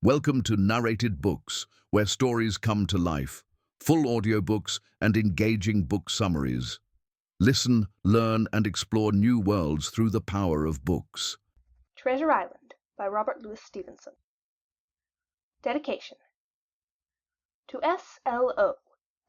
Welcome to Narrated Books, where stories come to life, full audiobooks and engaging book summaries. Listen, learn and explore new worlds through the power of books. Treasure Island by Robert Louis Stevenson. Dedication to S.L.O.,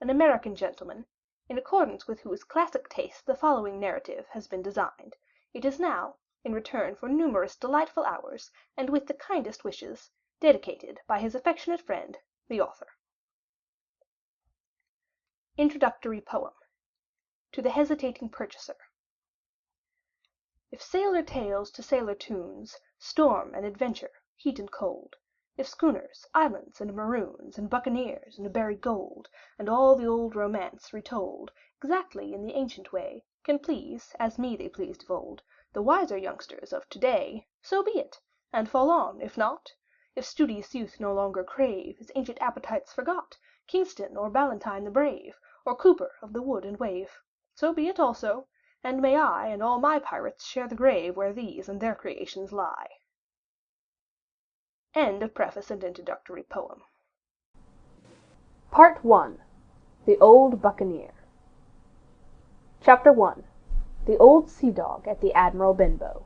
an American gentleman, in accordance with whose classic taste the following narrative has been designed. It is now, in return for numerous delightful hours, and with the kindest wishes, dedicated by his affectionate friend, the author. Introductory Poem to the Hesitating Purchaser. If sailor tales to sailor tunes, storm and adventure, heat and cold, if schooners, islands, and maroons, and buccaneers, and buried gold, and all the old romance retold, exactly in the ancient way, can please, as me they pleased of old, the wiser youngsters of to-day, so be it, and fall on, if not. If studious youth no longer crave, his ancient appetites forgot, Kingston or Ballantyne the brave, or Cooper of the wood and wave, so be it also, and may I and all my pirates share the grave where these and their creations lie. End of Preface and Introductory Poem. Part 1. The Old Buccaneer. Chapter 1. The Old Sea Dog at the Admiral Benbow.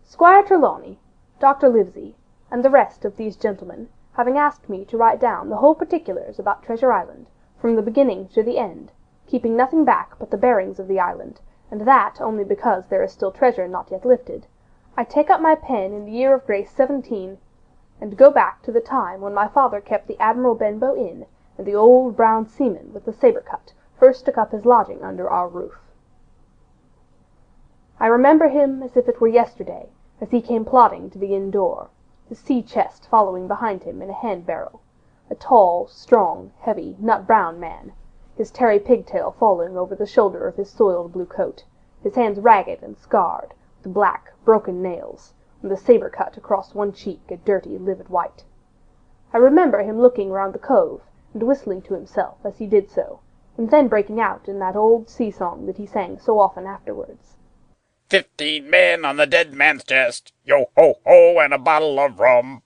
Squire Trelawney, Dr. Livesey, and the rest of these gentlemen, having asked me to write down the whole particulars about Treasure Island, from the beginning to the end, keeping nothing back but the bearings of the island, and that only because there is still treasure not yet lifted, I take up my pen in the year of grace 17, and go back to the time when my father kept the Admiral Benbow Inn, and the old brown seaman with the sabre cut first took up his lodging under our roof. I remember him as if it were yesterday, as he came plodding to the inn door, his sea-chest following behind him in a hand-barrow, a tall, strong, heavy, nut-brown man, his tarry pigtail falling over the shoulder of his soiled blue coat, his hands ragged and scarred, with black, broken nails, and the sabre cut across one cheek a dirty, livid white. I remember him looking round the cove, and whistling to himself as he did so, and then breaking out in that old sea-song that he sang so often afterwards. 15 men on the dead man's chest, yo-ho-ho, and a bottle of rum.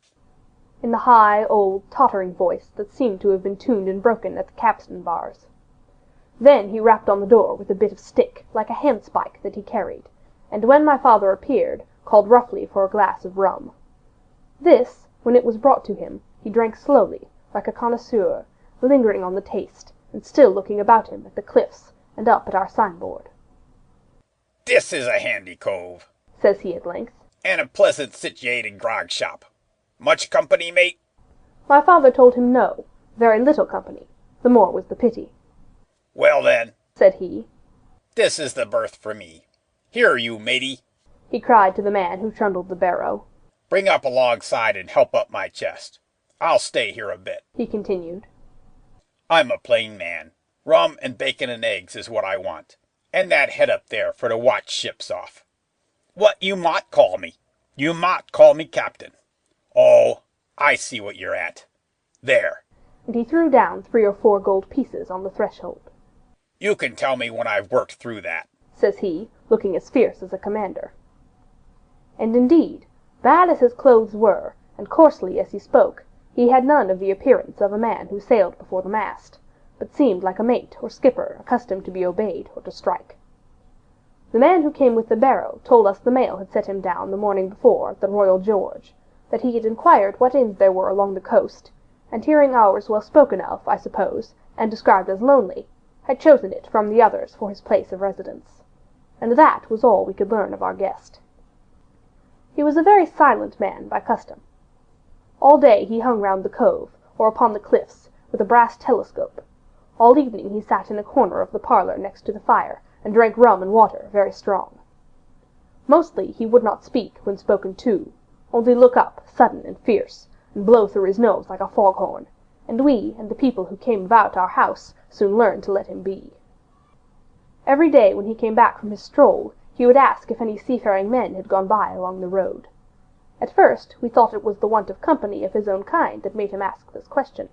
In the high, old, tottering voice that seemed to have been tuned and broken at the capstan bars. Then he rapped on the door with a bit of stick, like a handspike that he carried, and when my father appeared, called roughly for a glass of rum. This, when it was brought to him, he drank slowly, like a connoisseur, lingering on the taste, and still looking about him at the cliffs, and up at our signboard. This is a handy cove, says he at length, and a pleasant situated grog shop. Much company, mate? My father told him no, very little company, the more was the pity. Well then, said he, this is the berth for me. Here, you matey, he cried to the man who trundled the barrow. Bring up alongside and help up my chest. I'll stay here a bit, he continued. I'm a plain man. Rum and bacon and eggs is what I want, and that head up there for to watch ships off. What you mought call me? You mought call me captain. Oh, I see what you're at. There. And he threw down 3 or 4 gold pieces on the threshold. You can tell me when I've worked through that, says he, looking as fierce as a commander. And indeed, bad as his clothes were, and coarsely as he spoke, he had none of the appearance of a man who sailed before the mast, but seemed like a mate or skipper accustomed to be obeyed or to strike. The man who came with the barrow told us the mail had set him down the morning before at the Royal George, that he had inquired what inns there were along the coast, and hearing ours well spoken of, I suppose, and described as lonely, had chosen it from the others for his place of residence. And that was all we could learn of our guest. He was a very silent man by custom. All day he hung round the cove, or upon the cliffs, with a brass telescope. All evening he sat in a corner of the parlour next to the fire, and drank rum and water very strong. Mostly he would not speak when spoken to, only look up, sudden and fierce, and blow through his nose like a foghorn, and we and the people who came about our house soon learned to let him be. Every day when he came back from his stroll, he would ask if any seafaring men had gone by along the road. At first we thought it was the want of company of his own kind that made him ask this question,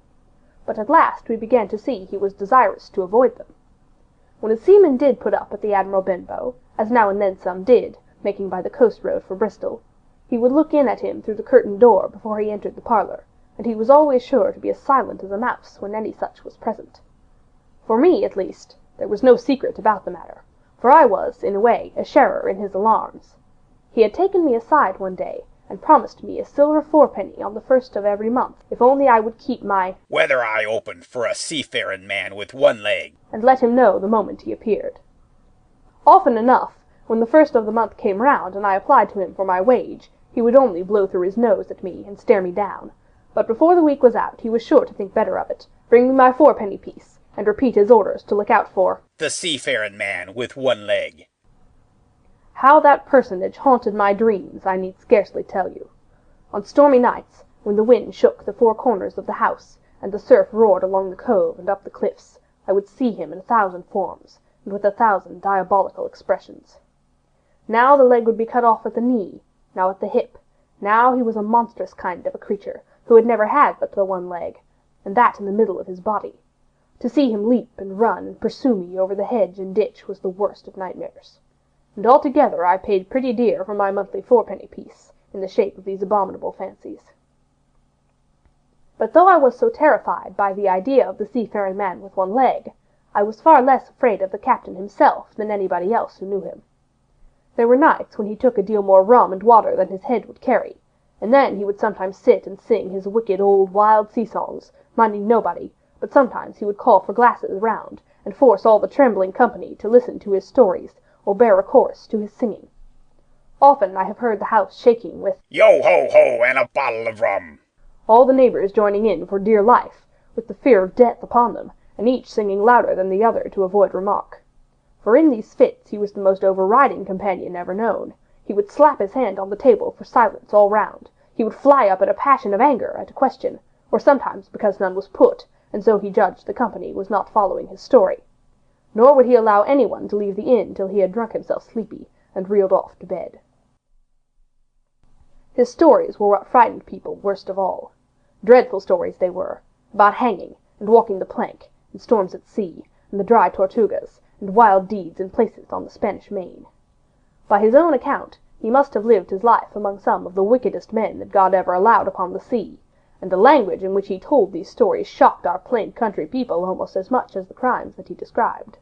but at last we began to see he was desirous to avoid them. When a seaman did put up at the Admiral Benbow, as now and then some did, making by the coast road for Bristol, He would look in at him through the curtained door before he entered the parlour, and he was always sure to be as silent as a mouse when any such was present. For me, at least, there was no secret about the matter, for I was, in a way, a sharer in his alarms. He had taken me aside one day, and promised me a silver fourpenny on the 1st of every month, if only I would keep my weather eye open for a seafaring man with one leg, and let him know the moment he appeared. Often enough, when the 1st of the month came round and I applied to him for my wage, he would only blow through his nose at me and stare me down, but before the week was out he was sure to think better of it, bring me my fourpenny piece, and repeat his orders to look out for the seafaring man with one leg. How that personage haunted my dreams I need scarcely tell you. On stormy nights, when the wind shook the four corners of the house, and the surf roared along the cove and up the cliffs, I would see him in 1,000 forms, and with 1,000 diabolical expressions. Now the leg would be cut off at the knee, now at the hip. Now he was a monstrous kind of a creature, who had never had but the one leg, and that in the middle of his body. To see him leap and run and pursue me over the hedge and ditch was the worst of nightmares. And altogether I paid pretty dear for my monthly fourpenny piece, in the shape of these abominable fancies. But though I was so terrified by the idea of the seafaring man with one leg, I was far less afraid of the captain himself than anybody else who knew him. There were nights when he took a deal more rum and water than his head would carry, and then he would sometimes sit and sing his wicked old wild sea-songs, minding nobody, but sometimes he would call for glasses round, and force all the trembling company to listen to his stories, or bear a chorus to his singing. Often I have heard the house shaking with "Yo-ho-ho, and a bottle of rum," all the neighbors joining in for dear life, with the fear of death upon them, and each singing louder than the other to avoid remark. For in these fits he was the most overriding companion ever known. He would slap his hand on the table for silence all round. He would fly up in a passion of anger at a question, or sometimes because none was put, and so he judged the company was not following his story. Nor would he allow anyone to leave the inn till he had drunk himself sleepy, and reeled off to bed. His stories were what frightened people worst of all. Dreadful stories they were, about hanging, and walking the plank, and storms at sea, and the dry Tortugas, and wild deeds in places on the Spanish Main. By his own account, he must have lived his life among some of the wickedest men that God ever allowed upon the sea, and the language in which he told these stories shocked our plain country people almost as much as the crimes that he described.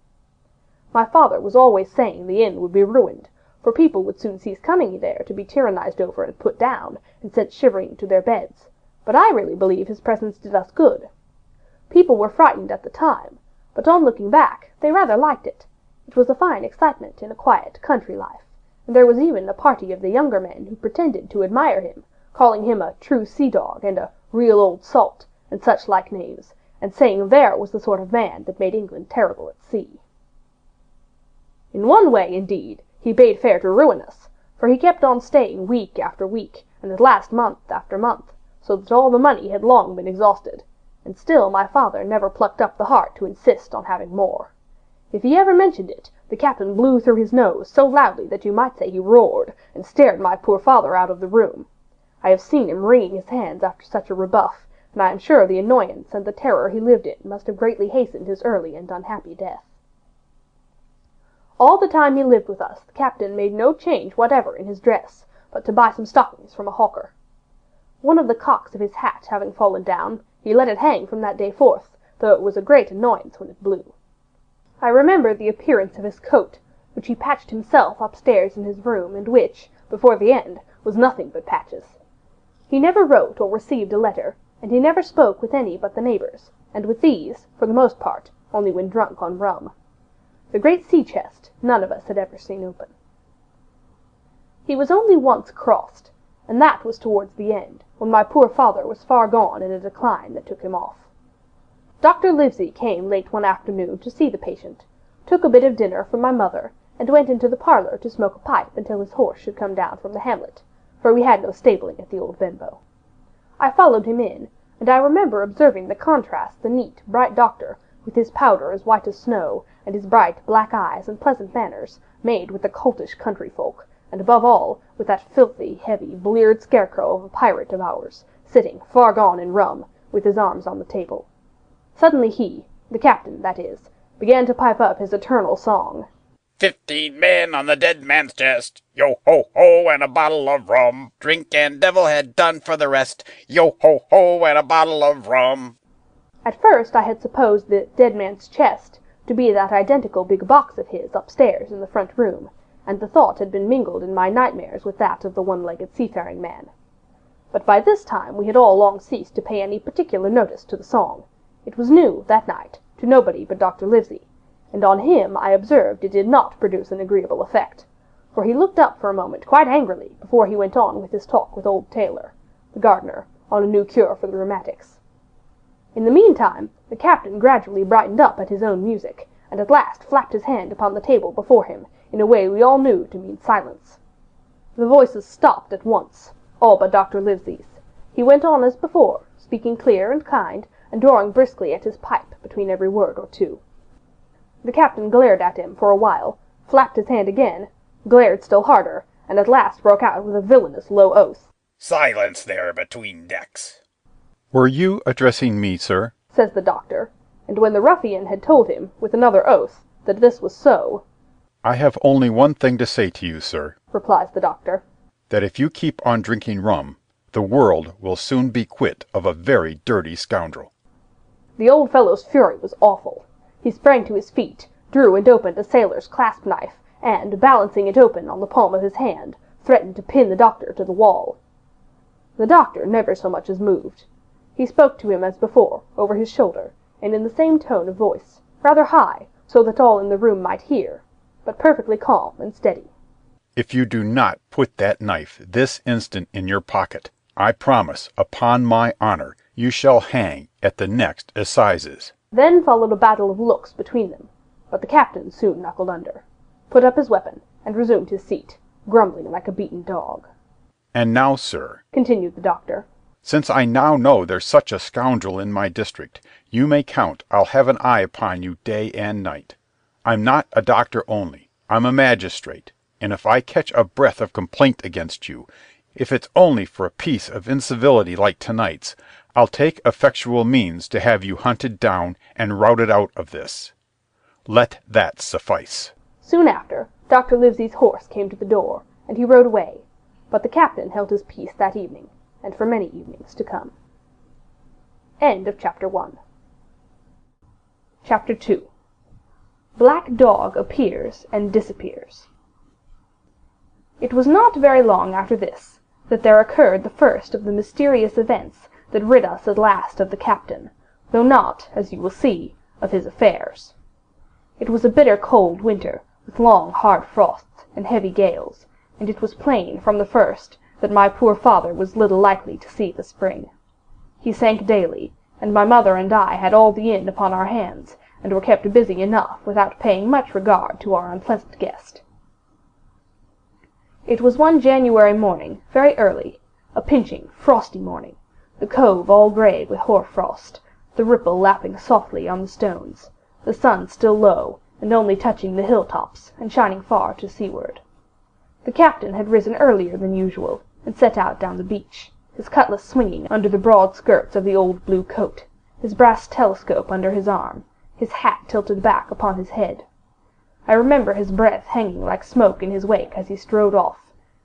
My father was always saying the inn would be ruined, for people would soon cease coming there to be tyrannized over and put down, and sent shivering to their beds, but I really believe his presence did us good. People were frightened at the time, but on looking back, they rather liked it. It was a fine excitement in a quiet country life, and there was even a party of the younger men who pretended to admire him, calling him a true sea-dog and a real old salt, and such like names, and saying there was the sort of man that made England terrible at sea. In one way, indeed, he bade fair to ruin us, for he kept on staying week after week, and at last month after month, so that all the money had long been exhausted, and still my father never plucked up the heart to insist on having more. If he ever mentioned it, the captain blew through his nose so loudly that you might say he roared, and stared my poor father out of the room. I have seen him wringing his hands after such a rebuff, and I am sure the annoyance and the terror he lived in must have greatly hastened his early and unhappy death. All the time he lived with us, the captain made no change whatever in his dress, but to buy some stockings from a hawker. One of the cocks of his hat having fallen down, he let it hang from that day forth, though it was a great annoyance when it blew. I remember the appearance of his coat, which he patched himself upstairs in his room, and which, before the end, was nothing but patches. He never wrote or received a letter, and he never spoke with any but the neighbors, and with these, for the most part, only when drunk on rum. The great sea-chest none of us had ever seen open. He was only once crossed, and that was towards the end, when my poor father was far gone in a decline that took him off. Dr. Livesey came late one afternoon to see the patient, took a bit of dinner from my mother, and went into the parlour to smoke a pipe until his horse should come down from the hamlet, for we had no stabling at the old Benbow. I followed him in, and I remember observing the contrast the neat, bright doctor, with his powder as white as snow, and his bright, black eyes and pleasant manners, made with the coltish country folk, and above all, with that filthy, heavy, bleared scarecrow of a pirate of ours, sitting, far gone in rum, with his arms on the table. Suddenly he, the captain, that is, began to pipe up his eternal song. 15 men on the dead man's chest. Yo-ho-ho, and a bottle of rum. Drink and devil had done for the rest. Yo-ho-ho, and a bottle of rum. At first I had supposed the dead man's chest to be that identical big box of his upstairs in the front room, and the thought had been mingled in my nightmares with that of the one-legged seafaring man. But by this time we had all long ceased to pay any particular notice to the song. It was new, that night, to nobody but Dr. Livesey, and on him I observed it did not produce an agreeable effect, for he looked up for a moment quite angrily before he went on with his talk with old Taylor, the gardener, on a new cure for the rheumatics. In the meantime, the captain gradually brightened up at his own music, and at last flapped his hand upon the table before him in a way we all knew to mean silence. The voices stopped at once, all but Dr. Livesey's. He went on as before, speaking clear and kind, and drawing briskly at his pipe between every word or two. The captain glared at him for a while, flapped his hand again, glared still harder, and at last broke out with a villainous low oath. Silence there between decks. Were you addressing me, sir? Says the doctor, and when the ruffian had told him, with another oath, that this was so, I have only one thing to say to you, sir, replies the doctor, that if you keep on drinking rum, the world will soon be quit of a very dirty scoundrel. The old fellow's fury was awful. He sprang to his feet, drew and opened a sailor's clasp knife, and, balancing it open on the palm of his hand, threatened to pin the doctor to the wall. The doctor never so much as moved. He spoke to him as before, over his shoulder, and in the same tone of voice, rather high, so that all in the room might hear, but perfectly calm and steady. If you do not put that knife this instant in your pocket, I promise, upon my honor, you shall hang at the next assizes. Then followed a battle of looks between them, but the captain soon knuckled under, put up his weapon, and resumed his seat, grumbling like a beaten dog. And now, sir, continued the doctor, since I now know there's such a scoundrel in my district, you may count I'll have an eye upon you day and night. I'm not a doctor only, I'm a magistrate, and if I catch a breath of complaint against you, if it's only for a piece of incivility like tonight's, I'll take effectual means to have you hunted down and routed out of this. Let that suffice. Soon after, Dr. Livesey's horse came to the door, and he rode away, but the captain held his peace that evening, and for many evenings to come. End of Chapter 1. Chapter 2. Black Dog appears and disappears. It was not very long after this that there occurred the first of the mysterious events that rid us at last of the captain, though not, as you will see, of his affairs. It was a bitter cold winter, with long hard frosts and heavy gales, and it was plain from the first that my poor father was little likely to see the spring. He sank daily, and my mother and I had all the inn upon our hands, and were kept busy enough without paying much regard to our unpleasant guest. It was one January morning, very early, a pinching, frosty morning, the cove all grey with hoar-frost, the ripple lapping softly on the stones, the sun still low, and only touching the hill-tops, and shining far to seaward. The captain had risen earlier than usual, and set out down the beach, his cutlass swinging under the broad skirts of the old blue coat, his brass telescope under his arm, his hat tilted back upon his head. I remember his breath hanging like smoke in his wake as he strode off,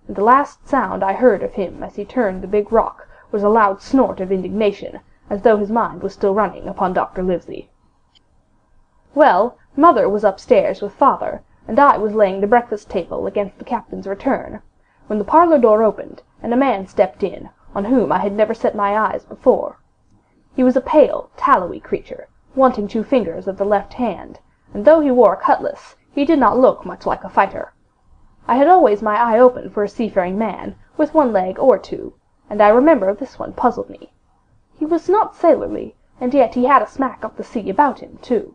and the last sound I heard of him as he turned the big rock was a loud snort of indignation, as though his mind was still running upon Dr. Livesey. Well, mother was upstairs with father, and I was laying the breakfast table against the captain's return, when the parlour door opened, and a man stepped in, on whom I had never set my eyes before. He was a pale, tallowy creature, wanting 2 fingers of the left hand, and though he wore a cutlass, he did not look much like a fighter. I had always my eye open for a seafaring man, with 1 leg or 2, and I remember this one puzzled me. He was not sailorly, and yet he had a smack of the sea about him, too.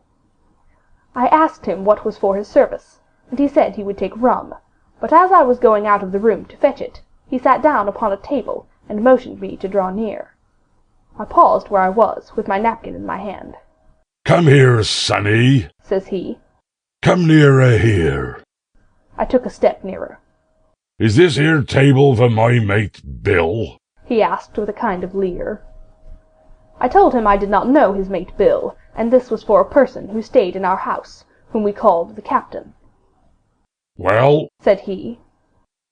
I asked him what was for his service, and he said he would take rum, but as I was going out of the room to fetch it, he sat down upon a table and motioned me to draw near. I paused where I was, with my napkin in my hand. "Come here, sonny," says he. "Come nearer here." I took a step nearer. "Is this here table for my mate Bill?" he asked with a kind of leer. I told him I did not know his mate Bill, and this was for a person who stayed in our house, whom we called the captain. Well, said he.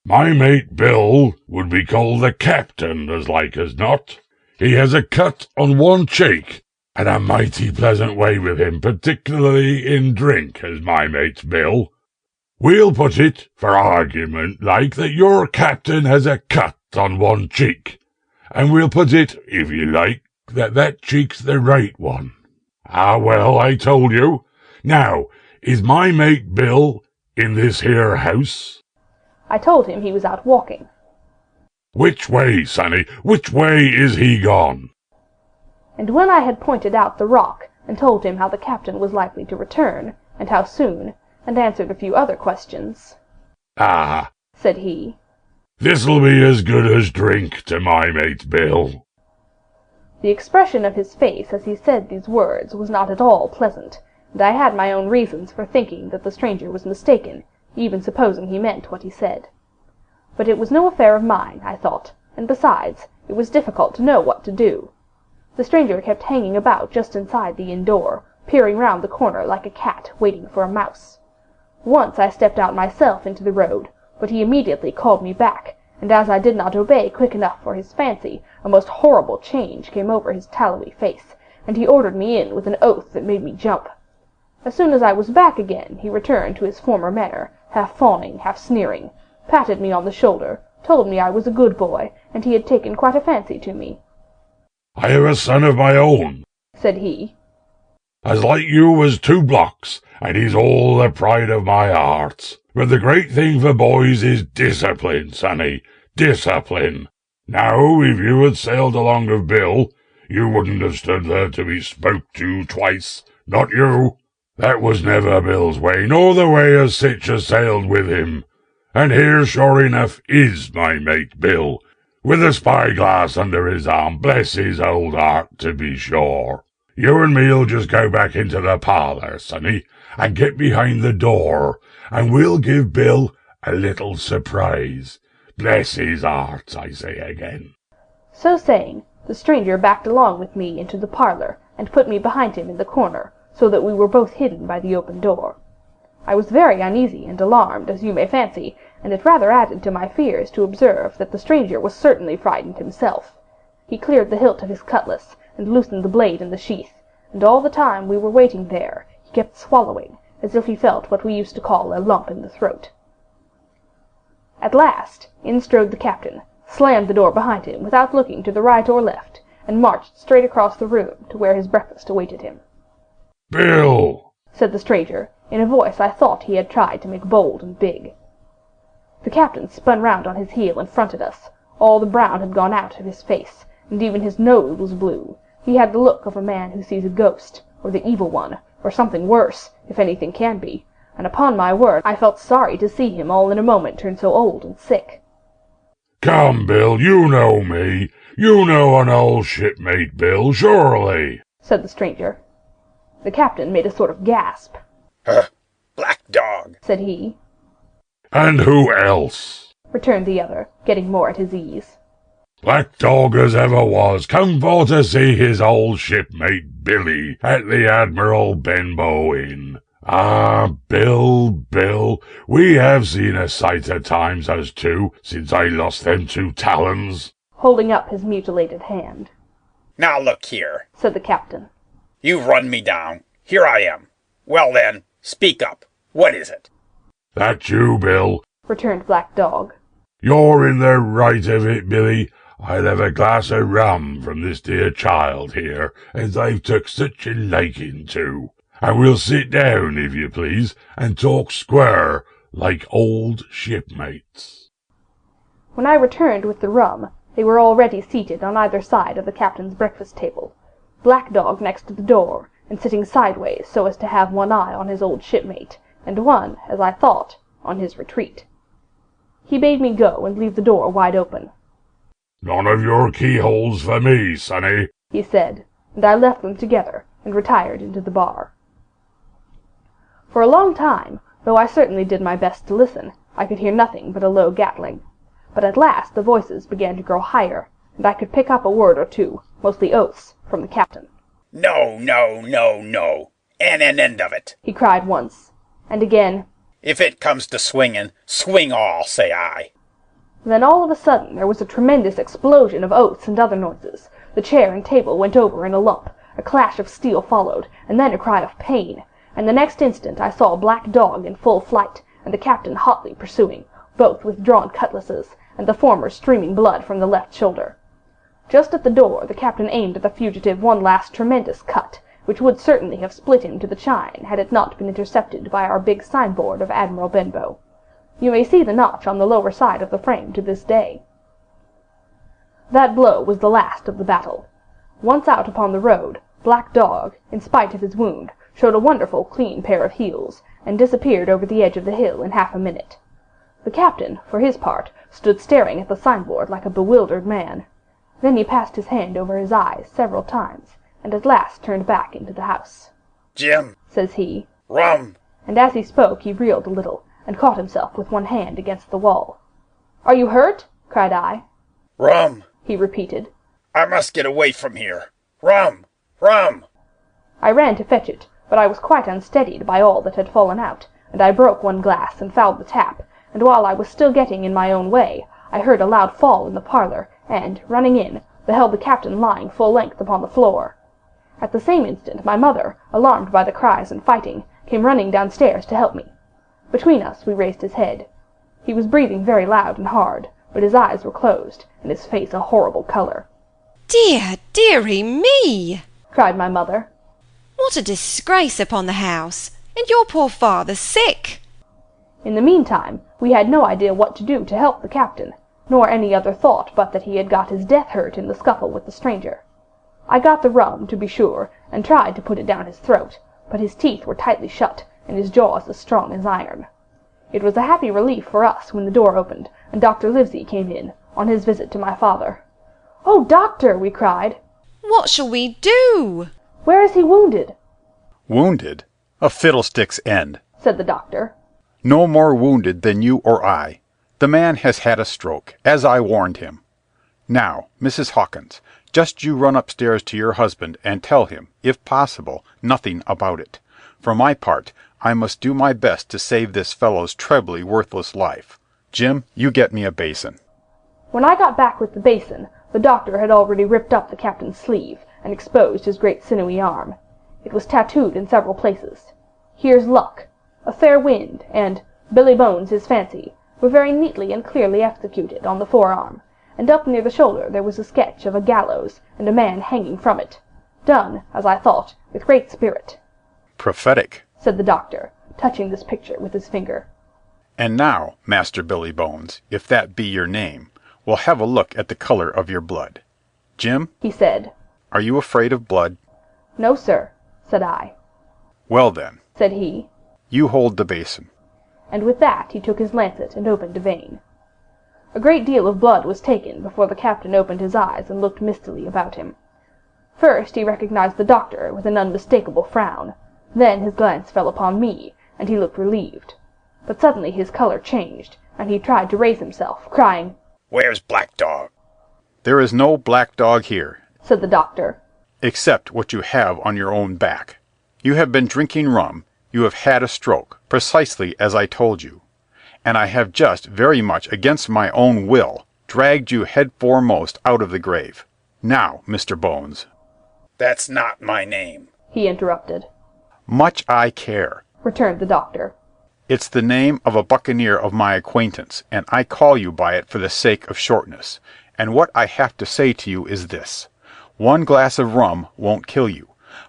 my mate Bill would be called the captain, as like as not. He has a cut on one cheek, and a mighty pleasant way with him, particularly in drink, has my mate Bill. We'll put it, for argument like, that your captain has a cut on one cheek, and we'll put it, if you like, that cheek's the right one. Ah, well, I told you. Now, is my mate Bill in this here house? I told him he was out walking. Which way, sonny? Which way is he gone? And when I had pointed out the rock, and told him how the captain was likely to return, and how soon, and answered a few other questions, Ah, said he, this'll be as good as drink to my mate Bill. The expression of his face as he said these words was not at all pleasant, and I had my own reasons for thinking that the stranger was mistaken, even supposing he meant what he said. But it was no affair of mine, I thought, and besides, it was difficult to know what to do. The stranger kept hanging about just inside the inn door, peering round the corner like a cat waiting for a mouse. Once I stepped out myself into the road, but he immediately called me back, and as I did not obey quick enough for his fancy, a most horrible change came over his tallowy face, and he ordered me in with an oath that made me jump. As soon as I was back again, he returned to his former manner, half fawning, half sneering, patted me on the shoulder, told me I was a good boy, and he had taken quite a fancy to me. I have a son of my own, said he, as like you as 2 blocks, and he's all the pride of my heart. But the great thing for boys is discipline, sonny, discipline. Now, if you had sailed along with Bill, you wouldn't have stood there to be spoke to twice, not you. That was never Bill's way, nor the way as sich as sailed with him. And here, sure enough, is my mate Bill, with a spyglass under his arm, bless his old heart, to be sure. You and me'll just go back into the parlour, sonny, and get behind the door, and we'll give Bill a little surprise. Bless his heart, I say again. So saying, the stranger backed along with me into the parlour, and put me behind him in the corner, so that we were both hidden by the open door. I was very uneasy and alarmed, as you may fancy, and it rather added to my fears to observe that the stranger was certainly frightened himself. He cleared the hilt of his cutlass, and loosened the blade in the sheath, and all the time we were waiting there, he kept swallowing, as if he felt what we used to call a lump in the throat. At last, in strode the captain, slammed the door behind him without looking to the right or left, and marched straight across the room to where his breakfast awaited him. Bill, said the stranger, in a voice I thought he had tried to make bold and big. The captain spun round on his heel and fronted us. All the brown had gone out of his face, and even his nose was blue. He had the look of a man who sees a ghost, or the evil one, or something worse, if anything can be, and upon my word I felt sorry to see him all in a moment turn so old and sick. come, Bill, you know me. You know an old shipmate, Bill, surely, said the stranger. The captain made a sort of gasp. Black dog, said he. And who else? Returned the other, getting more at his ease. Black dog as ever was, come for to see his old shipmate Billy at the Admiral Benbow Inn. Ah, Bill, we have seen a sight of times as 2 since I lost them 2 talons. Holding up his mutilated hand. now look here. Said the captain. You've run me down. Here I am. Well then, speak up. What is it? That you, Bill? Returned Black Dog. You're in the right of it, Billy. I'll have a glass of rum from this dear child here, as I've took such a liking to. And we'll sit down, if you please, and talk square, like old shipmates. When I returned with the rum, they were already seated on either side of the captain's breakfast table, Black Dog next to the door, and sitting sideways so as to have one eye on his old shipmate, and one, as I thought, on his retreat. He bade me go and leave the door wide open. None of your keyholes for me, sonny, he said, and I left them together, and retired into the bar. For a long time, though I certainly did my best to listen, I could hear nothing but a low gattling. But at last the voices began to grow higher, and I could pick up a word or 2, mostly oaths, from the captain. No, and an end of it, he cried once, and again, If it comes to swinging, swing all, say I. Then all of a sudden there was a tremendous explosion of oaths and other noises. The chair and table went over in a lump, a clash of steel followed, and then a cry of pain, and the next instant I saw a black dog in full flight, and the captain hotly pursuing, both with drawn cutlasses, and the former streaming blood from the left shoulder. Just at the door the captain aimed at the fugitive one last tremendous cut, which would certainly have split him to the chine had it not been intercepted by our big signboard of Admiral Benbow. You may see the notch on the lower side of the frame to this day. That blow was the last of the battle. Once out upon the road, Black Dog, in spite of his wound, showed a wonderful clean pair of heels, and disappeared over the edge of the hill in half a minute. The captain, for his part, stood staring at the signboard like a bewildered man. Then he passed his hand over his eyes several times, and at last turned back into the house. "Jim," says he, "rum." and as he spoke he reeled a little, and caught himself with one hand against the wall. "Are you hurt?" cried I. "Rum," he repeated. "I must get away from here. Rum, rum." I ran to fetch it, but I was quite unsteadied by all that had fallen out, and I broke one glass and fouled the tap, and while I was still getting in my own way, I heard a loud fall in the parlour, and, running in, beheld the captain lying full length upon the floor. At the same instant my mother, alarmed by the cries and fighting, came running downstairs to help me. Between us we raised his head. He was breathing very loud and hard, but his eyes were closed, and his face a horrible colour. "Dear, dearie me!" cried my mother. "What a disgrace upon the house! And your poor father sick!" In the meantime we had no idea what to do to help the captain, nor any other thought but that he had got his death hurt in the scuffle with the stranger. I got the rum, to be sure, and tried to put it down his throat, but his teeth were tightly shut, and his jaws as strong as iron. It was a happy relief for us when the door opened, and Dr. Livesey came in, on his visit to my father. "Oh, doctor!" we cried. "What shall we do?" "Where is he wounded?" Wounded? A fiddlestick's end. said the doctor. No more wounded than you or I. The man has had a stroke, as I warned him. Now, Mrs. Hawkins, just you run upstairs to your husband and tell him, if possible, nothing about it. For my part, I must do my best to save this fellow's trebly worthless life. Jim, you get me a basin." When I got back with the basin, the doctor had already ripped up the captain's sleeve, and exposed his great sinewy arm. It was tattooed in several places. "Here's luck," "A fair wind," and "Billy Bones his fancy," were very neatly and clearly executed on the forearm, and up near the shoulder there was a sketch of a gallows and a man hanging from it, done, as I thought, with great spirit. Prophetic. Said the doctor, touching this picture with his finger. And now, Master Billy Bones, if that be your name, we'll have a look at the color of your blood. Jim, he said. Are you afraid of blood? "No, sir," said I. Well then, said he, you hold the basin. and with that he took his lancet and opened a vein. A great deal of blood was taken before the captain opened his eyes and looked mistily about him. First he recognized the doctor with an unmistakable frown, then his glance fell upon me, and he looked relieved. But suddenly his color changed, and he tried to raise himself, crying, "Where's Black Dog?" There is no black dog here, said the doctor. except what you have on your own back. You have been drinking rum, you have had a stroke, precisely as I told you, and I have just, very much against my own will, dragged you head foremost out of the grave. Now, Mr. Bones. "That's not my name," he interrupted. Much I care. Returned the doctor. It's the name of a buccaneer of my acquaintance, and I call you by it for the sake of shortness. And what I have to say to you is this. One glass of rum won't kill you,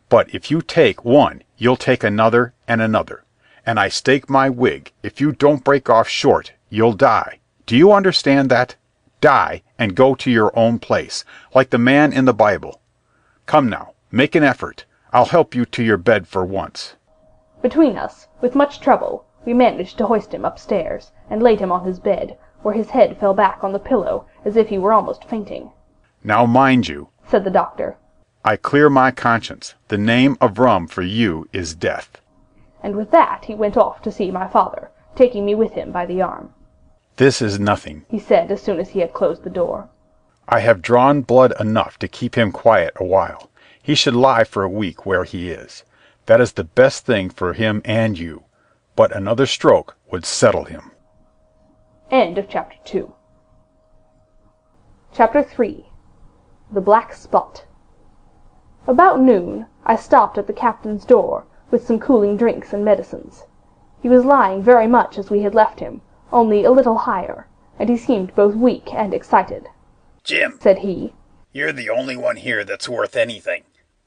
but if you take one, you'll take another and another. And I stake my wig, if you don't break off short, you'll die. Do you understand that? Die, and go to your own place, like the man in the Bible. Come now, make an effort. I'll help you to your bed for once. Between us, with much trouble, we managed to hoist him upstairs, and laid him on his bed, where his head fell back on the pillow, as if he were almost fainting. Now mind you, said the doctor. I clear my conscience. The name of rum for you is death. And with that he went off to see my father, taking me with him by the arm. This is nothing, he said as soon as he had closed the door. I have drawn blood enough to keep him quiet a while. He should lie for a week where he is. That is the best thing for him and you. but another stroke would settle him. End of Chapter 2. Chapter 3. The Black Spot. About noon, I stopped at the captain's door, with some cooling drinks and medicines. He was lying very much as we had left him, only a little higher, and he seemed both weak and excited. "Jim," said he, "you're the only one here that's worth anything,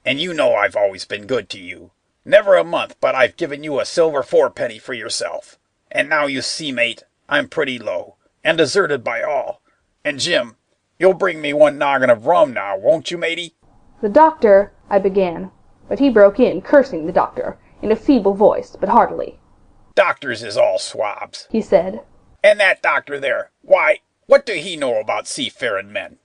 and you know I've always been good to you. Never a month but I've given you a silver fourpenny for yourself. And now you see, mate, I'm pretty low, and deserted by all. And Jim, you'll bring me one noggin of rum now, won't you, matey?" "The doctor," I began, but he broke in, cursing the doctor, in a feeble voice, but heartily. "Doctors is all swabs," he said. "And that doctor there, why, what do he know about seafaring men?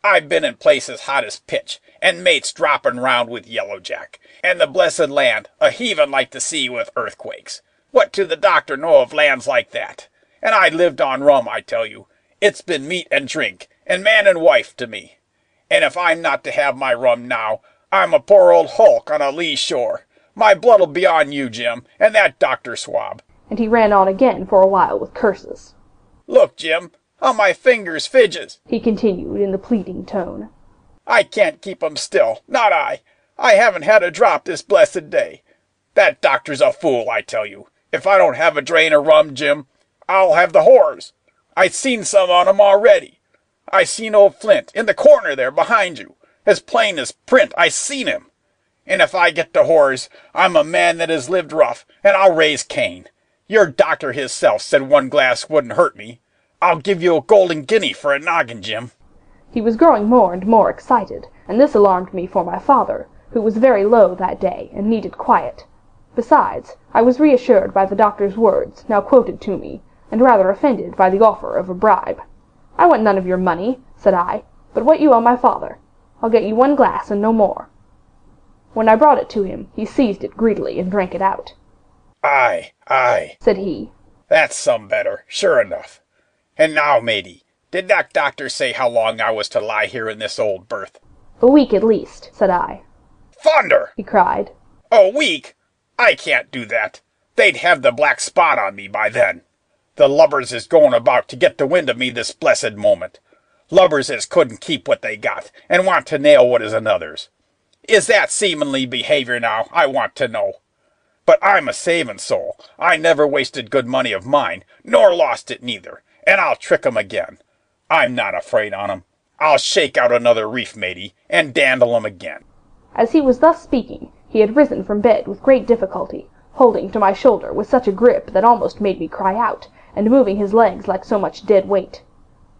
I've been in places hot as pitch, and mates dropping round with Yellow Jack, and the blessed land a-heaving like the sea with earthquakes. What do the doctor know of lands like that? And I lived on rum, I tell you. It's been meat and drink, and man and wife to me. And if I'm not to have my rum now, I'm a poor old hulk on a lee shore. My blood'll be on you, Jim, and that doctor swab." And he ran on again for a while with curses. "Look, Jim, how my fingers fidges," he continued in the pleading tone. "I can't keep 'em still, not I. I haven't had a drop this blessed day. That doctor's a fool, I tell you. If I don't have a drain of rum, Jim, I'll have the horrors. I seen some on 'em already. I seen old Flint in the corner there behind you. As plain as print, I seen him. And if I get the horrors, I'm a man that has lived rough, and I'll raise Cain. Your doctor hisself said one glass wouldn't hurt me. I'll give you a golden guinea for a noggin, Jim." He was growing more and more excited, and this alarmed me for my father, who was very low that day and needed quiet. Besides, I was reassured by the doctor's words, now quoted to me, and rather offended by the offer of a bribe. "I want none of your money," said I, "but what you owe my father. I'll get you one glass and no more." When I brought it to him, he seized it greedily and drank it out. "Aye, aye," said he. "That's some better, sure enough. And now, matey, did that doctor say how long I was to lie here in this old berth?" "A week at least," said I. "Thunder!" he cried. "A week? I can't do that. They'd have the black spot on me by then. The lubbers is going about to get the wind of me this blessed moment. Lubbers as couldn't keep what they got, and want to nail what is another's. Is that seamanly behavior now, I want to know? But I'm a savin' soul. I never wasted good money of mine, nor lost it neither, and I'll trick 'em again. I'm not afraid on 'em. I'll shake out another reef, matey, and dandle 'em again." As he was thus speaking, he had risen from bed with great difficulty, holding to my shoulder with such a grip that almost made me cry out, and moving his legs like so much dead weight.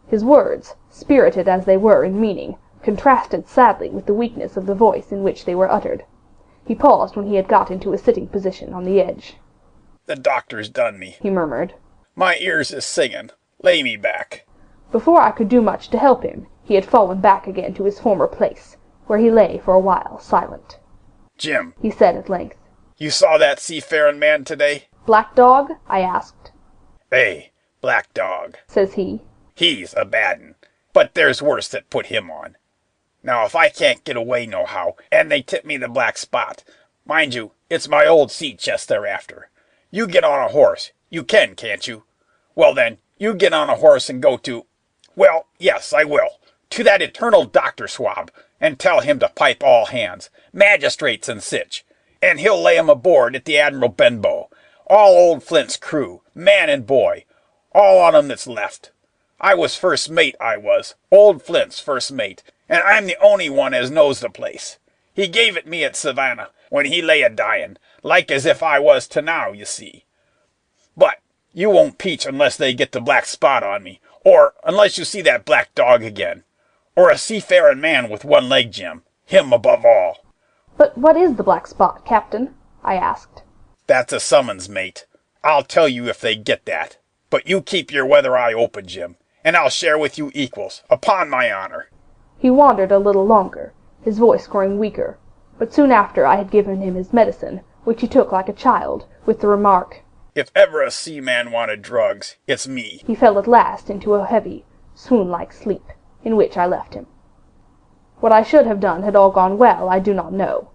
His words, spirited as they were in meaning, contrasted sadly with the weakness of the voice in which they were uttered. He paused when he had got into a sitting position on the edge. "The doctor's done me," he murmured. "My ears is singing. Lay me back." Before I could do much to help him, he had fallen back again to his former place, where he lay for a while silent. "Jim," he said at length, "you saw that seafaring man today?" "Black Dog?" I asked. "Hey, Black Dog," says he. "He's a bad 'un, but there's worse that put him on. Now if I can't get away nohow, and they tip me the black spot, mind you, it's my old sea chest they're after. You get on a horse. You can, can't you? Well then, you get on a horse and go to— well, yes, I will, to that eternal doctor swab, and tell him to pipe all hands, magistrates and sich, and he'll lay 'em aboard at the Admiral Benbow, all old Flint's crew, man and boy, all on 'em that's left. I was first mate, I was, old Flint's first mate, and I'm the only one as knows the place. He gave it me at Savannah, when he lay a-dying, like as if I was to now, you see. But you won't peach unless they get the black spot on me, or unless you see that Black Dog again, or a seafaring man with one leg, Jim, him above all." "But what is the black spot, Captain?" I asked. "That's a summons, mate. I'll tell you if they get that. But you keep your weather eye open, Jim, and I'll share with you equals, upon my honor." He wandered a little longer, his voice growing weaker, but soon after I had given him his medicine, which he took like a child, with the remark, "If ever a seaman wanted drugs, it's me." he fell at last into a heavy, swoon-like sleep, in which I left him. What I should have done had all gone well, I do not know.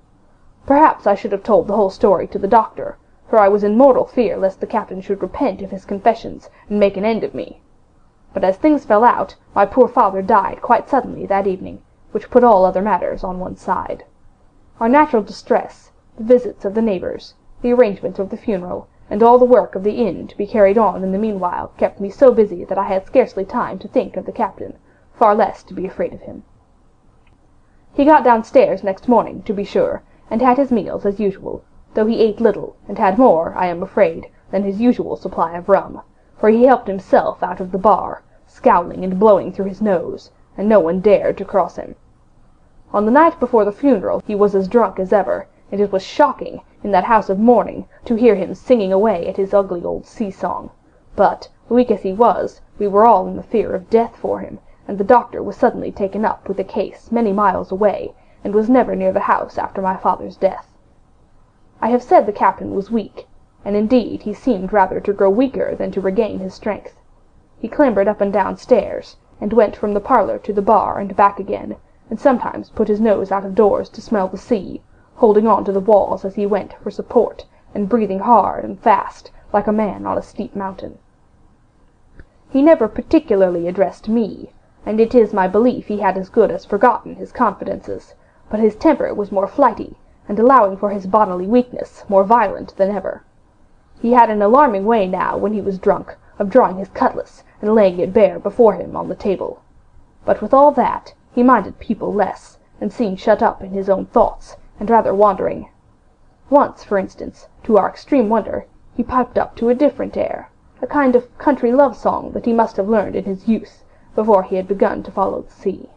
Perhaps I should have told the whole story to the doctor, for I was in mortal fear lest the captain should repent of his confessions and make an end of me. But as things fell out, my poor father died quite suddenly that evening, which put all other matters on one side. Our natural distress, the visits of the neighbours, the arrangement of the funeral, and all the work of the inn to be carried on in the meanwhile, kept me so busy that I had scarcely time to think of the captain, far less to be afraid of him. He got downstairs next morning, to be sure, and had his meals as usual, though he ate little, and had more, I am afraid, than his usual supply of rum, for he helped himself out of the bar, scowling and blowing through his nose, and no one dared to cross him. On the night before the funeral he was as drunk as ever, and it was shocking, in that house of mourning, to hear him singing away at his ugly old sea-song. But, weak as he was, we were all in the fear of death for him, and the doctor was suddenly taken up with a case many miles away, and was never near the house after my father's death. I have said the captain was weak, and indeed he seemed rather to grow weaker than to regain his strength. He clambered up and down stairs, and went from the parlour to the bar and back again, and sometimes put his nose out of doors to smell the sea, holding on to the walls as he went for support, and breathing hard and fast, like a man on a steep mountain. He never particularly addressed me, and it is my belief he had as good as forgotten his confidences, but his temper was more flighty, and, allowing for his bodily weakness, more violent than ever. He had an alarming way now, when he was drunk, of drawing his cutlass and laying it bare before him on the table. But with all that, he minded people less, and seemed shut up in his own thoughts, and rather wandering. Once, for instance, to our extreme wonder, he piped up to a different air, a kind of country love-song that he must have learned in his youth, before he had begun to follow the sea.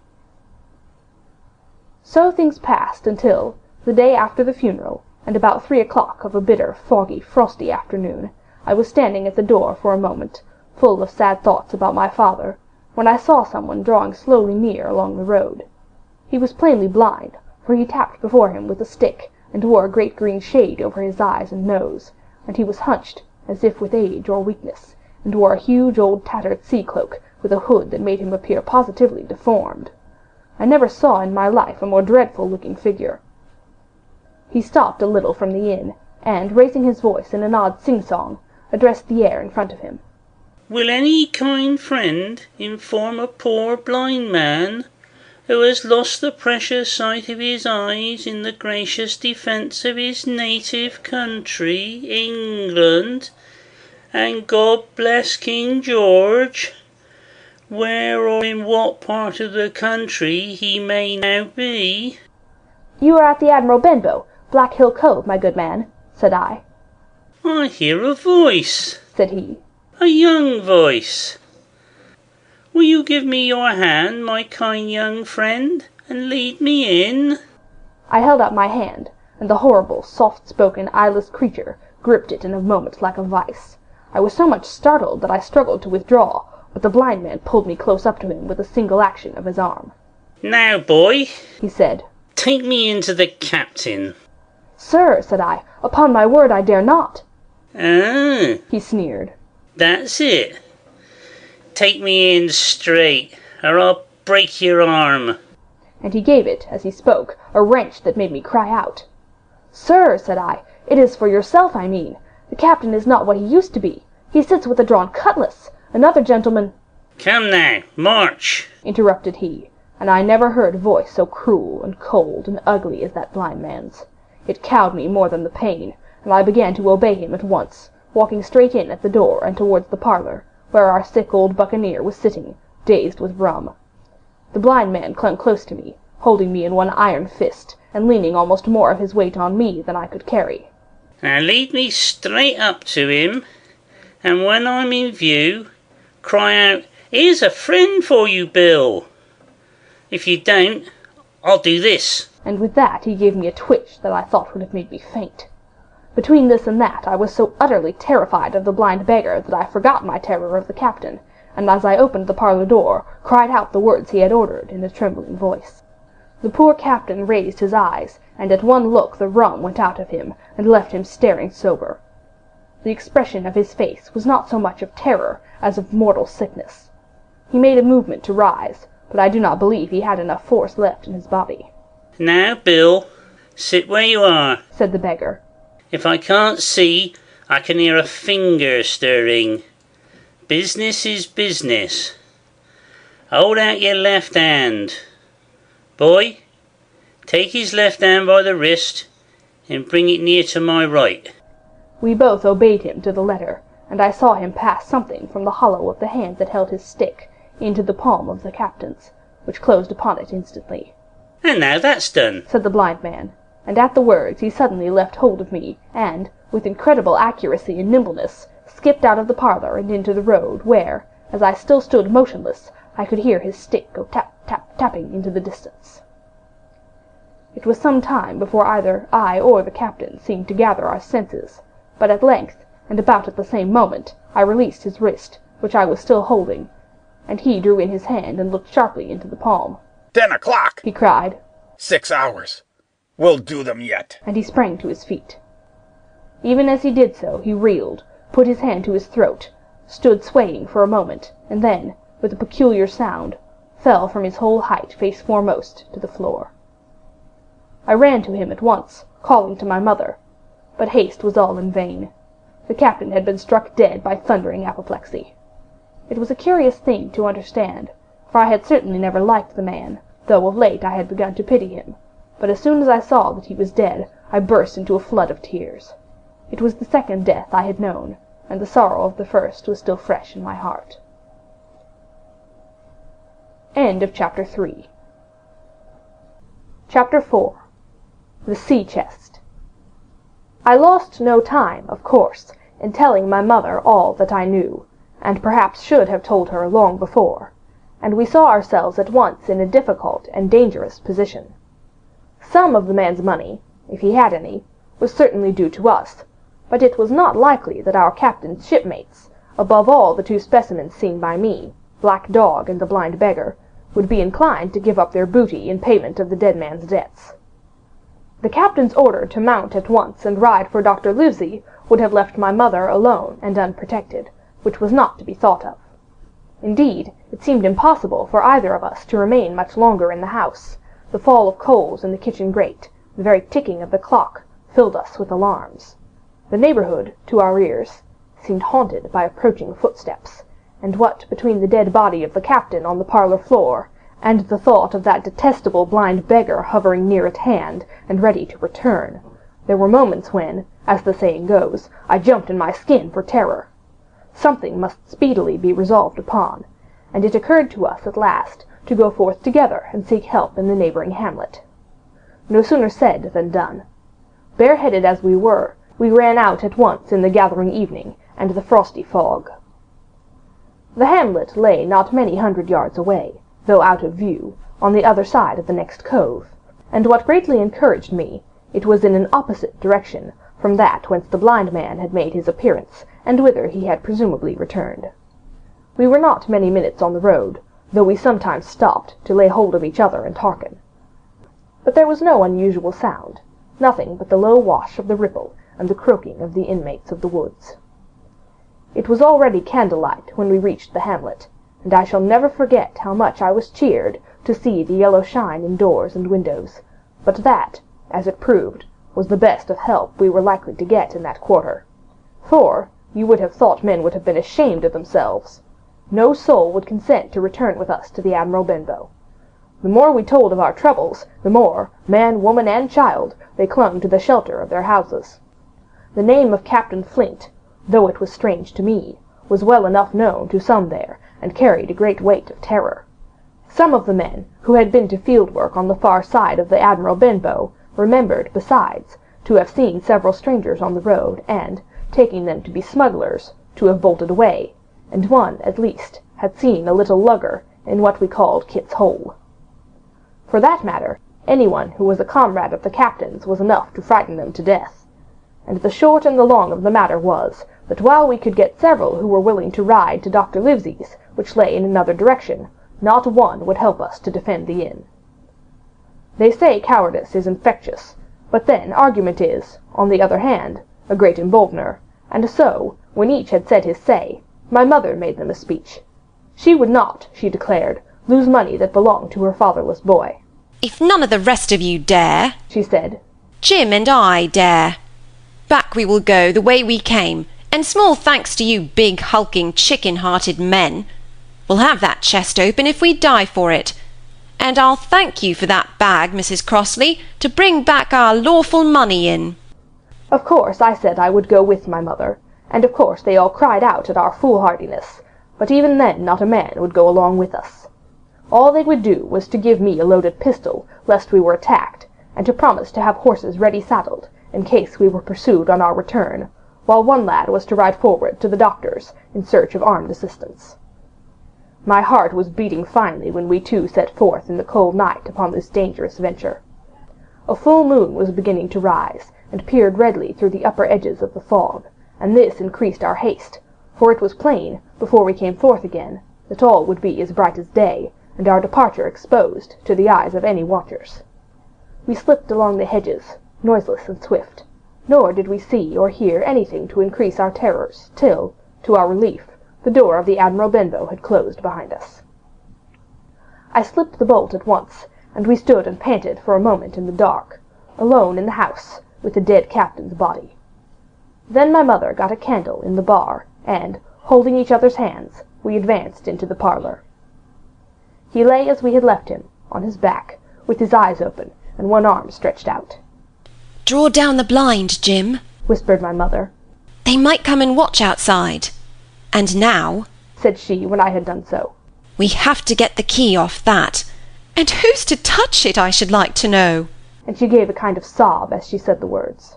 So things passed until, the day after the funeral, and about 3 o'clock of a bitter, foggy, frosty afternoon, I was standing at the door for a moment, full of sad thoughts about my father, when I saw someone drawing slowly near along the road. He was plainly blind, for he tapped before him with a stick, and wore a great green shade over his eyes and nose, and he was hunched, as if with age or weakness, and wore a huge old tattered sea-cloak, with a hood that made him appear positively deformed. I never saw in my life a more dreadful-looking figure. He stopped a little from the inn, and, raising his voice in an odd sing-song, addressed the air in front of him. "Will any kind friend inform a poor blind man, who has lost the precious sight of his eyes in the gracious defence of his native country, England, and God bless King George, where or in what part of the country he may now be?" "You are at the Admiral Benbow, Black Hill Cove, my good man," said I. "I hear a voice," said he. "a young voice. Will you give me your hand, my kind young friend, and lead me in?" I held out my hand, and the horrible, soft-spoken, eyeless creature gripped it in a moment like a vice. I was so much startled that I struggled to withdraw, but the blind man pulled me close up to him with a single action of his arm. "Now, boy," he said, "take me in to the captain." "Sir," said I, "upon my word I dare not." "Ah," he sneered. "That's it. Take me in straight, or I'll break your arm." And he gave it, as he spoke, a wrench that made me cry out. "Sir," said I, "it is for yourself I mean. The captain is not what he used to be. He sits with a drawn cutlass. Another gentleman—" "Come now, march," interrupted he, and I never heard a voice so cruel and cold and ugly as that blind man's. It cowed me more than the pain, and I began to obey him at once, walking straight in at the door and towards the parlour, where our sick old buccaneer was sitting, dazed with rum. The blind man clung close to me, holding me in one iron fist, and leaning almost more of his weight on me than I could carry. "Now lead me straight up to him, and when I'm in view, cry out, 'Here's a friend for you, Bill.' If you don't, I'll do this." And with that he gave me a twitch that I thought would have made me faint. Between this and that I was so utterly terrified of the blind beggar that I forgot my terror of the captain, and as I opened the parlour door, cried out the words he had ordered in a trembling voice. The poor captain raised his eyes, and at one look the rum went out of him, and left him staring sober. The expression of his face was not so much of terror as of mortal sickness. He made a movement to rise, but I do not believe he had enough force left in his body. "Now, Bill, sit where you are," said the beggar. "If I can't see, I can hear a finger stirring. Business is business. Hold out your left hand. Boy, take his left hand by the wrist and bring it near to my right. We both obeyed him to the letter, and I saw him pass something from the hollow of the hand that held his stick into the palm of the captain's, which closed upon it instantly. And now that's done, said the blind man, and at the words he suddenly left hold of me, and, with incredible accuracy and nimbleness, skipped out of the parlour and into the road, where, as I still stood motionless, I could hear his stick go tap, tap, tapping into the distance. It was some time before either I or the captain seemed to gather our senses, but at length, and about at the same moment, I released his wrist, which I was still holding, and he drew in his hand and looked sharply into the palm. 10 o'clock! He cried. 6 hours. We'll do them yet. And he sprang to his feet. Even as he did so, he reeled, put his hand to his throat, stood swaying for a moment, and then, with a peculiar sound, fell from his whole height face foremost to the floor. I ran to him at once, calling to my mother, but haste was all in vain. The captain had been struck dead by thundering apoplexy. It was a curious thing to understand, for I had certainly never liked the man, though of late I had begun to pity him, but as soon as I saw that he was dead, I burst into a flood of tears. It was the second death I had known, and the sorrow of the first was still fresh in my heart. End of Chapter 3. Chapter 4. The Sea Chest. I lost no time, of course, in telling my mother all that I knew, and perhaps should have told her long before, and we saw ourselves at once in a difficult and dangerous position. Some of the man's money, if he had any, was certainly due to us, but it was not likely that our captain's shipmates, above all the two specimens seen by me, Black Dog and the blind beggar, would be inclined to give up their booty in payment of the dead man's debts. The captain's order to mount at once and ride for Dr. Livesey would have left my mother alone and unprotected, which was not to be thought of. Indeed, it seemed impossible for either of us to remain much longer in the house. The fall of coals in the kitchen grate, the very ticking of the clock, filled us with alarms. The neighbourhood, to our ears, seemed haunted by approaching footsteps, and what between the dead body of the captain on the parlour floor, and the thought of that detestable blind beggar hovering near at hand, and ready to return, there were moments when, as the saying goes, I jumped in my skin for terror. Something must speedily be resolved upon, and it occurred to us at last to go forth together and seek help in the neighbouring hamlet. No sooner said than done. Bareheaded as we were, we ran out at once in the gathering evening and the frosty fog. The hamlet lay not many 100 yards away, though out of view, on the other side of the next cove, and what greatly encouraged me, it was in an opposite direction from that whence the blind man had made his appearance, and whither he had presumably returned. We were not many minutes on the road, though we sometimes stopped to lay hold of each other and hearken. But there was no unusual sound, nothing but the low wash of the Ripple and the croaking of the inmates of the woods. It was already candlelight when we reached the hamlet, and I shall never forget how much I was cheered to see the yellow shine in doors and windows, but that, as it proved, was the best of help we were likely to get in that quarter. For, you would have thought men would have been ashamed of themselves. No soul would consent to return with us to the Admiral Benbow. The more we told of our troubles, the more, man, woman, and child, they clung to the shelter of their houses. The name of Captain Flint, though it was strange to me, was well enough known to some there, and carried a great weight of terror. Some of the men, who had been to field work on the far side of the Admiral Benbow, remembered, besides, to have seen several strangers on the road, and, taking them to be smugglers, to have bolted away, and one, at least, had seen a little lugger in what we called Kit's Hole. For that matter, anyone who was a comrade of the captain's was enough to frighten them to death. And the short and the long of the matter was, that while we could get several who were willing to ride to Dr. Livesey's, which lay in another direction, not one would help us to defend the inn. They say cowardice is infectious, but then argument is, on the other hand, a great emboldener, and so, when each had said his say, my mother made them a speech. She would not, she declared, lose money that belonged to her fatherless boy. "If none of the rest of you dare," she said, "Jim and I dare. back we will go the way we came, and small thanks to you big, hulking, chicken-hearted men. We'll have that chest open if we die for it. And I'll thank you for that bag, Mrs. Crossley, to bring back our lawful money in." Of course I said I would go with my mother, and of course they all cried out at our foolhardiness, but even then not a man would go along with us. All they would do was to give me a loaded pistol, lest we were attacked, and to promise to have horses ready saddled, in case we were pursued on our return, while one lad was to ride forward to the doctor's in search of armed assistance. My heart was beating finely when we two set forth in the cold night upon this dangerous venture. A full moon was beginning to rise, and peered redly through the upper edges of the fog, and this increased our haste, for it was plain, before we came forth again, that all would be as bright as day, and our departure exposed to the eyes of any watchers. We slipped along the hedges, noiseless and swift, nor did we see or hear anything to increase our terrors, till, to our relief, the door of the Admiral Benbow had closed behind us. I slipped the bolt at once, and we stood and panted for a moment in the dark, alone in the house, with the dead captain's body. Then my mother got a candle in the bar, and, holding each other's hands, we advanced into the parlour. He lay as we had left him, on his back, with his eyes open, and one arm stretched out. "Draw down the blind, Jim," whispered my mother. "They might come and watch outside. And now," said she when I had done so, "we have to get the key off that. And who's to touch it, I should like to know?" and she gave a kind of sob as she said the words.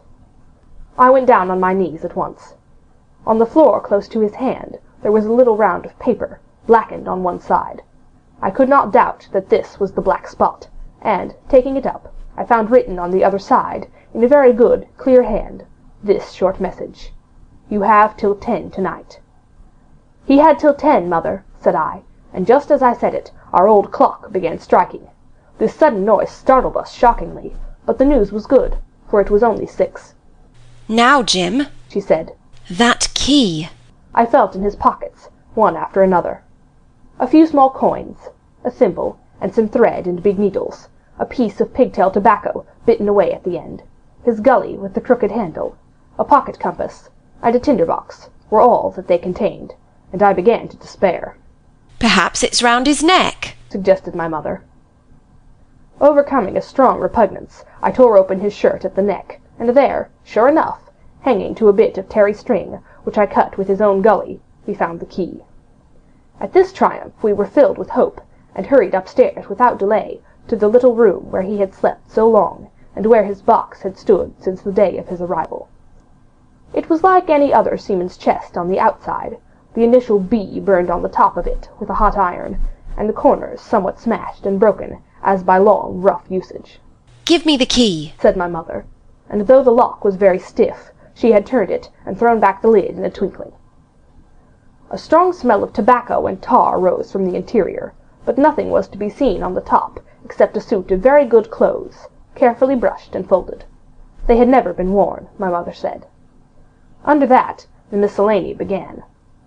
I went down on my knees at once. On the floor close to his hand there was a little round of paper, blackened on one side. I could not doubt that this was the black spot, and, taking it up, I found written on the other side, in a very good, clear hand, this short message: "You have till 10 tonight." "He had till 10, mother," said I, and just as I said it, our old clock began striking. This sudden noise startled us shockingly, but the news was good, for it was only 6. "Now, Jim," she said. "that key." I felt in his pockets, one after another. A few small coins, a thimble, and some thread and big needles, a piece of pigtail tobacco bitten away at the end, his gully with the crooked handle, a pocket compass, and a tinder-box, were all that they contained, and I began to despair. "Perhaps it's round his neck," suggested my mother. Overcoming a strong repugnance, I tore open his shirt at the neck, and there, sure enough, hanging to a bit of tarry string, which I cut with his own gully, we found the key. At this triumph we were filled with hope, and hurried upstairs without delay to the little room where he had slept so long, and where his box had stood since the day of his arrival. It was like any other seaman's chest on the outside, the initial B burned on the top of it with a hot iron, and the corners somewhat smashed and broken as by long, rough usage. "Give me the key," said my mother, and though the lock was very stiff, she had turned it and thrown back the lid in a twinkling. A strong smell of tobacco and tar rose from the interior, but nothing was to be seen on the top except a suit of very good clothes, carefully brushed and folded. They had never been worn, my mother said. Under that the miscellany began: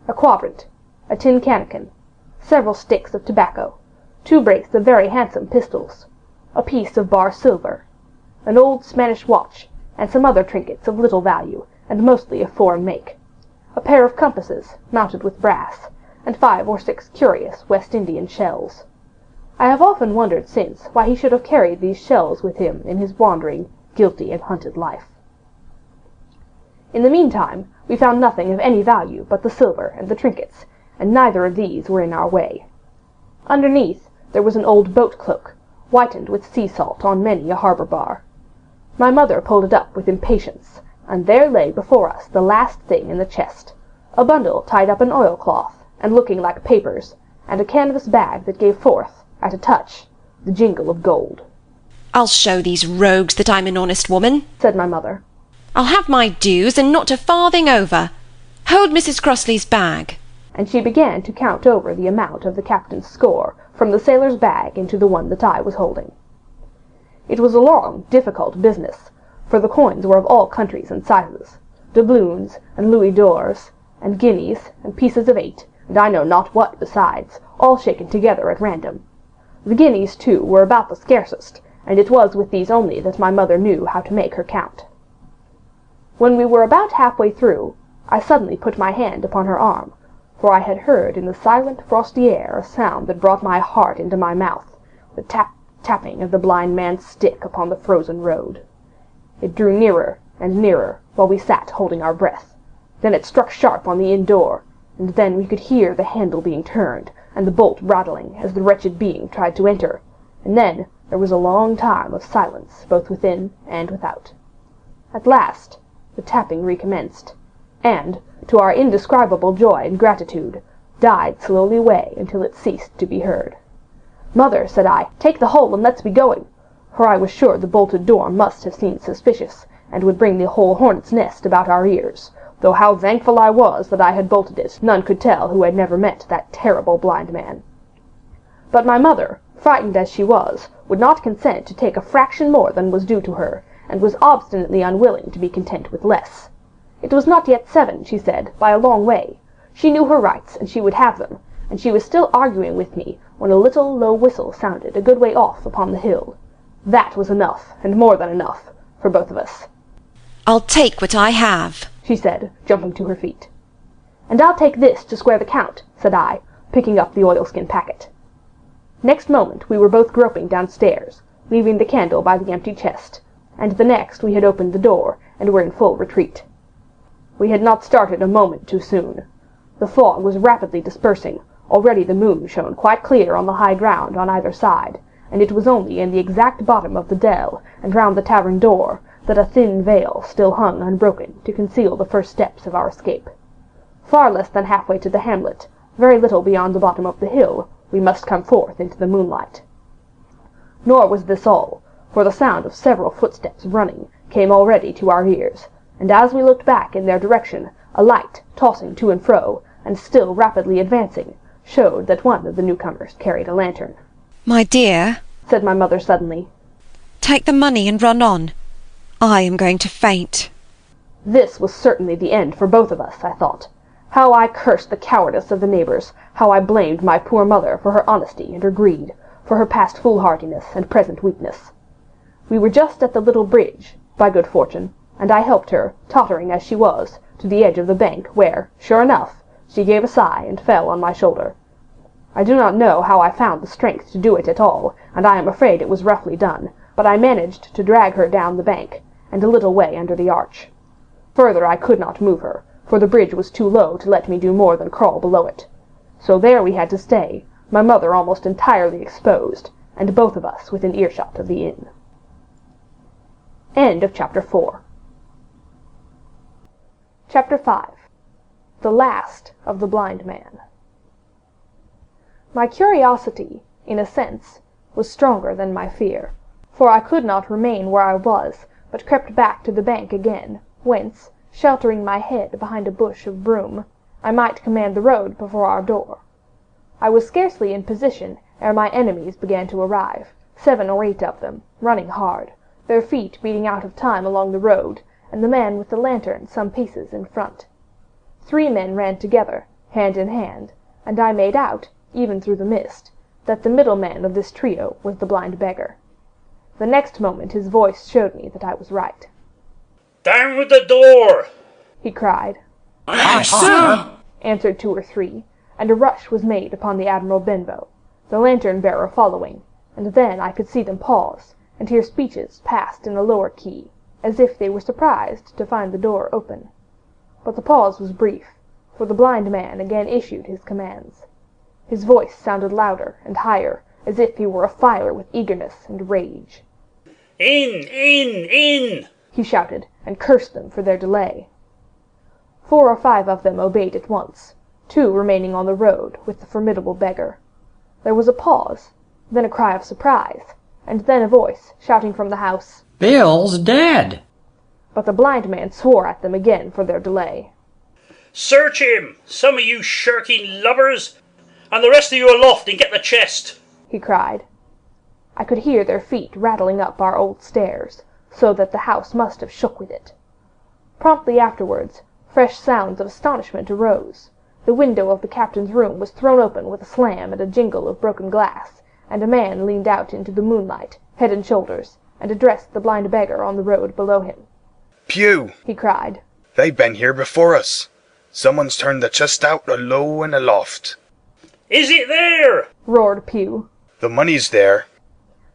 a quadrant, a tin cannikin, several sticks of tobacco, 2 brace of very handsome pistols, a piece of bar silver, an old Spanish watch, and some other trinkets of little value, and mostly of foreign make, a pair of compasses, mounted with brass, and 5 or 6 curious West Indian shells. I have often wondered since why he should have carried these shells with him in his wandering, guilty and hunted life. In the meantime we found nothing of any value but the silver and the trinkets, and neither of these were in our way. Underneath there was an old boat cloak, whitened with sea salt on many a harbour bar. My mother pulled it up with impatience, and there lay before us the last thing in the chest, a bundle tied up in oilcloth, and looking like papers, and a canvas bag that gave forth, at a touch, the jingle of gold. "I'll show these rogues that I'm an honest woman," said my mother. "I'll have my dues, and not a farthing over. Hold Mrs. Crossley's bag." And she began to count over the amount of the captain's score from the sailor's bag into the one that I was holding. It was a long, difficult business, for the coins were of all countries and sizes, doubloons and louis d'ors, and guineas, and pieces of 8, and I know not what besides, all shaken together at random. The guineas, too, were about the scarcest, and it was with these only that my mother knew how to make her count. When we were about halfway through, I suddenly put my hand upon her arm, for I had heard in the silent, frosty air a sound that brought my heart into my mouth, the tapping of the blind man's stick upon the frozen road. It drew nearer and nearer, while we sat holding our breath. Then it struck sharp on the inn door, and then we could hear the handle being turned, and the bolt rattling as the wretched being tried to enter, and then there was a long time of silence both within and without. At last the tapping recommenced, and, to our indescribable joy and gratitude, died slowly away until it ceased to be heard. "Mother," said I, "take the whole and let's be going," for I was sure the bolted door must have seemed suspicious, and would bring the whole hornet's nest about our ears, though how thankful I was that I had bolted it, none could tell who had never met that terrible blind man. But my mother, frightened as she was, would not consent to take a fraction more than was due to her, and was obstinately unwilling to be content with less. It was not yet 7, she said, by a long way. She knew her rights, and she would have them, and she was still arguing with me when a little low whistle sounded a good way off upon the hill. That was enough, and more than enough, for both of us. "I'll take what I have," she said, jumping to her feet. "And I'll take this to square the count," said I, picking up the oilskin packet. Next moment we were both groping downstairs, leaving the candle by the empty chest, and the next we had opened the door, and were in full retreat. We had not started a moment too soon. The fog was rapidly dispersing, already the moon shone quite clear on the high ground on either side, and it was only in the exact bottom of the dell, and round the tavern door, that a thin veil still hung unbroken to conceal the first steps of our escape. Far less than halfway to the hamlet, very little beyond the bottom of the hill, we must come forth into the moonlight. Nor was this all, for the sound of several footsteps running came already to our ears, and as we looked back in their direction, a light, tossing to and fro, and still rapidly advancing, showed that one of the newcomers carried a lantern. "My dear," said my mother suddenly, "take the money and run on. I am going to faint." This was certainly the end for both of us, I thought. How I cursed the cowardice of the neighbors, how I blamed my poor mother for her honesty and her greed, for her past foolhardiness and present weakness. We were just at the little bridge, by good fortune, and I helped her, tottering as she was, to the edge of the bank, where, sure enough, she gave a sigh and fell on my shoulder. I do not know how I found the strength to do it at all, and I am afraid it was roughly done, but I managed to drag her down the bank, and a little way under the arch. Further I could not move her, for the bridge was too low to let me do more than crawl below it. So there we had to stay, my mother almost entirely exposed, and both of us within earshot of the inn. End of Chapter 4. Chapter 5. The Last of the Blind Man. My curiosity, in a sense, was stronger than my fear, for I could not remain where I was, but crept back to the bank again, whence, sheltering my head behind a bush of broom, I might command the road before our door. I was scarcely in position ere my enemies began to arrive, 7 or 8 of them, running hard, their feet beating out of time along the road, and the man with the lantern some paces in front. 3 men ran together, hand in hand, and I made out, even through the mist, that the middle man of this trio was the blind beggar. The next moment his voice showed me that I was right. "Down with the door!" he cried. "Aye, sir!" answered 2 or 3, and a rush was made upon the Admiral Benbow, the lantern-bearer following, and then I could see them pause, and hear speeches passed in a lower key, as if they were surprised to find the door open. But the pause was brief, for the blind man again issued his commands. His voice sounded louder and higher, as if he were afire with eagerness and rage. In! He shouted, and cursed them for their delay. 4 or 5 of them obeyed at once, 2 remaining on the road with the formidable beggar. There was a pause, then a cry of surprise, and then a voice shouting from the house, "Bill's dead!" But the blind man swore at them again for their delay. "Search him, some of you shirking lubbers, and the rest of you aloft and get the chest!" he cried. I could hear their feet rattling up our old stairs, so that the house must have shook with it. Promptly afterwards, fresh sounds of astonishment arose. The window of the captain's room was thrown open with a slam and a jingle of broken glass, and a man leaned out into the moonlight, head and shoulders, and addressed the blind beggar on the road below him. Pew! he cried. They've been here before us. Someone's turned the chest out alow and aloft. Is it there? Roared Pew. The money's there.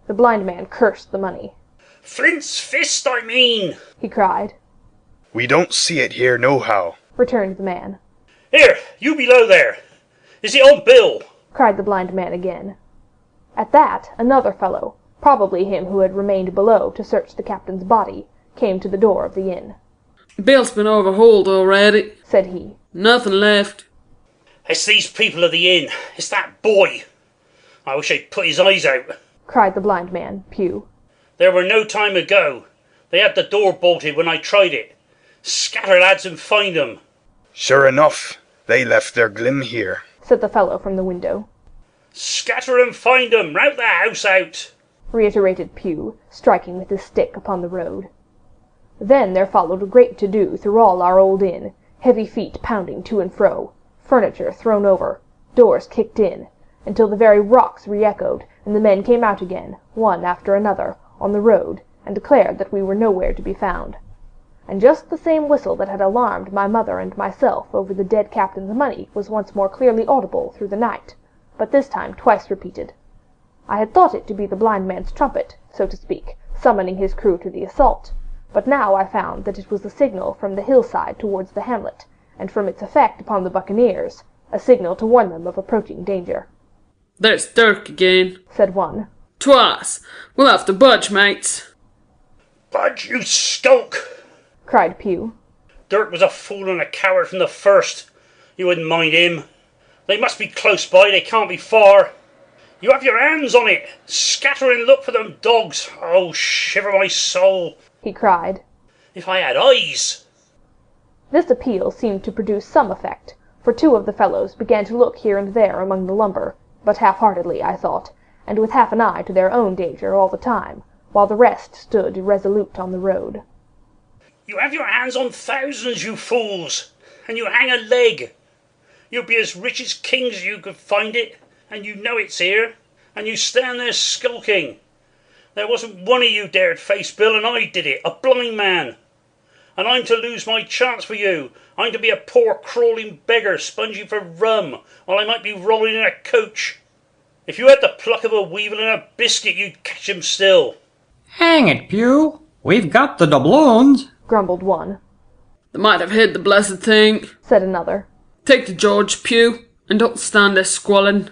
The blind man cursed the money. Flint's fist, I mean, he cried. We don't see it here nohow, returned the man. Here, you below there. Is it on Bill? Cried the blind man again. At that, another fellow, probably him who had remained below to search the captain's body, came to the door of the inn. Bill's been overhauled already, said he. Nothing left. It's these people of the inn. It's that boy. I wish I'd put his eyes out, cried the blind man, Pew. There were no time ago. They had the door bolted when I tried it. Scatter, lads, and find them. Sure enough, they left their glim here, said the fellow from the window. Scatter and find them, rout the house out, reiterated Pew, striking with his stick upon the road. Then there followed a great to-do through all our old inn, heavy feet pounding to and fro, furniture thrown over, doors kicked in, until the very rocks re-echoed, and the men came out again, one after another, on the road, and declared that we were nowhere to be found. And just the same whistle that had alarmed my mother and myself over the dead captain's money was once more clearly audible through the night, but this time twice repeated. I had thought it to be the blind man's trumpet, so to speak, summoning his crew to the assault, but now I found that it was a signal from the hillside towards the hamlet, and from its effect upon the buccaneers, a signal to warn them of approaching danger. There's Dirk again, said one. Twice. We'll have to budge, mates. Budge, you skulk, cried Pew. Dirk was a fool and a coward from the first. You wouldn't mind him. They must be close by, they can't be far. You have your hands on it. Scatter and look for them dogs. Oh, shiver my soul, he cried. If I had eyes. This appeal seemed to produce some effect, for two of the fellows began to look here and there among the lumber, but half-heartedly, I thought, and with half an eye to their own danger all the time, while the rest stood irresolute on the road. You have your hands on thousands, you fools, and you hang a leg. You'll be as rich as kings you could find it, and you know it's here, and you stand there skulking. There wasn't one of you dared face Bill, and I did it, a blind man. And I'm to lose my chance for you. I'm to be a poor crawling beggar sponging for rum, while I might be rolling in a coach. If you had the pluck of a weevil and a biscuit, you'd catch him still. Hang it, Pew. We've got the doubloons, grumbled one. They might have hid the blessed thing, said another. Take the George, Pew, and don't stand there squalling.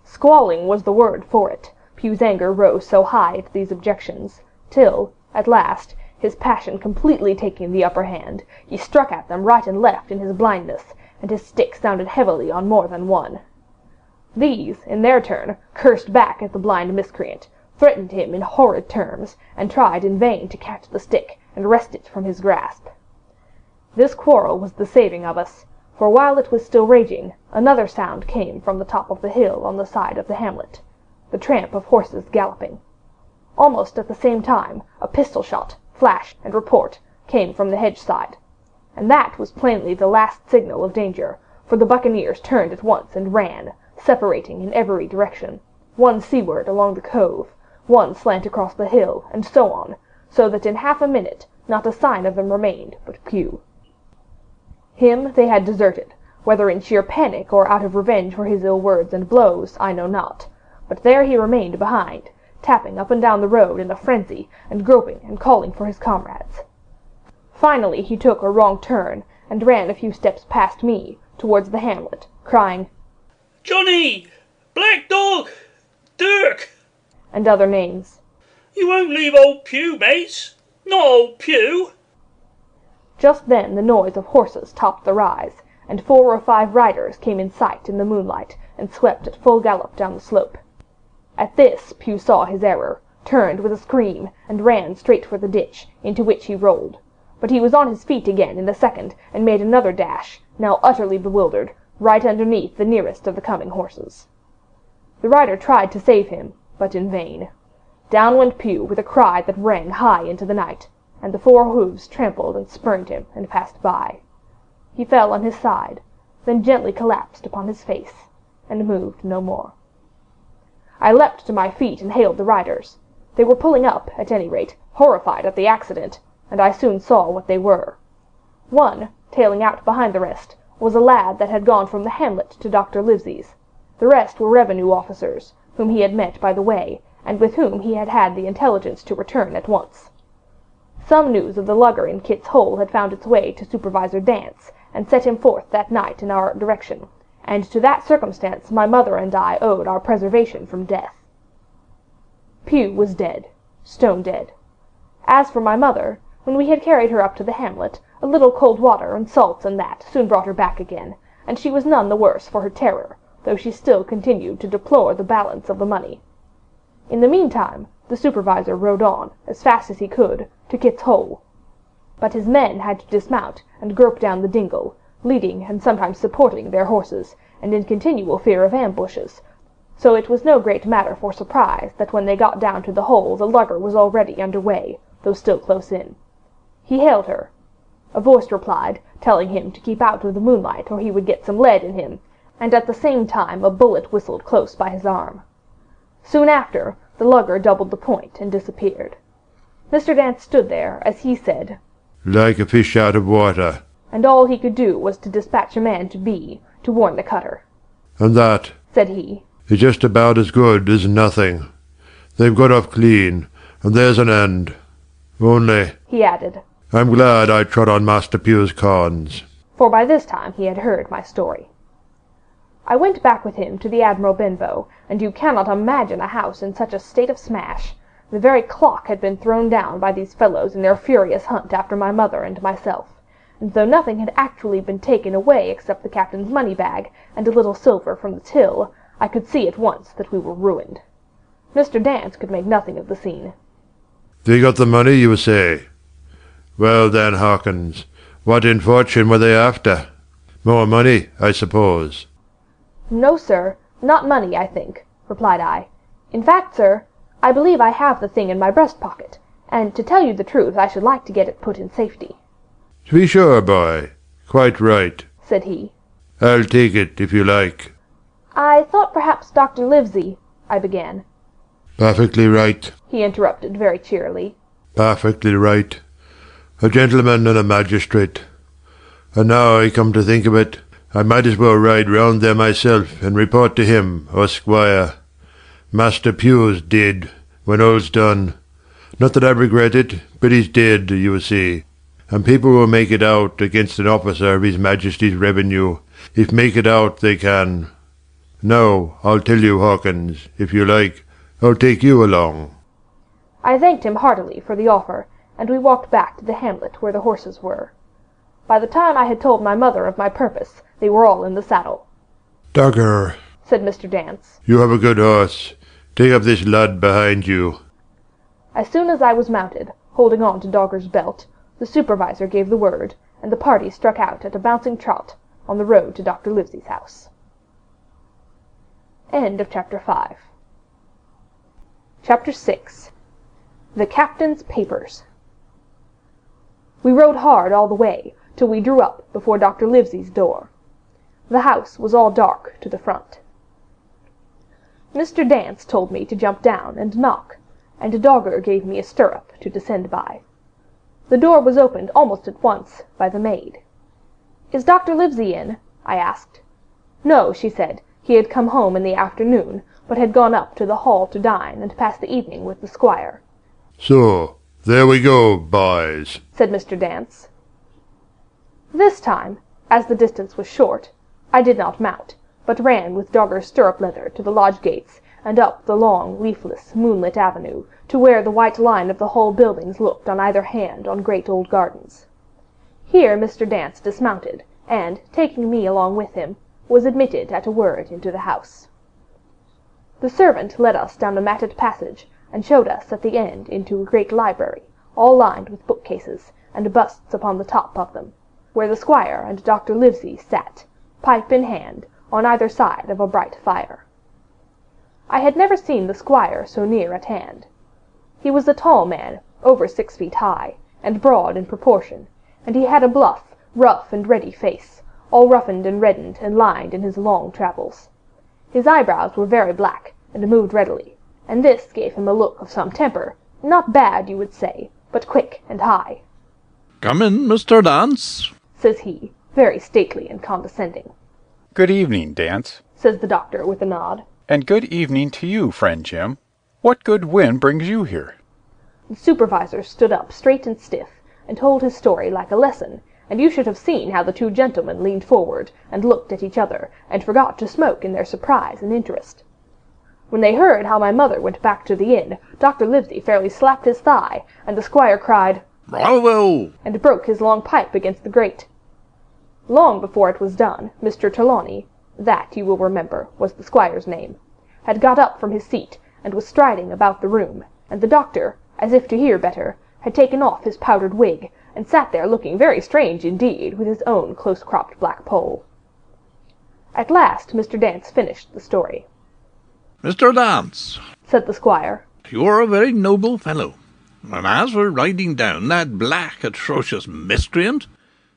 Squalling was the word for it. Pew's anger rose so high at these objections, till, at last, his passion completely taking the upper hand, he struck at them right and left in his blindness, and his stick sounded heavily on more than one. These, in their turn, cursed back at the blind miscreant, threatened him in horrid terms, and tried in vain to catch the stick and wrest it from his grasp. This quarrel was the saving of us, for while it was still raging, another sound came from the top of the hill on the side of the hamlet, the tramp of horses galloping. Almost at the same time, a pistol-shot, flash, and report came from the hedge-side, and that was plainly the last signal of danger, for the buccaneers turned at once and ran, separating in every direction, one seaward along the cove, one slant across the hill, and so on, so that in half a minute not a sign of them remained but Pew. Him they had deserted, whether in sheer panic or out of revenge for his ill words and blows, I know not, but there he remained behind, tapping up and down the road in a frenzy, and groping and calling for his comrades. Finally he took a wrong turn, and ran a few steps past me, towards the hamlet, crying, Johnny! Black Dog! Dirk! and other names. You won't leave old Pew, mates? Not old Pew? Just then the noise of horses topped the rise, and 4 or 5 riders came in sight in the moonlight, and swept at full gallop down the slope. At this Pew saw his error, turned with a scream, and ran straight for the ditch, into which he rolled. But he was on his feet again in a second, and made another dash, now utterly bewildered, right underneath the nearest of the coming horses. The rider tried to save him, but in vain. Down went Pew with a cry that rang high into the night, and the 4 hoofs trampled and spurned him and passed by. He fell on his side, then gently collapsed upon his face, and moved no more. I leapt to my feet and hailed the riders. They were pulling up, at any rate, horrified at the accident, and I soon saw what they were. One, tailing out behind the rest, was a lad that had gone from the hamlet to Dr. Livesey's. The rest were revenue officers, whom he had met by the way, and with whom he had had the intelligence to return at once. Some news of the lugger in Kit's Hole had found its way to Supervisor Dance, and set him forth that night in our direction, and to that circumstance my mother and I owed our preservation from death. Pugh was dead, stone dead. As for my mother, when we had carried her up to the hamlet, a little cold water and salts and that soon brought her back again, and she was none the worse for her terror, though she still continued to deplore the balance of the money. In the meantime, the supervisor rode on, as fast as he could, to Kit's Hole. But his men had to dismount and grope down the dingle, leading and sometimes supporting their horses, and in continual fear of ambushes, so it was no great matter for surprise that when they got down to the hole the lugger was already under way, though still close in. He hailed her. A voice replied, telling him to keep out of the moonlight or he would get some lead in him, and at the same time a bullet whistled close by his arm. Soon after, the lugger doubled the point and disappeared. Mr. Dance stood there, as he said, "Like a fish out of water," and all he could do was to dispatch a man to B, to warn the cutter. "And that," said he, "is just about as good as nothing. They've got off clean, and there's an end. Only," he added, "I'm glad I trod on Master Pugh's corns." For by this time he had heard my story. I went back with him to the Admiral Benbow, and you cannot imagine a house in such a state of smash. The very clock had been thrown down by these fellows in their furious hunt after my mother and myself, and though nothing had actually been taken away except the captain's money-bag and a little silver from the till, I could see at once that we were ruined. Mr. Dance could make nothing of the scene. "They got the money, you say? Well then, Hawkins, what in fortune were they after? More money, I suppose?" "No, sir, not money, I think," replied I. "In fact, sir, I believe I have the thing in my breast pocket, and to tell you the truth I should like to get it put in safety." "To be sure, boy. Quite right," said he. "I'll take it, if you like." "I thought perhaps Dr. Livesey—" I began. "Perfectly right," he interrupted very cheerily. "Perfectly right. A gentleman and a magistrate. And now I come to think of it, I might as well ride round there myself and report to him, or Squire. Master Pugh's dead, when all's done. Not that I regret it, but he's dead, you see. And people will make it out against an officer of His Majesty's revenue, if make it out they can. Now, I'll tell you, Hawkins, if you like, I'll take you along." I thanked him heartily for the offer, and we walked back to the hamlet where the horses were. By the time I had told my mother of my purpose, they were all in the saddle. "Dogger," said Mr. Dance, "you have a good horse. Take up this lad behind you." As soon as I was mounted, holding on to Dogger's belt, the supervisor gave the word, and the party struck out at a bouncing trot on the road to Dr. Livesey's house. Chapter 5. Chapter 6. The Captain's Papers. We rode hard all the way, till we drew up before Dr. Livesey's door. The house was all dark to the front. Mr. Dance told me to jump down and knock, and Dogger gave me a stirrup to descend by. The door was opened almost at once by the maid. "Is Dr. Livesey in?" I asked. No, she said, he had come home in the afternoon, but had gone up to the hall to dine and pass the evening with the squire. "So, there we go, boys," said Mr. Dance. This time, as the distance was short, I did not mount, but ran with Dogger's stirrup leather to the lodge gates, and up the long, leafless, moonlit avenue, to where the white line of the whole buildings looked on either hand on great old gardens. Here Mr. Dance dismounted, and, taking me along with him, was admitted at a word into the house. The servant led us down a matted passage, and showed us at the end into a great library, all lined with bookcases, and busts upon the top of them, where the squire and Dr. Livesey sat, pipe in hand, on either side of a bright fire. I had never seen the squire so near at hand. He was a tall man, over 6 feet high, and broad in proportion, and he had a bluff, rough and ready face, all roughened and reddened and lined in his long travels. His eyebrows were very black, and moved readily, and this gave him a look of some temper, not bad, you would say, but quick and high. Come in, Mr. Dance, says he, very stately and condescending. Good evening, Dance. Says the doctor with a nod. And good evening to you, friend Jim. What good wind brings you here? The supervisor stood up straight and stiff, and told his story like a lesson, and you should have seen how the two gentlemen leaned forward, and looked at each other, and forgot to smoke in their surprise and interest. When they heard how my mother went back to the inn, Dr. Livesey fairly slapped his thigh, and the squire cried, "Bravo!" and broke his long pipe against the grate. Long before it was done, Mr. Trelawney, that, you will remember, was the squire's name, had got up from his seat, and was striding about the room, and the doctor, as if to hear better, had taken off his powdered wig, and sat there looking very strange indeed, with his own close-cropped black poll. At last Mr. Dance finished the story. "Mr. Dance," said the squire, "you are a very noble fellow, and as for riding down that black, atrocious miscreant,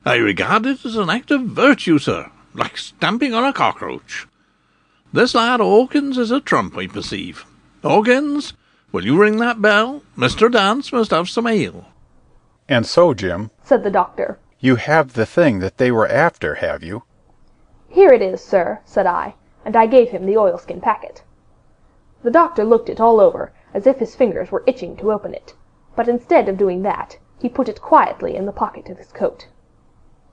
I regard it as an act of virtue, sir, like stamping on a cockroach. This lad Hawkins is a trump, I perceive. Hawkins, will you ring that bell? Mr. Dance must have some ale." And so, Jim, said the doctor, you have the thing that they were after, have you? "Here it is, sir," said I, and I gave him the oilskin packet. The doctor looked it all over, as if his fingers were itching to open it, but instead of doing that, he put it quietly in the pocket of his coat.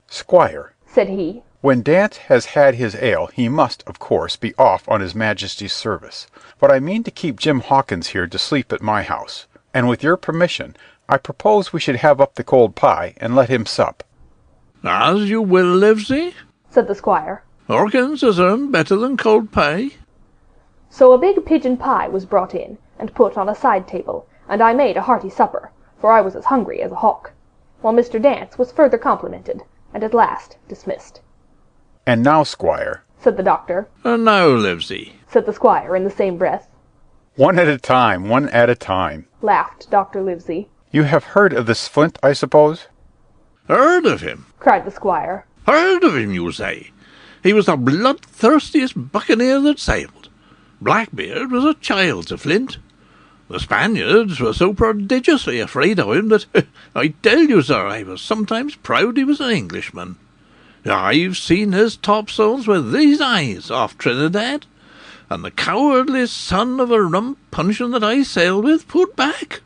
"Squire," said he, "when Dance has had his ale, he must, of course, be off on his Majesty's service. But I mean to keep Jim Hawkins here to sleep at my house, and with your permission, I propose we should have up the cold pie, and let him sup." "As you will, Livesey," said the squire. "Hawkins has earned better than cold pay." So a big pigeon pie was brought in, and put on a side table, and I made a hearty supper, for I was as hungry as a hawk, while Mr. Dance was further complimented, and at last dismissed. "And now, squire," said the doctor. "And now, Livesey," said the squire in the same breath. "One at a time, one at a time," laughed Dr. Livesey. "You have heard of this Flint, I suppose?" "Heard of him?" cried the squire. "Heard of him, you say? He was the bloodthirstiest buccaneer that sailed. Blackbeard was a child to Flint. The Spaniards were so prodigiously afraid of him that, I tell you, sir, I was sometimes proud he was an Englishman. I've seen his topsails with these eyes off Trinidad, and the cowardly son of a rum puncheon that I sailed with put back,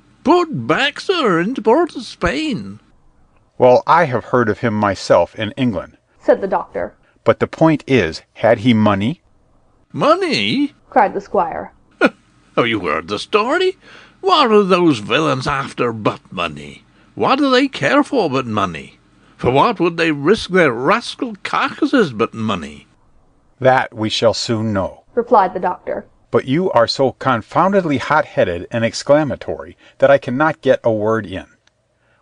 sir, into Port of Spain." "Well, I have heard of him myself in England," said the doctor. "but the point is, had he money?" "Money?" cried the squire. "Have you heard the story? What are those villains after but money? What do they care for but money? For what would they risk their rascal carcasses but money?" "That we shall soon know," replied the doctor. "but you are so confoundedly hot-headed and exclamatory that I cannot get a word in.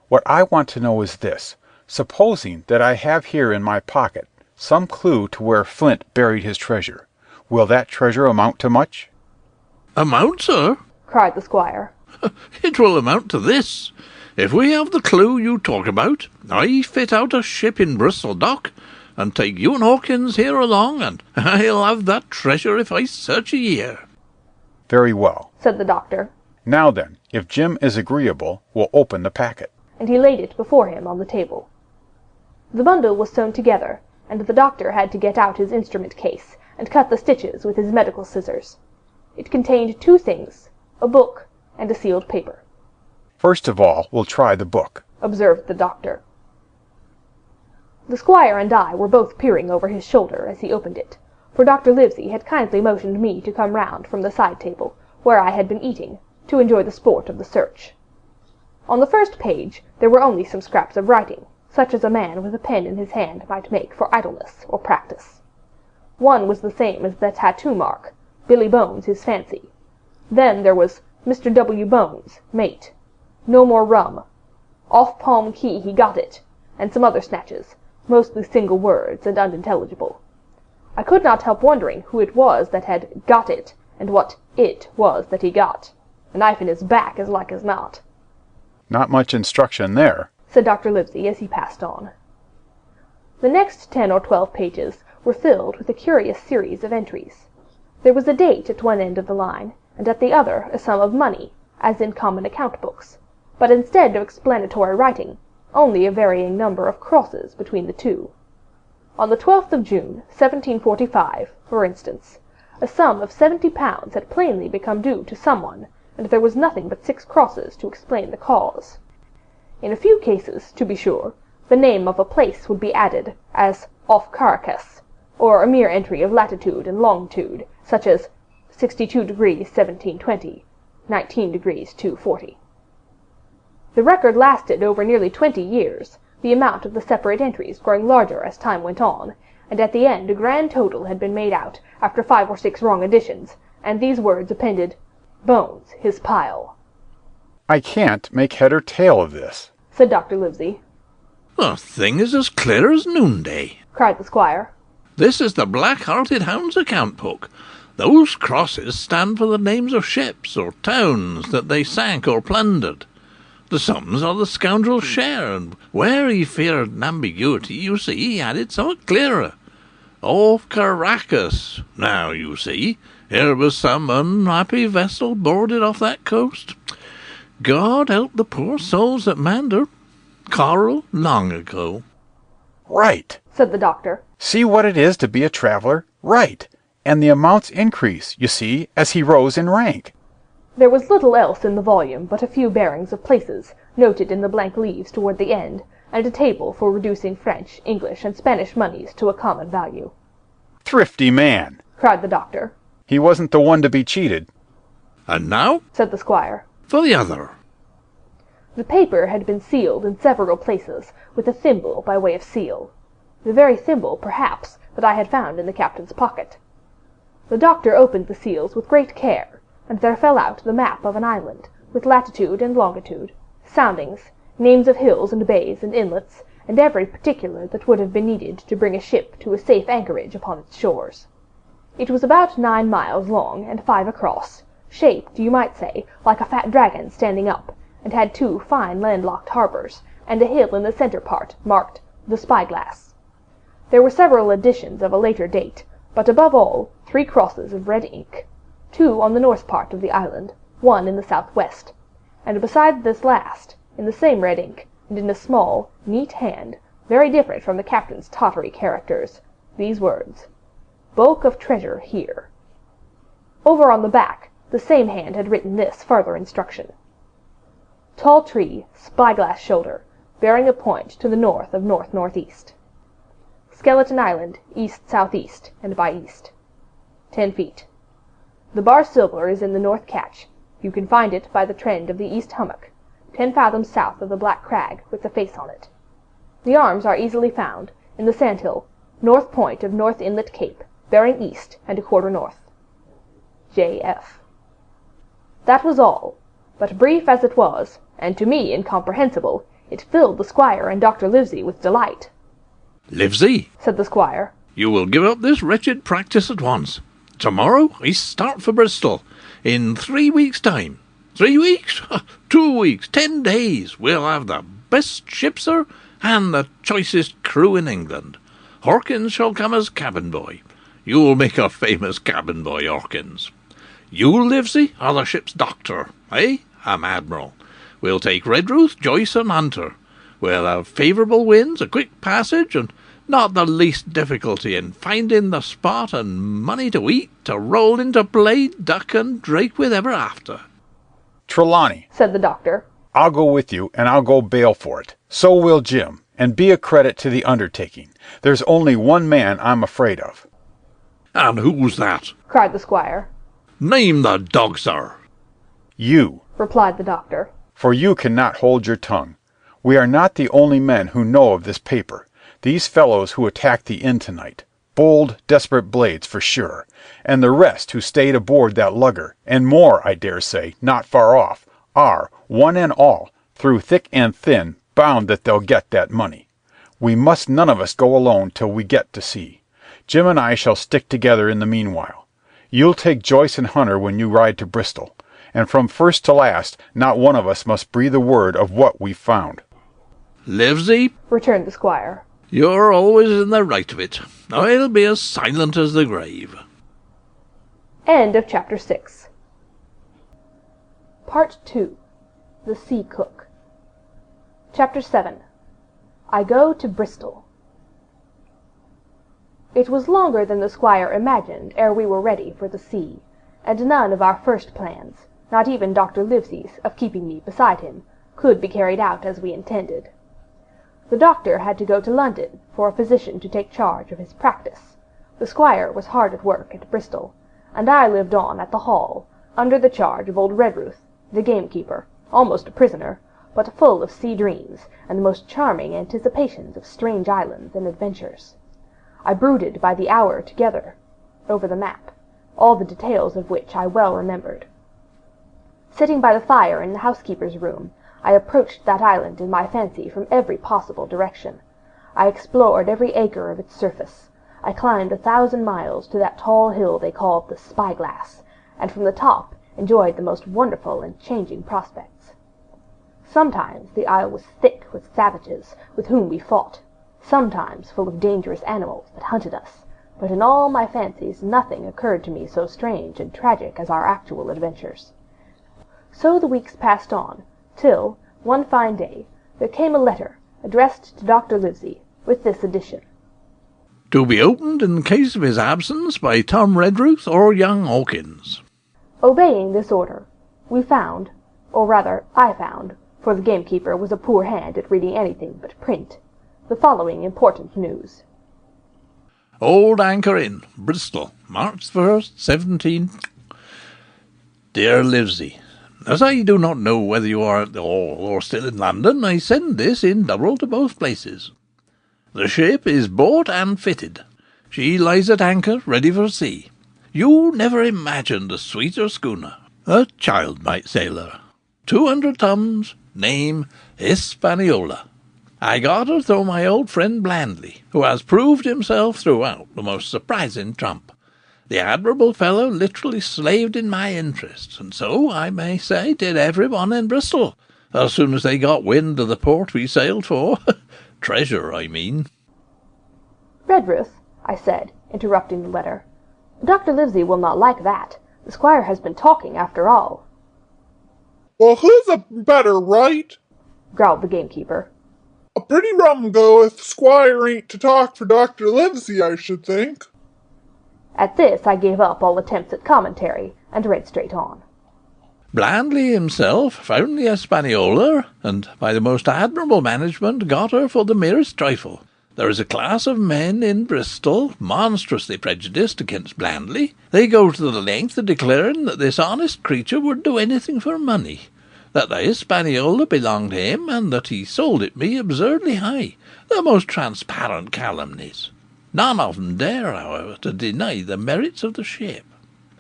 What I want to know is this. Supposing that I have here in my pocket some clue to where Flint buried his treasure, will that treasure amount to much?" "Amount, sir?" cried the squire. "It will amount to this. If we have the clue you talk about, I fit out a ship in Bristol Dock, and take you and Hawkins here along, and I'll have that treasure if I search a year." "Very well," said the doctor. "Now then, if Jim is agreeable, we'll open the packet." And he laid it before him on the table. The bundle was sewn together, and the doctor had to get out his instrument case, and cut the stitches with his medical scissors. It contained two things, a book and a sealed paper. "First of all, we'll try the book," observed the doctor. The squire and I were both peering over his shoulder as he opened it, for Dr. Livesey had kindly motioned me to come round from the side table, where I had been eating, to enjoy the sport of the search. On the first page there were only some scraps of writing, such as a man with a pen in his hand might make for idleness or practice. One was the same as the tattoo mark, Billy Bones his fancy. Then there was Mr. W. Bones, mate, no more rum, off Palm Key he got it, and some other snatches, mostly single words and unintelligible. I could not help wondering who it was that had got it, and what it was that he got. A knife in his back, as like as not. "Not much instruction there," said Dr. Livesey as he passed on. The next 10 or 12 pages were filled with a curious series of entries. There was a date at one end of the line, and at the other a sum of money, as in common account books, but instead of explanatory writing, only a varying number of crosses between the two. On the 12th of June, 1745, for instance, a sum of £70 had plainly become due to someone, and there was nothing but 6 crosses to explain the cause. In a few cases, to be sure, the name of a place would be added, as off Caracas, or a mere entry of latitude and longitude, such as 62 degrees 1720, 19 degrees 240. The record lasted over nearly 20 years, the amount of the separate entries growing larger as time went on, and at the end a grand total had been made out after 5 or 6 wrong additions, and these words appended, "Bones, his pile." I can't make head or tail of this, said Dr. Livesey. The thing is as clear as noonday, cried the squire. This is the Black-Hearted Hound's account book. Those crosses stand for the names of ships or towns that they sank or plundered. The sums are the scoundrel's share, and where he feared an ambiguity, you see, he added somewhat clearer. Off Caracas. Now, you see, here was some unhappy vessel boarded off that coast. God help the poor souls that manned her. Coral long ago. Right, said the doctor. See what it is to be a traveller? Right. And the amounts increase, you see, as he rose in rank. There was little else in the volume but a few bearings of places, noted in the blank leaves toward the end, and a table for reducing French, English, and Spanish moneys to a common value. Thrifty man, cried the doctor. He wasn't the one to be cheated. And now, said the squire, for the other. The paper had been sealed in several places, with a thimble by way of seal. The very thimble, perhaps, that I had found in the captain's pocket. The doctor opened the seals with great care, and there fell out the map of an island, with latitude and longitude, soundings, names of hills and bays and inlets, and every particular that would have been needed to bring a ship to a safe anchorage upon its shores. It was about 9 miles long and 5 across, shaped, you might say, like a fat dragon standing up, and had 2 fine landlocked harbours, and a hill in the centre part, marked "The Spyglass." There were several additions of a later date, but above all 3 crosses of red ink, 2 on the north part of the island, 1 in the southwest, and besides this last, in the same red ink, and in a small, neat hand, very different from the captain's tottery characters, these words, "Bulk of treasure here." Over on the back, the same hand had written this further instruction: "Tall tree, spyglass shoulder, bearing a point to the north of north-northeast. Skeleton Island, east-southeast, and by east. 10 feet. The bar silver is in the north catch. You can find it by the trend of the east hummock, 10 fathoms south of the black crag with the face on it. The arms are easily found, in the sandhill, north point of North Inlet Cape, bearing east and a quarter north. J.F." That was all, but brief as it was, and to me incomprehensible, it filled the squire and Dr. Livesey with delight. "Livesey," said the squire, "you will give up this wretched practice at once. Tomorrow I start for Bristol. In 3 weeks' time. 3 weeks? 2 weeks, 10 days. We'll have the best ship, sir, and the choicest crew in England. Hawkins shall come as cabin boy. You'll make a famous cabin boy, Hawkins. You, Livesey, are the ship's doctor, eh? I'm admiral. We'll take Redruth, Joyce, and Hunter. We'll have favourable winds, a quick passage, and not the least difficulty in finding the spot and money to eat, to roll into play, duck, and drake with ever after." Trelawney, said the doctor, "I'll go with you, and I'll go bail for it. So will Jim, and be a credit to the undertaking. There's only one man I'm afraid of." "And who's that?" cried the squire. "Name the dog, sir." "You," replied the doctor, "for you cannot hold your tongue. We are not the only men who know of this paper. These fellows who attacked the inn tonight, bold, desperate blades for sure, and the rest who stayed aboard that lugger, and more, I dare say, not far off, are, one and all, through thick and thin, bound that they'll get that money. We must none of us go alone till we get to sea. Jim and I shall stick together in the meanwhile. You'll take Joyce and Hunter when you ride to Bristol, and from first to last not one of us must breathe a word of what we've found." "Livesey," returned the squire, "you're always in the right of it. I'll be as silent as the grave." End of chapter 6. Part 2. The Sea Cook. Chapter 7. I go to Bristol. It was longer than the squire imagined ere we were ready for the sea, and none of our first plans, not even Dr. Livesey's of keeping me beside him, could be carried out as we intended. The doctor had to go to London for a physician to take charge of his practice. The squire was hard at work at Bristol, and I lived on at the Hall, under the charge of old Redruth, the gamekeeper, almost a prisoner, but full of sea dreams and the most charming anticipations of strange islands and adventures. I brooded by the hour together over the map, all the details of which I well remembered. Sitting by the fire in the housekeeper's room, I approached that island in my fancy from every possible direction. I explored every acre of its surface. I climbed 1,000 miles to that tall hill they called the Spyglass, and from the top enjoyed the most wonderful and changing prospects. Sometimes the isle was thick with savages, with whom we fought, sometimes full of dangerous animals that hunted us, but in all my fancies nothing occurred to me so strange and tragic as our actual adventures. So the weeks passed on, till, one fine day, there came a letter, addressed to Dr. Livesey, with this addition: "To be opened in case of his absence by Tom Redruth or young Hawkins." Obeying this order, we found, or rather I found, for the gamekeeper was a poor hand at reading anything but print, the following important news. Old Anchor Inn, Bristol, March 1st, 17... Dear Livesey, as I do not know whether you are at the Hall or still in London, I send this in double to both places. The ship is bought and fitted. She lies at anchor, ready for sea. You never imagined a sweeter schooner. A child might sail her. 200 tons, name Hispaniola. I got her through my old friend Blandley, who has proved himself throughout the most surprising trump. The admirable fellow literally slaved in my interests, and so, I may say, did every one in Bristol, as soon as they got wind of the port we sailed for. Treasure, I mean. Redruth, I said, interrupting the letter, Dr. Livesey will not like that. The squire has been talking, after all. Well, who's a better, right? Growled the gamekeeper. A pretty rum go if squire ain't to talk for Dr. Livesey, I should think. At this I gave up all attempts at commentary, and read straight on. Blandley himself found the Hispaniola, and by the most admirable management got her for the merest trifle. There is a class of men in Bristol monstrously prejudiced against Blandley. They go to the length of declaring that this honest creature would do anything for money, that the Hispaniola belonged to him, and that he sold it me absurdly high. The most transparent calumnies. None of them dare, however, to deny the merits of the ship.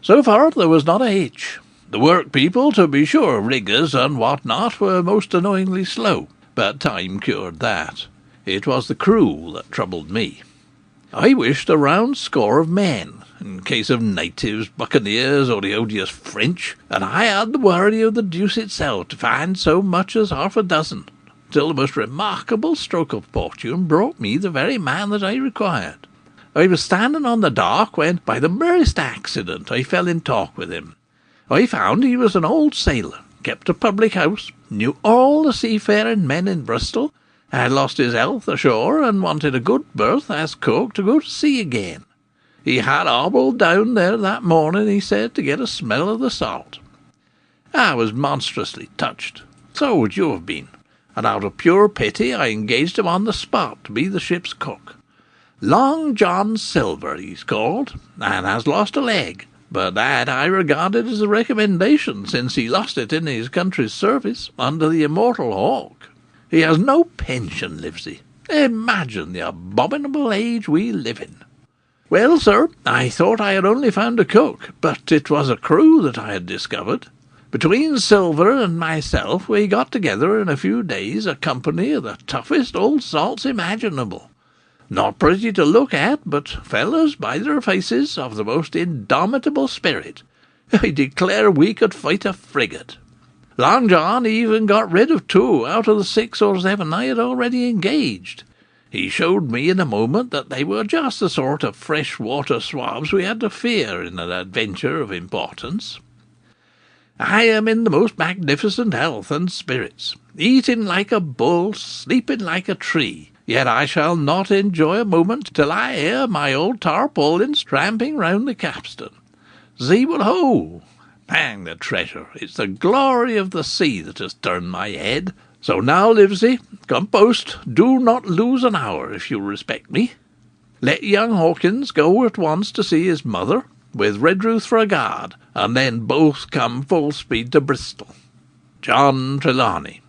So far there was not a hitch. The work people, to be sure, riggers and what not, were most annoyingly slow, but time cured that. It was the crew that troubled me. I wished a round score of men, in case of natives, buccaneers, or the odious French, and I had the worry of the deuce itself to find so much as half a dozen, till the most remarkable stroke of fortune brought me the very man that I required. I was standing on the dock when, by the merest accident, I fell in talk with him. I found he was an old sailor, kept a public house, knew all the seafaring men in Bristol, had lost his health ashore, and wanted a good berth as cook to go to sea again. He had hobbled down there that morning, he said, to get a smell of the salt. I was monstrously touched. So would you have been, and out of pure pity I engaged him on the spot to be the ship's cook. Long John Silver he's called, and has lost a leg, but that I regarded as a recommendation, since he lost it in his country's service under the immortal Hawke. He has no pension, Livesey. Imagine the abominable age we live in. Well, sir, I thought I had only found a cook, but it was a crew that I had discovered. Between Silver and myself we got together in a few days a company of the toughest old salts imaginable. Not pretty to look at, but fellows, by their faces, of the most indomitable spirit. I declare we could fight a frigate. Long John even got rid of 2 out of the 6 or 7 I had already engaged. He showed me in a moment that they were just the sort of fresh-water swabs we had to fear in an adventure of importance. I am in the most magnificent health and spirits, eating like a bull, sleeping like a tree, Yet I shall not enjoy a moment till I hear my old tarpaulins tramping round the capstan. See what ho! Hang the treasure! It's the glory of the sea that has turned my head. So now, Livesey, come post. Do not lose an hour, if you respect me. Let young Hawkins go at once to see his mother, with Redruth for a guard, and then both come full speed to Bristol. John Trelawney.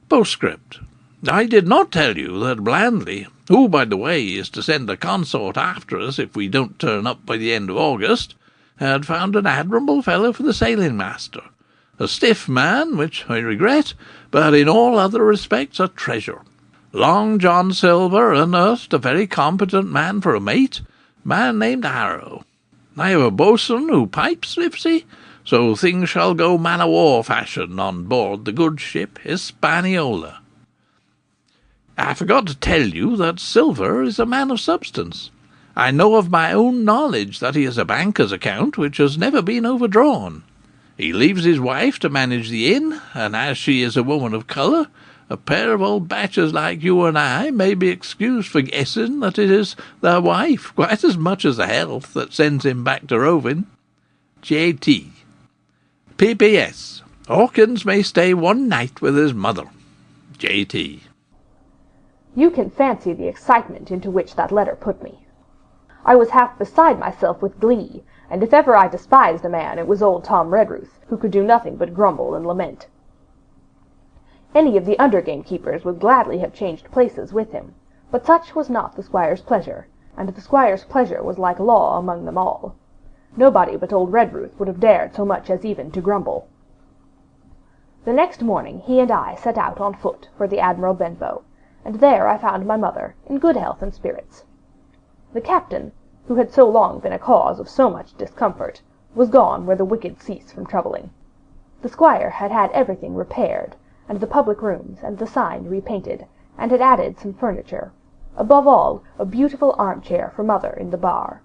Postscript. I did not tell you that Blandley, who, by the way, is to send a consort after us if we don't turn up by the end of August, had found an admirable fellow for the sailing-master. A stiff man, which I regret, but in all other respects a treasure. Long John Silver unearthed a very competent man for a mate, man named Arrow. I have a boatswain who pipes, Livesey, so things shall go man-o'-war fashion on board the good ship Hispaniola. I forgot to tell you that Silver is a man of substance. I know of my own knowledge that he has a banker's account which has never been overdrawn. He leaves his wife to manage the inn, and as she is a woman of colour, a pair of old bachelors like you and I may be excused for guessing that it is their wife, quite as much as the health, that sends him back to roving. J.T. P.P.S. Hawkins may stay one night with his mother. J.T. You can fancy the excitement into which that letter put me. I was half beside myself with glee, and if ever I despised a man it was old Tom Redruth, who could do nothing but grumble and lament. Any of the under gamekeepers would gladly have changed places with him, but such was not the squire's pleasure, and the squire's pleasure was like law among them all. Nobody but old Redruth would have dared so much as even to grumble. The next morning he and I set out on foot for the Admiral Benbow, and there I found my mother in good health and spirits. The captain, who had so long been a cause of so much discomfort, was gone where the wicked cease from troubling. The squire had had everything repaired, and the public rooms and the sign repainted, and had added some furniture, above all a beautiful armchair for mother in the bar.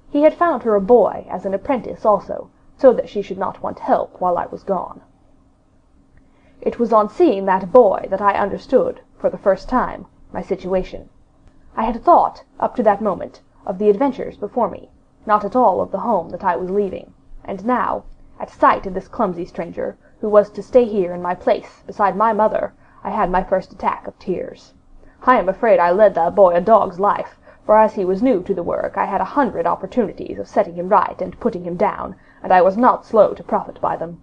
He had found her a boy as an apprentice also, so that she should not want help while I was gone. It was on seeing that boy that I understood, for the first time, my situation. I had thought, up to that moment, of the adventures before me, not at all of the home that I was leaving, and now, at sight of this clumsy stranger, who was to stay here in my place beside my mother, I had my first attack of tears. I am afraid I led that boy a dog's life, for as he was new to the work I had 100 opportunities of setting him right and putting him down, and I was not slow to profit by them.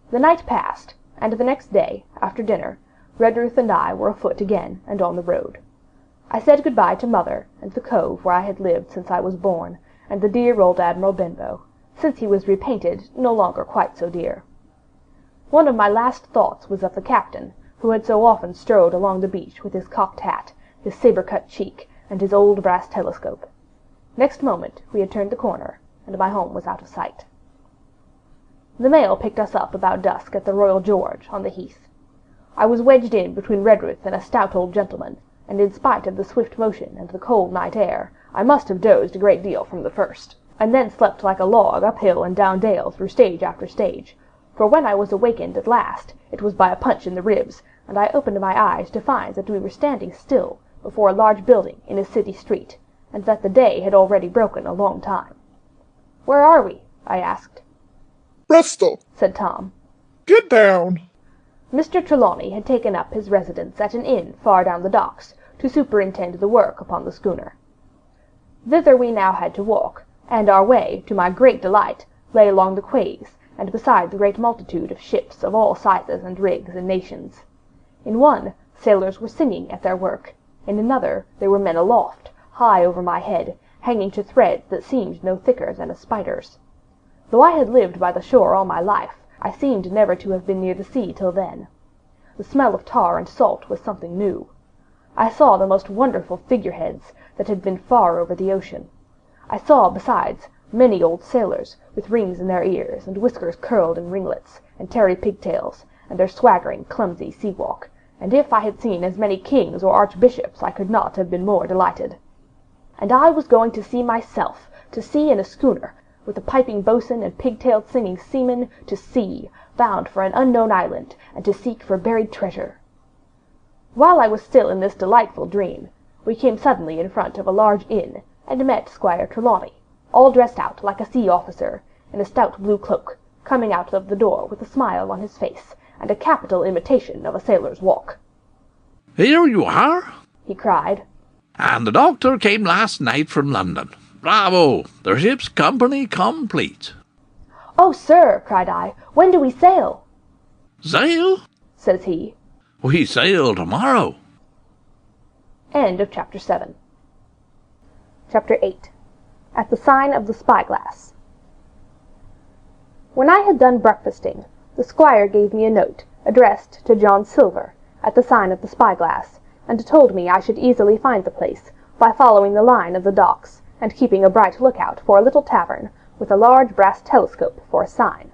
The night passed, and the next day, after dinner, Redruth and I were afoot again and on the road. I said good-bye to mother, and the cove where I had lived since I was born, and the dear old Admiral Benbow, since he was repainted, no longer quite so dear. One of my last thoughts was of the captain, who had so often strode along the beach with his cocked hat, his sabre-cut cheek, and his old brass telescope. Next moment we had turned the corner, and my home was out of sight. The mail picked us up about dusk at the Royal George, on the Heath. I was wedged in between Redruth and a stout old gentleman, and in spite of the swift motion and the cold night air, I must have dozed a great deal from the first, and then slept like a log up hill and down dale through stage after stage, for when I was awakened at last it was by a punch in the ribs, and I opened my eyes to find that we were standing still before a large building in a city street, and that the day had already broken a long time. "Where are we?" I asked. "Bristol," said Tom. "Get down." Mr. Trelawney had taken up his residence at an inn far down the docks, to superintend the work upon the schooner. Thither we now had to walk, and our way, to my great delight, lay along the quays, and beside the great multitude of ships of all sizes and rigs and nations. In one, sailors were singing at their work; in another, there were men aloft, high over my head, hanging to threads that seemed no thicker than a spider's. Though I had lived by the shore all my life, I seemed never to have been near the sea till then. The smell of tar and salt was something new. I saw the most wonderful figureheads that had been far over the ocean. I saw, besides, many old sailors, with rings in their ears, and whiskers curled in ringlets, and tarry pigtails, and their swaggering, clumsy sea-walk, and if I had seen as many kings or archbishops I could not have been more delighted. And I was going to sea myself, to sea in a schooner, with a piping boatswain and pigtailed singing seamen, to sea, bound for an unknown island, and to seek for buried treasure. While I was still in this delightful dream, we came suddenly in front of a large inn, and met Squire Trelawney, all dressed out like a sea officer, in a stout blue cloak, coming out of the door with a smile on his face, and a capital imitation of a sailor's walk. "Here you are," he cried. "And the doctor came last night from London. Bravo! The ship's company complete." "Oh, sir," cried I, "when do we sail?" "Sail?" says he. "We sail tomorrow." End of Chapter 7. Chapter 8. At the Sign of the Spyglass. When I had done breakfasting, the squire gave me a note, addressed to John Silver, at the Sign of the Spyglass, and told me I should easily find the place by following the line of the docks, and keeping a bright lookout for a little tavern, with a large brass telescope for a sign.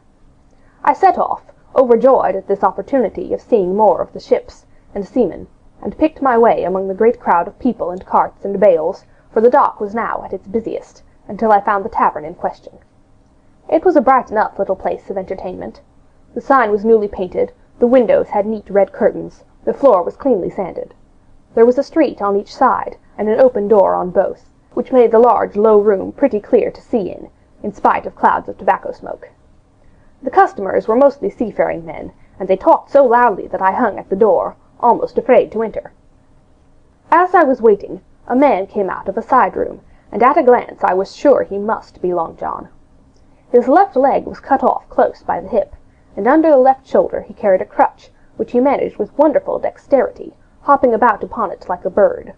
I set off, overjoyed at this opportunity of seeing more of the ships and seamen, and picked my way among the great crowd of people and carts and bales, for the dock was now at its busiest, until I found the tavern in question. It was a bright enough little place of entertainment. The sign was newly painted, the windows had neat red curtains, the floor was cleanly sanded. There was a street on each side, and an open door on both, which made the large low room pretty clear to see in spite of clouds of tobacco smoke. The customers were mostly seafaring men, and they talked so loudly that I hung at the door, almost afraid to enter. As I was waiting, a man came out of a side room, and at a glance I was sure he must be Long John. His left leg was cut off close by the hip, and under the left shoulder he carried a crutch, which he managed with wonderful dexterity, hopping about upon it like a bird.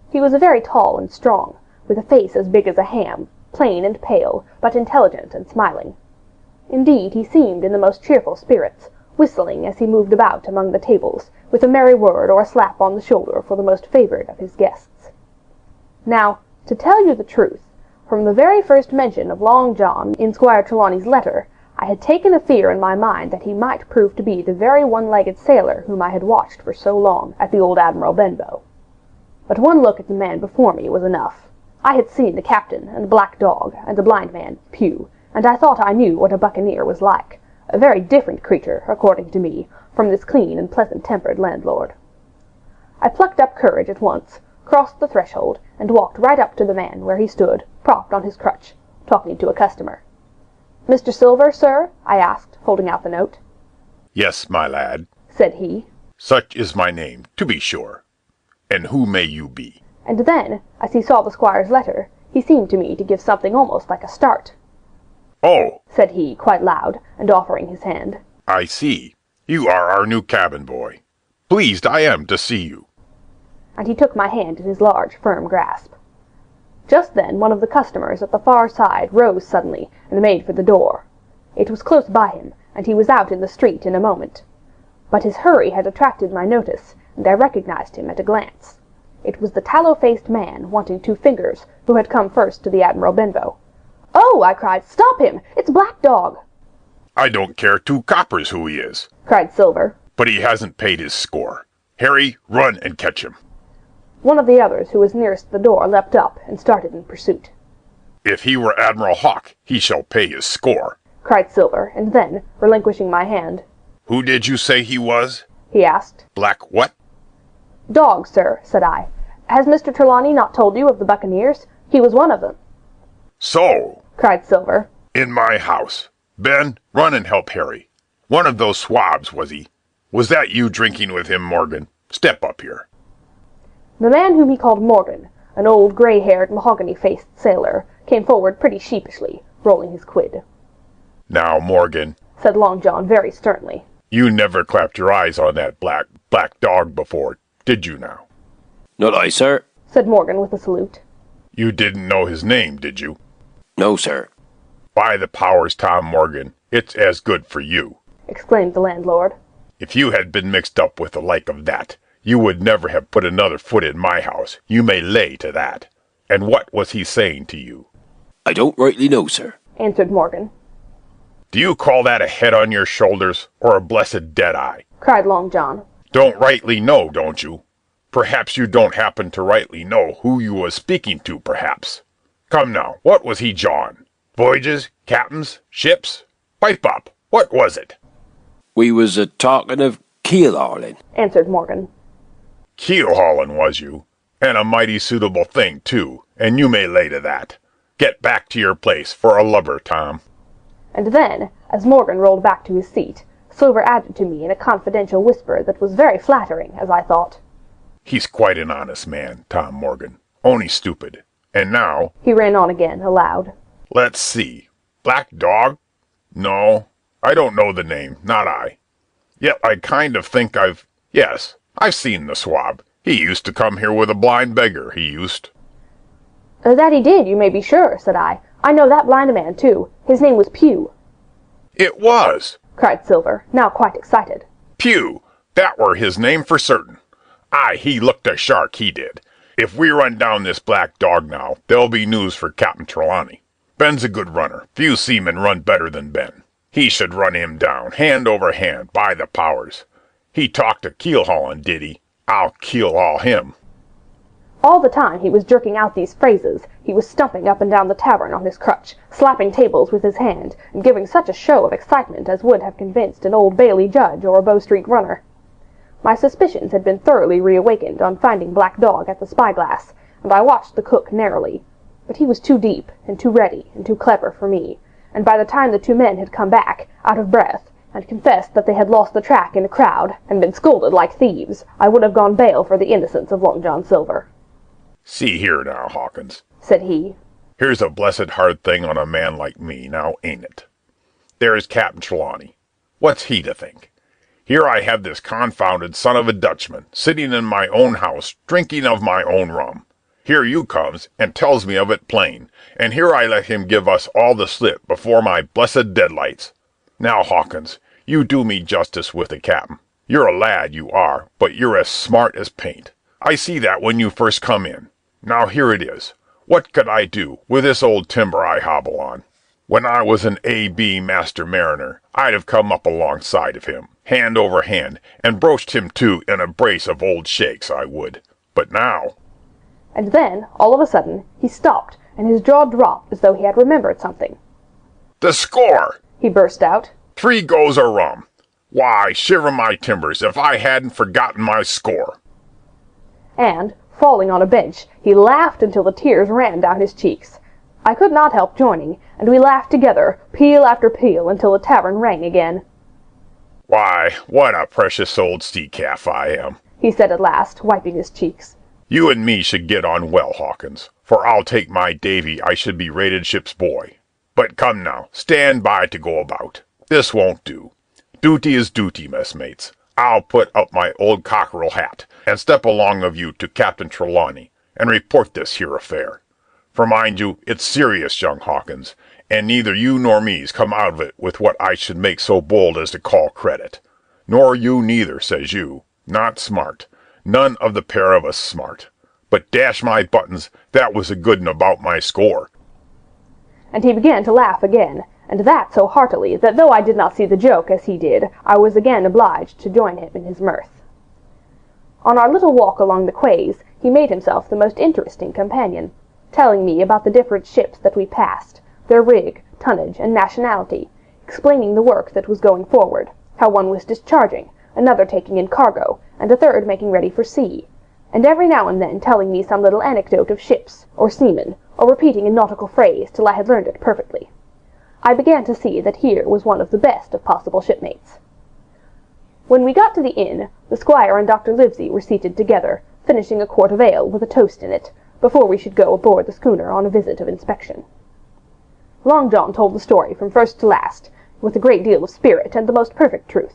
He was very tall and strong, with a face as big as a ham, plain and pale, but intelligent and smiling. Indeed, he seemed in the most cheerful spirits, whistling as he moved about among the tables, with a merry word or a slap on the shoulder for the most favoured of his guests. Now, to tell you the truth, from the very first mention of Long John in Squire Trelawney's letter, I had taken a fear in my mind that he might prove to be the very one-legged sailor whom I had watched for so long at the old Admiral Benbow. But one look at the man before me was enough. I had seen the captain, and the black dog, and the blind man, Pew, and I thought I knew what a buccaneer was like, a very different creature, according to me, from this clean and pleasant-tempered landlord. I plucked up courage at once, crossed the threshold, and walked right up to the man where he stood, propped on his crutch, talking to a customer. "Mr. Silver, sir?" I asked, holding out the note. "Yes, my lad," said he. "Such is my name, to be sure. And who may you be?" And then, as he saw the squire's letter, he seemed to me to give something almost like a start. "Oh," said he, quite loud, and offering his hand. "I see. You are our new cabin boy. Pleased I am to see you." And he took my hand in his large, firm grasp. Just then one of the customers at the far side rose suddenly and made for the door. It was close by him, and he was out in the street in a moment. But his hurry had attracted my notice, and I recognized him at a glance. It was the tallow-faced man, wanting 2 fingers, who had come first to the Admiral Benbow. "Oh!" I cried, "stop him! It's Black Dog!" "I don't care 2 coppers who he is," cried Silver. "but he hasn't paid his score. Harry, run and catch him." One of the others who was nearest the door leapt up and started in pursuit. "If he were Admiral Hawke, he shall pay his score," cried Silver, and then, relinquishing my hand, "Who did you say he was?" he asked. "Black what?" "Dog, sir," said I. "Has Mr. Trelawney not told you of the buccaneers? He was one of them." "So," cried Silver. "in my house. Ben, run and help Harry. One of those swabs, was he? Was that you drinking with him, Morgan? Step up here." The man whom he called Morgan, an old gray-haired, mahogany-faced sailor, came forward pretty sheepishly, rolling his quid. "Now, Morgan," said Long John very sternly, "you never clapped your eyes on that black dog before, did you now?" "Not I, sir," said Morgan with a salute. "You didn't know his name, did you?" "No, sir." "By the powers, Tom Morgan, it's as good for you," exclaimed the landlord. "If you had been mixed up with the like of that, you would never have put another foot in my house, you may lay to that. And what was he saying to you?" "I don't rightly know, sir," answered Morgan. "Do you call that a head on your shoulders, or a blessed dead-eye?" cried Long John. "Don't rightly know, don't you? Perhaps you don't happen to rightly know who you was speaking to, perhaps. Come now, what was he jawing? Voyages, captains, ships? Pipe up, what was it?" "We was a-talking of keel hauling," answered Morgan. Keel-hauling, was you? And a mighty suitable thing, too, and you may lay to that. Get back to your place for a lubber, Tom. And then, as Morgan rolled back to his seat, Silver added to me in a confidential whisper that was very flattering, as I thought. He's quite an honest man, Tom Morgan, only stupid. And now, he ran on again, aloud. Let's see. Black Dog? No, I don't know the name, not I. Yet I kind of think yes, I've seen the swab. He used to come here with a blind beggar, he used. That he did, you may be sure, said I. I know that blind man, too. His name was Pew. It was, cried Silver, now quite excited. Pew, that were his name for certain. Aye, he looked a shark, he did. If we run down this Black Dog now, there'll be news for Captain Trelawney. Ben's a good runner. Few seamen run better than Ben. He should run him down, hand over hand, by the powers. He talked to keel-hauling, did he? I'll keel-haul him. All the time he was jerking out these phrases, he was stumping up and down the tavern on his crutch, slapping tables with his hand, and giving such a show of excitement as would have convinced an Old Bailey judge or a Bow Street runner. My suspicions had been thoroughly reawakened on finding Black Dog at the spyglass, and I watched the cook narrowly. But he was too deep, and too ready, and too clever for me, and by the time the two men had come back, out of breath, and confessed that they had lost the track in a crowd, and been scolded like thieves, I would have gone bail for the innocence of Long John Silver. See here now, Hawkins, said he. Here's a blessed hard thing on a man like me, now ain't it? There's Captain Trelawney. What's he to think? Here I have this confounded son of a Dutchman, sitting in my own house, drinking of my own rum. Here you comes, and tells me of it plain, and here I let him give us all the slip before my blessed deadlights. Now, Hawkins, you do me justice with the captain. You're a lad, you are, but you're as smart as paint. I see that when you first come in. Now here it is. What could I do with this old timber I hobble on? When I was an A.B. master mariner, I'd have come up alongside of him, hand over hand, and broached him to in a brace of old shakes, I would. But now... And then, all of a sudden, he stopped, and his jaw dropped as though he had remembered something. The score! He burst out. 3 goes of rum. Why, shiver my timbers if I hadn't forgotten my score. And, falling on a bench, he laughed until the tears ran down his cheeks. I could not help joining, and we laughed together, peal after peal, until the tavern rang again. Why, what a precious old sea-calf I am, he said at last, wiping his cheeks. You and me should get on well, Hawkins, for I'll take my Davy I should be rated ship's boy. But come now, stand by to go about. This won't do. Duty is duty, messmates. I'll put up my old cockerel hat, and step along of you to Captain Trelawney, and report this here affair. For mind you, it's serious, young Hawkins, and neither you nor me's come out of it with what I should make so bold as to call credit. Nor you neither, says you. Not smart. None of the pair of us smart. But dash my buttons, that was a good 'un about my score. And he began to laugh again, and that so heartily that though I did not see the joke as he did, I was again obliged to join him in his mirth. On our little walk along the quays, he made himself the most interesting companion, telling me about the different ships that we passed, their rig, tonnage, and nationality, explaining the work that was going forward, how one was discharging, another taking in cargo, and a third making ready for sea, and every now and then telling me some little anecdote of ships, or seamen, or repeating a nautical phrase till I had learned it perfectly. I began to see that here was one of the best of possible shipmates. When we got to the inn, the squire and Dr. Livesey were seated together, finishing a quart of ale with a toast in it, before we should go aboard the schooner on a visit of inspection. Long John told the story from first to last, with a great deal of spirit and the most perfect truth.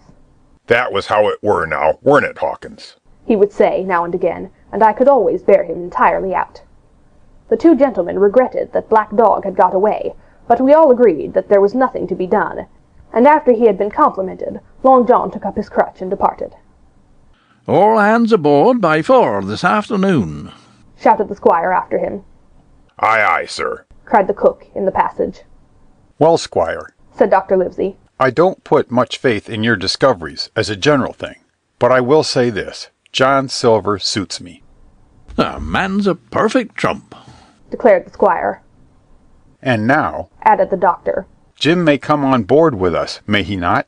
That was how it were now, weren't it, Hawkins? He would say now and again, and I could always bear him entirely out. The two gentlemen regretted that Black Dog had got away, but we all agreed that there was nothing to be done, and after he had been complimented, Long John took up his crutch and departed. All hands aboard by 4 this afternoon, shouted the squire after him. Aye, aye, sir, cried the cook in the passage. Well, squire, said Dr. Livesey, I don't put much faith in your discoveries as a general thing, but I will say this, John Silver suits me. The man's a perfect trump, declared the squire. And now, added the doctor, Jim may come on board with us, may he not?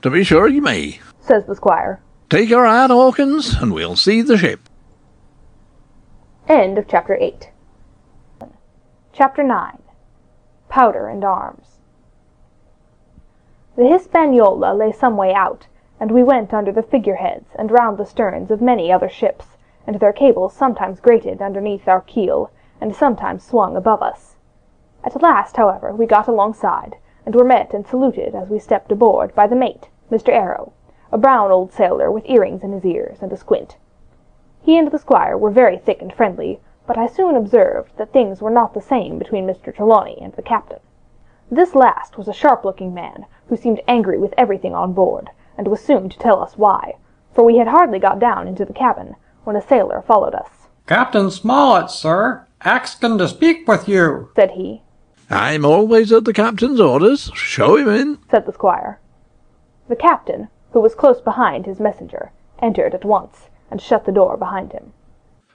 To be sure he may, says the squire. Take her hat, Hawkins, and we'll see the ship. End of Chapter 8. Chapter 9. Powder and Arms. The Hispaniola lay some way out, and we went under the figureheads and round the sterns of many other ships, and their cables sometimes grated underneath our keel, and sometimes swung above us. At last, however, we got alongside, and were met and saluted as we stepped aboard by the mate, Mr. Arrow, a brown old sailor with earrings in his ears and a squint. He and the squire were very thick and friendly, but I soon observed that things were not the same between Mr. Trelawney and the captain. This last was a sharp-looking man, who seemed angry with everything on board, and was soon to tell us why, for we had hardly got down into the cabin, when a sailor followed us. Captain Smollett, sir, asking to speak with you, said he. I'm always at the captain's orders. Show him in, said the squire. The captain, who was close behind his messenger, entered at once, and shut the door behind him.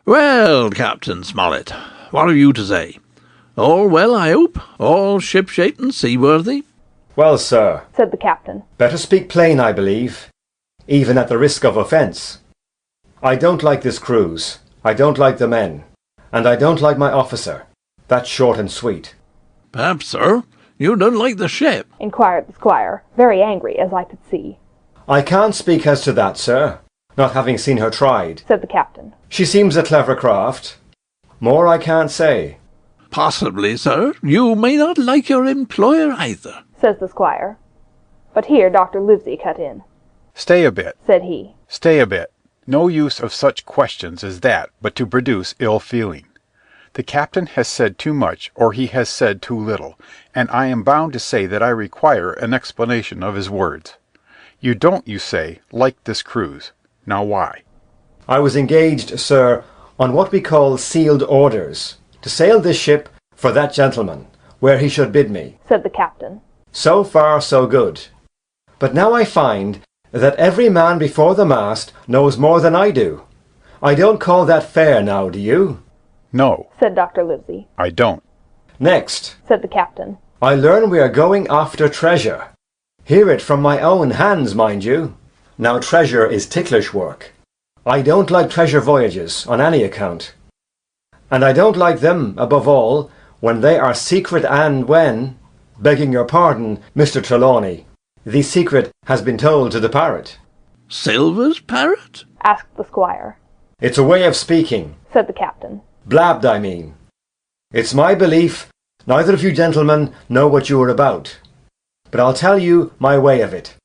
Well, Captain Smollett, what have you to say? All well, I hope? All shipshape and seaworthy? Well, sir, said the captain. Better speak plain, I believe, even at the risk of offence. I don't like this cruise, I don't like the men, and I don't like my officer. That's short and sweet. Perhaps, sir, you don't like the ship? Inquired the squire, very angry, as I could see. I can't speak as to that, sir, not having seen her tried, said the captain. She seems a clever craft. More I can't say. Possibly, sir, you may not like your employer either, says the squire. But here Dr. Livesey cut in. Stay a bit, said he. Stay a bit. No use of such questions as that but to produce ill feeling. The captain has said too much, or he has said too little, and I am bound to say that I require an explanation of his words. You don't, you say, like this cruise. Now why? I was engaged, sir, on what we call sealed orders, to sail this ship for that gentleman, where he should bid me, said the captain. So far, so good. But now I find that every man before the mast knows more than I do. I don't call that fair now, do you? No, said Dr. Livesey. I don't. Next, said the captain. I learn we are going after treasure. Hear it from my own hands, mind you. Now treasure is ticklish work. I don't like treasure voyages on any account. And I don't like them, above all, when they are secret and when, begging your pardon, Mr. Trelawney, the secret has been told to the parrot. Silver's parrot? asked the squire. It's a way of speaking, said the captain. Blabbed, I mean. It's my belief neither of you gentlemen know what you are about. But I'll tell you my way of it.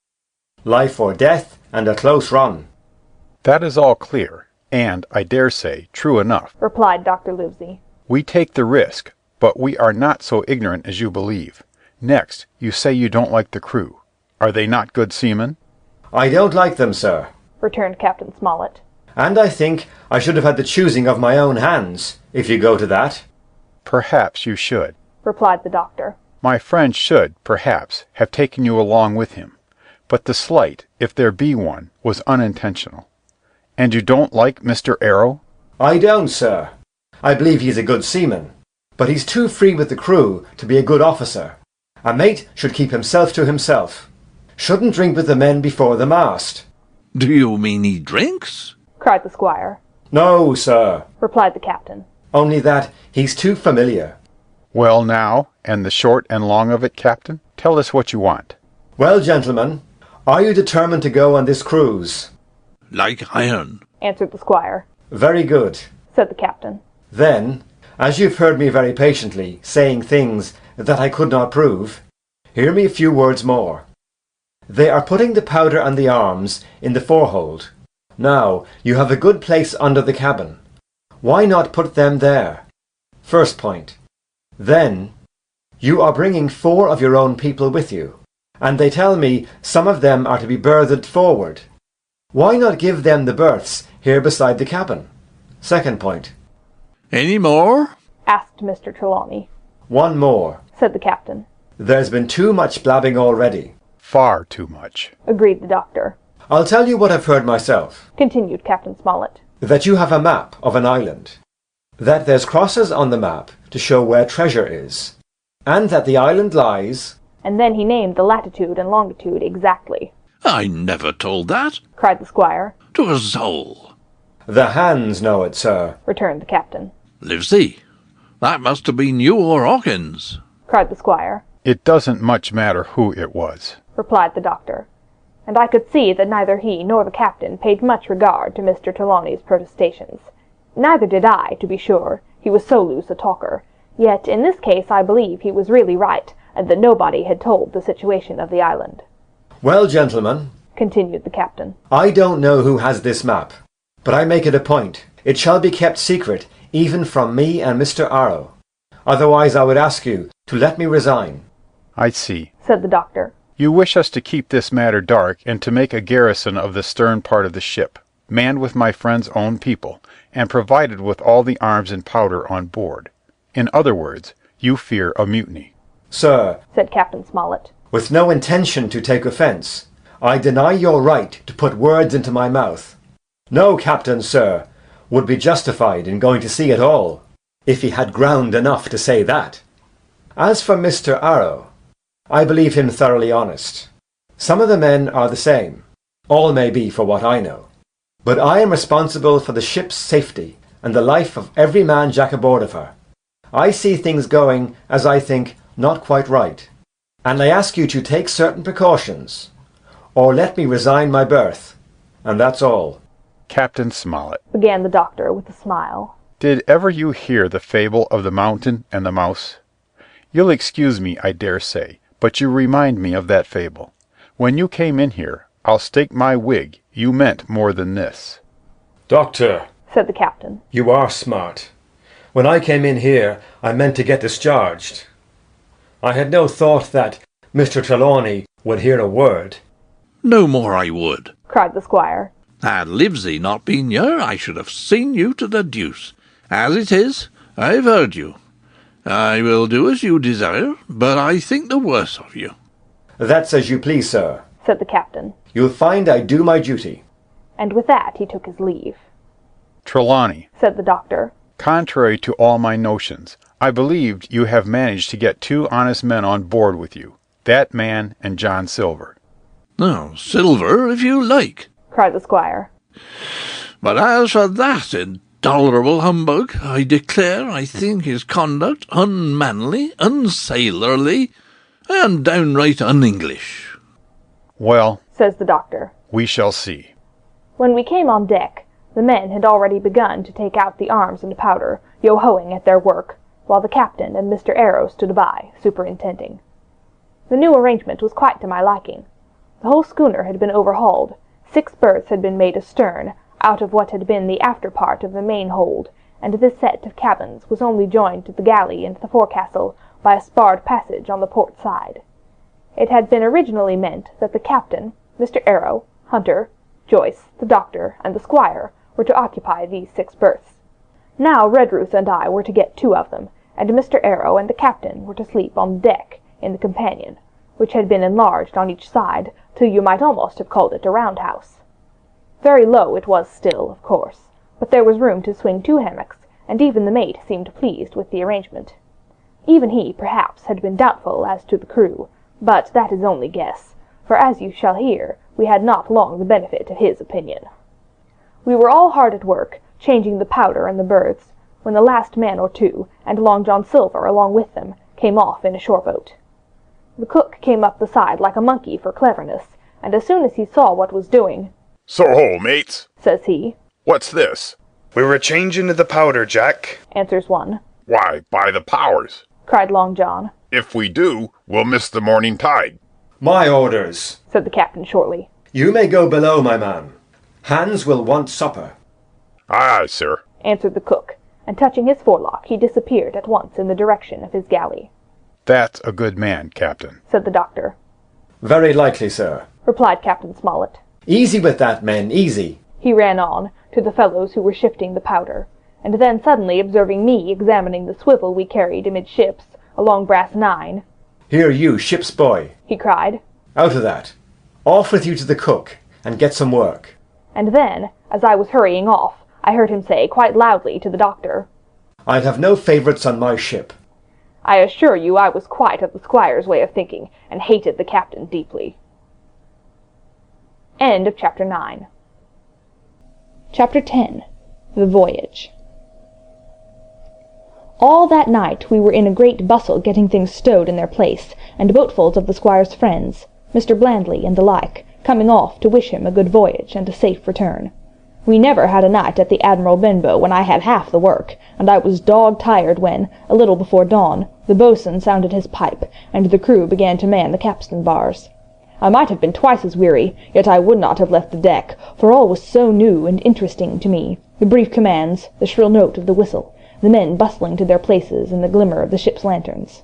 Life or death, and a close run. That is all clear, and, I dare say, true enough, replied Dr. Livesey. We take the risk, but we are not so ignorant as you believe. Next, you say you don't like the crew. Are they not good seamen? I don't like them, sir, returned Captain Smollett. And I think I should have had the choosing of my own hands, if you go to that. Perhaps you should, replied the doctor. My friend should, perhaps, have taken you along with him. But the slight, if there be one, was unintentional. And you don't like Mr. Arrow? I don't, sir. I believe he's a good seaman, but he's too free with the crew to be a good officer. A mate should keep himself to himself. Shouldn't drink with the men before the mast. Do you mean he drinks? cried the squire. No, sir, replied the captain. Only that he's too familiar. Well, now, and the short and long of it, Captain? Tell us what you want. Well, gentlemen, are you determined to go on this cruise? Like iron, answered the squire. Very good, said the captain. Then, as you've heard me very patiently saying things that I could not prove, hear me a few words more. They are putting the powder and the arms in the forehold. Now, you have a good place under the cabin. Why not put them there? First point. Then, you are bringing 4 of your own people with you, and they tell me some of them are to be berthed forward. Why not give them the berths here beside the cabin? Second point. Any more? asked Mr. Trelawney. One more, said the captain. There's been too much blabbing already. Far too much, agreed the doctor. I'll tell you what I've heard myself, continued Captain Smollett. That you have a map of an island. That there's crosses on the map to show where treasure is. And that the island lies... And then he named the latitude and longitude exactly. I never told that. cried the squire. To a soul. The hands know it, sir, returned the captain. Livesey, that must have been you or Hawkins, cried the squire. It doesn't much matter who it was, replied the doctor. And I could see that neither he nor the captain paid much regard to Mr. Trelawney's protestations. Neither did I, to be sure, he was so loose a talker. Yet in this case I believe he was really right, and that nobody had told the situation of the island. Well, gentlemen, continued the captain, I don't know who has this map, but I make it a point. It shall be kept secret, even from me and Mr. Arrow. Otherwise I would ask you to let me resign. I see, said the doctor. You wish us to keep this matter dark, and to make a garrison of the stern part of the ship, manned with my friend's own people, and provided with all the arms and powder on board. In other words, you fear a mutiny. Sir, said Captain Smollett, with no intention to take offence, I deny your right to put words into my mouth. No captain, sir, would be justified in going to sea at all, if he had ground enough to say that. As for Mr. Arrow, I believe him thoroughly honest. Some of the men are the same. All may be for what I know. But I am responsible for the ship's safety and the life of every man jack aboard of her. I see things going, as I think, not quite right. And I ask you to take certain precautions, or let me resign my berth. And that's all. Captain Smollett, began the doctor with a smile. Did ever you hear the fable of the mountain and the mouse? You'll excuse me, I dare say, but you remind me of that fable. When you came in here, I'll stake my wig, you meant more than this. Doctor, said the captain, you are smart. When I came in here, I meant to get discharged. I had no thought that Mr. Trelawney would hear a word. No more I would, cried the squire. Had Livesey not been here, I should have seen you to the deuce. As it is, I've heard you. I will do as you desire, but I think the worse of you. That's as you please, sir, said the captain. You'll find I do my duty. And with that he took his leave. Trelawney, said the doctor, contrary to all my notions, I believed you have managed to get 2 honest men on board with you, that man and John Silver. Oh, Silver, if you like, cried the squire. But as for that intolerable humbug, I declare I think his conduct unmanly, unsailorly, and downright un-English. Well, says the doctor, we shall see. When we came on deck, the men had already begun to take out the arms and powder, yo-hoing at their work, while the captain and Mr. Arrow stood by, superintending. The new arrangement was quite to my liking. The whole schooner had been overhauled. 6 berths had been made astern, out of what had been the after part of the main hold, and this set of cabins was only joined to the galley and the forecastle by a sparred passage on the port side. It had been originally meant that the captain, Mr. Arrow, Hunter, Joyce, the doctor, and the squire were to occupy these 6 berths. Now Redruth and I were to get 2 of them, and Mr. Arrow and the captain were to sleep on the deck in the companion, which had been enlarged on each side till you might almost have called it a roundhouse. Very low it was still, of course, but there was room to swing 2 hammocks, and even the mate seemed pleased with the arrangement. Even he, perhaps, had been doubtful as to the crew, but that is only guess, for as you shall hear, we had not long the benefit of his opinion. We were all hard at work, changing the powder and the berths, when the last man or 2, and Long John Silver along with them, came off in a shore boat. The cook came up the side like a monkey for cleverness, and as soon as he saw what was doing, "So ho, mates," says he. "What's this?" "We were changing the powder, Jack," answers one. "Why, by the powers," cried Long John. "if we do, we'll miss the morning tide." "My orders," said the captain shortly. "You may go below, my man. Hans will want supper." "Aye, aye, sir," answered the cook, and touching his forelock he disappeared at once in the direction of his galley. "That's a good man, Captain," said the doctor. "Very likely, sir," replied Captain Smollett. "Easy with that, men, easy." He ran on, to the fellows who were shifting the powder, and then suddenly observing me examining the swivel we carried amidships, along brass 9, "Here you, ship's boy," he cried. "Out of that. Off with you to the cook, and get some work." And then, as I was hurrying off, I heard him say quite loudly to the doctor, "I'll have no favourites on my ship." I assure you I was quite of the squire's way of thinking, and hated the captain deeply. End of Chapter 9. Chapter 10. The Voyage. All that night we were in a great bustle getting things stowed in their place, and boatfuls of the squire's friends, Mr. Blandley and the like, coming off to wish him a good voyage and a safe return. We never had a night at the Admiral Benbow when I had half the work, and I was dog-tired when, a little before dawn, the boatswain sounded his pipe, and the crew began to man the capstan bars. I might have been twice as weary, yet I would not have left the deck, for all was so new and interesting to me, the brief commands, the shrill note of the whistle, the men bustling to their places in the glimmer of the ship's lanterns.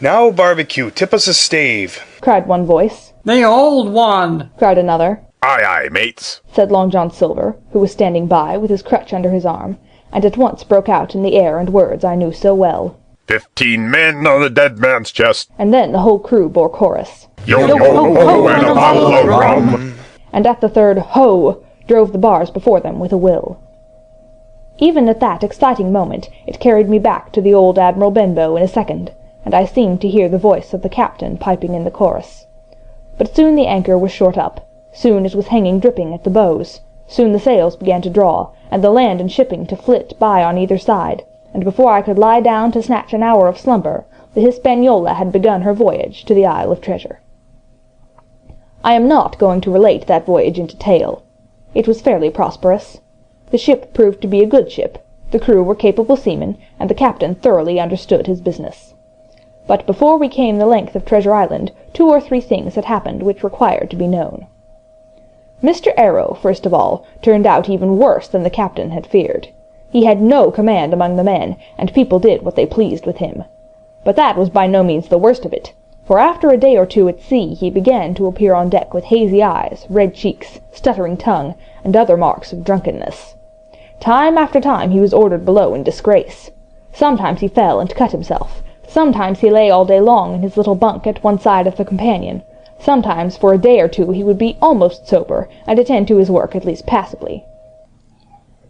"Now, Barbecue, tip us a stave," cried one voice. "The old one," cried another. "Aye, aye, mates," said Long John Silver, who was standing by with his crutch under his arm, and at once broke out in the air and words I knew so well. 15 men on the dead man's chest. And then the whole crew bore chorus. Yo-ho-ho, and a bottle of rum. And at the third ho, drove the bars before them with a will. Even at that exciting moment it carried me back to the old Admiral Benbow in a second, and I seemed to hear the voice of the captain piping in the chorus. But soon the anchor was short up, soon it was hanging dripping at the bows, soon the sails began to draw, and the land and shipping to flit by on either side, and before I could lie down to snatch an hour of slumber, the Hispaniola had begun her voyage to the Isle of Treasure. I am not going to relate that voyage in detail. It was fairly prosperous. The ship proved to be a good ship, the crew were capable seamen, and the captain thoroughly understood his business. But before we came the length of Treasure Island, 2 or 3 things had happened which required to be known. Mr. Arrow, first of all, turned out even worse than the captain had feared. He had no command among the men, and people did what they pleased with him. But that was by no means the worst of it, for after a day or 2 at sea he began to appear on deck with hazy eyes, red cheeks, stuttering tongue, and other marks of drunkenness. Time after time he was ordered below in disgrace. Sometimes he fell and cut himself. Sometimes he lay all day long in his little bunk at one side of the companion. Sometimes for a day or 2 he would be almost sober, and attend to his work at least passably.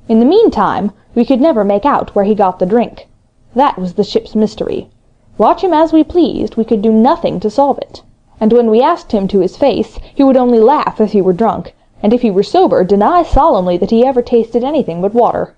In the meantime we could never make out where he got the drink. That was the ship's mystery. Watch him as we pleased, we could do nothing to solve it. And when we asked him to his face, he would only laugh if he were drunk, and if he were sober, deny solemnly that he ever tasted anything but water.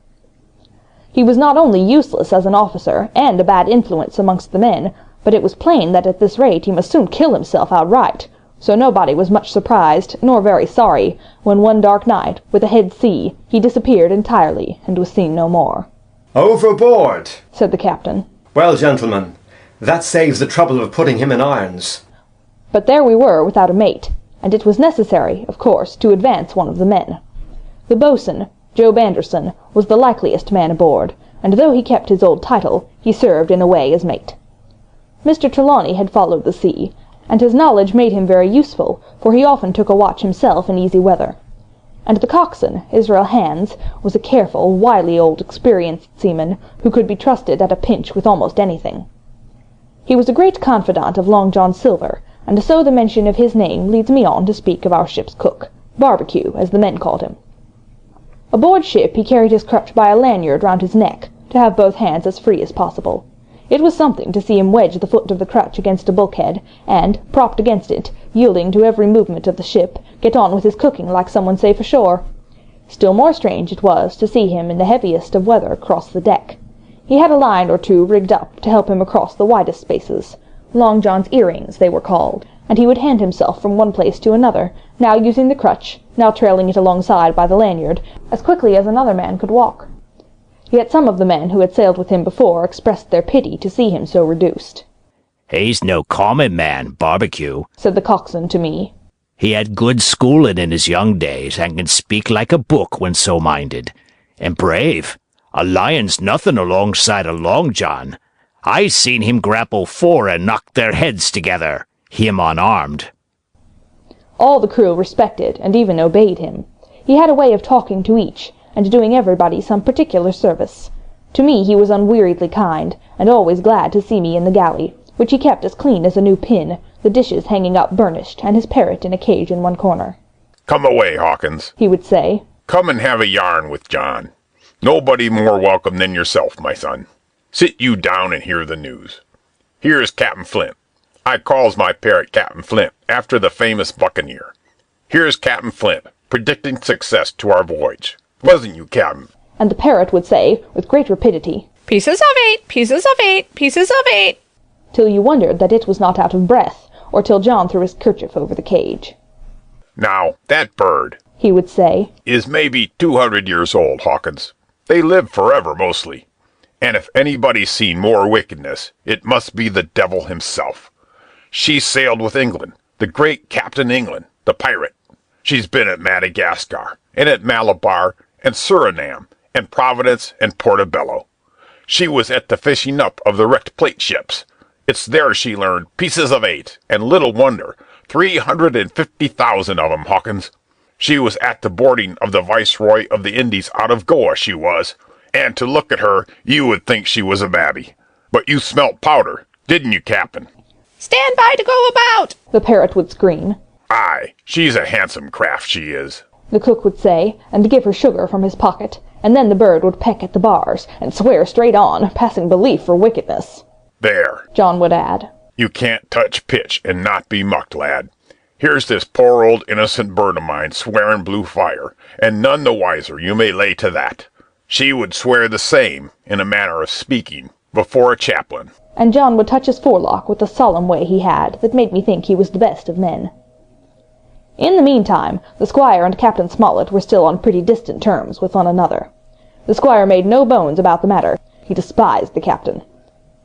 He was not only useless as an officer, and a bad influence amongst the men, but it was plain that at this rate he must soon kill himself outright, so nobody was much surprised, nor very sorry, when one dark night, with a head sea, he disappeared entirely, and was seen no more. "Overboard," said the captain. "Well, gentlemen, that saves the trouble of putting him in irons." But there we were without a mate, and it was necessary, of course, to advance one of the men. The boatswain, Job Anderson, was the likeliest man aboard, and though he kept his old title, he served in a way as mate. Mr. Trelawney had followed the sea, and his knowledge made him very useful, for he often took a watch himself in easy weather. And the coxswain, Israel Hands, was a careful, wily old experienced seaman, who could be trusted at a pinch with almost anything. He was a great confidant of Long John Silver, and so the mention of his name leads me on to speak of our ship's cook, Barbecue, as the men called him. Aboard ship he carried his crutch by a lanyard round his neck, to have both hands as free as possible. It was something to see him wedge the foot of the crutch against a bulkhead, and, propped against it, yielding to every movement of the ship, get on with his cooking like someone safe ashore. Still more strange it was to see him in the heaviest of weather cross the deck. He had a line or 2 rigged up to help him across the widest spaces. Long John's earrings they were called, and he would hand himself from one place to another, now using the crutch, now trailing it alongside by the lanyard, as quickly as another man could walk. Yet some of the men who had sailed with him before expressed their pity to see him so reduced. "He's no common man, Barbecue," said the coxswain to me. "He had good schooling in his young days, and can speak like a book when so minded. And brave. A lion's nothing alongside of Long John. I seen him grapple 4 and knock their heads together, him unarmed." All the crew respected and even obeyed him. He had a way of talking to each, and doing everybody some particular service. To me he was unweariedly kind, and always glad to see me in the galley, which he kept as clean as a new pin, the dishes hanging up burnished, and his parrot in a cage in one corner. "Come away, Hawkins," he would say. "Come and have a yarn with John. Nobody more welcome than yourself, my son. Sit you down and hear the news. Here's Captain Flint. I calls my parrot Captain Flint, after the famous buccaneer. Here's Captain Flint, predicting success to our voyage. Wasn't you, Captain? And the parrot would say, with great rapidity, Pieces of 8, pieces of 8, pieces of 8. Till you wondered that it was not out of breath, or till John threw his kerchief over the cage. Now, that bird, he would say, is maybe 200 years old, Hawkins. They live forever, mostly. And if anybody's seen more wickedness, it must be the devil himself. She sailed with England, the great Captain England, the pirate. She's been at Madagascar, and at Malabar, and Suriname, and Providence, and Portobello. She was at the fishing up of the wrecked plate ships. It's there she learned pieces of 8, and little wonder, 350,000 of 'em, Hawkins. She was at the boarding of the Viceroy of the Indies out of Goa, she was, and to look at her, you would think she was a babby. But you smelt powder, didn't you, Captain? Stand by to go about, the parrot would scream. Aye, she's a handsome craft, she is, the cook would say, and give her sugar from his pocket, and then the bird would peck at the bars, and swear straight on, passing belief for wickedness. There, John would add. You can't touch pitch and not be mucked, lad. Here's this poor old innocent bird of mine swearing blue fire, and none the wiser, you may lay to that. She would swear the same, in a manner of speaking, before a chaplain. And John would touch his forelock with the solemn way he had, that made me think he was the best of men. In the meantime, the squire and Captain Smollett were still on pretty distant terms with one another. The squire made no bones about the matter. He despised the captain.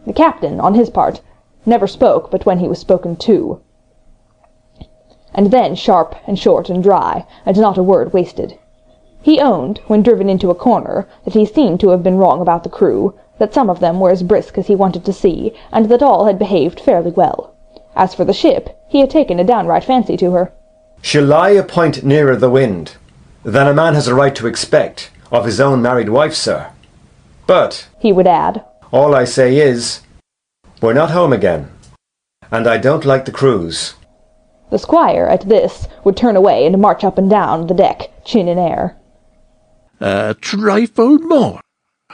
The captain, on his part, never spoke but when he was spoken to, and then sharp and short and dry, and not a word wasted. He owned, when driven into a corner, that he seemed to have been wrong about the crew, that some of them were as brisk as he wanted to see, and that all had behaved fairly well. As for the ship, he had taken a downright fancy to her. She'll lie a point nearer the wind than a man has a right to expect of his own married wife, sir. But, he would add, all I say is, we're not home again, and I don't like the cruise. The squire, at this, would turn away and march up and down the deck, chin in air. A trifle more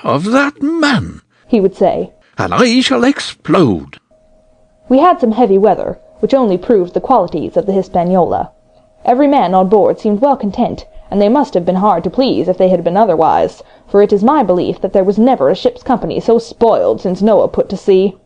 of that man, he would say, and I shall explode. We had some heavy weather, which only proved the qualities of the Hispaniola. Every man on board seemed well content, and they must have been hard to please if they had been otherwise, for it is my belief that there was never a ship's company so spoiled since Noah put to sea.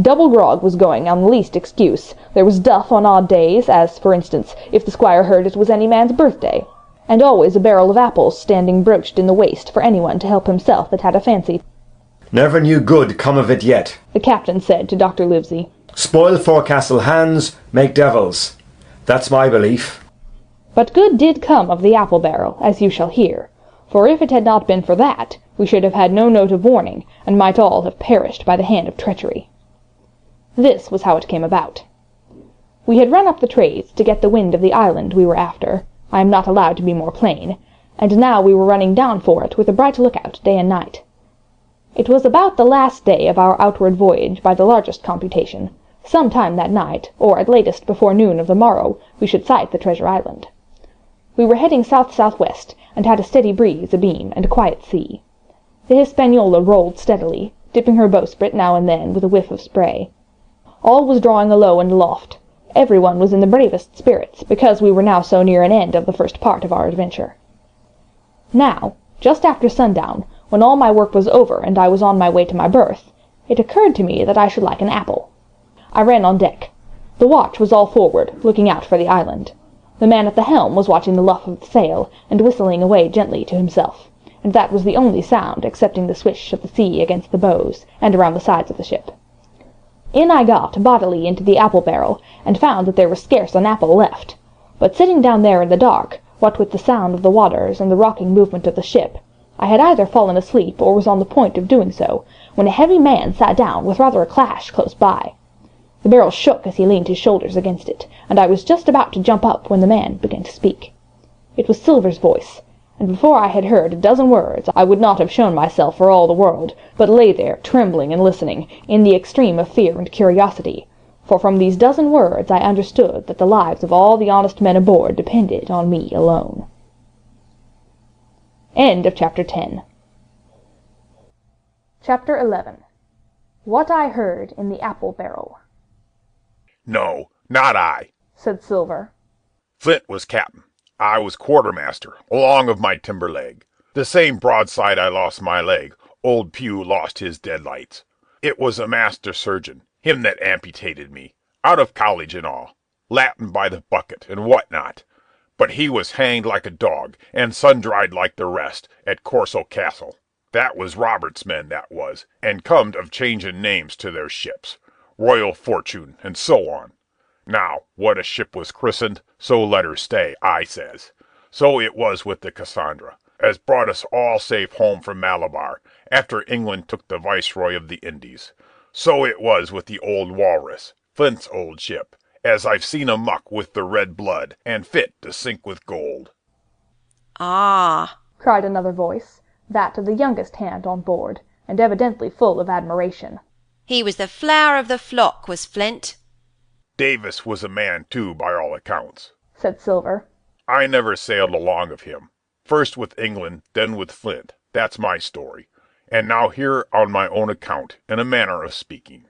Double grog was going on the least excuse. There was duff on odd days, as, for instance, if the squire heard it was any man's birthday, and always a barrel of apples standing broached in the waist for anyone to help himself that had a fancy. Never knew good come of it yet, the captain said to Dr. Livesey. Spoil forecastle hands, make devils. That's my belief. But good did come of the apple barrel, as you shall hear, for if it had not been for that, we should have had no note of warning, and might all have perished by the hand of treachery. This was how it came about. We had run up the trades to get the wind of the island we were after. I am not allowed to be more plain, and now we were running down for it with a bright lookout day and night. It was about the last day of our outward voyage by the largest computation. Some time that night, or at latest before noon of the morrow, we should sight the treasure island. We were heading south-southwest, and had a steady breeze abeam and a quiet sea. The Hispaniola rolled steadily, dipping her bowsprit now and then with a whiff of spray. All was drawing alow and aloft. Everyone was in the bravest spirits, because we were now so near an end of the first part of our adventure. Now, just after sundown, when all my work was over and I was on my way to my berth, it occurred to me that I should like an apple. I ran on deck. The watch was all forward, looking out for the island. The man at the helm was watching the luff of the sail, and whistling away gently to himself, and that was the only sound excepting the swish of the sea against the bows, and around the sides of the ship. In I got bodily into the apple barrel, and found that there was scarce an apple left. But sitting down there in the dark, what with the sound of the waters and the rocking movement of the ship, I had either fallen asleep or was on the point of doing so, when a heavy man sat down with rather a clash close by. The barrel shook as he leaned his shoulders against it, and I was just about to jump up when the man began to speak. It was Silver's voice, and before I had heard a dozen words I would not have shown myself for all the world, but lay there trembling and listening, in the extreme of fear and curiosity, for from these dozen words I understood that the lives of all the honest men aboard depended on me alone. End of Chapter 10. Chapter 11. What I Heard in the Apple Barrel. No, not I, said Silver. Flint was captain. I was quartermaster, along of my timber leg. The same broadside I lost my leg, old Pew lost his deadlights. It was a master surgeon, him that amputated me, out of college and all, Latin by the bucket and what not. But he was hanged like a dog, and sun-dried like the rest, at Corso Castle. That was Robert's men, that was, and comed of changing names to their ships, Royal Fortune, and so on. Now, what a ship was christened, so let her stay, I says. So it was with the Cassandra, as brought us all safe home from Malabar, after England took the Viceroy of the Indies. So it was with the old Walrus, Flint's old ship, as I've seen a muck with the red blood, and fit to sink with gold. Ah, cried another voice, that of the youngest hand on board, and evidently full of admiration. he was the flower of the flock, was Flint. Davis was a man, too, by all accounts, said Silver. I never sailed along of him. First with England, then with Flint. That's my story. And now here on my own account, in a manner of speaking.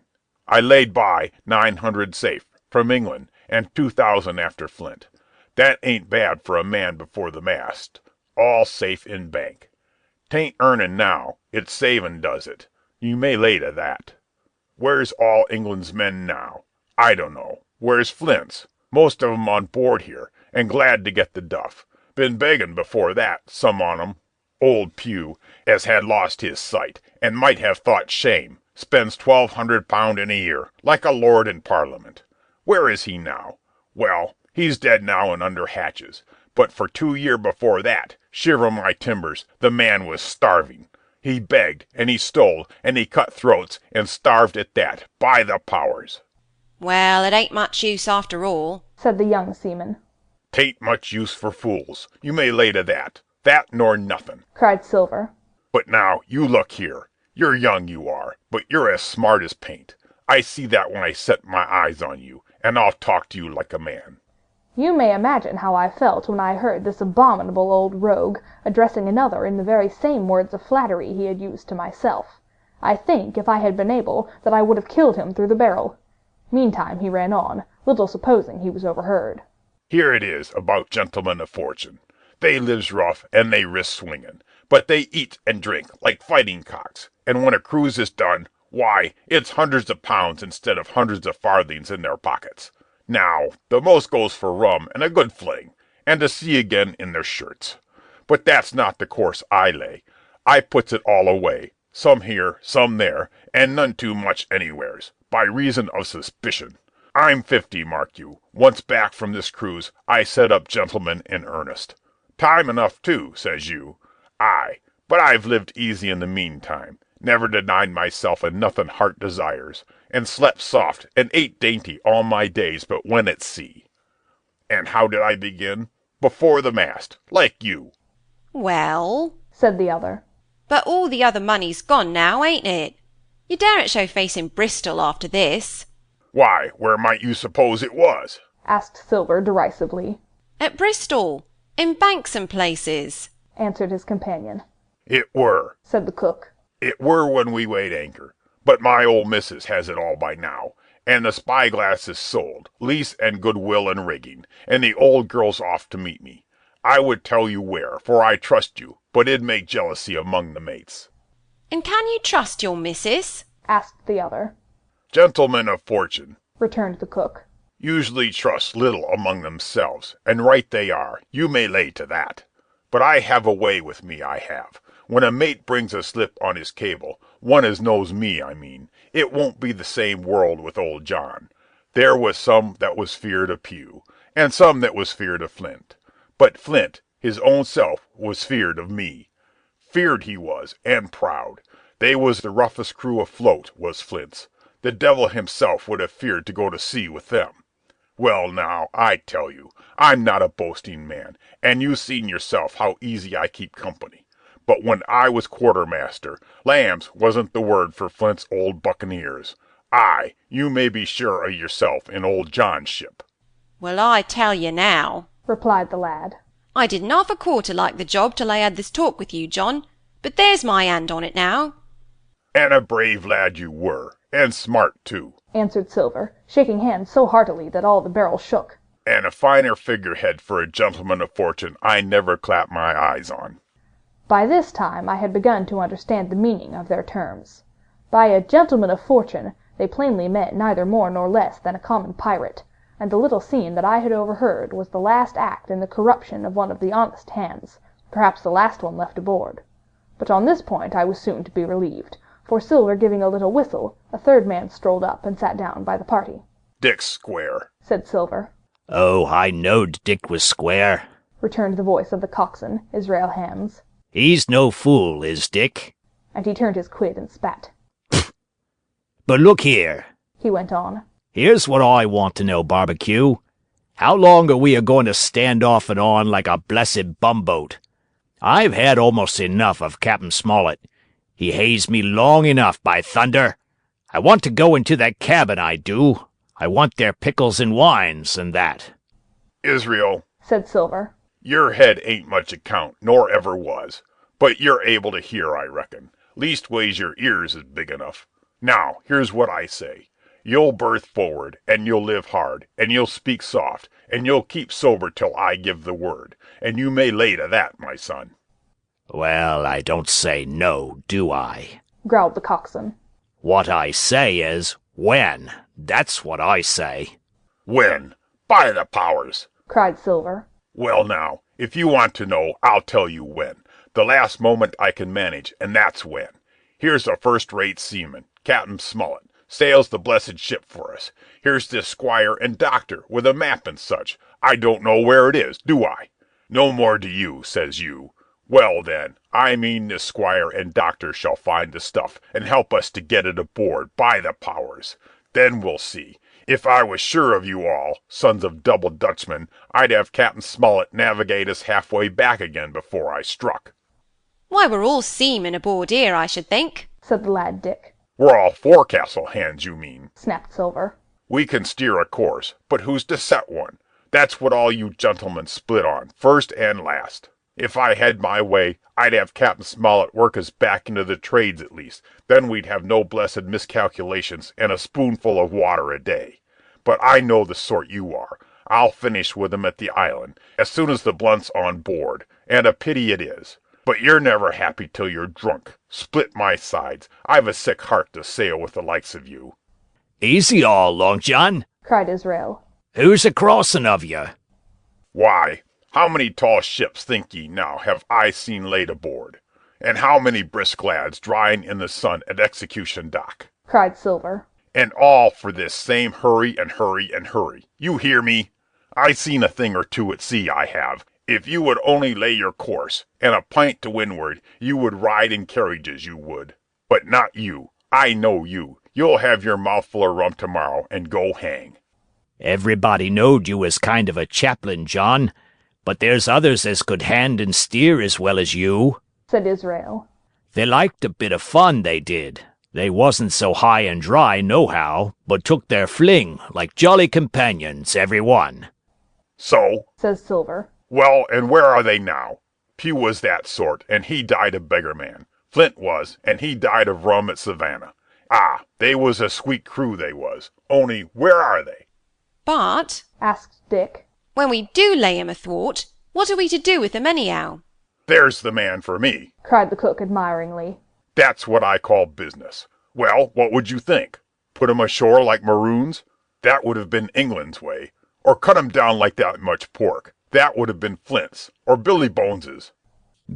I laid by 900 safe, from England, and 2,000 after Flint. That ain't bad for a man before the mast. All safe in bank. 'Tain't earnin' now, it's savin' does it. You may lay to that. Where's all England's men now? I don't know. Where's Flint's? Most of 'em on board here, and glad to get the duff. Been beggin' before that, some on 'em. Old Pew, as had lost his sight, and might have thought shame, spends £1,200 in a year, like a lord in Parliament. Where is he now? Well, he's dead now and under hatches, but for 2 year before that, shiver my timbers, the man was starving. He begged, and he stole, and he cut throats, and starved at that, by the powers. Well, it ain't much use after all, said the young seaman. 'Tain't much use for fools, you may lay to that. That nor nothin', cried Silver. But now, you look here. You're young, you are, but you're as smart as paint. I see that when I set my eyes on you, and I'll talk to you like a man. You may imagine how I felt when I heard this abominable old rogue addressing another in the very same words of flattery he had used to myself. I think, if I had been able, that I would have killed him through the barrel. Meantime he ran on, little supposing he was overheard. Here it is about gentlemen of fortune. They lives rough, and they risk swingin', but they eat and drink like fighting cocks, and when a cruise is done, why, it's hundreds of pounds instead of hundreds of farthings in their pockets. Now, the most goes for rum and a good fling, and to sea again in their shirts. But that's not the course I lay. I puts it all away, some here, some there, and none too much anywheres, by reason of suspicion. I'm 50, mark you. Once back from this cruise, I set up gentlemen in earnest. Time enough, too, says you. Aye, but I've lived easy in the meantime, never denied myself in nothin' heart desires, and slept soft and ate dainty all my days but when at sea. And how did I begin? Before the mast, like you. Well, said the other. But all the other money's gone now, ain't it? You daren't show face in Bristol after this. Why, where might you suppose it was? asked Silver derisively. At Bristol, in banks and places, answered his companion. It were, said the cook. It were when we weighed anchor, but my old missus has it all by now, and the spyglass is sold, lease and goodwill and rigging, and the old girl's off to meet me. I would tell you where, for I trust you, but it'd make jealousy among the mates. And can you trust your missus? asked the other. Gentlemen of fortune, returned the cook, usually trust little among themselves, and right they are, you may lay to that. But I have a way with me, I have. When a mate brings a slip on his cable, one as knows me, I mean, it won't be the same world with old John. There was some that was feared of Pew, and some that was feared of Flint. But Flint, his own self, was feared of me. Feared he was, and proud. They was the roughest crew afloat, was Flint's. The devil himself would have feared to go to sea with them. Well, now, I tell you, I'm not a boasting man, and you seen yourself how easy I keep company. But when I was quartermaster, lambs wasn't the word for Flint's old buccaneers. Aye, you may be sure of yourself in old John's ship. Well, I tell you now, replied the lad. I didn't half a quarter like the job till I had this talk with you, John, but there's my hand on it now. And a brave lad you were, and smart too, answered Silver, shaking hands so heartily that all the barrel shook. And a finer figurehead for a gentleman of fortune I never clapped my eyes on. By this time I had begun to understand the meaning of their terms. By a gentleman of fortune they plainly meant neither more nor less than a common pirate, and the little scene that I had overheard was the last act in the corruption of one of the honest hands, perhaps the last one left aboard. But on this point I was soon to be relieved, for Silver giving a little whistle, a third man strolled up and sat down by the party. "Dick's square," said Silver. "Oh, I knowed Dick was square," returned the voice of the coxswain, Israel Hams. "He's no fool, is Dick." And he turned his quid and spat. "But look here," he went on. "Here's what I want to know, Barbecue. How long are we a-going to stand off and on like a blessed bumboat? I've had almost enough of Captain Smollett. He hazed me long enough, by thunder. I want to go into that cabin, I do. I want their pickles and wines and that." "Israel," said Silver, "your head ain't much account, nor ever was. But you're able to hear, I reckon. Leastways your ears is big enough. Now, here's what I say. You'll berth forward, and you'll live hard, and you'll speak soft, and you'll keep sober till I give the word, and you may lay to that, my son." "Well, I don't say no, do I?" growled the coxswain. "What I say is, when. That's what I say." "When? By the powers!" cried Silver. "Well, now, if you want to know, I'll tell you when. The last moment I can manage, and that's when. Here's a first-rate seaman, Captain Smollett, sails the blessed ship for us. Here's this squire and doctor, with a map and such. I don't know where it is, do I? No more do you, says you. Well, then, I mean this squire and doctor shall find the stuff, and help us to get it aboard, by the powers. Then we'll see. If I was sure of you all, sons of double Dutchmen, I'd have Captain Smollett navigate us halfway back again before I struck." "Why, we're all seamen aboard here, I should think," said the lad Dick. "We're all forecastle hands, you mean," snapped Silver. "We can steer a course, but who's to set one? That's what all you gentlemen split on, first and last. If I had my way, I'd have Captain Smollett work us back into the trades at least. Then we'd have no blessed miscalculations and a spoonful of water a day. But I know the sort you are. I'll finish with 'em at the island, as soon as the blunt's on board, and a pity it is. But you're never happy till you're drunk. Split my sides. I've a sick heart to sail with the likes of you." "Easy all, Long John," cried Israel. "Who's a-crossing of you?" "Why, how many tall ships, think ye now, have I seen laid aboard? And how many brisk lads drying in the sun at Execution Dock?" cried Silver. "And all for this same hurry and hurry and hurry. You hear me? I seen a thing or two at sea, I have. If you would only lay your course, and a pint to windward, you would ride in carriages, you would. But not you. I know you. You'll have your mouthful of rum tomorrow, and go hang." "Everybody knowed you was kind of a chaplain, John, but there's others as could hand and steer as well as you," said Israel. "They liked a bit of fun, they did. They wasn't so high and dry nohow, but took their fling, like jolly companions, every one." "So?" says Silver. "Well, and where are they now? Pew was that sort, and he died a beggar man. Flint was, and he died of rum at Savannah. Ah, they was a sweet crew, they was. Only, where are they?" "But," asked Dick, "when we do lay 'em athwart, what are we to do with 'em anyhow?" "There's the man for me," cried the cook admiringly. "That's what I call business. Well, what would you think? Put 'em ashore like maroons? That would have been England's way. Or cut 'em down like that much pork. That would have been Flint's, or Billy Bones's."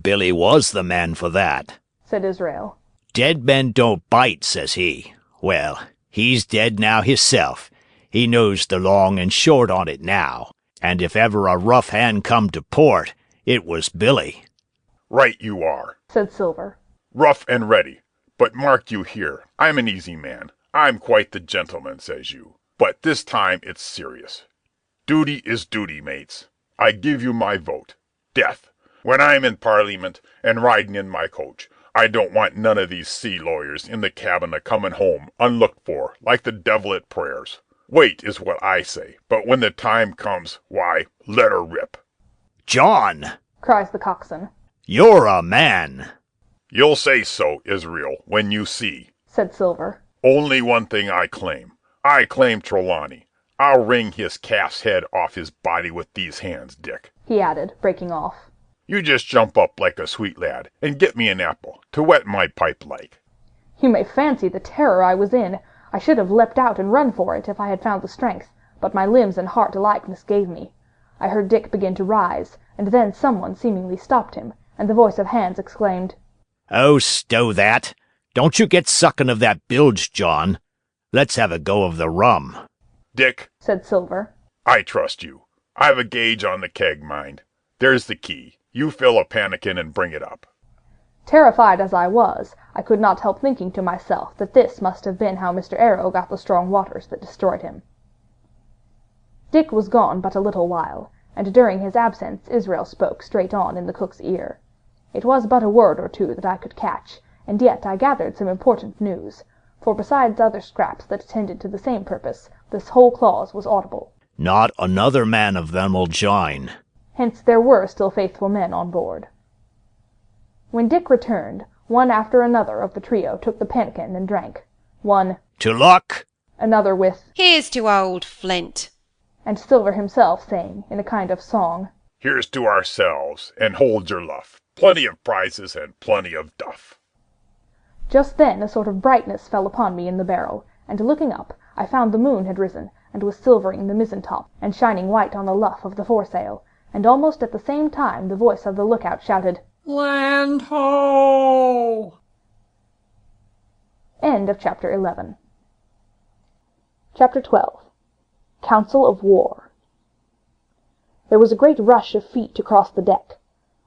"Billy was the man for that," said Israel. "Dead men don't bite, says he. Well, he's dead now hisself. He knows the long and short on it now, and if ever a rough hand come to port, it was Billy." "Right you are," said Silver. "Rough and ready. But mark you here, I'm an easy man. I'm quite the gentleman, says you. But this time it's serious. Duty is duty, mates. I give you my vote. Death. When I'm in Parliament, and riding in my coach, I don't want none of these sea lawyers in the cabin a-comin' home unlooked for, like the devil at prayers. Wait is what I say, but when the time comes, why, let her rip." "John!" cries the coxswain. "You're a man." "You'll say so, Israel, when you see," said Silver. "Only one thing I claim. I claim Trelawney. I'll wring his calf's head off his body with these hands, Dick," he added, breaking off. "You just jump up like a sweet lad, and get me an apple, to wet my pipe like." You may fancy the terror I was in. I should have leapt out and run for it if I had found the strength, but my limbs and heart alike misgave me. I heard Dick begin to rise, and then someone seemingly stopped him, and the voice of Hans exclaimed, "Oh, stow that! Don't you get suckin' of that bilge, John. Let's have a go of the rum." "Dick," said Silver, "I trust you. I've a gauge on the keg, mind. There's the key. You fill a pannikin and bring it up." Terrified as I was, I could not help thinking to myself that this must have been how Mr. Arrow got the strong waters that destroyed him. Dick was gone but a little while, and during his absence Israel spoke straight on in the cook's ear. It was but a word or two that I could catch, and yet I gathered some important news, for besides other scraps that tended to the same purpose, this whole clause was audible. "Not another man of them'll join." Hence there were still faithful men on board. When Dick returned, one after another of the trio took the pannikin and drank. One, "To luck!" another with, "Here's to old Flint!" and Silver himself saying, in a kind of song, "Here's to ourselves, and hold your luff. Plenty of prizes and plenty of duff." Just then a sort of brightness fell upon me in the barrel, and looking up, I found the moon had risen, and was silvering the mizzen-top, and shining white on the luff of the foresail, and almost at the same time the voice of the lookout shouted, "Land ho!" End of Chapter 11. Chapter 12. Council of War. There was a great rush of feet across the deck.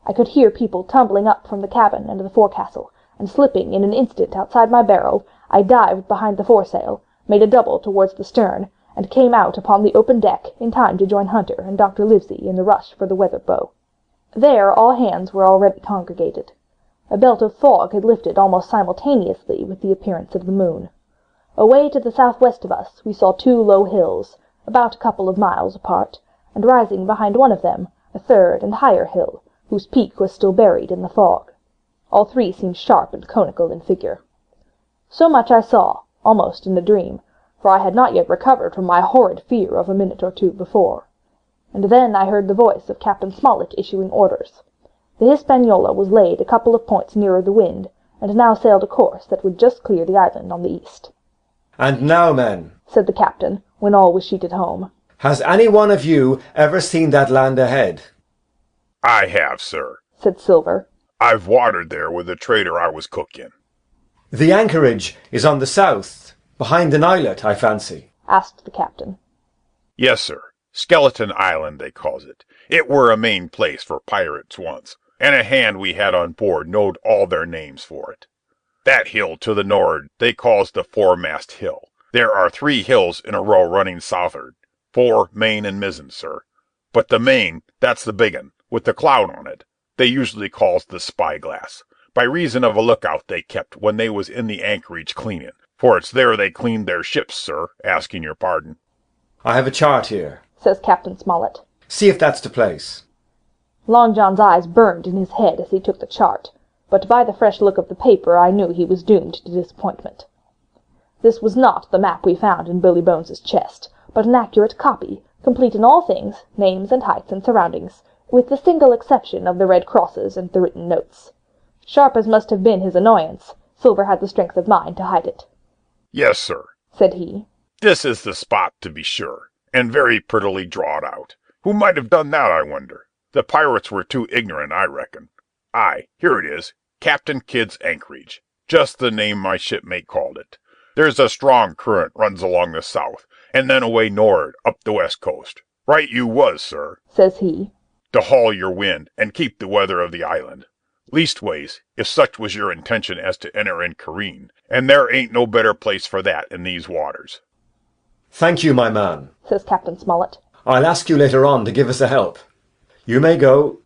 I could hear people tumbling up from the cabin and the forecastle, and slipping in an instant outside my barrel, I dived behind the foresail, made a double towards the stern, and came out upon the open deck in time to join Hunter and Dr. Livesey in the rush for the weather bow. There all hands were already congregated. A belt of fog had lifted almost simultaneously with the appearance of the moon. Away to the southwest of us we saw two low hills, about a couple of miles apart, and rising behind one of them, a third and higher hill, whose peak was still buried in the fog. All three seemed sharp and conical in figure. So much I saw, almost in a dream, for I had not yet recovered from my horrid fear of a minute or two before. And then I heard the voice of Captain Smollett issuing orders. The Hispaniola was laid a couple of points nearer the wind, and now sailed a course that would just clear the island on the east. "And now, men," said the captain, when all was sheeted home, "has any one of you ever seen that land ahead?" "I have, sir," said Silver. "I've watered there with the trader I was cook in." "The anchorage is on the south, behind an islet, I fancy?" asked the captain. "Yes, sir. Skeleton Island, they calls it. It were a main place for pirates once, and a hand we had on board knowed all their names for it. That hill to the nor'ard they calls the foremast hill. There are 3 hills in a row running south'ard, fore, main, and mizzen, sir. But the main, that's the big un, with the cloud on it, they usually calls the spyglass, by reason of a lookout they kept when they was in the anchorage cleaning, for it's there they cleaned their ships, sir, asking your pardon." "I have a chart here," says Captain Smollett. "See if that's to place." Long John's eyes burned in his head as he took the chart, but by the fresh look of the paper I knew he was doomed to disappointment. This was not the map we found in Billy Bones's chest, but an accurate copy, complete in all things, names and heights and surroundings, with the single exception of the red crosses and the written notes. Sharp as must have been his annoyance, Silver had the strength of mind to hide it. "Yes, sir," said he. "This is the spot, to be sure, and very prettily drawed out. Who might have done that, I wonder? The pirates were too ignorant, I reckon. Aye, here it is, Captain Kidd's anchorage, just the name my shipmate called it. There's a strong current runs along the south, and then away nor'ard, up the west coast. Right you was, sir," says he, "to haul your wind, and keep the weather of the island. Leastways, if such was your intention as to enter and careen, and there ain't no better place for that in these waters." "Thank you, my man," says Captain Smollett. "I'll ask you later on to give us a help. You may go."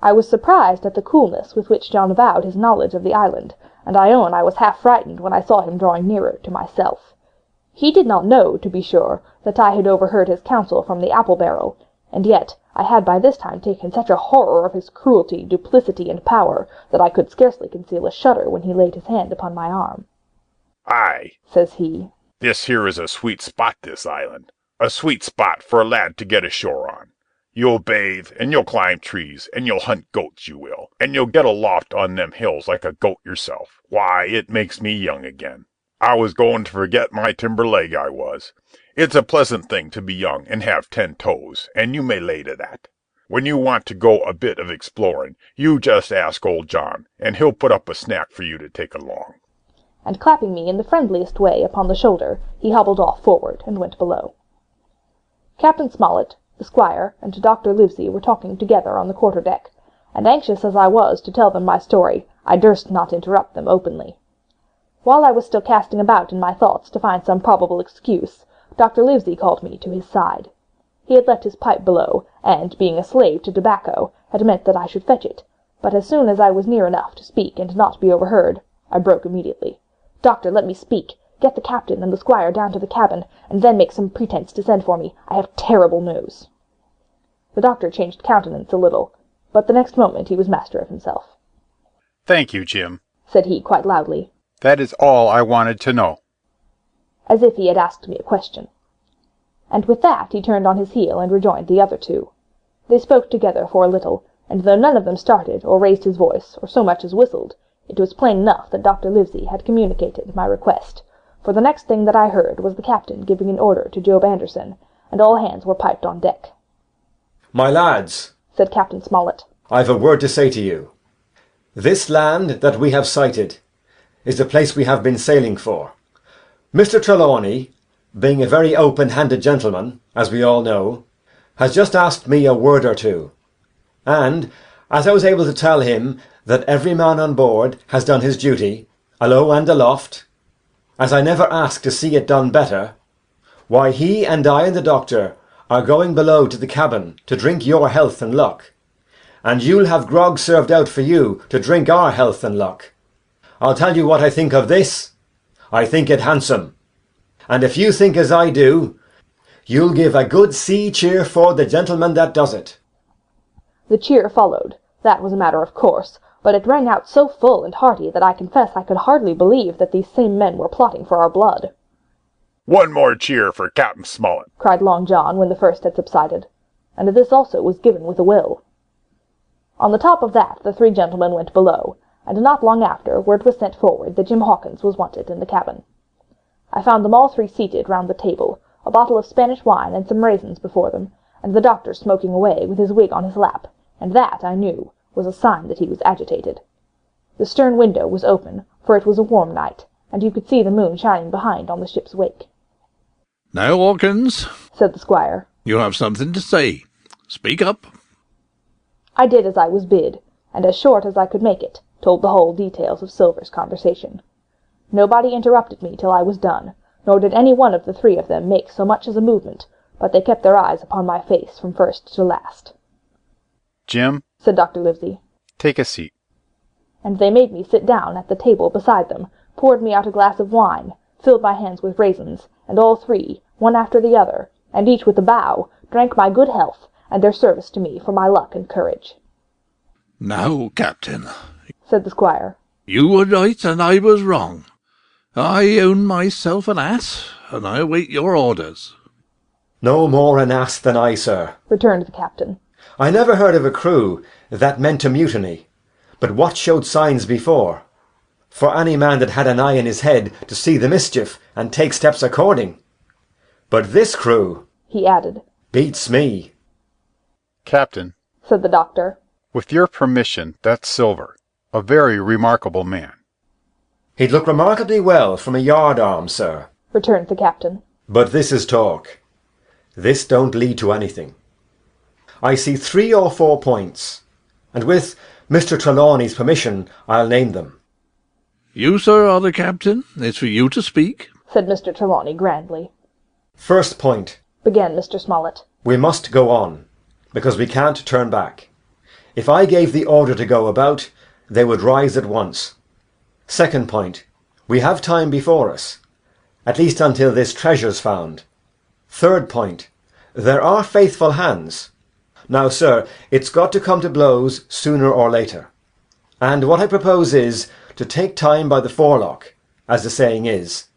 I was surprised at the coolness with which John avowed his knowledge of the island, and I own I was half frightened when I saw him drawing nearer to myself. He did not know, to be sure, that I had overheard his counsel from the apple barrel, and yet I had by this time taken such a horror of his cruelty, duplicity, and power, that I could scarcely conceal a shudder when he laid his hand upon my arm. "Aye," says he, "this here is a sweet spot, this island. A sweet spot for a lad to get ashore on. You'll bathe, and you'll climb trees, and you'll hunt goats, you will, and you'll get aloft on them hills like a goat yourself. Why, it makes me young again. I was going to forget my timber leg, I was. It's a pleasant thing to be young and have 10 toes, and you may lay to that. When you want to go a bit of exploring, you just ask old John, and he'll put up a snack for you to take along. And clapping me in the friendliest way upon the shoulder, he hobbled off forward and went below. Captain Smollett, the squire, and Dr. Livesey were talking together on the quarter-deck, and anxious as I was to tell them my story, I durst not interrupt them openly. While I was still casting about in my thoughts to find some probable excuse, Dr. Livesey called me to his side. He had left his pipe below, and, being a slave to tobacco, had meant that I should fetch it, but as soon as I was near enough to speak and not be overheard, I broke immediately. "Doctor, let me speak. Get the captain and the squire down to the cabin, and then make some pretence to send for me. I have terrible news." The doctor changed countenance a little, but the next moment he was master of himself. "Thank you, Jim," said he quite loudly, "that is all I wanted to know." as if he had asked me a question. And with that he turned on his heel and rejoined the other two. They spoke together for a little, and though none of them started, or raised his voice, or so much as whistled, it was plain enough that Dr. Livesey had communicated my request, for the next thing that I heard was the captain giving an order to Job Anderson, and all hands were piped on deck. "My lads," said Captain Smollett, "I've a word to say to you. This land that we have sighted is the place we have been sailing for. Mr. Trelawney, being a very open-handed gentleman, as we all know, has just asked me a word or two, and, as I was able to tell him that every man on board has done his duty, alow and aloft, as I never asked to see it done better, why he and I and the doctor are going below to the cabin to drink your health and luck, and you'll have grog served out for you to drink our health and luck. I'll tell you what I think of this. I think it handsome, and if you think as I do, you'll give a good sea cheer for the gentleman that does it." The cheer followed. That was a matter of course, but it rang out so full and hearty that I confess I could hardly believe that these same men were plotting for our blood. "One more cheer for Captain Smollett," cried Long John when the first had subsided, and this also was given with a will. On the top of that the three gentlemen went below, and not long after word was sent forward that Jim Hawkins was wanted in the cabin. I found them all three seated round the table, a bottle of Spanish wine and some raisins before them, and the doctor smoking away with his wig on his lap, and that, I knew, was a sign that he was agitated. The stern window was open, for it was a warm night, and you could see the moon shining behind on the ship's wake. "Now, Hawkins," said the squire, "you have something to say. Speak up." I did as I was bid, and as short as I could make it, told the whole details of Silver's conversation. Nobody interrupted me till I was done, nor did any one of the three of them make so much as a movement, but they kept their eyes upon my face from first to last. "Jim," said Dr. Livesey, "take a seat." And they made me sit down at the table beside them, poured me out a glass of wine, filled my hands with raisins, and all three, one after the other, and each with a bow, drank my good health, and their service to me for my luck and courage. "Now, Captain," said the squire, "you were right and I was wrong. I own myself an ass, and I await your orders." "No more an ass than I, sir," returned the captain. "I never heard of a crew that meant to mutiny, but what showed signs before, for any man that had an eye in his head to see the mischief and take steps according. But this crew," he added, "beats me." "Captain," said the doctor, "with your permission, that's Silver, a very remarkable man." "He'd look remarkably well from a yard-arm, sir," returned the captain. "But this is talk. This don't lead to anything. I see 3 or 4 points, and with Mr. Trelawney's permission I'll name them." "You, sir, are the captain. It's for you to speak," said Mr. Trelawney grandly. "First point," began Mr. Smollett. "we must go on, because we can't turn back. If I gave the order to go about, they would rise at once. Second point, we have time before us, at least until this treasure's found. Third point, there are faithful hands. Now, sir, it's got to come to blows sooner or later. And what I propose is to take time by the forelock, as the saying is,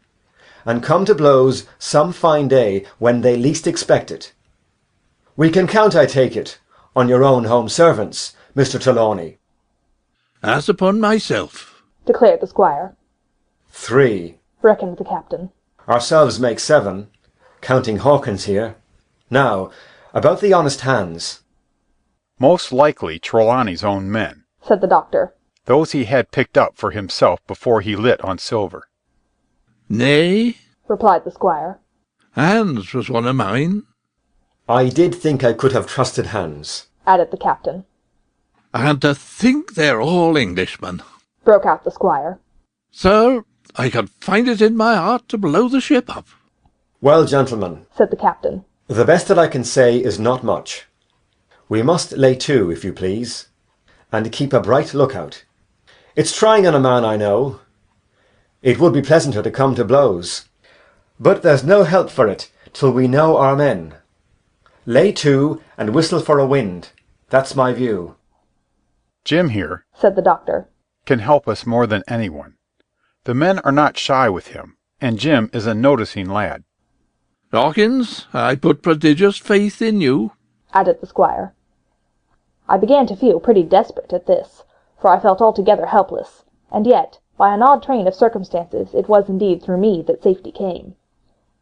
and come to blows some fine day when they least expect it. We can count, I take it, on your own home servants, Mr. Trelawney. As upon myself, declared the squire. 3, reckoned the captain. Ourselves make 7, counting Hawkins here. Now, about the honest hands. Most likely Trelawney's own men, said the doctor. Those he had picked up for himself before he lit on Silver. Nay, replied the squire. Hans was one of mine. I did think I could have trusted Hans, added the captain. And to think they're all Englishmen, broke out the squire. Sir, I can find it in my heart to blow the ship up. Well, gentlemen, said the captain, the best that I can say is not much. We must lay to, if you please, and keep a bright lookout. It's trying on a man, I know. It would be pleasanter to come to blows, but there's no help for it till we know our men. Lay to and whistle for a wind. That's my view. Jim here, said the doctor, can help us more than anyone. The men are not shy with him, and Jim is a noticing lad. Hawkins, I put prodigious faith in you, added the squire. I began to feel pretty desperate at this, for I felt altogether helpless, and yet, by an odd train of circumstances, it was indeed through me that safety came.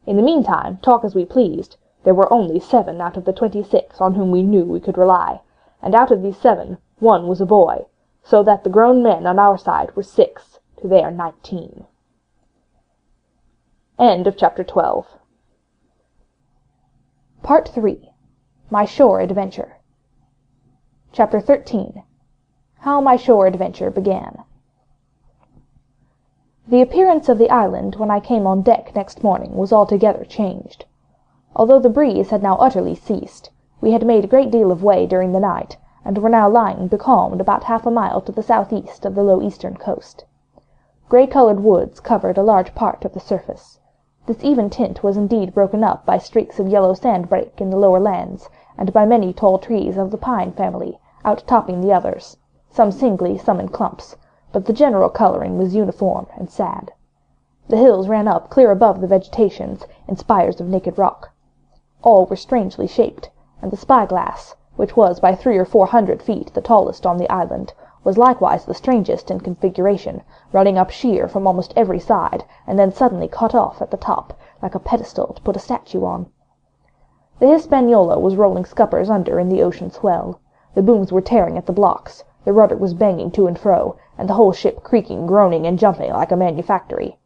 In the meantime, talk as we pleased, there were only 7 out of the 26 on whom we knew we could rely, and out of these 7, 1 was a boy, so that the grown men on our side were 6 to their 19. End of chapter 12. Part 3. My Shore Adventure. Chapter 13. How my Shore Adventure Began. The appearance of the island when I came on deck next morning was altogether changed. Although the breeze had now utterly ceased, we had made a great deal of way during the night, and were now lying becalmed about half a mile to the southeast of the low eastern coast. Grey-coloured woods covered a large part of the surface. This even tint was indeed broken up by streaks of yellow sandbreak in the lower lands, and by many tall trees of the pine family, out-topping the others, some singly, some in clumps, but the general colouring was uniform and sad. The hills ran up clear above the vegetations in spires of naked rock. All were strangely shaped, and the spyglass, which was by 300 or 400 feet the tallest on the island, was likewise the strangest in configuration, running up sheer from almost every side, and then suddenly cut off at the top, like a pedestal to put a statue on. The Hispaniola was rolling scuppers under in the ocean swell. The booms were tearing at the blocks, the rudder was banging to and fro, and the whole ship creaking, groaning, and jumping like a manufactory.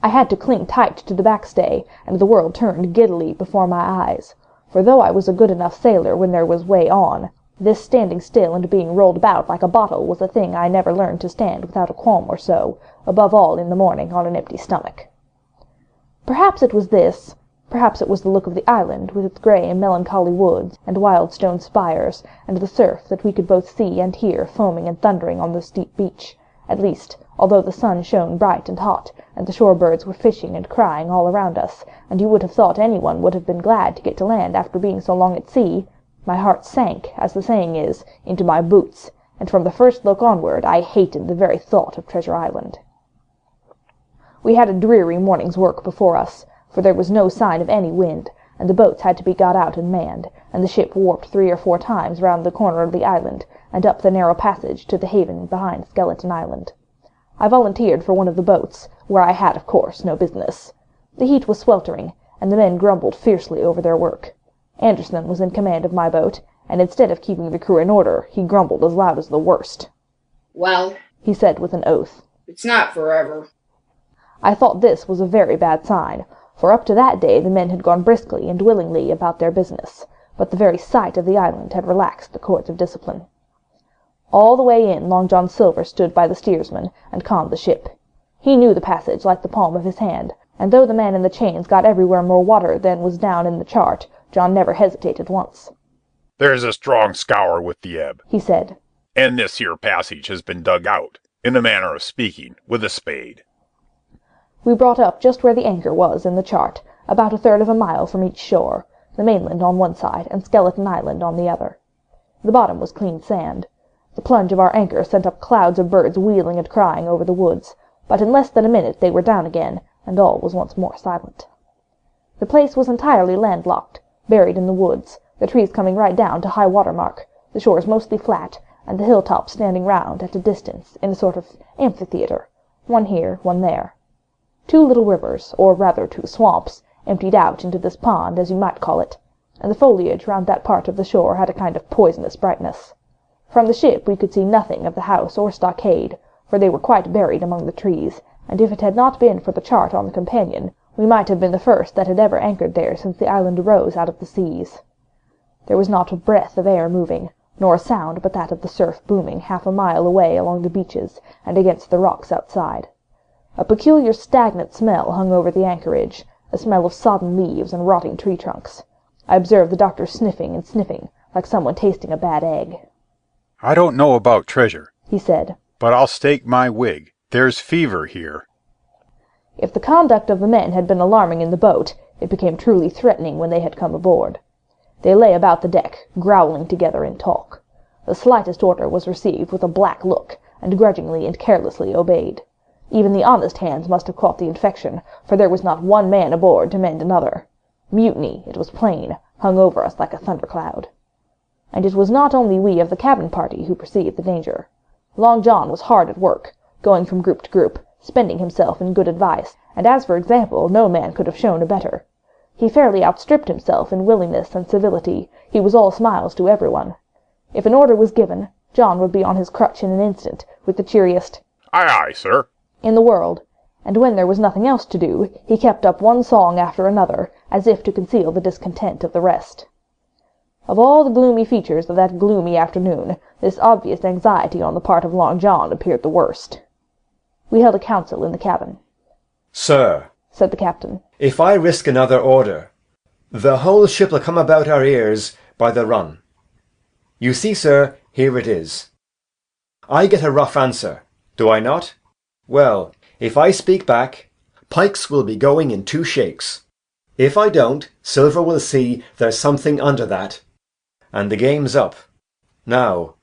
I had to cling tight to the backstay, and the world turned giddily before my eyes, for though I was a good enough sailor when there was way on, this standing still and being rolled about like a bottle was a thing I never learned to stand without a qualm or so, above all in the morning on an empty stomach. Perhaps it was this, perhaps it was the look of the island, with its grey and melancholy woods, and wild stone spires, and the surf that we could both see and hear foaming and thundering on the steep beach, at least, although the sun shone bright and hot, and the shore birds were fishing and crying all around us, and you would have thought anyone would have been glad to get to land after being so long at sea, my heart sank, as the saying is, into my boots, and from the first look onward I hated the very thought of Treasure Island. We had a dreary morning's work before us, for there was no sign of any wind, and the boats had to be got out and manned, and the ship warped 3 or 4 times round the corner of the island, and up the narrow passage to the haven behind Skeleton Island. I volunteered for one of the boats, where I had, of course, no business. The heat was sweltering, and the men grumbled fiercely over their work. Anderson was in command of my boat, and instead of keeping the crew in order, he grumbled as loud as the worst. "Well," he said with an oath, "it's not forever." I thought this was a very bad sign, for up to that day the men had gone briskly and willingly about their business, but the very sight of the island had relaxed the cords of discipline. All the way in Long John Silver stood by the steersman, and conned the ship. He knew the passage like the palm of his hand, and though the man in the chains got everywhere more water than was down in the chart, John never hesitated once. "There's a strong scour with the ebb," he said, "and this here passage has been dug out, in a manner of speaking, with a spade." We brought up just where the anchor was in the chart, about 1/3 of a mile from each shore, the mainland on one side and Skeleton Island on the other. The bottom was clean sand. The plunge of our anchor sent up clouds of birds wheeling and crying over the woods, but in less than a minute they were down again, and all was once more silent. The place was entirely landlocked, buried in the woods, the trees coming right down to high water mark, the shores mostly flat, and the hilltops standing round at a distance in a sort of amphitheatre, one here, one there. 2 little rivers, or rather 2 swamps, emptied out into this pond, as you might call it, and the foliage round that part of the shore had a kind of poisonous brightness. From the ship we could see nothing of the house or stockade, for they were quite buried among the trees, and if it had not been for the chart on the companion, we might have been the first that had ever anchored there since the island arose out of the seas. There was not a breath of air moving, nor a sound but that of the surf booming half a mile away along the beaches and against the rocks outside. A peculiar stagnant smell hung over the anchorage, a smell of sodden leaves and rotting tree trunks. I observed the doctor sniffing and sniffing, like someone tasting a bad egg. "I don't know about treasure," he said, "but I'll stake my wig. There's fever here." If the conduct of the men had been alarming in the boat, it became truly threatening when they had come aboard. They lay about the deck, growling together in talk. The slightest order was received with a black look, and grudgingly and carelessly obeyed. Even the honest hands must have caught the infection, for there was not one man aboard to mend another. Mutiny, it was plain, hung over us like a thundercloud. And it was not only we of the cabin party who perceived the danger. Long John was hard at work, going from group to group, spending himself in good advice, and as for example no man could have shown a better. He fairly outstripped himself in willingness and civility. He was all smiles to everyone. If an order was given, John would be on his crutch in an instant, with the cheeriest "Aye, aye, sir," in the world, and when there was nothing else to do, he kept up one song after another, as if to conceal the discontent of the rest. Of all the gloomy features of that gloomy afternoon, this obvious anxiety on the part of Long John appeared the worst. We held a council in the cabin. "Sir," said the captain, "if I risk another order, the whole ship'll come about our ears by the run. You see, sir, here it is. I get a rough answer, do I not? Well, if I speak back, Pikes will be going in 2 shakes. If I don't, Silver will see there's something under that, and the game's up. Now,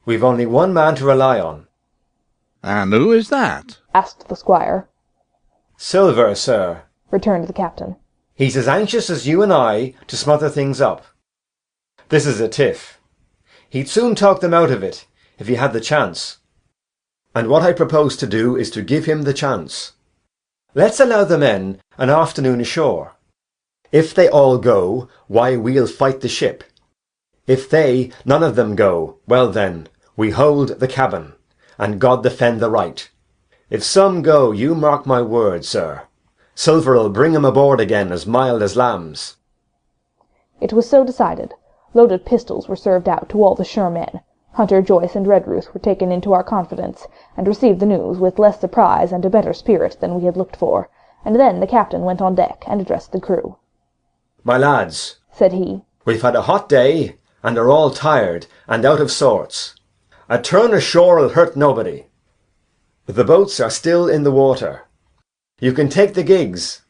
we've only one man to rely on." "And who is that?" asked the squire. "Silver, sir," returned the captain. "He's as anxious as you and I to smother things up. This is a tiff. He'd soon talk them out of it, if he had the chance. And what I propose to do is to give him the chance. Let's allow the men an afternoon ashore. If they all go, why, we'll fight the ship. If they, none of them go, well then, we hold the cabin, and God defend the right. If some go, you mark my word, sir, Silver'll bring 'em aboard again as mild as lambs." It was so decided. Loaded pistols were served out to all the sure men. Hunter, Joyce, and Redruth were taken into our confidence, and received the news with less surprise and a better spirit than we had looked for, and then the captain went on deck and addressed the crew. "My lads," said he, "we've had a hot day, and are all tired and out of sorts. A turn ashore'll hurt nobody. The boats are still in the water. You can take the gigs,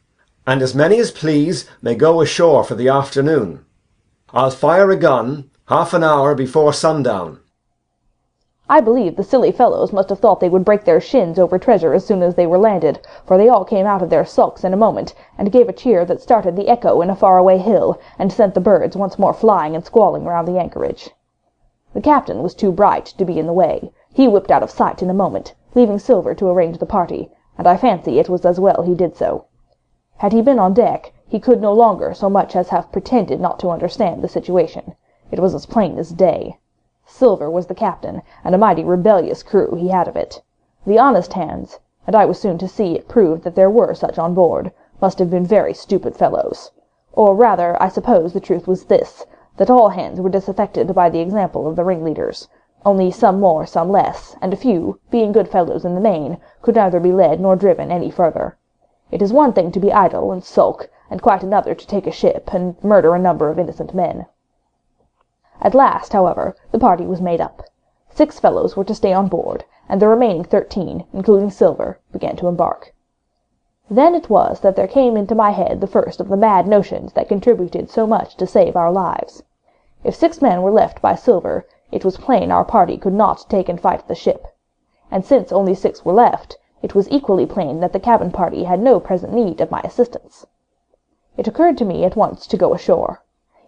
and as many as please may go ashore for the afternoon. I'll fire a gun half an hour before sundown." I believe the silly fellows must have thought they would break their shins over treasure as soon as they were landed, for they all came out of their sulks in a moment, and gave a cheer that started the echo in a far-away hill, and sent the birds once more flying and squalling round the anchorage. The captain was too bright to be in the way. He whipped out of sight in a moment, leaving Silver to arrange the party, and I fancy it was as well he did so. Had he been on deck, he could no longer so much as have pretended not to understand the situation. It was as plain as day. Silver was the captain, and a mighty rebellious crew he had of it. The honest hands, and I was soon to see it proved that there were such on board, must have been very stupid fellows. Or rather, I suppose the truth was this, that all hands were disaffected by the example of the ringleaders, only some more, some less, and a few, being good fellows in the main, could neither be led nor driven any further. It is one thing to be idle and sulk, and quite another to take a ship and murder a number of innocent men. At last, however, the party was made up. 6 fellows were to stay on board, and the remaining 13, including Silver, began to embark. Then it was that there came into my head the first of the mad notions that contributed so much to save our lives. If 6 men were left by Silver, it was plain our party could not take and fight the ship. And since only 6 were left, It was equally plain that the cabin party had no present need of my assistance. It occurred to me at once to go ashore.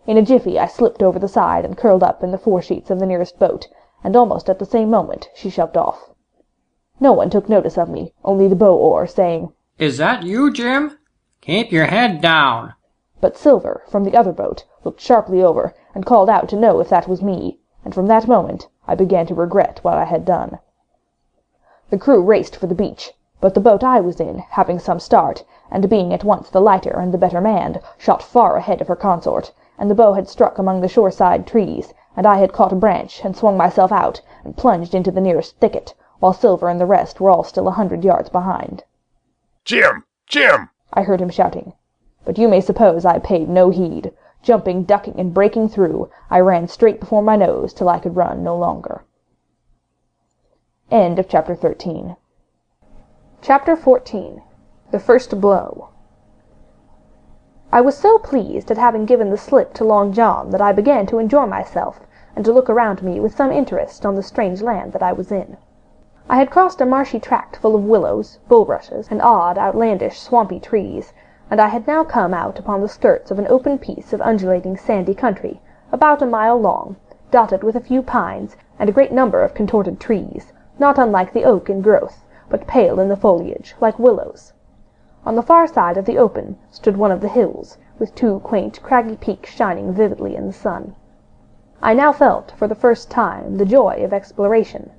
In a jiffy I slipped over the side and curled up in the fore-sheets of the nearest boat, and almost at the same moment she shoved off. No one took notice of me, only the bow-oar, saying, "Is that you, Jim? Keep your head down." But Silver, from the other boat, looked sharply over, and called out to know if that was me, and from that moment I began to regret what I had done. The crew raced for the beach, but the boat I was in, having some start, and being at once the lighter and the better manned, shot far ahead of her consort, and the bow had struck among the shore-side trees, and I had caught a branch, and swung myself out, and plunged into the nearest thicket, while Silver and the rest were all still 100 yards behind. "Jim! Jim!" I heard him shouting. But you may suppose I paid no heed. Jumping, ducking, and breaking through, I ran straight before my nose till I could run no longer. End of Chapter 13. Chapter 14. The First Blow. I was so pleased at having given the slip to Long John that I began to enjoy myself, and to look around me with some interest on the strange land that I was in. I had crossed a marshy tract full of willows, bulrushes, and odd, outlandish, swampy trees, and I had now come out upon the skirts of an open piece of undulating sandy country, about a mile long, dotted with a few pines, and a great number of contorted trees, not unlike the oak in growth, but pale in the foliage, like willows. On the far side of the open stood one of the hills, with two quaint, craggy peaks shining vividly in the sun. I now felt, for the first time, the joy of exploration.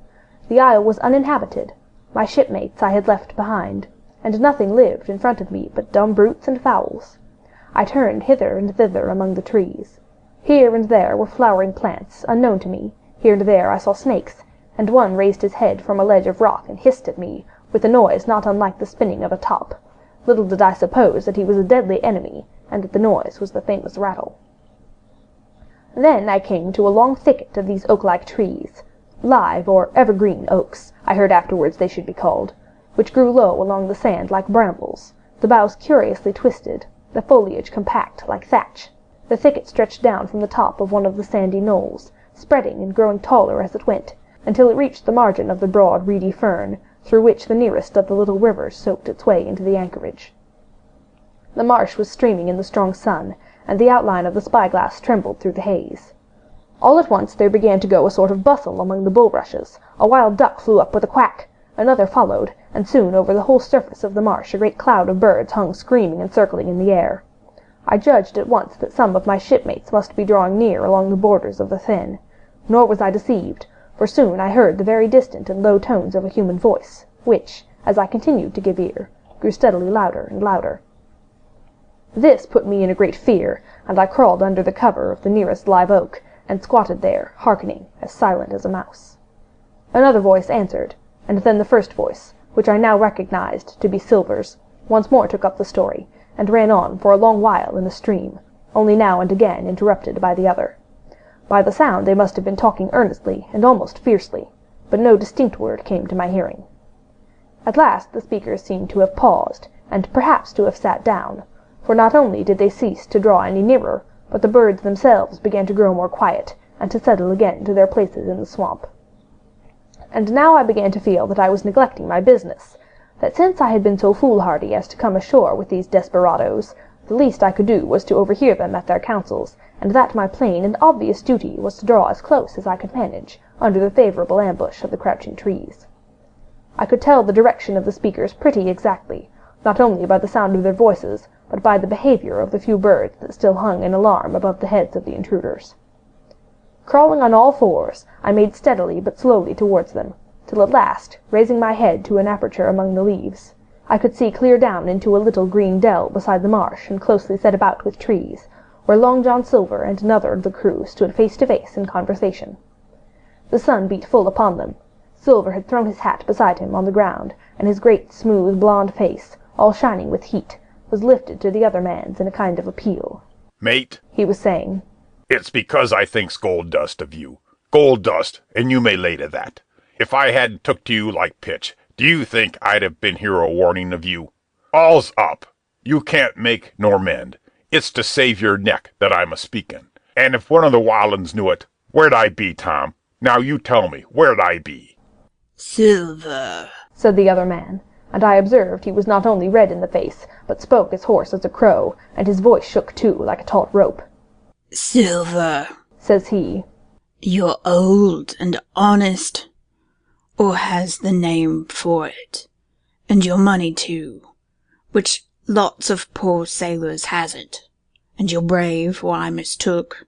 The isle was uninhabited. My shipmates I had left behind, and nothing lived in front of me but dumb brutes and fowls. I turned hither and thither among the trees. Here and there were flowering plants, unknown to me. Here and there I saw snakes, and one raised his head from a ledge of rock and hissed at me, with a noise not unlike the spinning of a top. Little did I suppose that he was a deadly enemy, and that the noise was the famous rattle. Then I came to a long thicket of these oak-like trees, live or evergreen oaks, I heard afterwards they should be called, which grew low along the sand like brambles, the boughs curiously twisted, the foliage compact like thatch. The thicket stretched down from the top of one of the sandy knolls, spreading and growing taller as it went, until it reached the margin of the broad reedy fern, through which the nearest of the little rivers soaked its way into the anchorage. The marsh was streaming in the strong sun, and the outline of the spyglass trembled through the haze. All at once there began to go a sort of bustle among the bulrushes. A wild duck flew up with a quack, another followed, and soon over the whole surface of the marsh a great cloud of birds hung screaming and circling in the air. I judged at once that some of my shipmates must be drawing near along the borders of the fen. Nor was I deceived, for soon I heard the very distant and low tones of a human voice, which, as I continued to give ear, grew steadily louder and louder. This put me in a great fear, and I crawled under the cover of the nearest live oak, and squatted there, hearkening, as silent as a mouse. Another voice answered, and then the first voice, which I now recognized to be Silver's, once more took up the story, and ran on for a long while in the stream, only now and again interrupted by the other. By the sound they must have been talking earnestly and almost fiercely, but no distinct word came to my hearing. At last the speakers seemed to have paused, and perhaps to have sat down, for not only did they cease to draw any nearer, but the birds themselves began to grow more quiet, and to settle again to their places in the swamp. And now I began to feel that I was neglecting my business, that since I had been so foolhardy as to come ashore with these desperadoes, the least I could do was to overhear them at their councils, and that my plain and obvious duty was to draw as close as I could manage, under the favourable ambush of the crouching trees. I could tell the direction of the speakers pretty exactly, not only by the sound of their voices, but by the behaviour of the few birds that still hung in alarm above the heads of the intruders. Crawling on all fours, I made steadily but slowly towards them, till at last, raising my head to an aperture among the leaves, I could see clear down into a little green dell beside the marsh and closely set about with trees, where Long John Silver and another of the crew stood face to face in conversation. The sun beat full upon them. Silver had thrown his hat beside him on the ground, and his great, smooth, blond face, all shining with heat, was lifted to the other man's in a kind of appeal. "Mate," he was saying, "it's because I thinks gold dust of you. Gold dust, and you may lay to that. If I hadn't took to you like pitch, do you think I'd have been here a warning of you? All's up. You can't make nor mend. It's to save your neck that I'm a-speaking. And if one of the Wallens knew it, where'd I be, Tom? Now you tell me, where'd I be?" "Silver," said the other man, and I observed he was not only red in the face, but spoke as hoarse as a crow, and his voice shook too like a taut rope. "Silver," says he, "you're old and honest, or has the name for it, and your money too, which lots of poor sailors hasn't, and you're brave, or I mistook.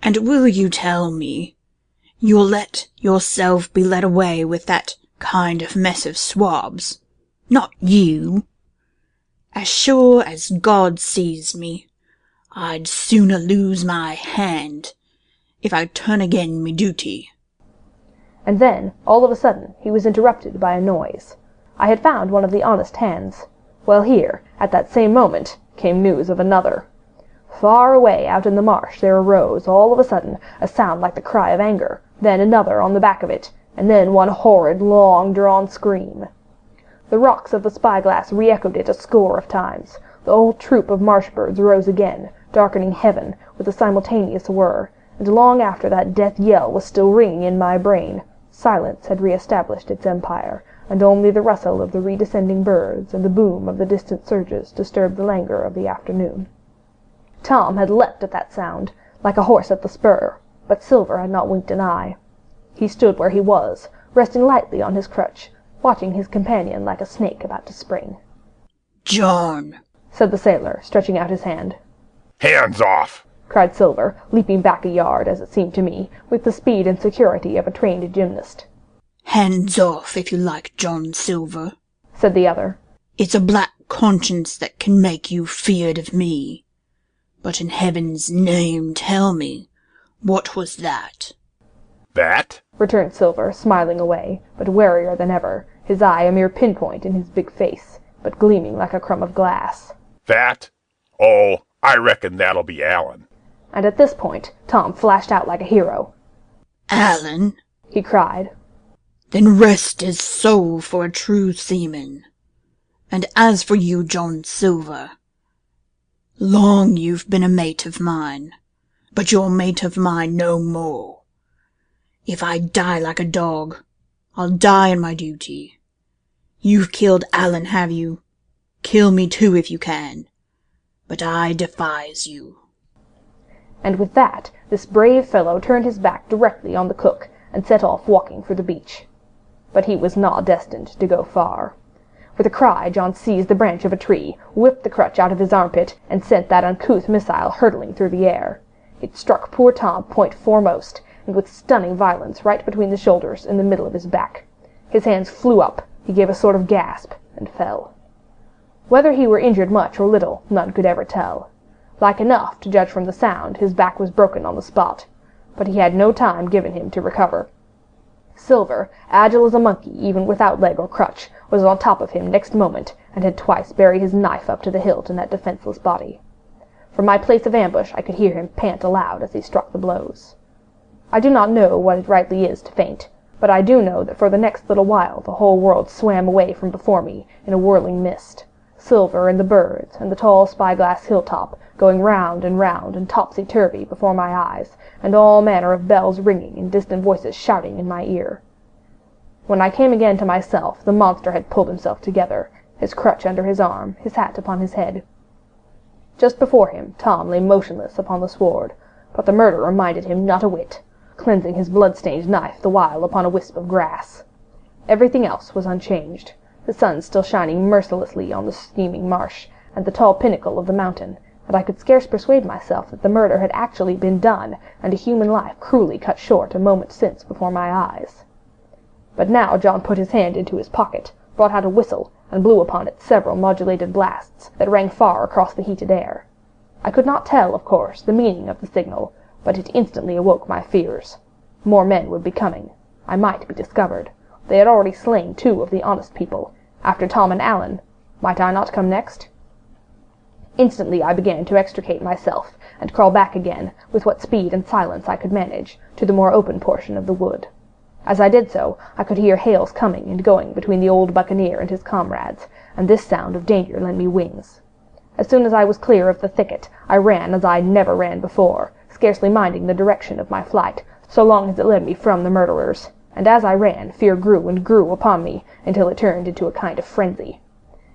And will you tell me you'll let yourself be led away with that kind of mess of swabs? Not you. As sure as God sees me, I'd sooner lose my hand if I'd turn again me duty." And then, all of a sudden, he was interrupted by a noise. I had found one of the honest hands. Well, here, at that same moment, came news of another. Far away out in the marsh there arose, all of a sudden, a sound like the cry of anger, then another on the back of it, and then one horrid, long-drawn scream. The rocks of the spyglass re-echoed it a score of times. The whole troop of marsh birds rose again, darkening heaven with a simultaneous whir, and long after that death yell was still ringing in my brain, silence had re-established its empire, and only the rustle of the redescending birds and the boom of the distant surges disturbed the languor of the afternoon. Tom had leapt at that sound, like a horse at the spur, but Silver had not winked an eye. He stood where he was, resting lightly on his crutch, watching his companion like a snake about to spring. "John," said the sailor, stretching out his hand. "Hands off!" cried Silver, leaping back a yard, as it seemed to me, with the speed and security of a trained gymnast. "Hands off, if you like, John Silver," said the other. "It's a black conscience that can make you feared of me. But in heaven's name tell me, what was that?" "That?" returned Silver, smiling away, but warier than ever, his eye a mere pinpoint in his big face, but gleaming like a crumb of glass. "That? Oh, I reckon that'll be Allen." And at this point Tom flashed out like a hero. "Allen?" he cried. "Then rest his soul for a true seaman. And as for you, John Silver, long you've been a mate of mine, but you're mate of mine no more. If I die like a dog, I'll die in my duty. You've killed Allen, have you? Kill me too if you can, but I defies you." And with that, this brave fellow turned his back directly on the cook, and set off walking for the beach. But he was not destined to go far. With a cry, John seized the branch of a tree, whipped the crutch out of his armpit, and sent that uncouth missile hurtling through the air. It struck poor Tom point foremost, and with stunning violence right between the shoulders, in the middle of his back. His hands flew up, he gave a sort of gasp, and fell. Whether he were injured much or little, none could ever tell. Like enough, to judge from the sound, his back was broken on the spot, but he had no time given him to recover. Silver, agile as a monkey even without leg or crutch, was on top of him next moment, and had twice buried his knife up to the hilt in that defenseless body. From my place of ambush I could hear him pant aloud as he struck the blows. I do not know what it rightly is to faint, but I do know that for the next little while the whole world swam away from before me in a whirling mist. Silver and the birds, and the tall spyglass hilltop, going round and topsy-turvy before my eyes, and all manner of bells ringing and distant voices shouting in my ear. When I came again to myself, the monster had pulled himself together, his crutch under his arm, his hat upon his head. Just before him Tom lay motionless upon the sward, but the murderer minded him not a whit, cleansing his blood-stained knife the while upon a wisp of grass. Everything else was unchanged, the sun still shining mercilessly on the steaming marsh, and the tall pinnacle of the mountain, and I could scarce persuade myself that the murder had actually been done, and a human life cruelly cut short a moment since before my eyes. But now John put his hand into his pocket, brought out a whistle, and blew upon it several modulated blasts that rang far across the heated air. I could not tell, of course, the meaning of the signal, but it instantly awoke my fears. More men would be coming. I might be discovered. They had already slain 2 of the honest people. After Tom and Allen, might I not come next? Instantly I began to extricate myself, and crawl back again, with what speed and silence I could manage, to the more open portion of the wood. As I did so, I could hear hails coming and going between the old buccaneer and his comrades, and this sound of danger lent me wings. As soon as I was clear of the thicket, I ran as I never ran before, scarcely minding the direction of my flight, so long as it led me from the murderers, and as I ran, fear grew and grew upon me, until it turned into a kind of frenzy.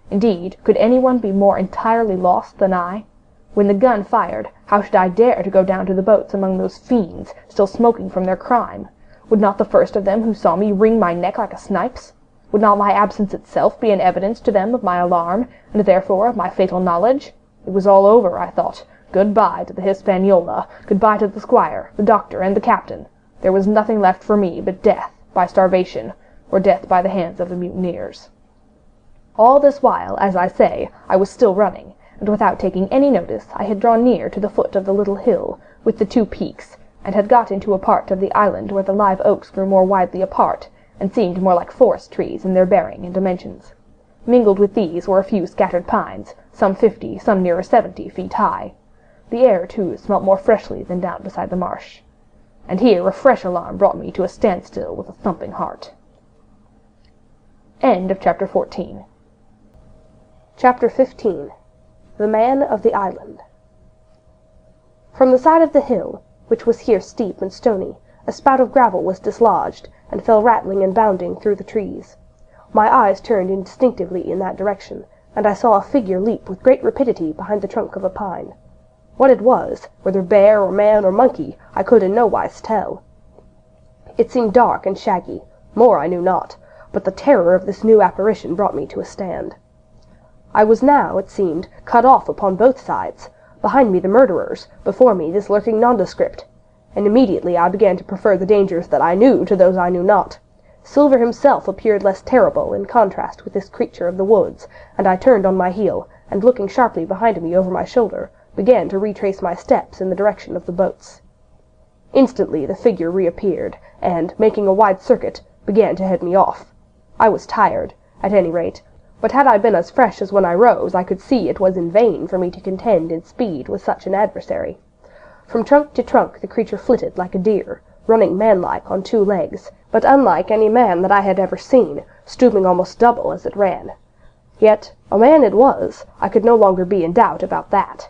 Indeed, could anyone be more entirely lost than I? When the gun fired, how should I dare to go down to the boats among those fiends, still smoking from their crime? Would not the first of them who saw me wring my neck like a snipe's? Would not my absence itself be an evidence to them of my alarm, and therefore of my fatal knowledge? It was all over, I thought. Good-bye to the Hispaniola, good-bye to the squire, the doctor, and the captain. There was nothing left for me but death by starvation, or death by the hands of the mutineers. All this while, as I say, I was still running, and without taking any notice I had drawn near to the foot of the little hill, with the 2 peaks, and had got into a part of the island where the live oaks grew more widely apart, and seemed more like forest trees in their bearing and dimensions. Mingled with these were a few scattered pines, some 50, some nearer 70 feet high. The air, too, smelt more freshly than down beside the marsh. And here a fresh alarm brought me to a standstill with a thumping heart. End of Chapter 14. Chapter 15. The Man of the Island. From the side of the hill, which was here steep and stony, a spout of gravel was dislodged, and fell rattling and bounding through the trees. My eyes turned instinctively in that direction, and I saw a figure leap with great rapidity behind the trunk of a pine. What it was, whether bear or man or monkey, I could in no wise tell. It seemed dark and shaggy, more I knew not, but the terror of this new apparition brought me to a stand. I was now, it seemed, cut off upon both sides, behind me the murderers, before me this lurking nondescript, and immediately I began to prefer the dangers that I knew to those I knew not. Silver himself appeared less terrible in contrast with this creature of the woods, and I turned on my heel, and looking sharply behind me over my shoulder, began to retrace my steps in the direction of the boats. Instantly the figure reappeared, and, making a wide circuit, began to head me off. I was tired, at any rate, but had I been as fresh as when I rose, I could see it was in vain for me to contend in speed with such an adversary. From trunk to trunk the creature flitted like a deer, running manlike on 2 legs, but unlike any man that I had ever seen, stooping almost double as it ran. Yet a man it was, I could no longer be in doubt about that.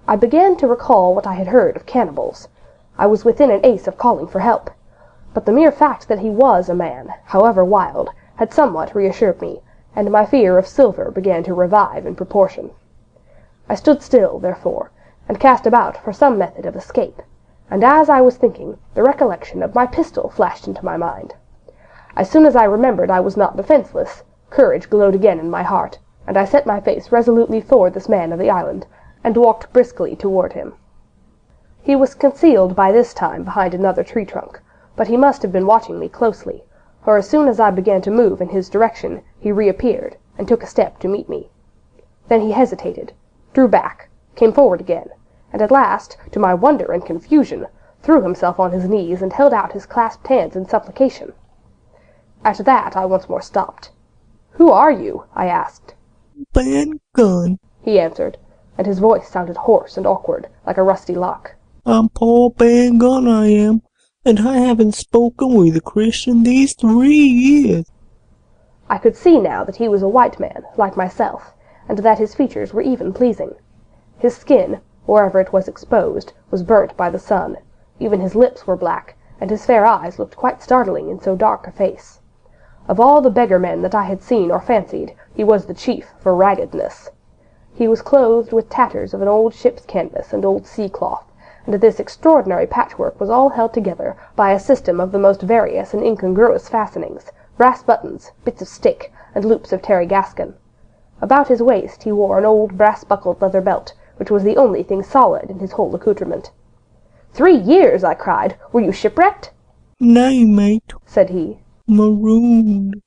I began to recall what I had heard of cannibals. I was within an ace of calling for help, but the mere fact that he was a man, however wild, had somewhat reassured me, and my fear of Silver began to revive in proportion. I stood still, therefore, and cast about for some method of escape, and as I was thinking, the recollection of my pistol flashed into my mind. As soon as I remembered I was not defenceless, courage glowed again in my heart, and I set my face resolutely toward this man of the island, and walked briskly toward him. He was concealed by this time behind another tree trunk, but he must have been watching me closely, for as soon as I began to move in his direction, he reappeared, and took a step to meet me. Then he hesitated, drew back, came forward again, and at last, to my wonder and confusion, threw himself on his knees and held out his clasped hands in supplication. At that I once more stopped. "Who are you?" I asked. "Ben Gunn," he answered, and his voice sounded hoarse and awkward, like a rusty lock. "I'm poor Ben Gunn, I am, and I haven't spoken with a Christian these 3 years." I could see now that he was a white man, like myself, and that his features were even pleasing. His skin, wherever it was exposed, was burnt by the sun. Even his lips were black, and his fair eyes looked quite startling in so dark a face. Of all the beggar-men that I had seen or fancied, he was the chief for raggedness. He was clothed with tatters of an old ship's canvas and old sea-cloth, and this extraordinary patchwork was all held together by a system of the most various and incongruous fastenings, brass buttons, bits of stick, and loops of terry gascon. About his waist he wore an old brass-buckled leather belt, which was the only thing solid in his whole accoutrement. "3 years!" I cried. "Were you shipwrecked?" "Nay, mate," said he. "Marooned."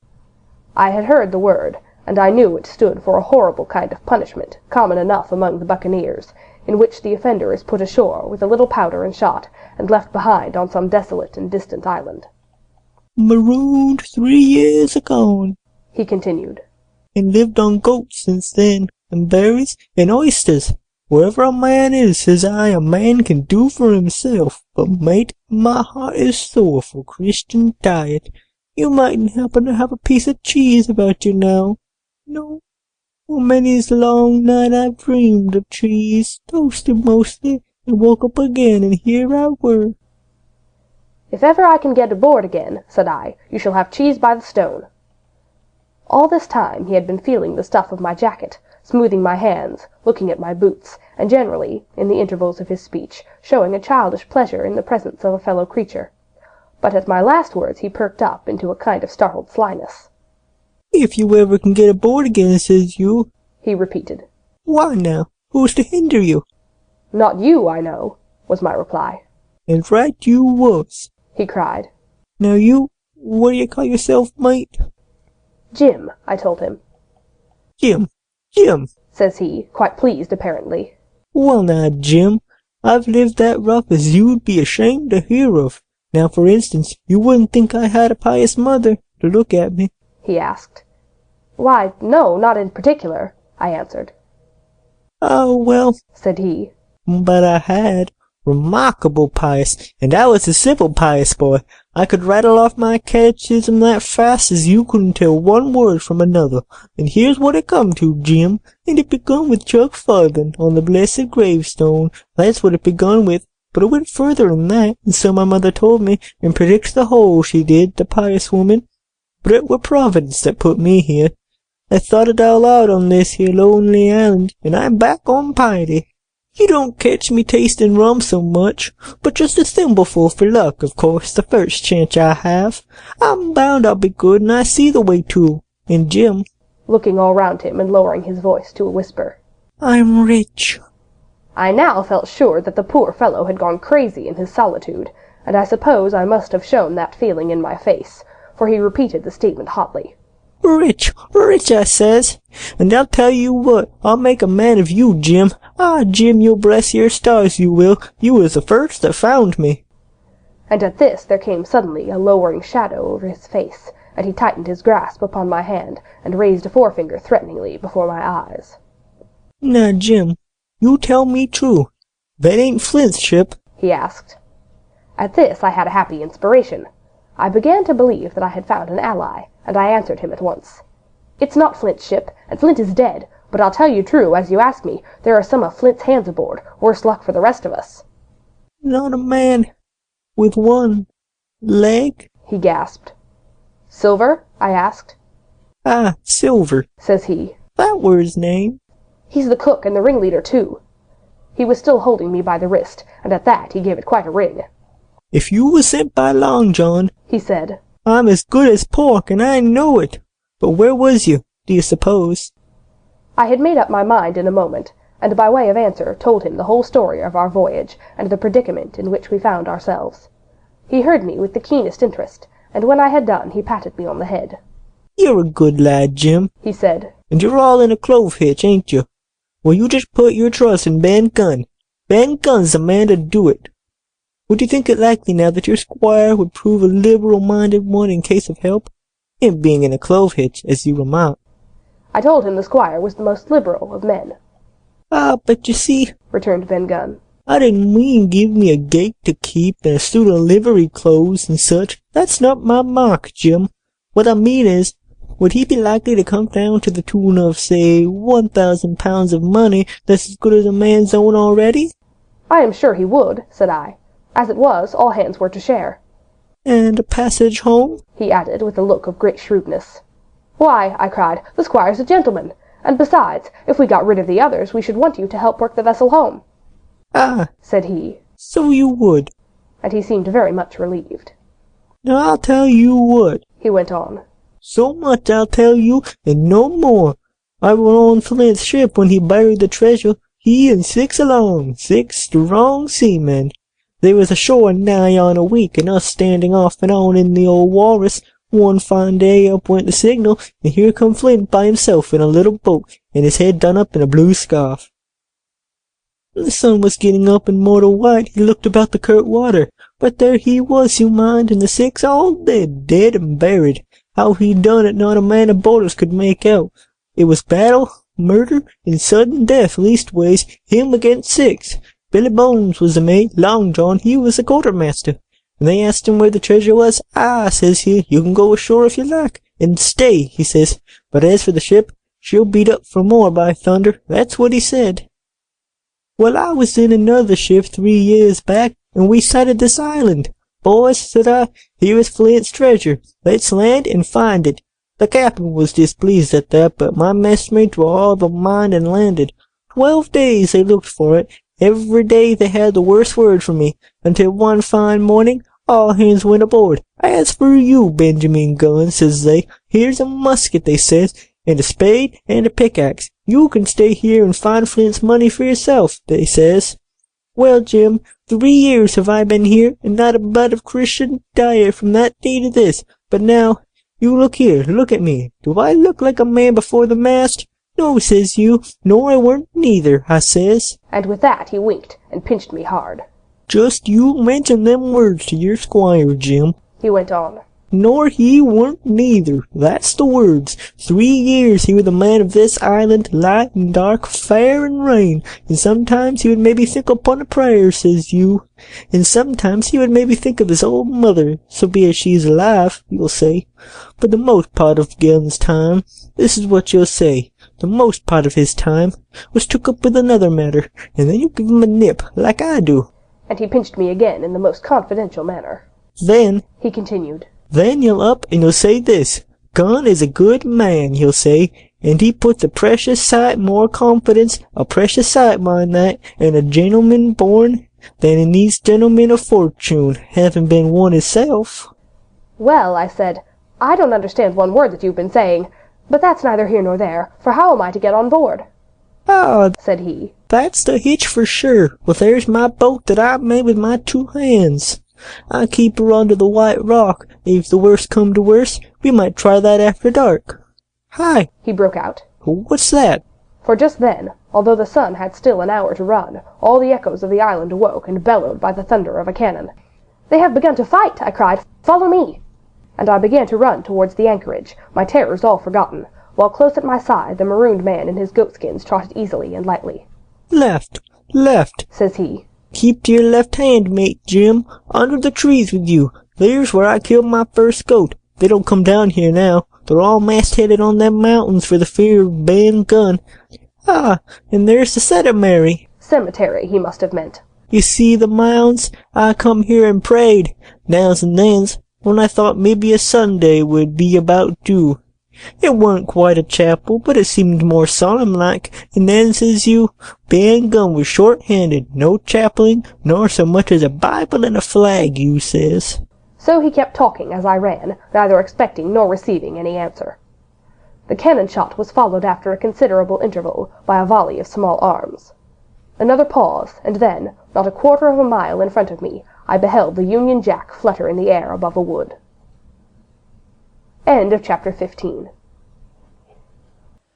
I had heard the word, and I knew it stood for a horrible kind of punishment, common enough among the buccaneers, in which the offender is put ashore with a little powder and shot, and left behind on some desolate and distant island. "Marooned 3 years agone," he continued, "and lived on goats since then, and berries, and oysters. Wherever a man is, says I, a man can do for himself, but, mate, my heart is sore for Christian diet. You mightn't happen to have a piece of cheese about you now. No, for many's the long night I've dreamed of cheese, toasted mostly, and woke up again, and here I were." "If ever I can get aboard again," said I, "you shall have cheese by the stone." All this time he had been feeling the stuff of my jacket, smoothing my hands, looking at my boots, and generally, in the intervals of his speech, showing a childish pleasure in the presence of a fellow creature. But at my last words he perked up into a kind of startled slyness. "If you ever can get aboard again, says you," he repeated. "Why now, who's to hinder you?" "Not you, I know," was my reply. "And right you was," he cried. "Now you, what do you call yourself, mate?" "Jim," I told him. "Jim, Jim," says he, quite pleased apparently. "Well now, Jim, I've lived that rough as you'd be ashamed to hear of. Now, for instance, you wouldn't think I had a pious mother, to look at me?" he asked. "Why, no, not in particular," I answered. "Oh, well," said he, "but I had. Remarkable pious, and I was a civil pious boy. I could rattle off my catechism that fast as you couldn't tell one word from another. And here's what it come to, Jim. And it begun with Chuck Farthing on the blessed gravestone. That's what it begun with. But it went further than that, and so my mother told me, and predicts the whole, she did, the pious woman. But it were Providence that put me here. I thought it all out on this here lonely island, and I'm back on piety. You don't catch me tasting rum so much, but just a thimbleful for luck, of course, the first chance I have. I'm bound I'll be good, and I see the way to. And Jim," looking all round him and lowering his voice to a whisper, "I'm rich." I now felt sure that the poor fellow had gone crazy in his solitude, and I suppose I must have shown that feeling in my face, for he repeated the statement hotly. "Rich, rich, I says. And I'll tell you what, I'll make a man of you, Jim. Ah, Jim, you'll bless your stars, you will. You was the first that found me." And at this there came suddenly a lowering shadow over his face, and he tightened his grasp upon my hand, and raised a forefinger threateningly before my eyes. "Now, Jim, you tell me true. That ain't Flint's ship?" he asked. At this I had a happy inspiration. I began to believe that I had found an ally, and I answered him at once. "It's not Flint's ship, and Flint is dead, but I'll tell you true, as you ask me, there are some of Flint's hands aboard, worse luck for the rest of us." "Not a man with one leg?" he gasped. "Silver?" I asked. "Ah, Silver," says he. "That were his name." "He's the cook and the ringleader, too." He was still holding me by the wrist, and at that he gave it quite a wring. "If you was sent by Long John," he said, "I'm as good as pork, and I know it. But where was you, do you suppose?" I had made up my mind in a moment, and by way of answer told him the whole story of our voyage, and the predicament in which we found ourselves. He heard me with the keenest interest, and when I had done he patted me on the head. "You're a good lad, Jim," he said, "and you're all in a clove hitch, ain't you? Well, you just put your trust in Ben Gunn. Ben Gunn's the man to do it. Would you think it likely now that your squire would prove a liberal-minded one in case of help? Him being in a clove hitch, as you remark." I told him the squire was the most liberal of men. "Ah, but you see," returned Ben Gunn, "I didn't mean give me a gate to keep and a suit of livery clothes and such. That's not my mark, Jim. What I mean is, would he be likely to come down to the tune of, say, 1,000 pounds of money that's as good as a man's own already?" "I am sure he would," said I. As it was, all hands were to share. "And a passage home?" he added, with a look of great shrewdness. "Why," I cried, "the squire's a gentleman, and besides, if we got rid of the others, we should want you to help work the vessel home." "Ah," said he, "so you would." And he seemed very much relieved. "Now I'll tell you what," he went on. "So much I'll tell you, and no more. I were on Flint's ship when he buried the treasure, he and 6 along, 6 strong seamen. They was ashore nigh on a week, and us standing off and on in the old Walrus. One fine day up went the signal, and here come Flint by himself in a little boat, and his head done up in a blue scarf. The sun was getting up and mortal white. He looked about the curt water, but there he was, you mind, and the 6 all dead, dead and buried. How he done it, not a man aboard us could make out. It was battle, murder, and sudden death, leastways, him against 6. Billy Bones was the mate, Long John, he was the quartermaster. And they asked him where the treasure was. "Ah," says he, "you can go ashore if you like, and stay," he says, "but as for the ship, she'll beat up for more, by thunder." That's what he said. Well, I was in another ship 3 years back, and we sighted this island. Boys, said I, here is Flint's treasure. Let's land and find it. The captain was displeased at that, but my messmates were all of a mind and landed. 12 days they looked for it. Every day they had the worst word for me, until one fine morning all hands went aboard. As for you, Benjamin Gunn, says they, here's a musket, they says, and a spade and a pickaxe. You can stay here and find Flint's money for yourself, they says. Well, Jim, 3 years have I been here, and not a bud of Christian diet from that day to this. But now, you look here, look at me. Do I look like a man before the mast? No, says you, nor I weren't neither, I says. And with that he winked and pinched me hard. Just you mention them words to your squire, Jim, he went on. Nor he weren't neither. That's the words. 3 years he was the man of this island, light and dark, fair and rain, and sometimes he would maybe think upon a prayer, says you, and sometimes he would maybe think of his old mother, so be as she's alive, you'll say. But the most part of Gunn's time, this is what you'll say, the most part of his time was took up with another matter, and then you give him a nip, like I do. And he pinched me again in the most confidential manner. Then, he continued, then you'll up and you'll say this, Gunn is a good man, you'll say, and he puts a precious sight more confidence, a precious sight, mind that, in a gentleman born than in these gentlemen of fortune, having been one himself. Well, I said, I don't understand one word that you've been saying, but that's neither here nor there, for how am I to get on board? Ah, said he, that's the hitch for sure. Well, there's my boat that I made with my 2 hands. I keep her under the White Rock. If the worst come to worst, we might try that after dark. Hi, he broke out. What's that? For just then, although the sun had still an hour to run, all the echoes of the island awoke and bellowed by the thunder of a cannon. They have begun to fight, I cried. Follow me. And I began to run towards the anchorage, my terrors all forgotten, while close at my side the marooned man in his goatskins trotted easily and lightly. Left, left, says he. Keep to your left hand, mate, Jim, under the trees with you. There's where I killed my first goat. They don't come down here now. They're all mast-headed on them mountains for the fear of Ben Gunn. Ah, and there's the cemetery. Cemetery, he must have meant. You see the mounds? I come here and prayed, nows and thens, when I thought maybe a Sunday would be about due. It warn't quite a chapel, but it seemed more solemn-like, and then, says you, Ben Gunn was short-handed, no chapeling, nor so much as a Bible and a flag, you says. So he kept talking as I ran, neither expecting nor receiving any answer. The cannon shot was followed after a considerable interval by a volley of small arms. Another pause, and then, not a quarter of a mile in front of me, I beheld the Union Jack flutter in the air above a wood. End of chapter 15.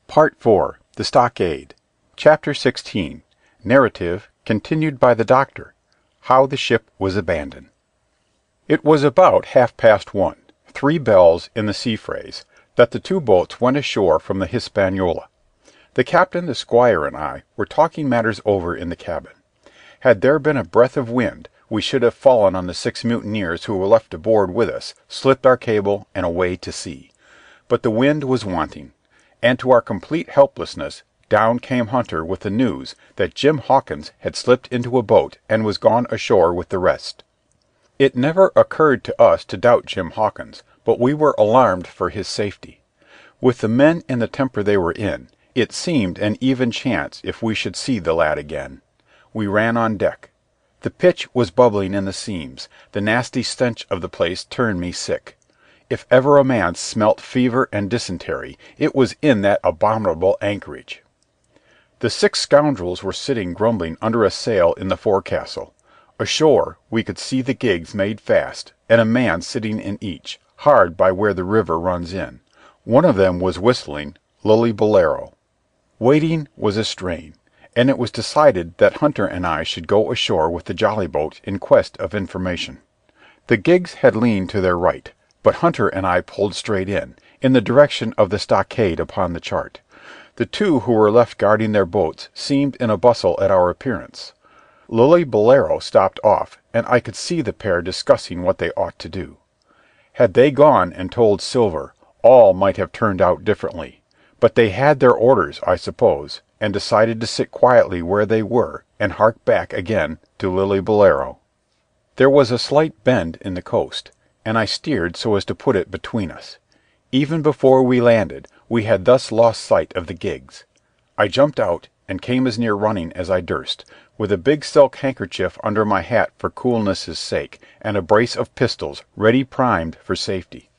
Part 4. The Stockade. Chapter 16. Narrative, continued by the Doctor. How the Ship was Abandoned. It was about 1:30, 3 bells in the sea phrase, that the 2 boats went ashore from the Hispaniola. The captain, the squire, and I were talking matters over in the cabin. Had there been a breath of wind, we should have fallen on the 6 mutineers who were left aboard with us, slipped our cable, and away to sea. But the wind was wanting, and to our complete helplessness, down came Hunter with the news that Jim Hawkins had slipped into a boat and was gone ashore with the rest. It never occurred to us to doubt Jim Hawkins, but we were alarmed for his safety. With the men in the temper they were in, it seemed an even chance if we should see the lad again. We ran on deck. The pitch was bubbling in the seams. The nasty stench of the place turned me sick. If ever a man smelt fever and dysentery, it was in that abominable anchorage. The 6 scoundrels were sitting grumbling under a sail in the forecastle. Ashore we could see the gigs made fast, and a man sitting in each, hard by where the river runs in. One of them was whistling Lilly Bolero. Waiting was a strain, and it was decided that Hunter and I should go ashore with the jolly boat in quest of information. The gigs had leaned to their right, but Hunter and I pulled straight in the direction of the stockade upon the chart. The 2 who were left guarding their boats seemed in a bustle at our appearance. Lilly Bolero stopped off, and I could see the pair discussing what they ought to do. Had they gone and told Silver, all might have turned out differently, but they had their orders, I suppose, and decided to sit quietly where they were and hark back again to Lilly Bolero. There was a slight bend in the coast, and I steered so as to put it between us. Even before we landed, we had thus lost sight of the gigs. I jumped out, and came as near running as I durst, with a big silk handkerchief under my hat for coolness' sake, and a brace of pistols ready primed for safety.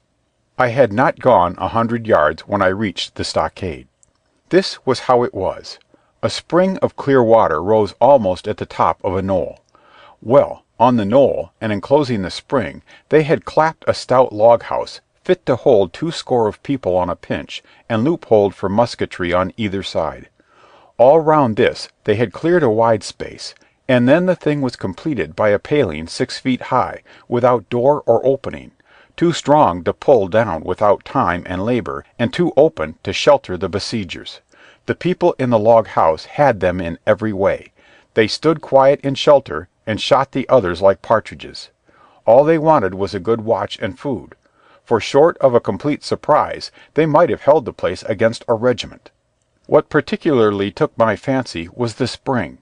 I had not gone 100 yards when I reached the stockade. This was how it was. A spring of clear water rose almost at the top of a knoll. Well, on the knoll, and enclosing the spring, they had clapped a stout log house, fit to hold 20 of people on a pinch, and loopholed for musketry on either side. All round this they had cleared a wide space, and then the thing was completed by a paling 6 feet high, without door or opening, too strong to pull down without time and labor, and too open to shelter the besiegers. The people in the log house had them in every way. They stood quiet in shelter, and shot the others like partridges. All they wanted was a good watch and food, for short of a complete surprise, they might have held the place against a regiment. What particularly took my fancy was the spring,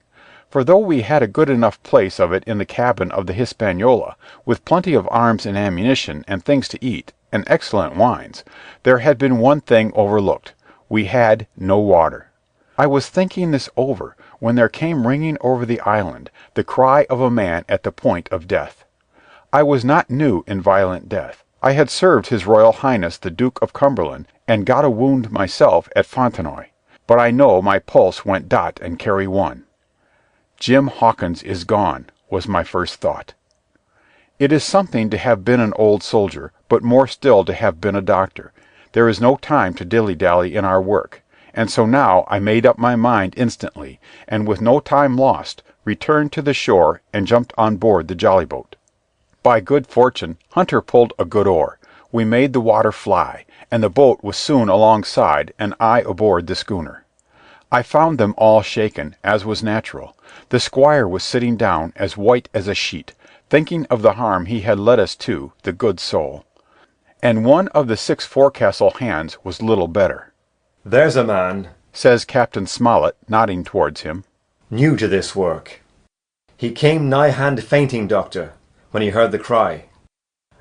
for though we had a good enough place of it in the cabin of the Hispaniola, with plenty of arms and ammunition and things to eat, and excellent wines, there had been one thing overlooked. We had no water. I was thinking this over when there came ringing over the island the cry of a man at the point of death. I was not new in violent death. I had served His Royal Highness the Duke of Cumberland, and got a wound myself at Fontenoy, but I know my pulse went dot and carry one. Jim Hawkins is gone, was my first thought. It is something to have been an old soldier, but more still to have been a doctor. There is no time to dilly-dally in our work, and so now I made up my mind instantly, and with no time lost, returned to the shore and jumped on board the jolly-boat. By good fortune, Hunter pulled a good oar. We made the water fly, and the boat was soon alongside and I aboard the schooner. I found them all shaken, as was natural. The squire was sitting down, as white as a sheet, thinking of the harm he had led us to, the good soul. And one of the 6 forecastle hands was little better. "There's a man," says Captain Smollett, nodding towards him, "new to this work. He came nigh hand fainting, Doctor, when he heard the cry.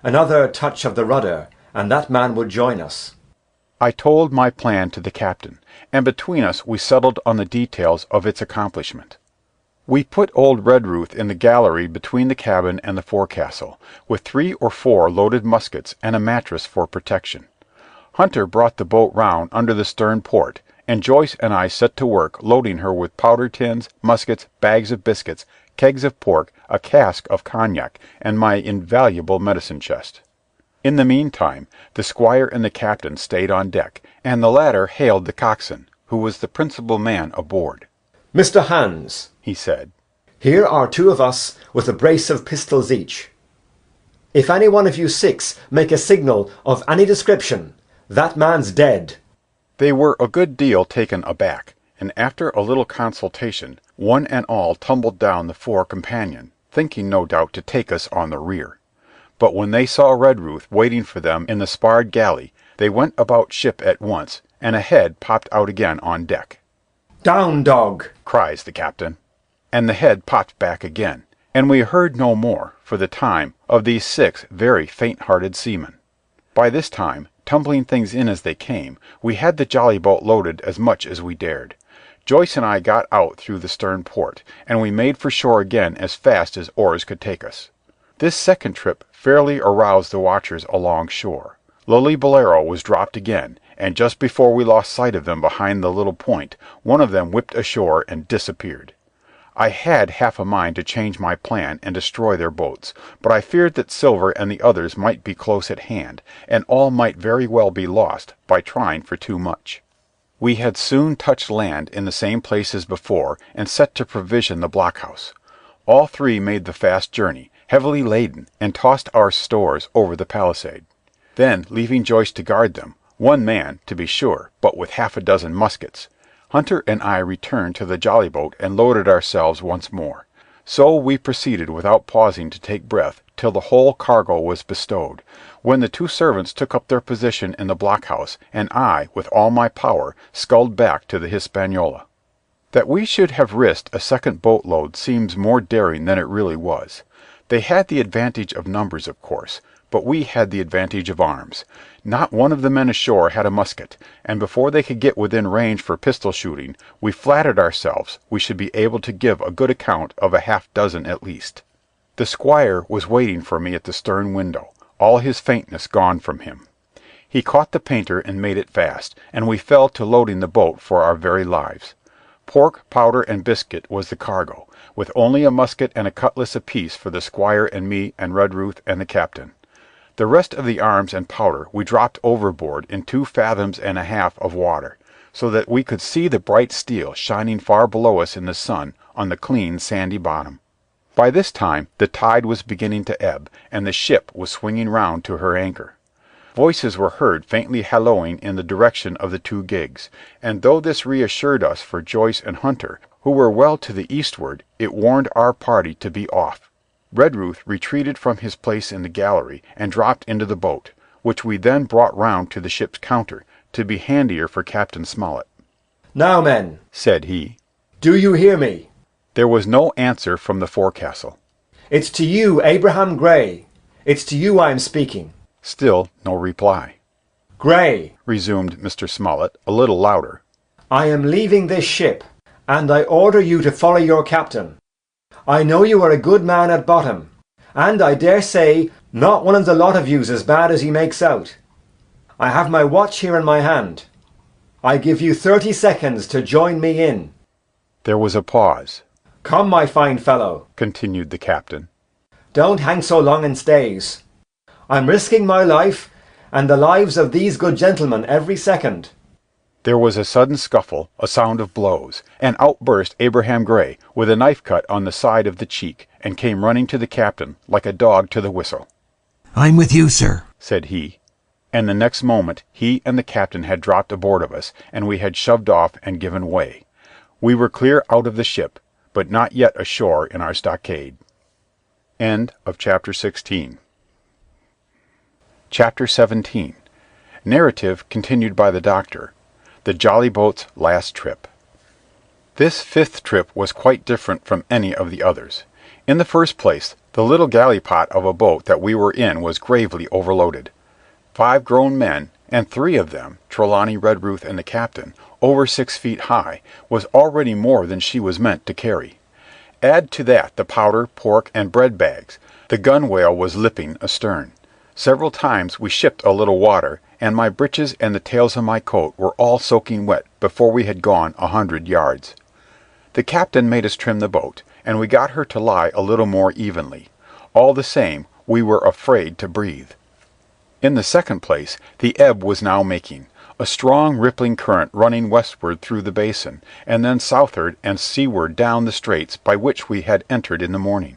Another touch of the rudder, and that man would join us." I told my plan to the captain, and between us we settled on the details of its accomplishment. We put old Redruth in the gallery between the cabin and the forecastle, with 3 or 4 loaded muskets and a mattress for protection. Hunter brought the boat round under the stern port, and Joyce and I set to work loading her with powder tins, muskets, bags of biscuits, kegs of pork, a cask of cognac, and my invaluable medicine chest. In the meantime, the squire and the captain stayed on deck, and the latter hailed the coxswain, who was the principal man aboard. "Mr. Hans," he said, "here are 2 of us with a brace of pistols each. If any one of you 6 make a signal of any description, that man's dead." They were a good deal taken aback, and after a little consultation, one and all tumbled down the fore companion, thinking no doubt to take us on the rear. But when they saw Redruth waiting for them in the sparred galley, they went about ship at once, and a head popped out again on deck. "Down, dog!" cries the captain. And the head popped back again, and we heard no more, for the time, of these 6 very faint-hearted seamen. By this time, tumbling things in as they came, we had the jolly-boat loaded as much as we dared. Joyce and I got out through the stern port, and we made for shore again as fast as oars could take us. This second trip fairly aroused the watchers along shore. Lilly Bolero was dropped again, and just before we lost sight of them behind the little point, one of them whipped ashore and disappeared. I had half a mind to change my plan and destroy their boats, but I feared that Silver and the others might be close at hand, and all might very well be lost by trying for too much. We had soon touched land in the same place as before, and set to provision the blockhouse. All 3 made the fast journey, heavily laden, and tossed our stores over the palisade. Then, leaving Joyce to guard them, one man, to be sure, but with half a dozen muskets, Hunter and I returned to the jolly-boat and loaded ourselves once more. So we proceeded without pausing to take breath till the whole cargo was bestowed, when the 2 servants took up their position in the blockhouse, and I, with all my power, sculled back to the Hispaniola. That we should have risked a second boat-load seems more daring than it really was. They had the advantage of numbers, of course, but we had the advantage of arms. Not one of the men ashore had a musket, and before they could get within range for pistol shooting, we flattered ourselves we should be able to give a good account of a half-dozen at least. The squire was waiting for me at the stern window, all his faintness gone from him. He caught the painter and made it fast, and we fell to loading the boat for our very lives. Pork, powder, and biscuit was the cargo, with only a musket and a cutlass apiece for the squire and me and Redruth and the captain. The rest of the arms and powder we dropped overboard in 2.5 fathoms of water, so that we could see the bright steel shining far below us in the sun on the clean sandy bottom. By this time the tide was beginning to ebb, and the ship was swinging round to her anchor. Voices were heard faintly hallooing in the direction of the 2 gigs, and though this reassured us for Joyce and Hunter, who were well to the eastward, it warned our party to be off. Redruth retreated from his place in the gallery and dropped into the boat, which we then brought round to the ship's counter, to be handier for Captain Smollett. "Now, men," said he, "do you hear me?" There was no answer from the forecastle. "It's to you, Abraham Gray. It's to you I am speaking." Still no reply. "Gray," resumed Mr. Smollett, a little louder, "I am leaving this ship, and I order you to follow your captain. I know you are a good man at bottom, and I dare say not one of the lot of you's as bad as he makes out. I have my watch here in my hand. I give you 30 seconds to join me in." There was a pause. "Come, my fine fellow," continued the captain. "don't hang so long in stays. I'm risking my life and the lives of these good gentlemen every second." There was a sudden scuffle, a sound of blows, and out burst Abraham Gray with a knife cut on the side of the cheek, and came running to the captain like a dog to the whistle. "I'm with you, sir," said he, and the next moment he and the captain had dropped aboard of us, and we had shoved off and given way. We were clear out of the ship, but not yet ashore in our stockade. End of chapter 16. Chapter 17. Narrative continued by the Doctor. The Jolly Boat's last trip. This 5th trip was quite different from any of the others. In the first place, the little galley-pot of a boat that we were in was gravely overloaded. 5 grown men, and 3 of them, Trelawney, Redruth, and the captain, over 6 feet high, was already more than she was meant to carry. Add to that the powder, pork, and bread bags. The gunwale was lipping astern. Several times we shipped a little water, and my breeches and the tails of my coat were all soaking wet before we had gone 100 yards. The captain made us trim the boat, and we got her to lie a little more evenly. All the same, we were afraid to breathe. In the second place, the ebb was now making, a strong rippling current running westward through the basin, and then southward and seaward down the straits by which we had entered in the morning.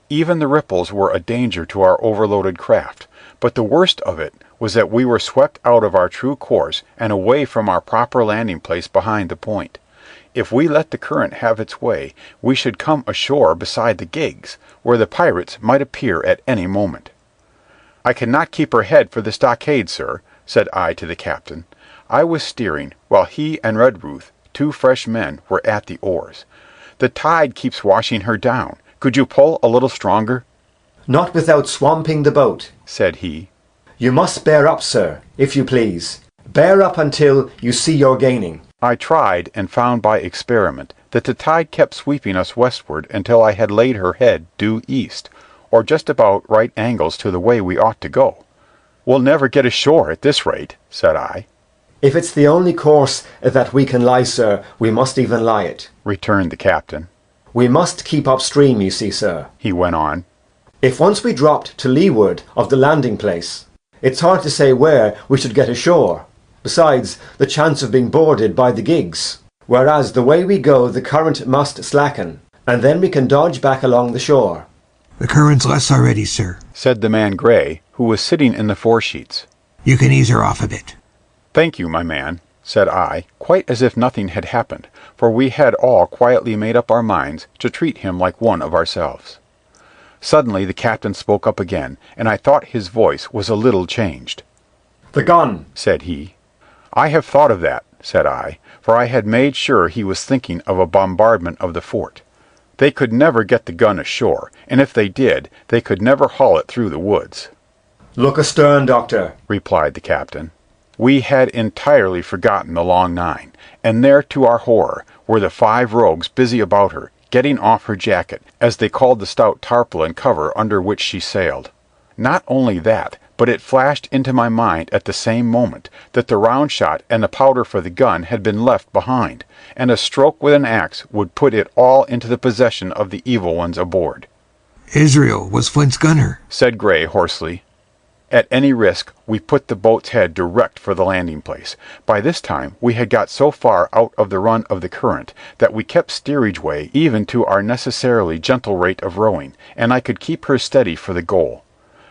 Even the ripples were a danger to our overloaded craft, but the worst of it was that we were swept out of our true course and away from our proper landing place behind the point. If we let the current have its way, we should come ashore beside the gigs, where the pirates might appear at any moment. "I cannot keep her head for the stockade, sir," said I to the captain. I was steering, while he and Redruth, 2 fresh men, were at the oars. "The tide keeps washing her down. Could you pull a little stronger?" "Not without swamping the boat," said he. "You must bear up, sir, if you please. Bear up until you see you're gaining." I tried, and found by experiment that the tide kept sweeping us westward until I had laid her head due east, or just about right angles to the way we ought to go. "We'll never get ashore at this rate," said I. "If it's the only course that we can lie, sir, we must even lie it," returned the captain. "We must keep upstream, you see, sir," he went on. "If once we dropped to leeward of the landing place, it's hard to say where we should get ashore, besides the chance of being boarded by the gigs, whereas the way we go the current must slacken, and then we can dodge back along the shore." "The current's less already, sir," said the man Gray, who was sitting in the foresheets. "You can ease her off a bit." "Thank you, my man," said I, quite as if nothing had happened, for we had all quietly made up our minds to treat him like one of ourselves. Suddenly the captain spoke up again, and I thought his voice was a little changed. "The gun," said he. "I have thought of that," said I, for I had made sure he was thinking of a bombardment of the fort. They could never get the gun ashore, and if they did, they could never haul it through the woods. Look astern, Doctor, replied the captain. We had entirely forgotten the Long Nine, and there, to our horror, were the 5 rogues busy about her, getting off her jacket, as they called the stout tarpaulin cover under which she sailed. Not only that, but it flashed into my mind at the same moment that the round shot and the powder for the gun had been left behind, and a stroke with an axe would put it all into the possession of the evil ones aboard. Israel was Flint's gunner, said Gray hoarsely. At any risk, we put the boat's head direct for the landing place. By this time we had got so far out of the run of the current that we kept steerage way even to our necessarily gentle rate of rowing, and I could keep her steady for the goal.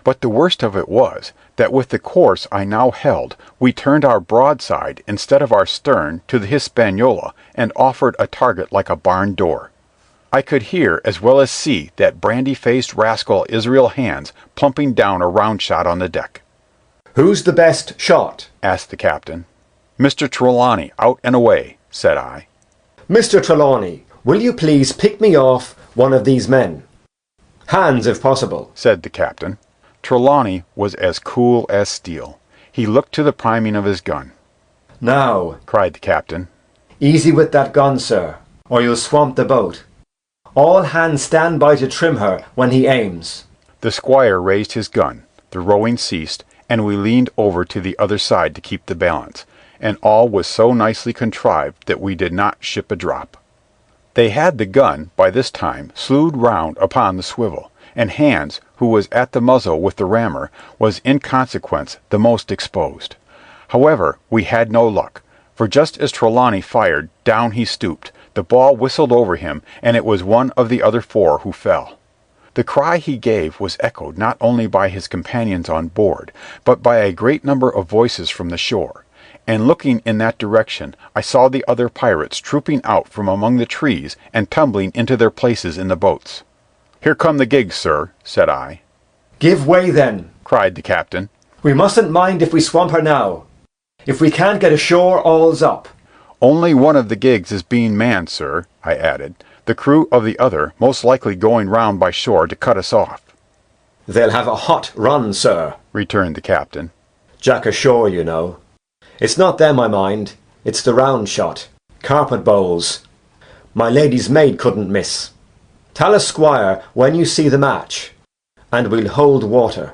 But the worst of it was that with the course I now held, we turned our broadside instead of our stern to the Hispaniola and offered a target like a barn door. I could hear as well as see that brandy-faced rascal Israel Hands plumping down a round shot on the deck. Who's the best shot? asked the captain. Mr. Trelawney, out and away, said I. Mr. Trelawney, will you please pick me off one of these men? Hands, if possible, said the captain. Trelawney was as cool as steel. He looked to the priming of his gun. Now, cried the captain. Easy with that gun, sir, or you'll swamp the boat. All hands stand by to trim her when he aims. The squire raised his gun, the rowing ceased, and we leaned over to the other side to keep the balance, and all was so nicely contrived that we did not ship a drop. They had the gun, by this time, slewed round upon the swivel, and Hands, who was at the muzzle with the rammer, was in consequence the most exposed. However, we had no luck, for just as Trelawney fired, down he stooped, the ball whistled over him, and it was one of the other 4 who fell. The cry he gave was echoed not only by his companions on board, but by a great number of voices from the shore, and looking in that direction I saw the other pirates trooping out from among the trees and tumbling into their places in the boats. "Here come the gigs, sir," said I. Give way then, cried the captain. We mustn't mind if we swamp her now. If we can't get ashore, all's up. Only one of the gigs is being manned, sir, I added, the crew of the other most likely going round by shore to cut us off. They'll have a hot run, sir, returned the captain. Jack ashore, you know. It's not them I mind, it's the round shot. Carpet bowls. My lady's maid couldn't miss. Tell us, squire, when you see the match, and we'll hold water.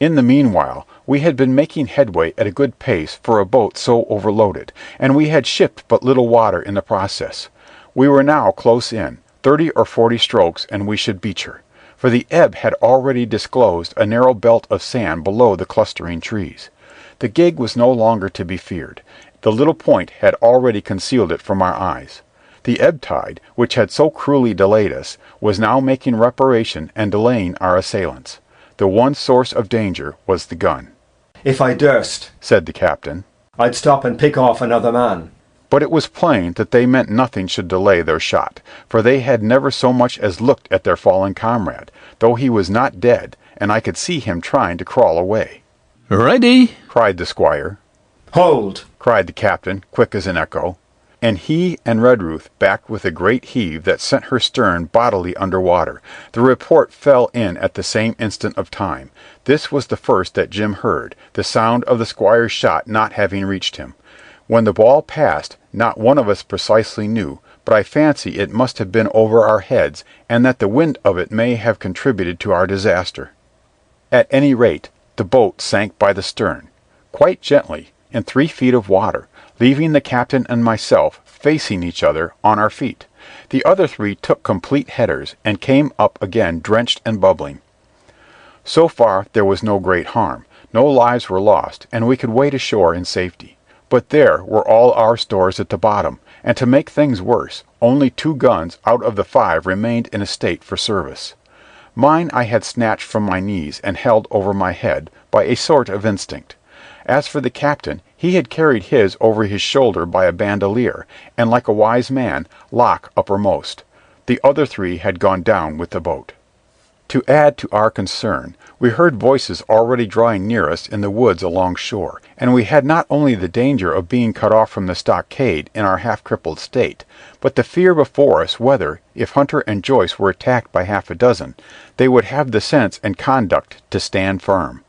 In the meanwhile, we had been making headway at a good pace for a boat so overloaded, and we had shipped but little water in the process. We were now close in, 30 or 40 strokes, and we should beach her, for the ebb had already disclosed a narrow belt of sand below the clustering trees. The gig was no longer to be feared. The little point had already concealed it from our eyes. The ebb tide, which had so cruelly delayed us, was now making reparation and delaying our assailants. The one source of danger was the gun. If I durst, said the captain, I'd stop and pick off another man. But it was plain that they meant nothing should delay their shot, for they had never so much as looked at their fallen comrade, though he was not dead, and I could see him trying to crawl away. "Ready!" cried the squire. "Hold!" cried the captain, quick as an echo. And he and Redruth backed with a great heave that sent her stern bodily under water. The report fell in at the same instant of time. This was the first that Jim heard, the sound of the squire's shot not having reached him. When the ball passed, not one of us precisely knew, but I fancy it must have been over our heads, and that the wind of it may have contributed to our disaster. At any rate, the boat sank by the stern, quite gently, in 3 feet of water, leaving the captain and myself facing each other on our feet. The other 3 took complete headers, and came up again drenched and bubbling. So far there was no great harm, no lives were lost, and we could wade ashore in safety. But there were all our stores at the bottom, and to make things worse, only 2 guns out of the 5 remained in a state for service. Mine I had snatched from my knees and held over my head, by a sort of instinct. As for the captain, he had carried his over his shoulder by a bandolier, and like a wise man, lock uppermost. The other 3 had gone down with the boat. To add to our concern, we heard voices already drawing near us in the woods along shore, and we had not only the danger of being cut off from the stockade in our half-crippled state, but the fear before us whether, if Hunter and Joyce were attacked by half a dozen, they would have the sense and conduct to stand firm.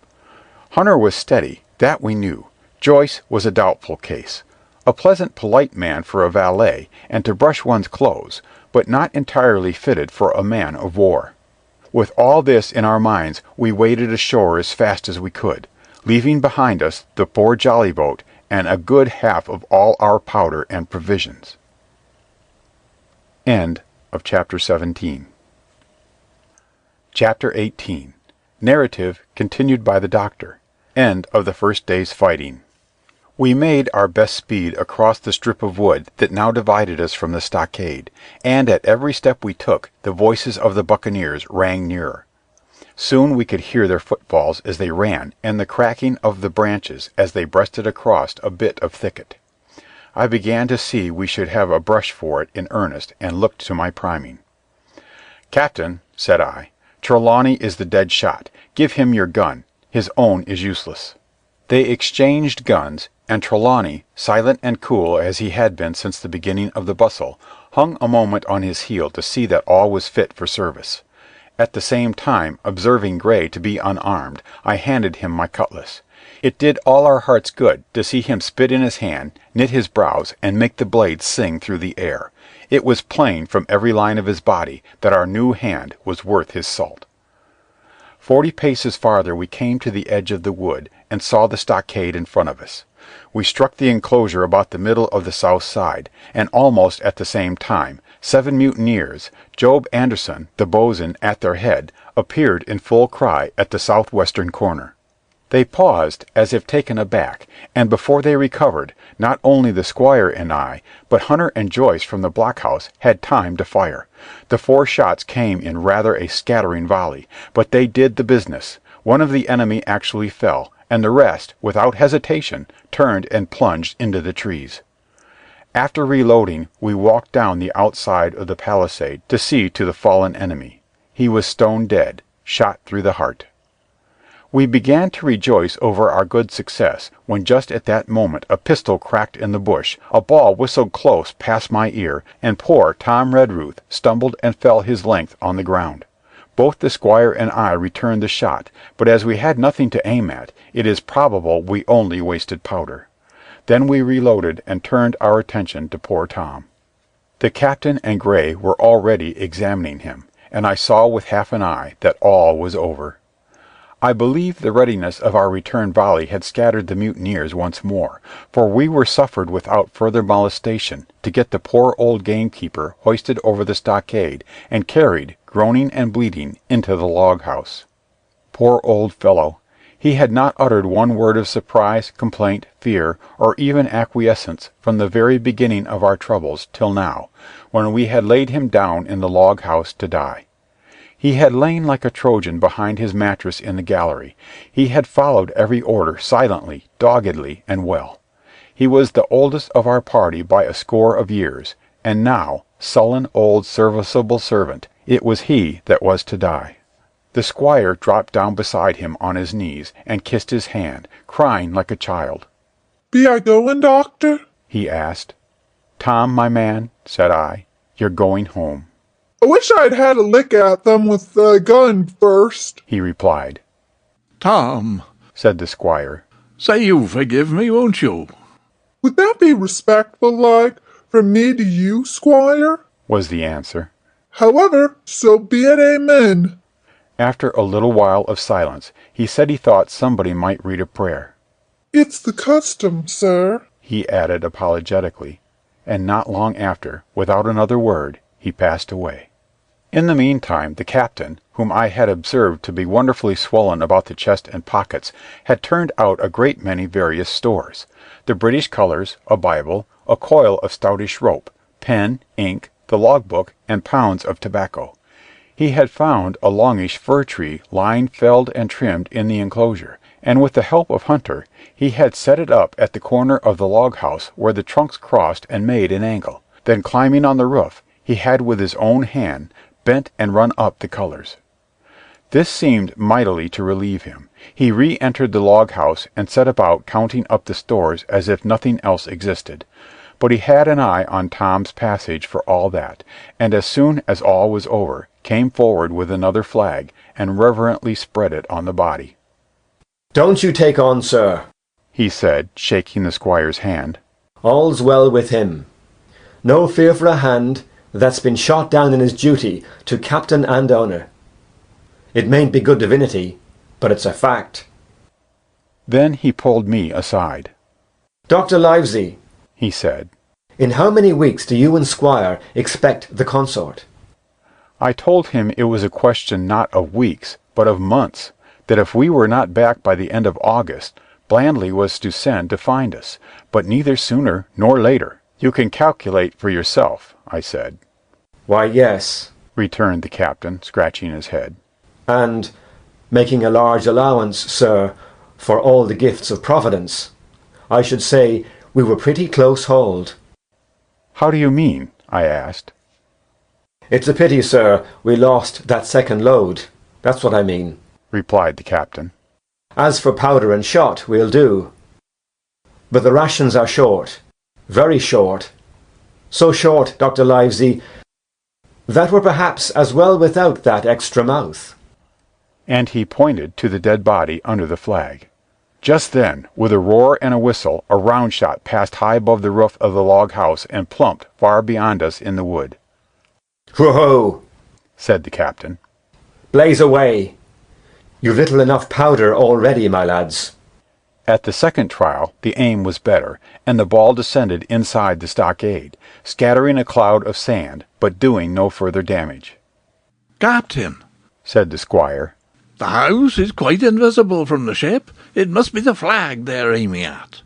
Hunter was steady, that we knew. Joyce was a doubtful case. A pleasant, polite man for a valet, and to brush one's clothes, but not entirely fitted for a man of war. With all this in our minds, we waded ashore as fast as we could, leaving behind us the poor jolly boat and a good half of all our powder and provisions. End of chapter 17. Chapter 18. Narrative continued by the Doctor. End of the first day's fighting. We made our best speed across the strip of wood that now divided us from the stockade, and at every step we took the voices of the buccaneers rang nearer. Soon we could hear their footfalls as they ran, and the cracking of the branches as they breasted across a bit of thicket. I began to see we should have a brush for it in earnest, and looked to my priming. "Captain," said I, "Trelawney is the dead shot. Give him your gun. His own is useless." They exchanged guns, and Trelawney, silent and cool as he had been since the beginning of the bustle, hung a moment on his heel to see that all was fit for service. At the same time, observing Gray to be unarmed, I handed him my cutlass. It did all our hearts good to see him spit in his hand, knit his brows, and make the blade sing through the air. It was plain from every line of his body that our new hand was worth his salt. 40 paces farther we came to the edge of the wood, and saw the stockade in front of us. We struck the enclosure about the middle of the south side, and almost at the same time 7 mutineers, Job Anderson, the bo'sun, at their head, appeared in full cry at the southwestern corner. They paused as if taken aback, and before they recovered, not only the squire and I, but Hunter and Joyce from the blockhouse had time to fire. The 4 shots came in rather a scattering volley, but they did the business. One of the enemy actually fell, and the rest, without hesitation, turned and plunged into the trees. After reloading, we walked down the outside of the palisade to see to the fallen enemy. He was stone dead, shot through the heart. We began to rejoice over our good success, when just at that moment a pistol cracked in the bush, a ball whistled close past my ear, and poor Tom Redruth stumbled and fell his length on the ground. Both the squire and I returned the shot, but as we had nothing to aim at, it is probable we only wasted powder. Then we reloaded and turned our attention to poor Tom. The captain and Gray were already examining him, and I saw with half an eye that all was over. I believe the readiness of our return volley had scattered the mutineers once more, for we were suffered without further molestation to get the poor old gamekeeper hoisted over the stockade and carried, groaning and bleeding, into the log-house. Poor old fellow! He had not uttered one word of surprise, complaint, fear, or even acquiescence from the very beginning of our troubles till now, when we had laid him down in the log-house to die. He had lain like a Trojan behind his mattress in the gallery. He had followed every order silently, doggedly, and well. He was the oldest of our party by a score of years, and now, sullen old serviceable servant, it was he that was to die. The squire dropped down beside him on his knees, and kissed his hand, crying like a child. "Be I going, doctor?" he asked. "Tom, my man," said I, "you're going home." "I wish I'd had a lick at them with the gun first," he replied. "Tom," said the squire, "say you forgive me, won't you?" "Would that be respectful like, from me to you, squire?" was the answer. "However, so be it, amen." After a little while of silence, he said he thought somebody might read a prayer. "It's the custom, sir," he added apologetically, and not long after, without another word, he passed away. In the meantime, the captain, whom I had observed to be wonderfully swollen about the chest and pockets, had turned out a great many various stores: the British colours, a Bible, a coil of stoutish rope, pen, ink, the logbook, and pounds of tobacco. He had found a longish fir tree lying felled and trimmed in the enclosure, and with the help of Hunter he had set it up at the corner of the log-house where the trunks crossed and made an angle. Then climbing on the roof, he had with his own hand bent and run up the colours. This seemed mightily to relieve him. He re-entered the log house and set about counting up the stores as if nothing else existed. But he had an eye on Tom's passage for all that, and as soon as all was over, came forward with another flag, and reverently spread it on the body. "Don't you take on, sir," he said, shaking the squire's hand. "All's well with him. No fear for a hand that's been shot down in his duty to captain and owner. It mayn't be good divinity, but it's a fact." Then he pulled me aside. "Dr. Livesey," he said, "in how many weeks do you and Squire expect the consort?" I told him it was a question not of weeks, but of months, that if we were not back by the end of August, Blandley was to send to find us, but neither sooner nor later. "You can calculate for yourself," I said. "Why, yes," returned the captain, scratching his head. "And making a large allowance, sir, for all the gifts of Providence, I should say we were pretty close hauled." "How do you mean?" I asked. "It's a pity, sir, we lost that second load. That's what I mean," replied the captain. "As for powder and shot, we'll do. But the rations are short, very short. So short, Dr. Livesey, that we're perhaps as well without that extra mouth." And he pointed to the dead body under the flag. Just then, with a roar and a whistle, a round shot passed high above the roof of the log house and plumped far beyond us in the wood. "Whoa!" said the captain. "Blaze away! You've little enough powder already, my lads." At the second trial the aim was better, and the ball descended inside the stockade, scattering a cloud of sand, but doing no further damage. "Captain," said the squire, "the house is quite invisible from the ship. It must be the flag they're aiming at.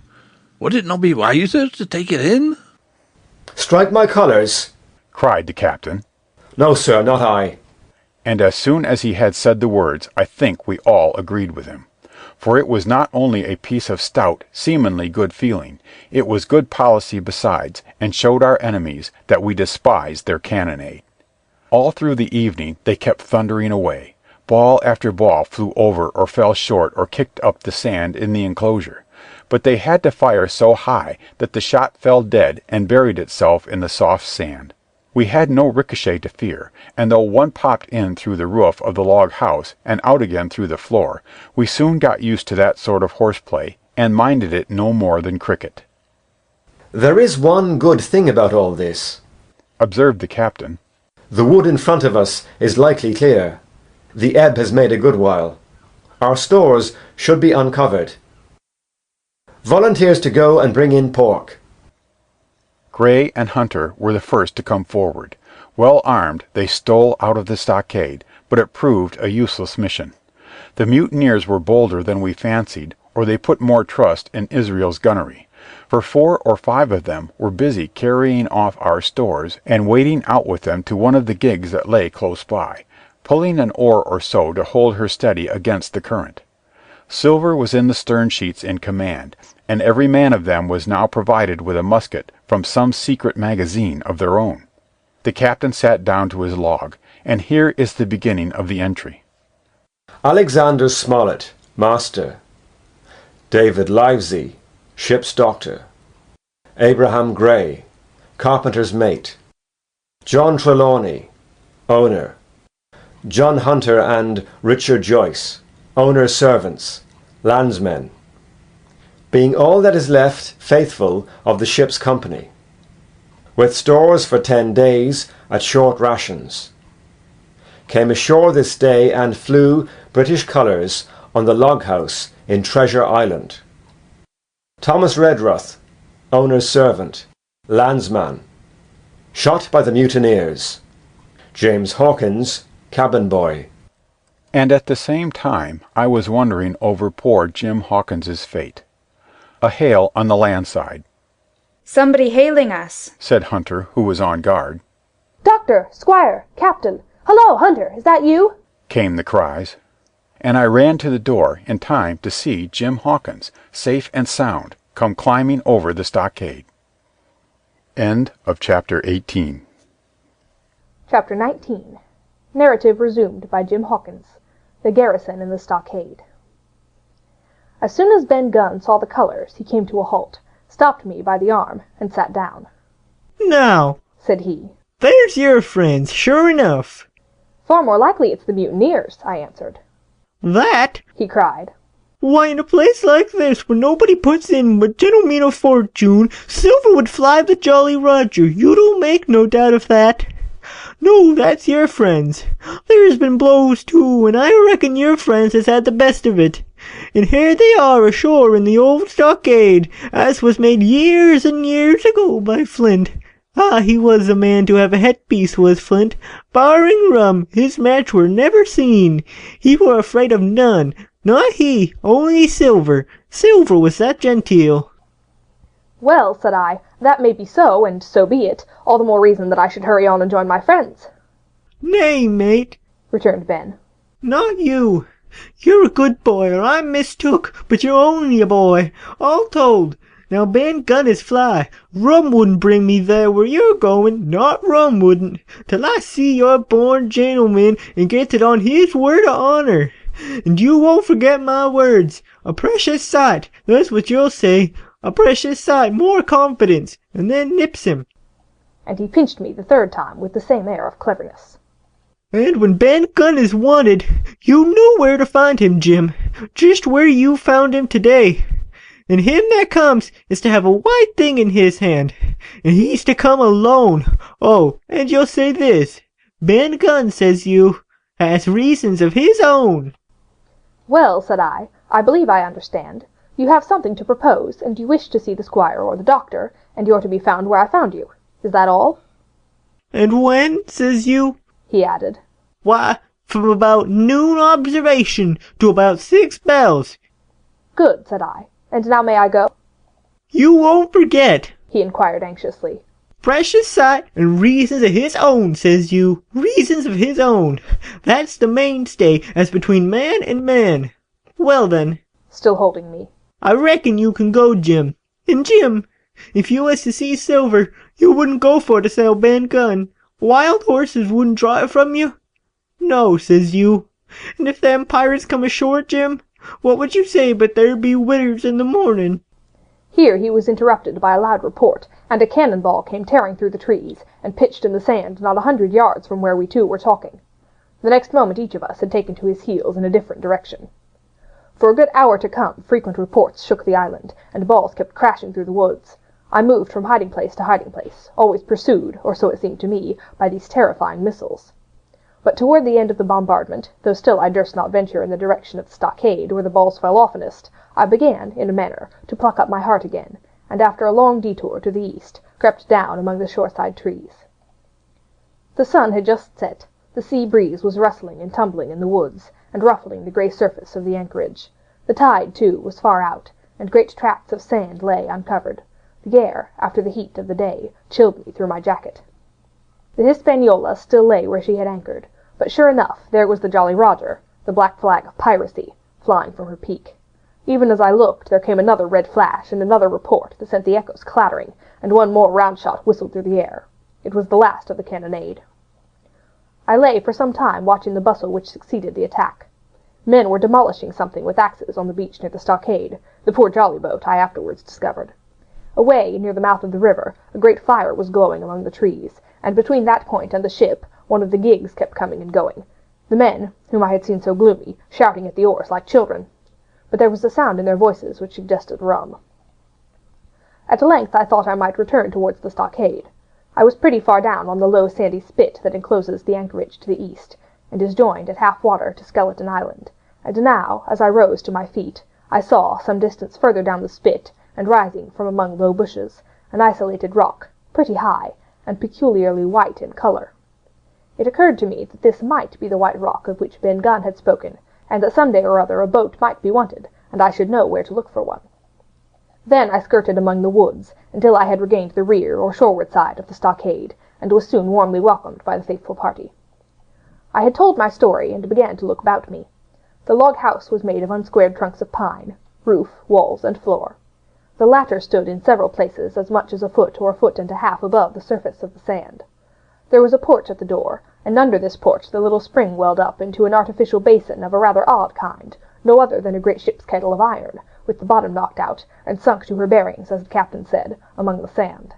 Would it not be wiser to take it in?" "Strike my colours!" cried the captain. "No, sir, not I." And as soon as he had said the words, I think we all agreed with him. For it was not only a piece of stout, seamanly good feeling, it was good policy besides, and showed our enemies that we despised their cannonade. All through the evening they kept thundering away. Ball after ball flew over or fell short or kicked up the sand in the enclosure. But they had to fire so high that the shot fell dead and buried itself in the soft sand. We had no ricochet to fear, and though one popped in through the roof of the log house and out again through the floor, we soon got used to that sort of horseplay, and minded it no more than cricket. "There is one good thing about all this," observed the captain. "The wood in front of us is likely clear. The ebb has made a good while. Our stores should be uncovered. Volunteers to go and bring in pork." Gray and Hunter were the first to come forward. Well armed, they stole out of the stockade, but it proved a useless mission. The mutineers were bolder than we fancied, or they put more trust in Israel's gunnery, for 4 or 5 of them were busy carrying off our stores and wading out with them to one of the gigs that lay close by, pulling an oar or so to hold her steady against the current. Silver was in the stern sheets in command, and every man of them was now provided with a musket from some secret magazine of their own. The captain sat down to his log, and here is the beginning of the entry. "Alexander Smollett, master. David Livesey, ship's doctor. Abraham Gray, carpenter's mate. John Trelawney, owner. John Hunter and Richard Joyce, owner's servants, landsmen, being all that is left faithful of the ship's company, with stores for 10 days at short rations. Came ashore this day and flew British colours on the log house in Treasure Island. Thomas Redruth, owner's servant, landsman, shot by the mutineers. James Hawkins, cabin boy." And at the same time I was wondering over poor Jim Hawkins's fate. A hail on the land side. "Somebody hailing us," said Hunter, who was on guard. "Doctor, Squire, Captain. Hello, Hunter, is that you?" came the cries. And I ran to the door in time to see Jim Hawkins, safe and sound, come climbing over the stockade. End of chapter 18. Chapter 19. Narrative resumed by Jim Hawkins. The garrison in the stockade. As soon as Ben Gunn saw the colors, he came to a halt, stopped me by the arm, and sat down. "Now," said he, "there's your friends, sure enough." "Far more likely it's the mutineers," I answered. "That?" he cried. "Why, in a place like this, where nobody puts in but gentlemen of fortune, silver would fly the Jolly Roger. You don't make no doubt of that. No, that's your friends. There's been blows too, and I reckon your friends has had the best of it. And here they are ashore in the old stockade, as was made years and years ago by Flint. Ah, he was a man to have a headpiece, was Flint. Barring rum, his match were never seen. He were afraid of none. Not he, only Silver. Silver was that genteel." "Well," said I, "that may be so, and so be it. All the more reason that I should hurry on and join my friends." "Nay, mate," returned Ben. "not you. You're a good boy, or I'm mistook, but you're only a boy, all told. Now Ben Gunn is fly. Rum wouldn't bring me there where you're going, not rum wouldn't, till I see you're born gentleman and gets it on his word of honour. And you won't forget my words. A precious sight, that's what you'll say. A precious sight more confidence, and then nips him." And he pinched me the third time with the same air of cleverness. "And when Ben Gunn is wanted, you know where to find him, Jim. Just where you found him today. And him that comes is to have a white thing in his hand, and he's to come alone. Oh, and you'll say this. Ben Gunn, says you, has reasons of his own." "Well," said I believe I understand. You have something to propose, and you wish to see the squire or the doctor, and you're to be found where I found you. Is that all?" "And when, says you?" he added. "Why, from about noon observation to about 6 bells." "Good," said I. "And now may I go?" "You won't forget," he inquired anxiously. "Precious sight and reasons of his own, says you. Reasons of his own. That's the mainstay as between man and man. Well then," still holding me, "I reckon you can go, Jim. And Jim, if you was to see Silver, you wouldn't go for to sell Ben Gunn. Wild horses wouldn't draw it from you. No, says you. And if them pirates come ashore, Jim, what would you say but there be witters in the morning?" Here he was interrupted by a loud report, and a cannon-ball came tearing through the trees, and pitched in the sand not 100 yards from where we two were talking. The next moment each of us had taken to his heels in a different direction. For a good hour to come, frequent reports shook the island, and balls kept crashing through the woods. I moved from hiding place to hiding place, always pursued, or so it seemed to me, by these terrifying missiles. But toward the end of the bombardment, though still I durst not venture in the direction of the stockade, where the balls fell oftenest, I began, in a manner, to pluck up my heart again, and after a long detour to the east, crept down among the shoreside trees. The sun had just set. The sea breeze was rustling and tumbling in the woods, and ruffling the grey surface of the anchorage. The tide, too, was far out, and great tracts of sand lay uncovered. The air, after the heat of the day, chilled me through my jacket. The Hispaniola still lay where she had anchored, but sure enough there was the Jolly Roger, the black flag of piracy, flying from her peak. Even as I looked, there came another red flash and another report that sent the echoes clattering, and one more round shot whistled through the air. It was the last of the cannonade. I lay for some time watching the bustle which succeeded the attack. Men were demolishing something with axes on the beach near the stockade, the poor jolly boat, I afterwards discovered. Away, near the mouth of the river, a great fire was glowing among the trees, and between that point and the ship, one of the gigs kept coming and going, the men, whom I had seen so gloomy, shouting at the oars like children. But there was a sound in their voices which suggested rum. At length I thought I might return towards the stockade. I was pretty far down on the low sandy spit that encloses the anchorage to the east, and is joined at half water to Skeleton Island, and now, as I rose to my feet, I saw, some distance further down the spit, and rising from among low bushes, an isolated rock, pretty high, and peculiarly white in colour. It occurred to me that this might be the white rock of which Ben Gunn had spoken, and that some day or other a boat might be wanted, and I should know where to look for one. Then I skirted among the woods, until I had regained the rear or shoreward side of the stockade, and was soon warmly welcomed by the faithful party. I had told my story, and began to look about me. The log house was made of unsquared trunks of pine, roof, walls, and floor. The latter stood in several places as much as a foot or a foot and a half above the surface of the sand. There was a porch at the door, and under this porch the little spring welled up into an artificial basin of a rather odd kind, no other than a great ship's kettle of iron, with the bottom knocked out, and sunk to her bearings, as the captain said, among the sand.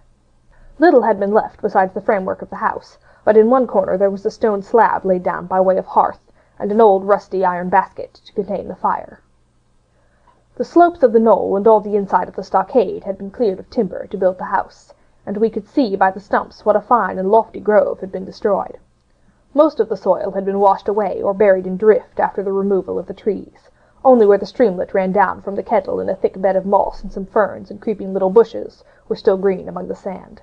Little had been left besides the framework of the house, but in one corner there was a stone slab laid down by way of hearth, and an old rusty iron basket to contain the fire. The slopes of the knoll and all the inside of the stockade had been cleared of timber to build the house, and we could see by the stumps what a fine and lofty grove had been destroyed. Most of the soil had been washed away or buried in drift after the removal of the trees. Only where the streamlet ran down from the kettle in a thick bed of moss and some ferns and creeping little bushes were still green among the sand.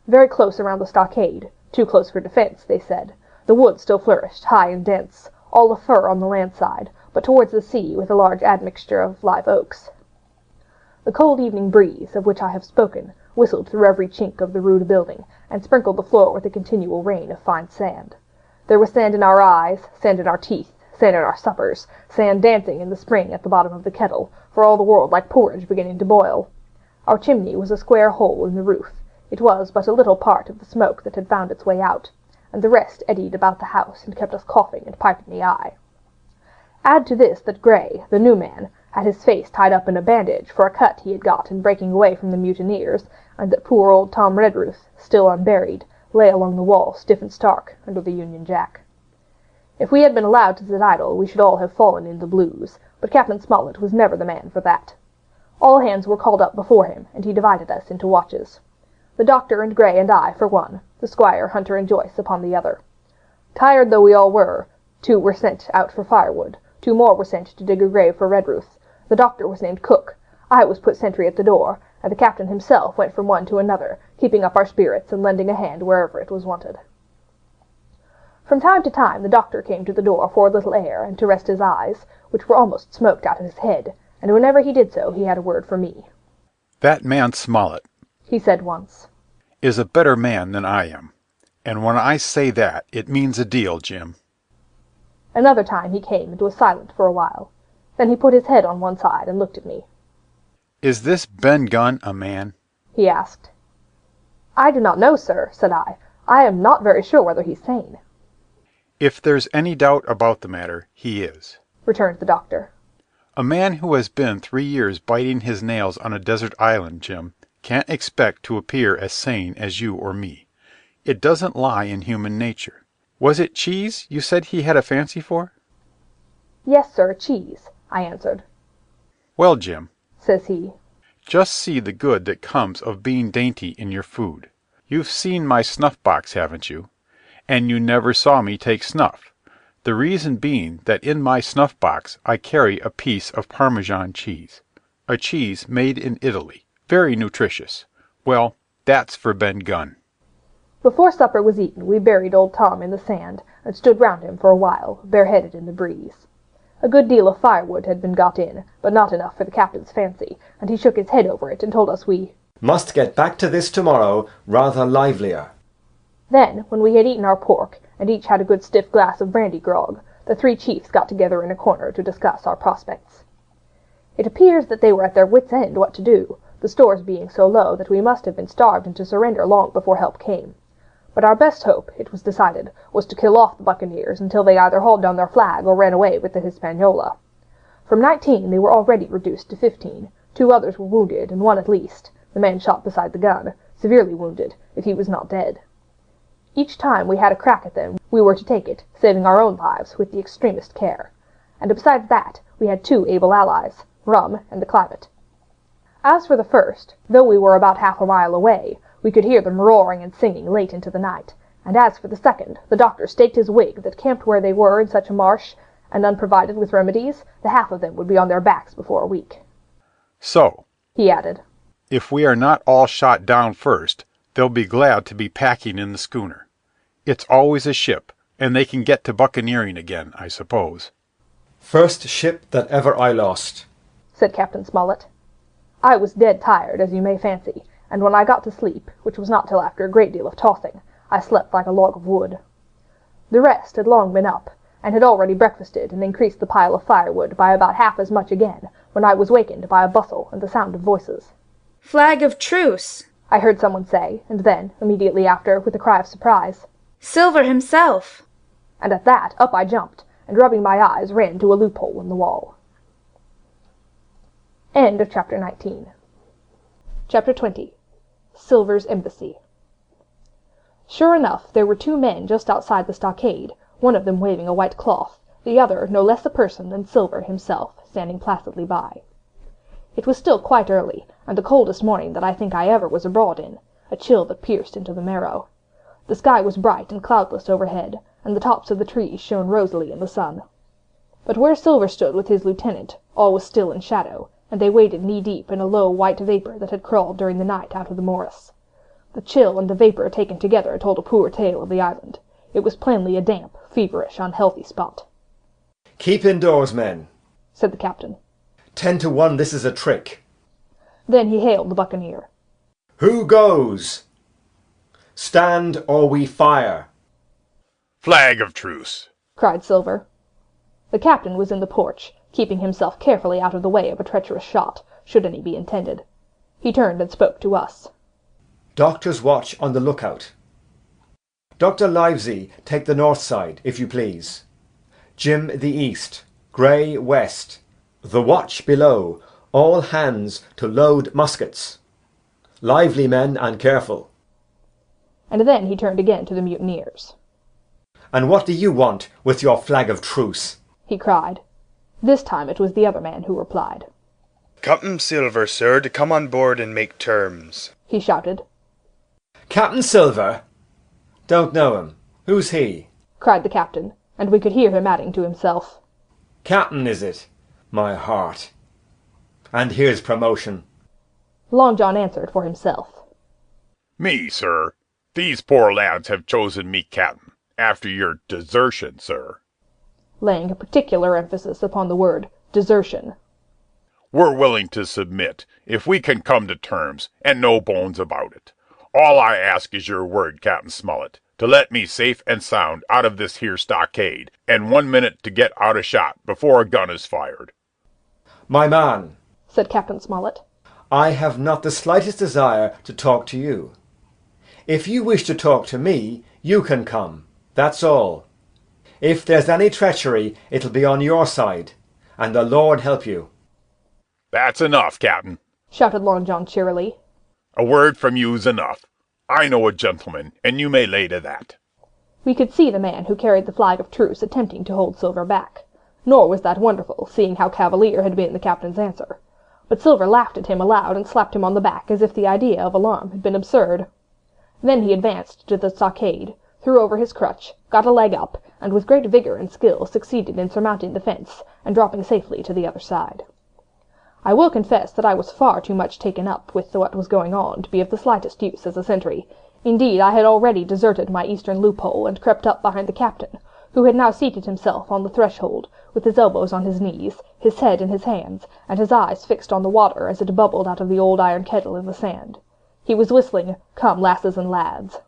Very close around the stockade, too close for defense, they said, the wood still flourished, high and dense, all of fir on the land side, but towards the sea with a large admixture of live oaks. The cold evening breeze, of which I have spoken, whistled through every chink of the rude building, and sprinkled the floor with a continual rain of fine sand. There was sand in our eyes, sand in our teeth, sand in our suppers, sand dancing in the spring at the bottom of the kettle, for all the world like porridge beginning to boil. Our chimney was a square hole in the roof. It was but a little part of the smoke that had found its way out, and the rest eddied about the house and kept us coughing and piping the eye. Add to this that Gray, the new man, had his face tied up in a bandage for a cut he had got in breaking away from the mutineers, and that poor old Tom Redruth, still unburied, lay along the wall stiff and stark under the Union Jack. If we had been allowed to sit idle, we should all have fallen in the blues, but Captain Smollett was never the man for that. All hands were called up before him, and he divided us into watches. The doctor and Gray and I for one, the squire, Hunter, and Joyce upon the other. Tired though we all were, 2 were sent out for firewood, 2 more were sent to dig a grave for Redruth. The doctor was named Cook, I was put sentry at the door, and the captain himself went from one to another, keeping up our spirits and lending a hand wherever it was wanted. From time to time the doctor came to the door for a little air and to rest his eyes, which were almost smoked out of his head, and whenever he did so he had a word for me. "That man Smollett," he said once, "is a better man than I am. And when I say that, it means a deal, Jim." Another time he came and was silent for a while. Then he put his head on one side and looked at me. "Is this Ben Gunn a man?" he asked. "I do not know, sir," said I. "I am not very sure whether he's sane." "If there's any doubt about the matter, he is," returned the doctor. "A man who has been 3 years biting his nails on a desert island, Jim, can't expect to appear as sane as you or me. It doesn't lie in human nature. Was it cheese you said he had a fancy for?" "Yes, sir, cheese," I answered. "Well, Jim," says he, "just see the good that comes of being dainty in your food. You've seen my snuff-box, haven't you? And you never saw me take snuff. The reason being that in my snuff-box I carry a piece of Parmesan cheese. A cheese made in Italy. Very nutritious. Well, that's for Ben Gunn." Before supper was eaten we buried old Tom in the sand, and stood round him for a while, bareheaded in the breeze. A good deal of firewood had been got in, but not enough for the captain's fancy, and he shook his head over it and told us we must get back to this tomorrow rather livelier. Then, when we had eaten our pork, and each had a good stiff glass of brandy grog, the 3 chiefs got together in a corner to discuss our prospects. It appears that they were at their wits' end what to do, the stores being so low that we must have been starved into surrender long before help came. But our best hope, it was decided, was to kill off the buccaneers until they either hauled down their flag or ran away with the Hispaniola. From 19 they were already reduced to 15, 2 others were wounded, and one at least, the man shot beside the gun, severely wounded, if he was not dead. Each time we had a crack at them, we were to take it, saving our own lives, with the extremest care. And besides that, we had 2 able allies, rum and the climate. As for the first, though we were about half a mile away, we could hear them roaring and singing late into the night, and as for the second, the doctor staked his wig that camped where they were in such a marsh, and unprovided with remedies, the half of them would be on their backs before a week. "So," he added, "if we are not all shot down first, they'll be glad to be packing in the schooner. It's always a ship, and they can get to buccaneering again, I suppose." "First ship that ever I lost," said Captain Smollett. I was dead tired, as you may fancy, and when I got to sleep, which was not till after a great deal of tossing, I slept like a log of wood. The rest had long been up, and had already breakfasted and increased the pile of firewood by about half as much again, when I was wakened by a bustle and the sound of voices. "Flag of truce!" I heard someone say, and then, immediately after, with a cry of surprise, Silver himself! And at that, up I jumped, and rubbing my eyes, ran to a loophole in the wall. End of Chapter 19. Chapter 20. Silver's Embassy. Sure enough, there were two men just outside the stockade, one of them waving a white cloth, the other no less a person than Silver himself, standing placidly by. It was still quite early, and the coldest morning that I think I ever was abroad in, a chill that pierced into the marrow. The sky was bright and cloudless overhead, and the tops of the trees shone rosily in the sun. But where Silver stood with his lieutenant, all was still in shadow, and they waded knee-deep in a low white vapour that had crawled during the night out of the morass. The chill and the vapour taken together told a poor tale of the island. It was plainly a damp, feverish, unhealthy spot. "Keep indoors, men," said the captain. 10 to 1 this is a trick. Then he hailed the buccaneer. "Who goes? Stand or we fire." "Flag of truce," cried Silver. The captain was in the porch, keeping himself carefully out of the way of a treacherous shot, should any be intended. He turned and spoke to us. "Doctor's watch on the lookout. Dr. Livesey, take the north side, if you please. Jim the east. Gray west. The watch below. All hands to load muskets. Lively, men, and careful." And then he turned again to the mutineers. "And what do you want with your flag of truce?" he cried. This time it was the other man who replied. "Captain Silver, sir, to come on board and make terms," he shouted. "Captain Silver? Don't know him. Who's he?" cried the captain, and we could hear him adding to himself. "Captain, is it? My heart. And here's promotion." Long John answered for himself. "Me, sir. These poor lads have chosen me captain, after your desertion, sir." Laying a particular emphasis upon the word desertion. "We're willing to submit, if we can come to terms, and no bones about it. All I ask is your word, Captain Smollett, to let me safe and sound out of this here stockade, and 1 minute to get out a shot before a gun is fired." "My man," said Captain Smollett, "I have not the slightest desire to talk to you. If you wish to talk to me, you can come. That's all. If there's any treachery, it'll be on your side, and the Lord help you." "That's enough, Captain," shouted Long John cheerily. "A word from you's enough. I know a gentleman, and you may lay to that." We could see the man who carried the flag of truce attempting to hold Silver back. Nor was that wonderful, seeing how cavalier had been the captain's answer. But Silver laughed at him aloud and slapped him on the back as if the idea of alarm had been absurd. Then he advanced to the stockade, threw over his crutch, got a leg up, and with great vigour and skill succeeded in surmounting the fence and dropping safely to the other side. I will confess that I was far too much taken up with what was going on to be of the slightest use as a sentry. Indeed, I had already deserted my eastern loophole and crept up behind the captain, who had now seated himself on the threshold, with his elbows on his knees, his head in his hands, and his eyes fixed on the water as it bubbled out of the old iron kettle in the sand. He was whistling, "Come, lasses and lads."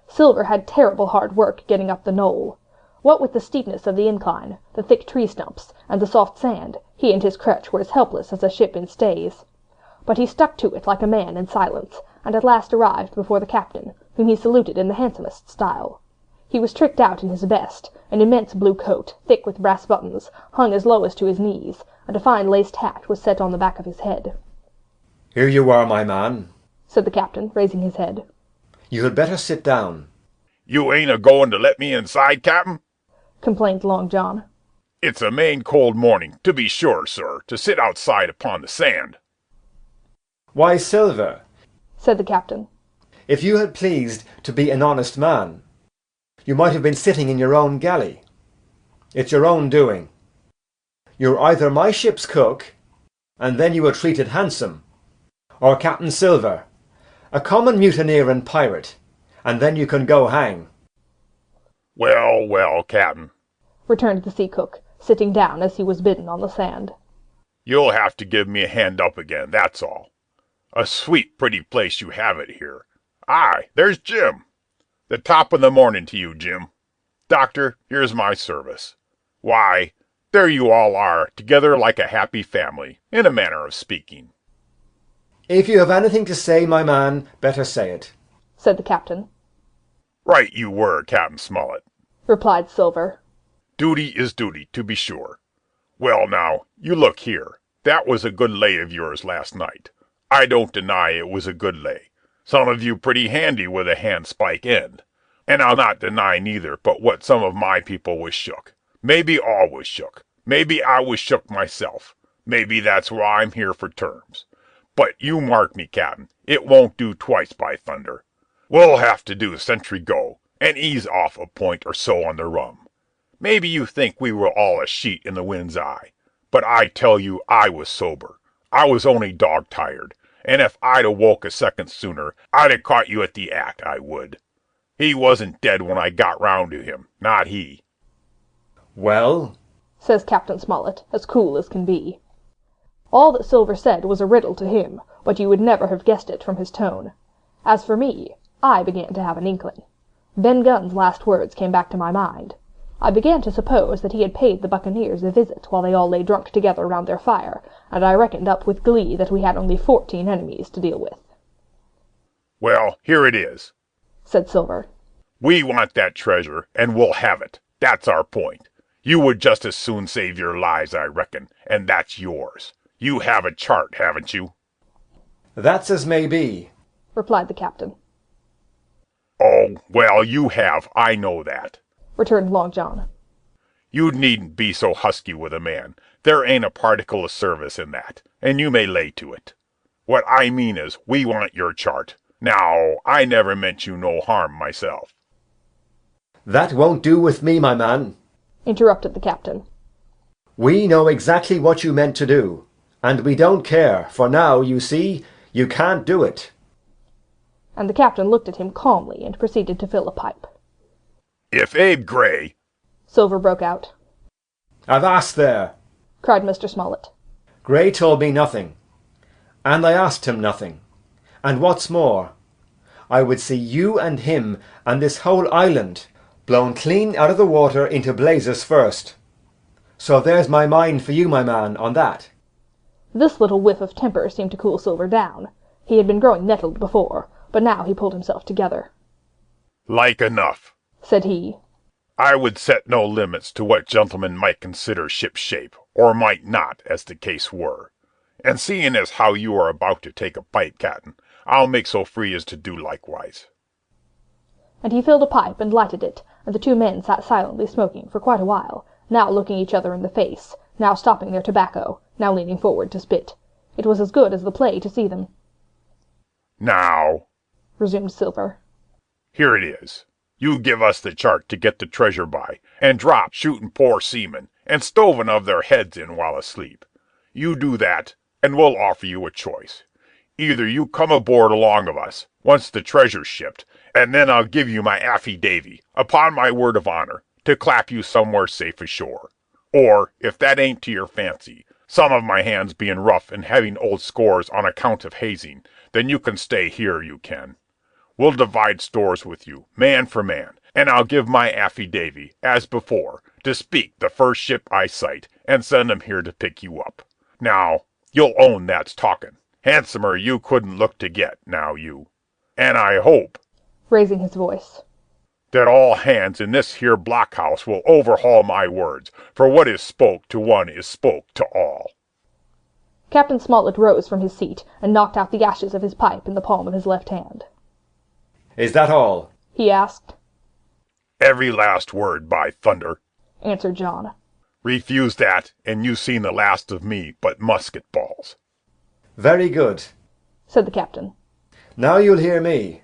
Silver had terrible hard work getting up the knoll. What with the steepness of the incline, the thick tree stumps, and the soft sand, he and his crutch were as helpless as a ship in stays. But he stuck to it like a man in silence, and at last arrived before the captain, whom he saluted in the handsomest style. He was tricked out in his best, an immense blue coat, thick with brass buttons, hung as low as to his knees, and a fine laced hat was set on the back of his head. "Here you are, my man," said the captain, raising his head. "You had better sit down." "You ain't a-going to let me inside, Captain?" complained Long John. "It's a main cold morning, to be sure, sir, to sit outside upon the sand." "Why, Silver," said the captain, "if you had pleased to be an honest man, you might have been sitting in your own galley. It's your own doing. You're either my ship's cook, and then you were treated handsome, or Captain Silver, a common mutineer and pirate, and then you can go hang." "Well, well, Captain," returned the sea cook, sitting down as he was bidden on the sand. You'll have to give me a hand up again, that's all. A sweet, pretty place you have it here. Aye, there's Jim. The top of the morning to you, Jim. Doctor, here's my service. Why, there you all are, together like a happy family, in a manner of speaking. If you have anything to say, my man, better say it, said the captain. Right you were, Captain Smollett, replied Silver. Duty is duty, to be sure. Well, now, you look here. That was a good lay of yours last night. I don't deny it was a good lay. Some of you pretty handy with a handspike end. And I'll not deny neither but what some of my people was shook. Maybe all was shook. Maybe I was shook myself. Maybe that's why I'm here for terms. But you mark me, Captain, it won't do twice, by thunder. We'll have to do sentry go, and ease off a point or so on the rum. Maybe you think we were all a sheet in the wind's eye, but I tell you I was sober. I was only dog-tired, and if I'd awoke a second sooner, I'd have caught you at the act, I would. He wasn't dead when I got round to him, not he. Well, says Captain Smollett, as cool as can be. All that Silver said was a riddle to him, but you would never have guessed it from his tone. As for me, I began to have an inkling. Ben Gunn's last words came back to my mind. I began to suppose that he had paid the buccaneers a visit while they all lay drunk together round their fire, and I reckoned up with glee that we had only 14 enemies to deal with. Well, here it is, said Silver. We want that treasure, and we'll have it. That's our point. You would just as soon save your lives, I reckon, and that's yours. You have a chart, haven't you? That's as may be, replied the captain. Oh, well, you have, I know that, returned Long John. You needn't be so husky with a man. There ain't a particle of service in that, and you may lay to it. What I mean is, we want your chart. Now, I never meant you no harm myself. That won't do with me, my man, interrupted the captain. We know exactly what you meant to do, and we don't care, for now, you see, you can't do it. And the captain looked at him calmly and proceeded to fill a pipe. If Abe Gray, Silver broke out. Avast there, cried Mr. Smollett. Gray told me nothing, and I asked him nothing. And what's more, I would see you and him and this whole island blown clean out of the water into blazes first. So there's my mind for you, my man, on that. This little whiff of temper seemed to cool Silver down. He had been growing nettled before, but now he pulled himself together. Like enough, said he. I would set no limits to what gentlemen might consider ship-shape, or might not, as the case were. And seeing as how you are about to take a pipe, Captain, I'll make so free as to do likewise. And he filled a pipe and lighted it, and the two men sat silently smoking for quite a while, now looking each other in the face, now stopping their tobacco, now leaning forward to spit. It was as good as the play to see them. Now, resumed Silver, here it is. You give us the chart to get the treasure by, and drop shooting poor seamen, and stoving of their heads in while asleep. You do that, and we'll offer you a choice. Either you come aboard along of us, once the treasure's shipped, and then I'll give you my affy-davy, upon my word of honor, to clap you somewhere safe ashore. Or, if that ain't to your fancy, some of my hands being rough and having old scores on account of hazing, then you can stay here, you can. We'll divide stores with you, man for man, and I'll give my affy-davy, as before, to speak the first ship I sight, and send 'em here to pick you up. Now, you'll own that's talkin'. Handsomer you couldn't look to get, now you. And I hope, raising his voice, that all hands in this here blockhouse will overhaul my words, for what is spoke to one is spoke to all. Captain Smollett rose from his seat and knocked out the ashes of his pipe in the palm of his left hand. Is that all? He asked. Every last word, by thunder, answered John. Refuse that, and you seen the last of me but musket balls. Very good, said the captain. Now you'll hear me.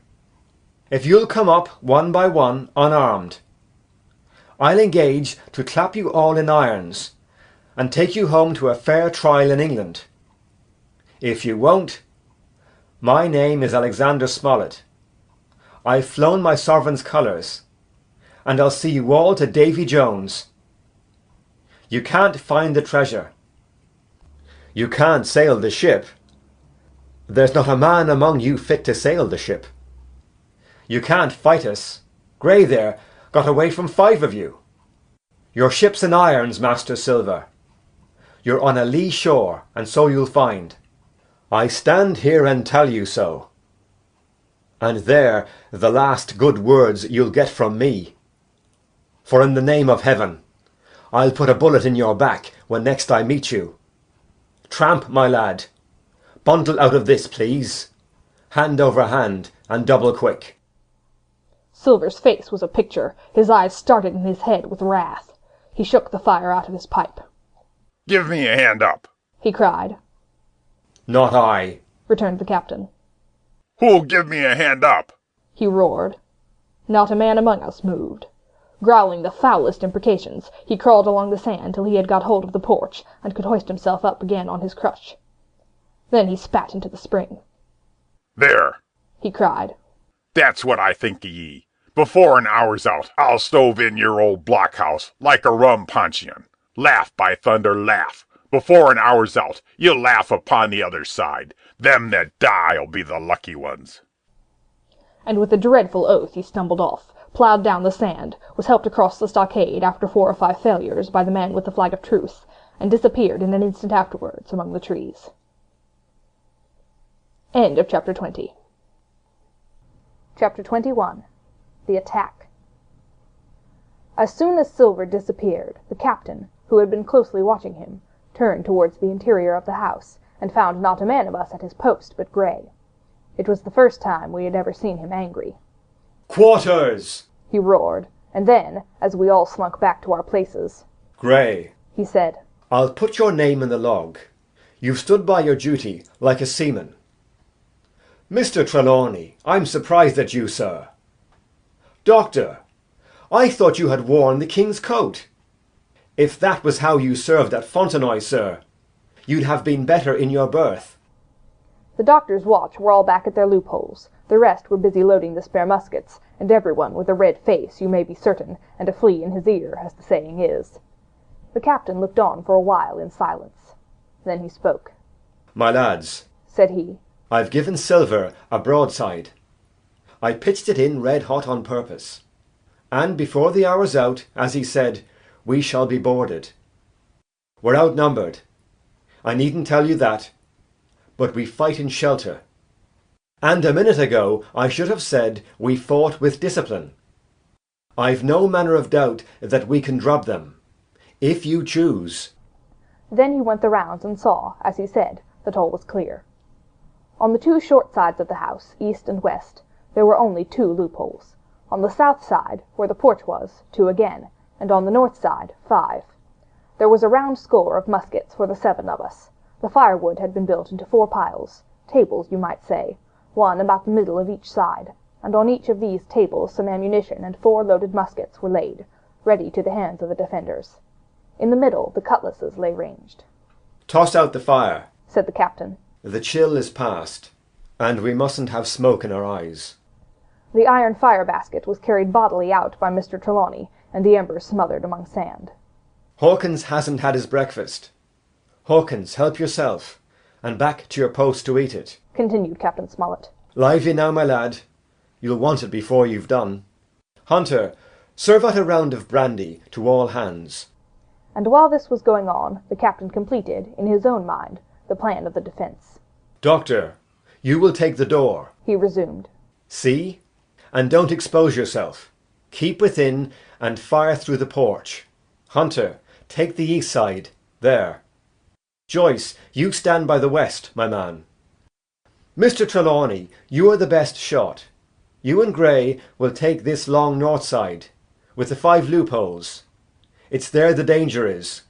If you'll come up one by one, unarmed, I'll engage to clap you all in irons, and take you home to a fair trial in England. If you won't, my name is Alexander Smollett. I've flown my sovereign's colours, and I'll see you all to Davy Jones. You can't find the treasure. You can't sail the ship. There's not a man among you fit to sail the ship. You can't fight us. Grey there got away from 5 of you. Your ship's in irons, Master Silver. You're on a lee shore, and so you'll find. I stand here and tell you so. And they're the last good words you'll get from me. For in the name of heaven, I'll put a bullet in your back when next I meet you. Tramp, my lad, bundle out of this, please. Hand over hand, and double quick. Silver's face was a picture. His eyes started in his head with wrath. He shook the fire out of his pipe. Give me a hand up, he cried. Not I, returned the captain. Who'll give me a hand up? He roared. Not a man among us moved. Growling the foulest imprecations, he crawled along the sand till he had got hold of the porch and could hoist himself up again on his crutch. Then he spat into the spring. There, he cried. That's what I think of ye. Before an hour's out, I'll stove in your old blockhouse like a rum puncheon. Laugh, by thunder, laugh. Before an hour's out, you'll laugh upon the other side. Them that die'll be the lucky ones. And with a dreadful oath he stumbled off, ploughed down the sand, was helped across the stockade after 4 or 5 failures by the man with the flag of truce, and disappeared in an instant afterwards among the trees. End of Chapter 20. Chapter 21. The Attack. As soon as Silver disappeared, the captain, who had been closely watching him, turned towards the interior of the house, and found not a man of us at his post but Grey. It was the first time we had ever seen him angry. Quarters! He roared, and then, as we all slunk back to our places, Grey, he said, I'll put your name in the log. You've stood by your duty like a seaman. Mr. Trelawney, I'm surprised at you, sir. Doctor, I thought you had worn the king's coat. If that was how you served at Fontenoy, sir, you'd have been better in your berth. The doctor's watch were all back at their loopholes. The rest were busy loading the spare muskets, and everyone with a red face, you may be certain, and a flea in his ear, as the saying is. The captain looked on for a while in silence. Then he spoke. My lads, said he, I've given Silver a broadside. I pitched it in red hot on purpose. And before the hour's out, as he said, we shall be boarded. We're outnumbered. I needn't tell you that. But we fight in shelter. And a minute ago I should have said we fought with discipline. I've no manner of doubt that we can drub them, if you choose. Then he went the rounds and saw, as he said, that all was clear. On the 2 short sides of the house, east and west, there were only 2 loopholes. On the south side, where the porch was, 2 again, and on the north side, 5. There was a round score of muskets for the 7 of us. The firewood had been built into 4 piles, tables you might say, one about the middle of each side, and on each of these tables some ammunition and 4 loaded muskets were laid, ready to the hands of the defenders. In the middle the cutlasses lay ranged. Toss out the fire, said the captain. The chill is past, and we mustn't have smoke in our eyes. The iron fire basket was carried bodily out by Mr. Trelawney, and the embers smothered among sand. Hawkins hasn't had his breakfast. Hawkins, help yourself, and back to your post to eat it, continued Captain Smollett. Lively now, my lad. You'll want it before you've done. Hunter, serve out a round of brandy to all hands. And while this was going on, the captain completed, in his own mind, the plan of the defence. Doctor, you will take the door, he resumed. See? And don't expose yourself. Keep within and fire through the porch. Hunter, take the east side. There. Joyce, you stand by the west, my man. Mr. Trelawney, you are the best shot. You and Grey will take this long north side, with the 5 loopholes. It's there the danger is.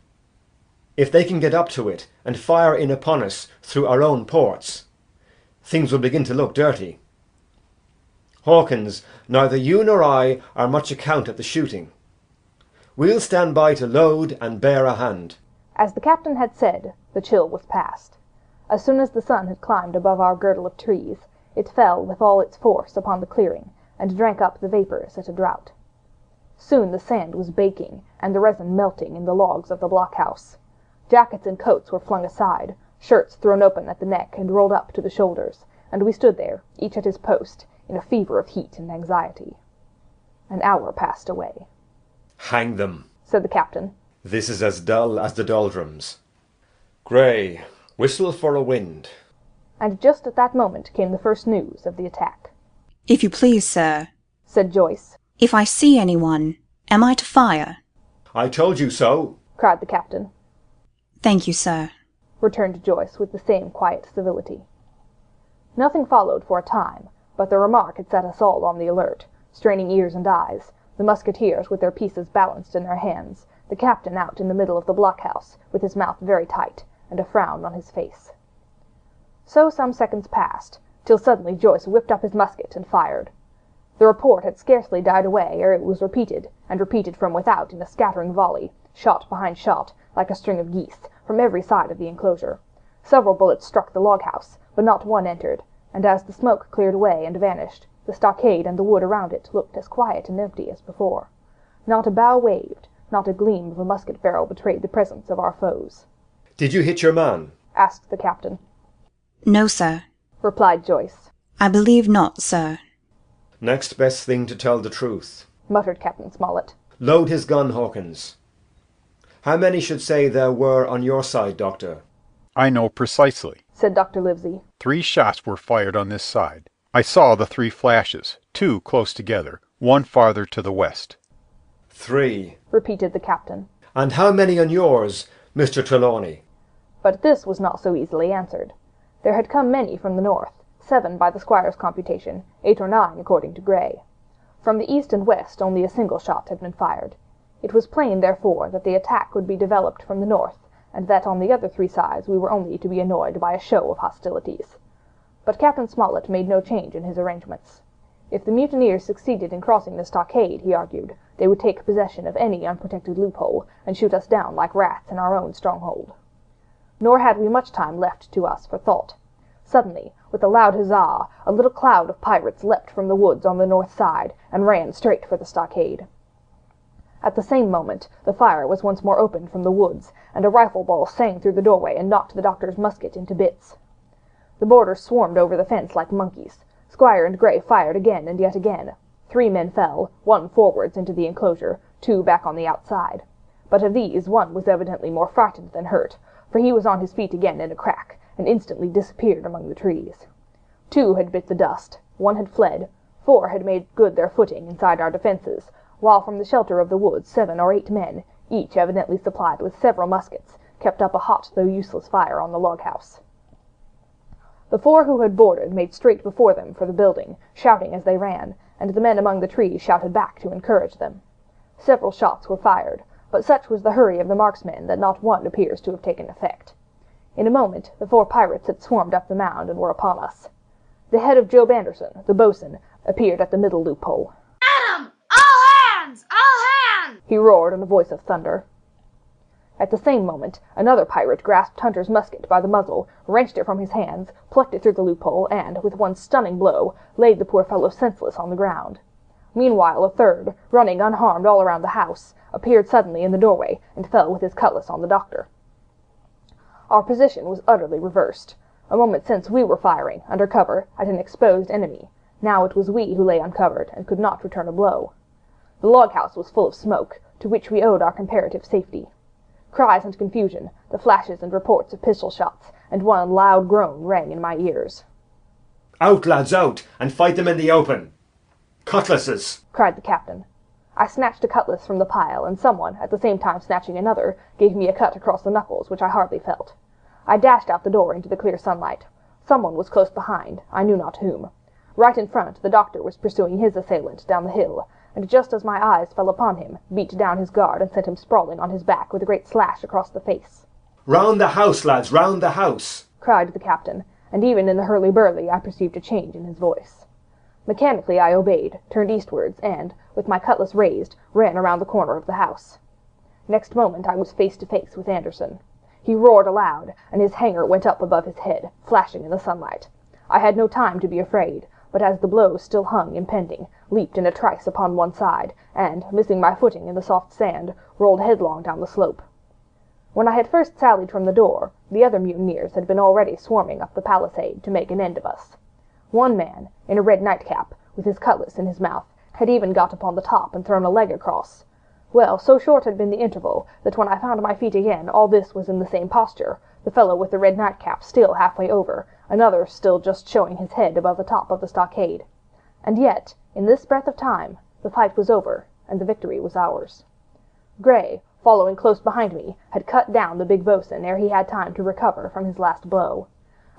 If they can get up to it and fire in upon us through our own ports, things will begin to look dirty. Hawkins, neither you nor I are much account at the shooting. We'll stand by to load and bear a hand. As the captain had said, the chill was past. As soon as the sun had climbed above our girdle of trees, it fell with all its force upon the clearing, and drank up the vapours at a draught. Soon the sand was baking, and the resin melting in the logs of the blockhouse. Jackets and coats were flung aside, shirts thrown open at the neck and rolled up to the shoulders, and we stood there, each at his post, in a fever of heat and anxiety. An hour passed away. Hang them, said the captain. This is as dull as the doldrums. Grey, whistle for a wind. And just at that moment came the first news of the attack. If you please, sir, said Joyce. If I see anyone, am I to fire? I told you so, cried the captain. Thank you, sir, returned Joyce with the same quiet civility. Nothing followed for a time, but the remark had set us all on the alert, straining ears and eyes, the musketeers with their pieces balanced in their hands, the captain out in the middle of the blockhouse, with his mouth very tight, and a frown on his face. So some seconds passed, till suddenly Joyce whipped up his musket and fired. The report had scarcely died away ere it was repeated, and repeated from without in a scattering volley, shot behind shot, like a string of geese, from every side of the enclosure. Several bullets struck the log-house, but not one entered, and as the smoke cleared away and vanished, the stockade and the wood around it looked as quiet and empty as before. Not a bough waved, not a gleam of a musket barrel betrayed the presence of our foes. Did you hit your man? asked the captain. No, sir, replied Joyce. I believe not, sir. Next best thing to tell the truth, muttered Captain Smollett. Load his gun, Hawkins. How many should say there were on your side, Doctor? I know precisely, said Dr. Livesey. 3 shots were fired on this side. I saw the 3 flashes, 2 close together, 1 farther to the west. 3, repeated the captain. And how many on yours, Mr. Trelawney? But this was not so easily answered. There had come many from the north, 7 by the squire's computation, 8 or 9 according to Gray. From the east and west only a single shot had been fired. It was plain, therefore, that the attack would be developed from the north, and that on the other 3 sides we were only to be annoyed by a show of hostilities. But Captain Smollett made no change in his arrangements. If the mutineers succeeded in crossing the stockade, he argued, they would take possession of any unprotected loophole, and shoot us down like rats in our own stronghold. Nor had we much time left to us for thought. Suddenly, with a loud huzzah, a little cloud of pirates leapt from the woods on the north side, and ran straight for the stockade. At the same moment, the fire was once more opened from the woods, and a rifle ball sang through the doorway and knocked the doctor's musket into bits. The boarders swarmed over the fence like monkeys. Squire and Gray fired again and yet again. 3 men fell, 1 forwards into the enclosure, 2 back on the outside. But of these 1 was evidently more frightened than hurt, for he was on his feet again in a crack, and instantly disappeared among the trees. 2 had bit the dust, 1 had fled, 4 had made good their footing inside our defences, while from the shelter of the woods 7 or 8 men, each evidently supplied with several muskets, kept up a hot though useless fire on the log-house. The 4 who had boarded made straight before them for the building, shouting as they ran, and the men among the trees shouted back to encourage them. Several shots were fired, but such was the hurry of the marksmen that not one appears to have taken effect. In a moment the 4 pirates had swarmed up the mound and were upon us. The head of Job Anderson, the boatswain, appeared at the middle loophole. "At 'em! All hands! All hands!" he roared in a voice of thunder. At the same moment another pirate grasped Hunter's musket by the muzzle, wrenched it from his hands, plucked it through the loophole, and, with one stunning blow, laid the poor fellow senseless on the ground. Meanwhile a third, running unharmed all around the house, appeared suddenly in the doorway, and fell with his cutlass on the doctor. Our position was utterly reversed. A moment since we were firing, under cover, at an exposed enemy. Now it was we who lay uncovered, and could not return a blow. The log-house was full of smoke, to which we owed our comparative safety. Cries and confusion, the flashes and reports of pistol shots, and one loud groan rang in my ears. "Out, lads, out, and fight them in the open! Cutlasses!" cried the captain. I snatched a cutlass from the pile, and someone, at the same time snatching another, gave me a cut across the knuckles which I hardly felt. I dashed out the door into the clear sunlight. Someone was close behind, I knew not whom. Right in front, the doctor was pursuing his assailant down the hill, and just as my eyes fell upon him, beat down his guard and sent him sprawling on his back with a great slash across the face. "Round the house, lads, round the house!" cried the captain, and even in the hurly-burly I perceived a change in his voice. Mechanically I obeyed, turned eastwards, and, with my cutlass raised, ran around the corner of the house. Next moment I was face to face with Anderson. He roared aloud, and his hanger went up above his head, flashing in the sunlight. I had no time to be afraid, but as the blow still hung impending, leaped in a trice upon one side, and, missing my footing in the soft sand, rolled headlong down the slope. When I had first sallied from the door, the other mutineers had been already swarming up the palisade to make an end of us. One man, in a red nightcap, with his cutlass in his mouth, had even got upon the top and thrown a leg across. Well, so short had been the interval, that when I found my feet again all this was in the same posture, the fellow with the red nightcap still halfway over, another still just showing his head above the top of the stockade. And yet, in this breath of time, the fight was over, and the victory was ours. Gray, following close behind me, had cut down the big boatswain ere he had time to recover from his last blow.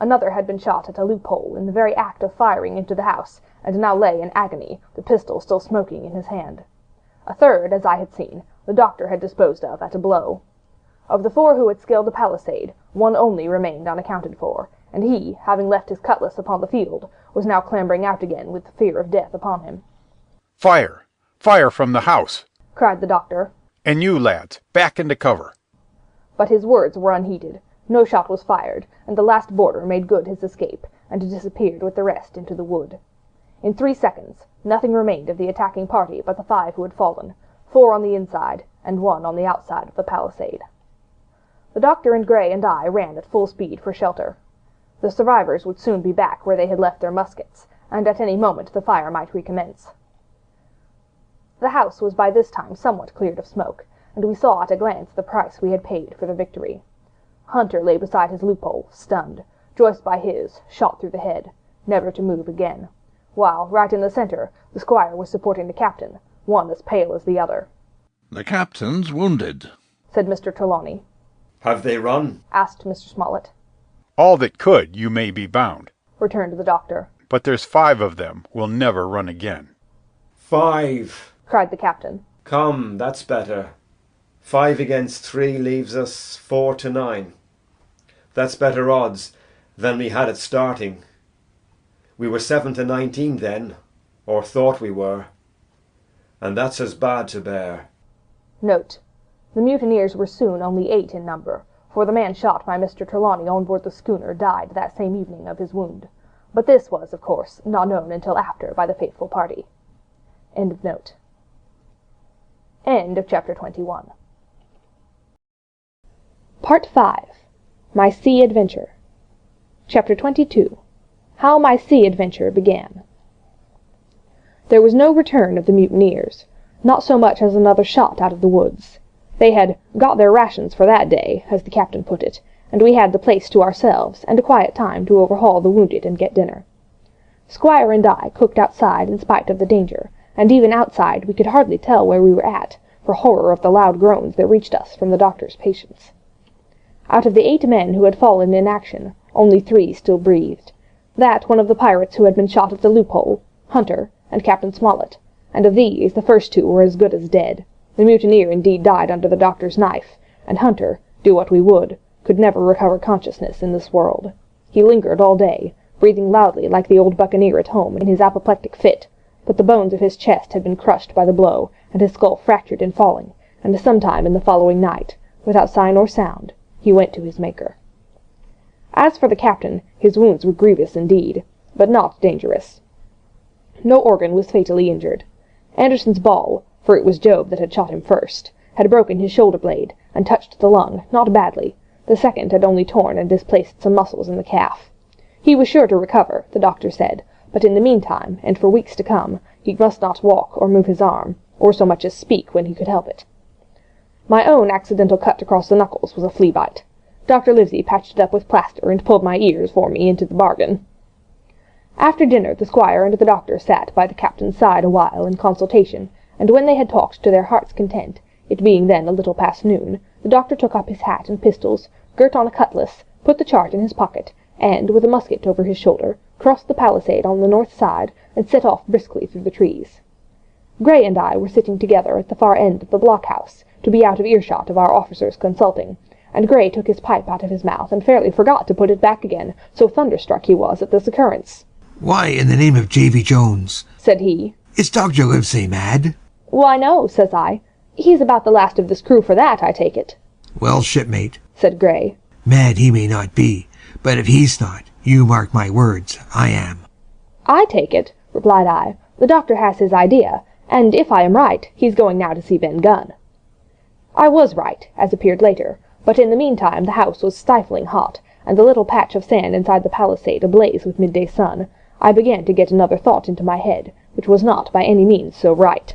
Another had been shot at a loophole in the very act of firing into the house, and now lay in agony, the pistol still smoking in his hand. A third, as I had seen, the doctor had disposed of at a blow. Of the 4 who had scaled the palisade, one only remained unaccounted for, and he, having left his cutlass upon the field, was now clambering out again with the fear of death upon him. "Fire! Fire from the house!" cried the doctor. "And you, lads, back into cover!" But his words were unheeded. No shot was fired, and the last boarder made good his escape, and disappeared with the rest into the wood. In 3 seconds, nothing remained of the attacking party but the 5 who had fallen, 4 on the inside, and 1 on the outside of the palisade. The doctor and Gray and I ran at full speed for shelter. The survivors would soon be back where they had left their muskets, and at any moment the fire might recommence. The house was by this time somewhat cleared of smoke, and we saw at a glance the price we had paid for the victory. Hunter lay beside his loophole, stunned, Joyce by his, shot through the head, never to move again, while, right in the centre, the squire was supporting the captain, one as pale as the other. "The captain's wounded," said Mr. Trelawney. "Have they run?" asked Mr. Smollett. "All that could, you may be bound," returned the doctor. "but there's 5 of them will never run again." 5, cried the captain. Come, that's better. 5 against 3 leaves us 4 to 9. That's better odds than we had at starting. We were 7 to 19 then, or thought we were, and that's as bad to bear. Note: the mutineers were soon only 8 in number, for the man shot by Mr. Trelawney on board the schooner died that same evening of his wound, but this was, of course, not known until after by the faithful party. End of note. End of chapter 21. Part 5. My Sea Adventure. Chapter 22. How my sea adventure began. There was no return of the mutineers, not so much as another shot out of the woods. They had got their rations for that day, as the captain put it, and we had the place to ourselves, and a quiet time to overhaul the wounded and get dinner. Squire and I cooked outside in spite of the danger, and even outside we could hardly tell where we were at, for horror of the loud groans that reached us from the doctor's patients. Out of the 8 men who had fallen in action, only 3 still breathed. That one of the pirates who had been shot at the loophole, Hunter, and Captain Smollett, and of these the first 2 were as good as dead. The mutineer indeed died under the doctor's knife, and Hunter, do what we would, could never recover consciousness in this world. He lingered all day, breathing loudly like the old buccaneer at home in his apoplectic fit, but the bones of his chest had been crushed by the blow, and his skull fractured in falling, and sometime in the following night, without sign or sound, he went to his Maker. As for the captain, his wounds were grievous indeed, but not dangerous. No organ was fatally injured. Anderson's ball, for it was Job that had shot him first, had broken his shoulder blade, and touched the lung, not badly. The second had only torn and displaced some muscles in the calf. He was sure to recover, the doctor said, but in the meantime, and for weeks to come, he must not walk or move his arm, or so much as speak when he could help it. My own accidental cut across the knuckles was a flea bite. Dr. Livesey patched it up with plaster and pulled my ears for me into the bargain. After dinner the squire and the doctor sat by the captain's side a while in consultation, and when they had talked to their heart's content, it being then a little past noon, the doctor took up his hat and pistols, girt on a cutlass, put the chart in his pocket, and, with a musket over his shoulder, crossed the palisade on the north side, and set off briskly through the trees. Gray and I were sitting together at the far end of the blockhouse, to be out of earshot of our officers consulting, and Gray took his pipe out of his mouth and fairly forgot to put it back again, so thunderstruck he was at this occurrence. "Why, in the name of J.V. Jones," said he, "is Dr. Livesey mad?" "Why, no," says I. "He's about the last of this crew for that, I take it." "Well, shipmate," said Gray, "mad he may not be, but if he's not, you mark my words, I am." "I take it," replied I, "the doctor has his idea, and if I am right, he's going now to see Ben Gunn." I was right, as appeared later, But in the meantime the house was stifling hot, and the little patch of sand inside the palisade ablaze with midday sun. I began to get another thought into my head, which was not by any means so right.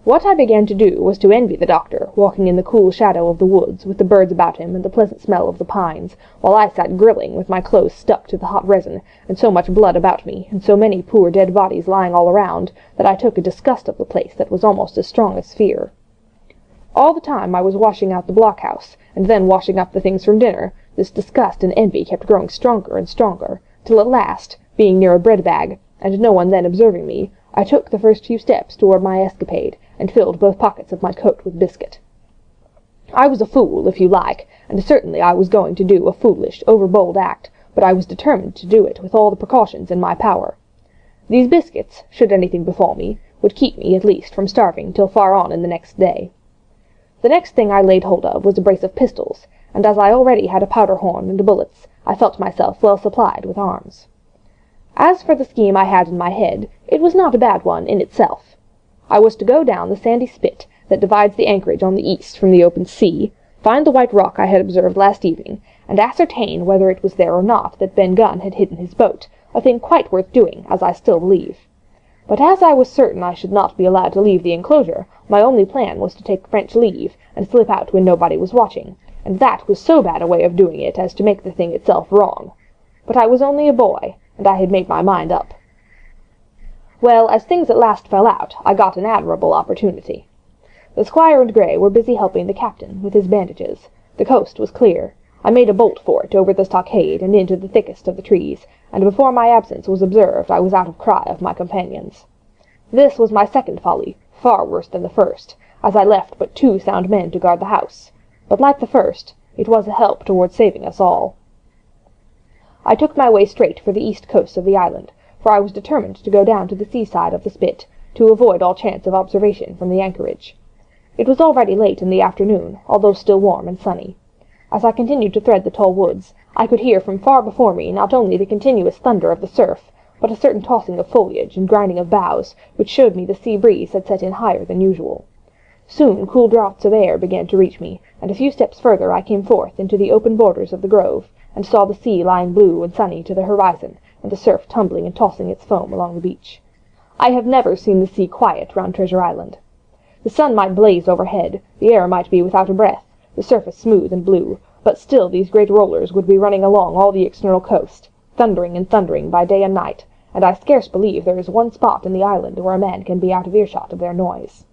What I began to do was to envy the doctor, walking in the cool shadow of the woods, with the birds about him and the pleasant smell of the pines, while I sat grilling, with my clothes stuck to the hot resin, and so much blood about me, and so many poor dead bodies lying all around, that I took a disgust of the place that was almost as strong as fear. All the time I was washing out the blockhouse, and then washing up the things from dinner, this disgust and envy kept growing stronger and stronger, till at last, being near a bread-bag, and no one then observing me, I took the first few steps toward my escapade, and filled both pockets of my coat with biscuit. I was a fool, if you like, and certainly I was going to do a foolish, overbold act, but I was determined to do it with all the precautions in my power. These biscuits, should anything befall me, would keep me, at least, from starving till far on in the next day. The next thing I laid hold of was a brace of pistols, and as I already had a powder horn and bullets, I felt myself well supplied with arms. As for the scheme I had in my head, it was not a bad one in itself. I was to go down the sandy spit that divides the anchorage on the east from the open sea, find the white rock I had observed last evening, and ascertain whether it was there or not that Ben Gunn had hidden his boat, a thing quite worth doing, as I still believe. But as I was certain I should not be allowed to leave the enclosure, my only plan was to take French leave, and slip out when nobody was watching, and that was so bad a way of doing it as to make the thing itself wrong. But I was only a boy, and I had made my mind up. Well, as things at last fell out, I got an admirable opportunity. The squire and Gray were busy helping the captain with his bandages. The coast was clear. I made a bolt for it over the stockade and into the thickest of the trees, and before my absence was observed I was out of cry of my companions. This was my second folly, far worse than the first, as I left but 2 sound men to guard the house, but like the first, it was a help towards saving us all. I took my way straight for the east coast of the island, for I was determined to go down to the seaside of the spit, to avoid all chance of observation from the anchorage. It was already late in the afternoon, although still warm and sunny. As I continued to thread the tall woods, I could hear from far before me not only the continuous thunder of the surf, but a certain tossing of foliage and grinding of boughs, which showed me the sea breeze had set in higher than usual. Soon cool draughts of air began to reach me, and a few steps further I came forth into the open borders of the grove, and saw the sea lying blue and sunny to the horizon, and the surf tumbling and tossing its foam along the beach. I have never seen the sea quiet round Treasure Island. The sun might blaze overhead, the air might be without a breath, the surface smooth and blue, but still these great rollers would be running along all the external coast, thundering and thundering by day and night, and I scarce believe there is one spot in the island where a man can be out of earshot of their noise.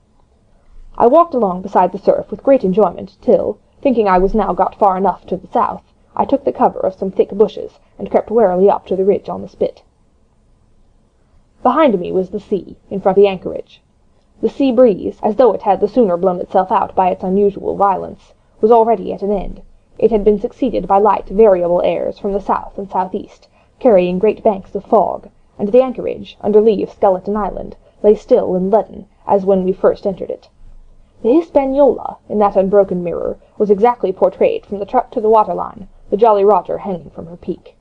I walked along beside the surf with great enjoyment till, thinking I was now got far enough to the south, I took the cover of some thick bushes, and crept warily up to the ridge on the spit. Behind me was the sea, in front of the anchorage. The sea breeze, as though it had the sooner blown itself out by its unusual violence, was already at an end. It had been succeeded by light, variable airs from the south and southeast, carrying great banks of fog, and the anchorage, under lee of Skeleton Island, lay still and leaden, as when we first entered it. The Hispaniola, in that unbroken mirror, was exactly portrayed from the truck to the waterline, the Jolly Roger hanging from her peak.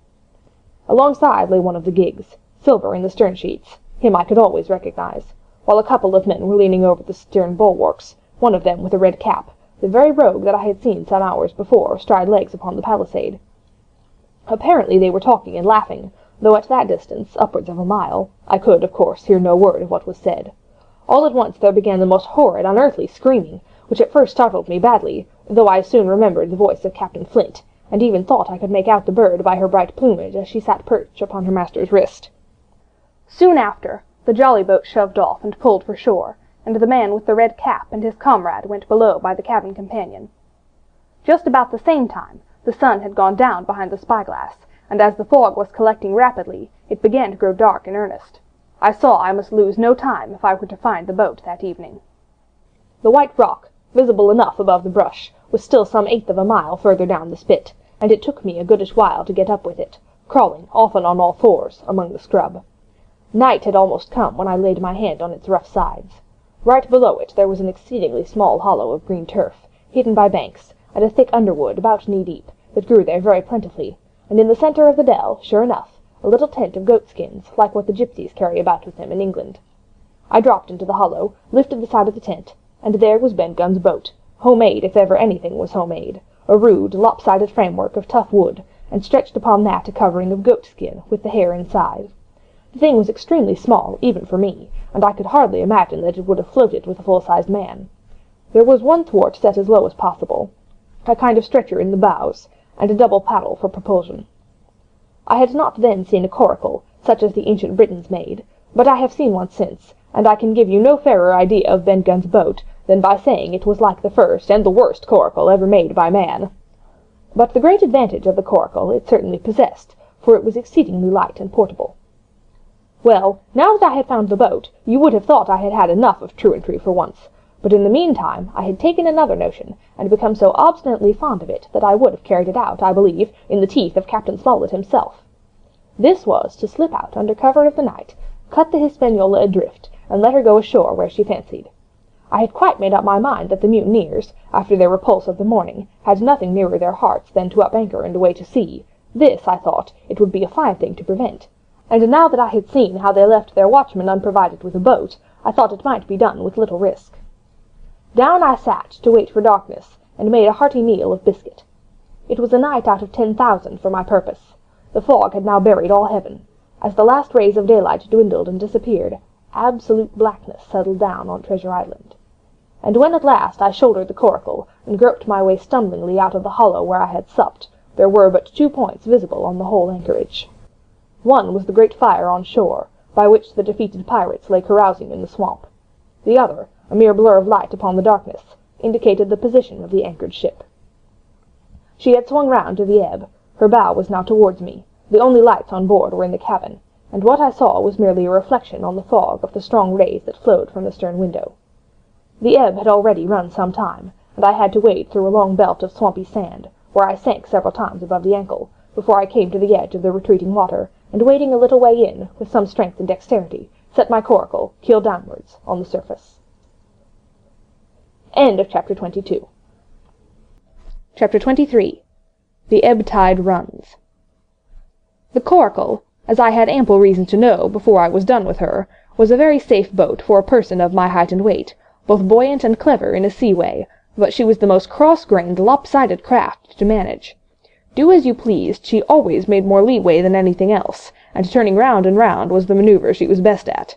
Alongside lay one of the gigs, silver in the stern sheets, him I could always recognize, while a couple of men were leaning over the stern bulwarks, one of them with a red cap, the very rogue that I had seen some hours before stride legs upon the palisade. Apparently they were talking and laughing, though at that distance, upwards of a mile, I could, of course, hear no word of what was said. All at once there began the most horrid, unearthly screaming, which at first startled me badly, though I soon remembered the voice of Captain Flint, and even thought I could make out the bird by her bright plumage as she sat perched upon her master's wrist. Soon after, the jolly boat shoved off and pulled for shore, and the man with the red cap and his comrade went below by the cabin companion. Just about the same time, the sun had gone down behind the spyglass, and as the fog was collecting rapidly, it began to grow dark in earnest. I saw I must lose no time if I were to find the boat that evening. The white rock, visible enough above the brush, was still some 1/8 of a mile further down the spit, and it took me a goodish while to get up with it, crawling, often on all fours, among the scrub. Night had almost come when I laid my hand on its rough sides. Right below it there was an exceedingly small hollow of green turf, hidden by banks, and a thick underwood about knee-deep, that grew there very plentifully, and in the centre of the dell, sure enough, a little tent of goat-skins, like what the gipsies carry about with them in England. I dropped into the hollow, lifted the side of the tent, and there was Ben Gunn's boat, homemade if ever anything was homemade, a rude, lopsided framework of tough wood, and stretched upon that a covering of goat-skin, with the hair inside. The thing was extremely small, even for me, and I could hardly imagine that it would have floated with a full-sized man. There was one thwart set as low as possible, a kind of stretcher in the bows, and a double paddle for propulsion. I had not then seen a coracle, such as the ancient Britons made, but I have seen one since, and I can give you no fairer idea of Ben Gunn's boat than by saying it was like the first and the worst coracle ever made by man. But the great advantage of the coracle it certainly possessed, for it was exceedingly light and portable. Well, now that I had found the boat, you would have thought I had had enough of truantry for once, but in the meantime I had taken another notion, and become so obstinately fond of it that I would have carried it out, I believe, in the teeth of Captain Smollett himself. This was to slip out under cover of the night, cut the Hispaniola adrift, and let her go ashore where she fancied. I had quite made up my mind that the mutineers, after their repulse of the morning, had nothing nearer their hearts than to up anchor and away to sea. This, I thought, it would be a fine thing to prevent, and now that I had seen how they left their watchmen unprovided with a boat, I thought it might be done with little risk. Down I sat to wait for darkness, and made a hearty meal of biscuit. It was a night out of 10,000 for my purpose. The fog had now buried all heaven. As the last rays of daylight dwindled and disappeared, absolute blackness settled down on Treasure Island. And when at last I shouldered the coracle, and groped my way stumblingly out of the hollow where I had supped, there were but 2 points visible on the whole anchorage. One was the great fire on shore, by which the defeated pirates lay carousing in the swamp. The other, a mere blur of light upon the darkness, indicated the position of the anchored ship. She had swung round to the ebb. Her bow was now towards me. The only lights on board were in the cabin, and what I saw was merely a reflection on the fog of the strong rays that flowed from the stern window. The ebb had already run some time, and I had to wade through a long belt of swampy sand, where I sank several times above the ankle, before I came to the edge of the retreating water, and wading a little way in, with some strength and dexterity, set my coracle, keel downwards, on the surface. End of Chapter 22. Chapter 23. The Ebb Tide Runs. The coracle, as I had ample reason to know before I was done with her, was a very safe boat for a person of my height and weight, both buoyant and clever in a sea way, but she was the most cross-grained, lopsided craft to manage. Do as you pleased, she always made more leeway than anything else, and turning round and round was the manoeuvre she was best at.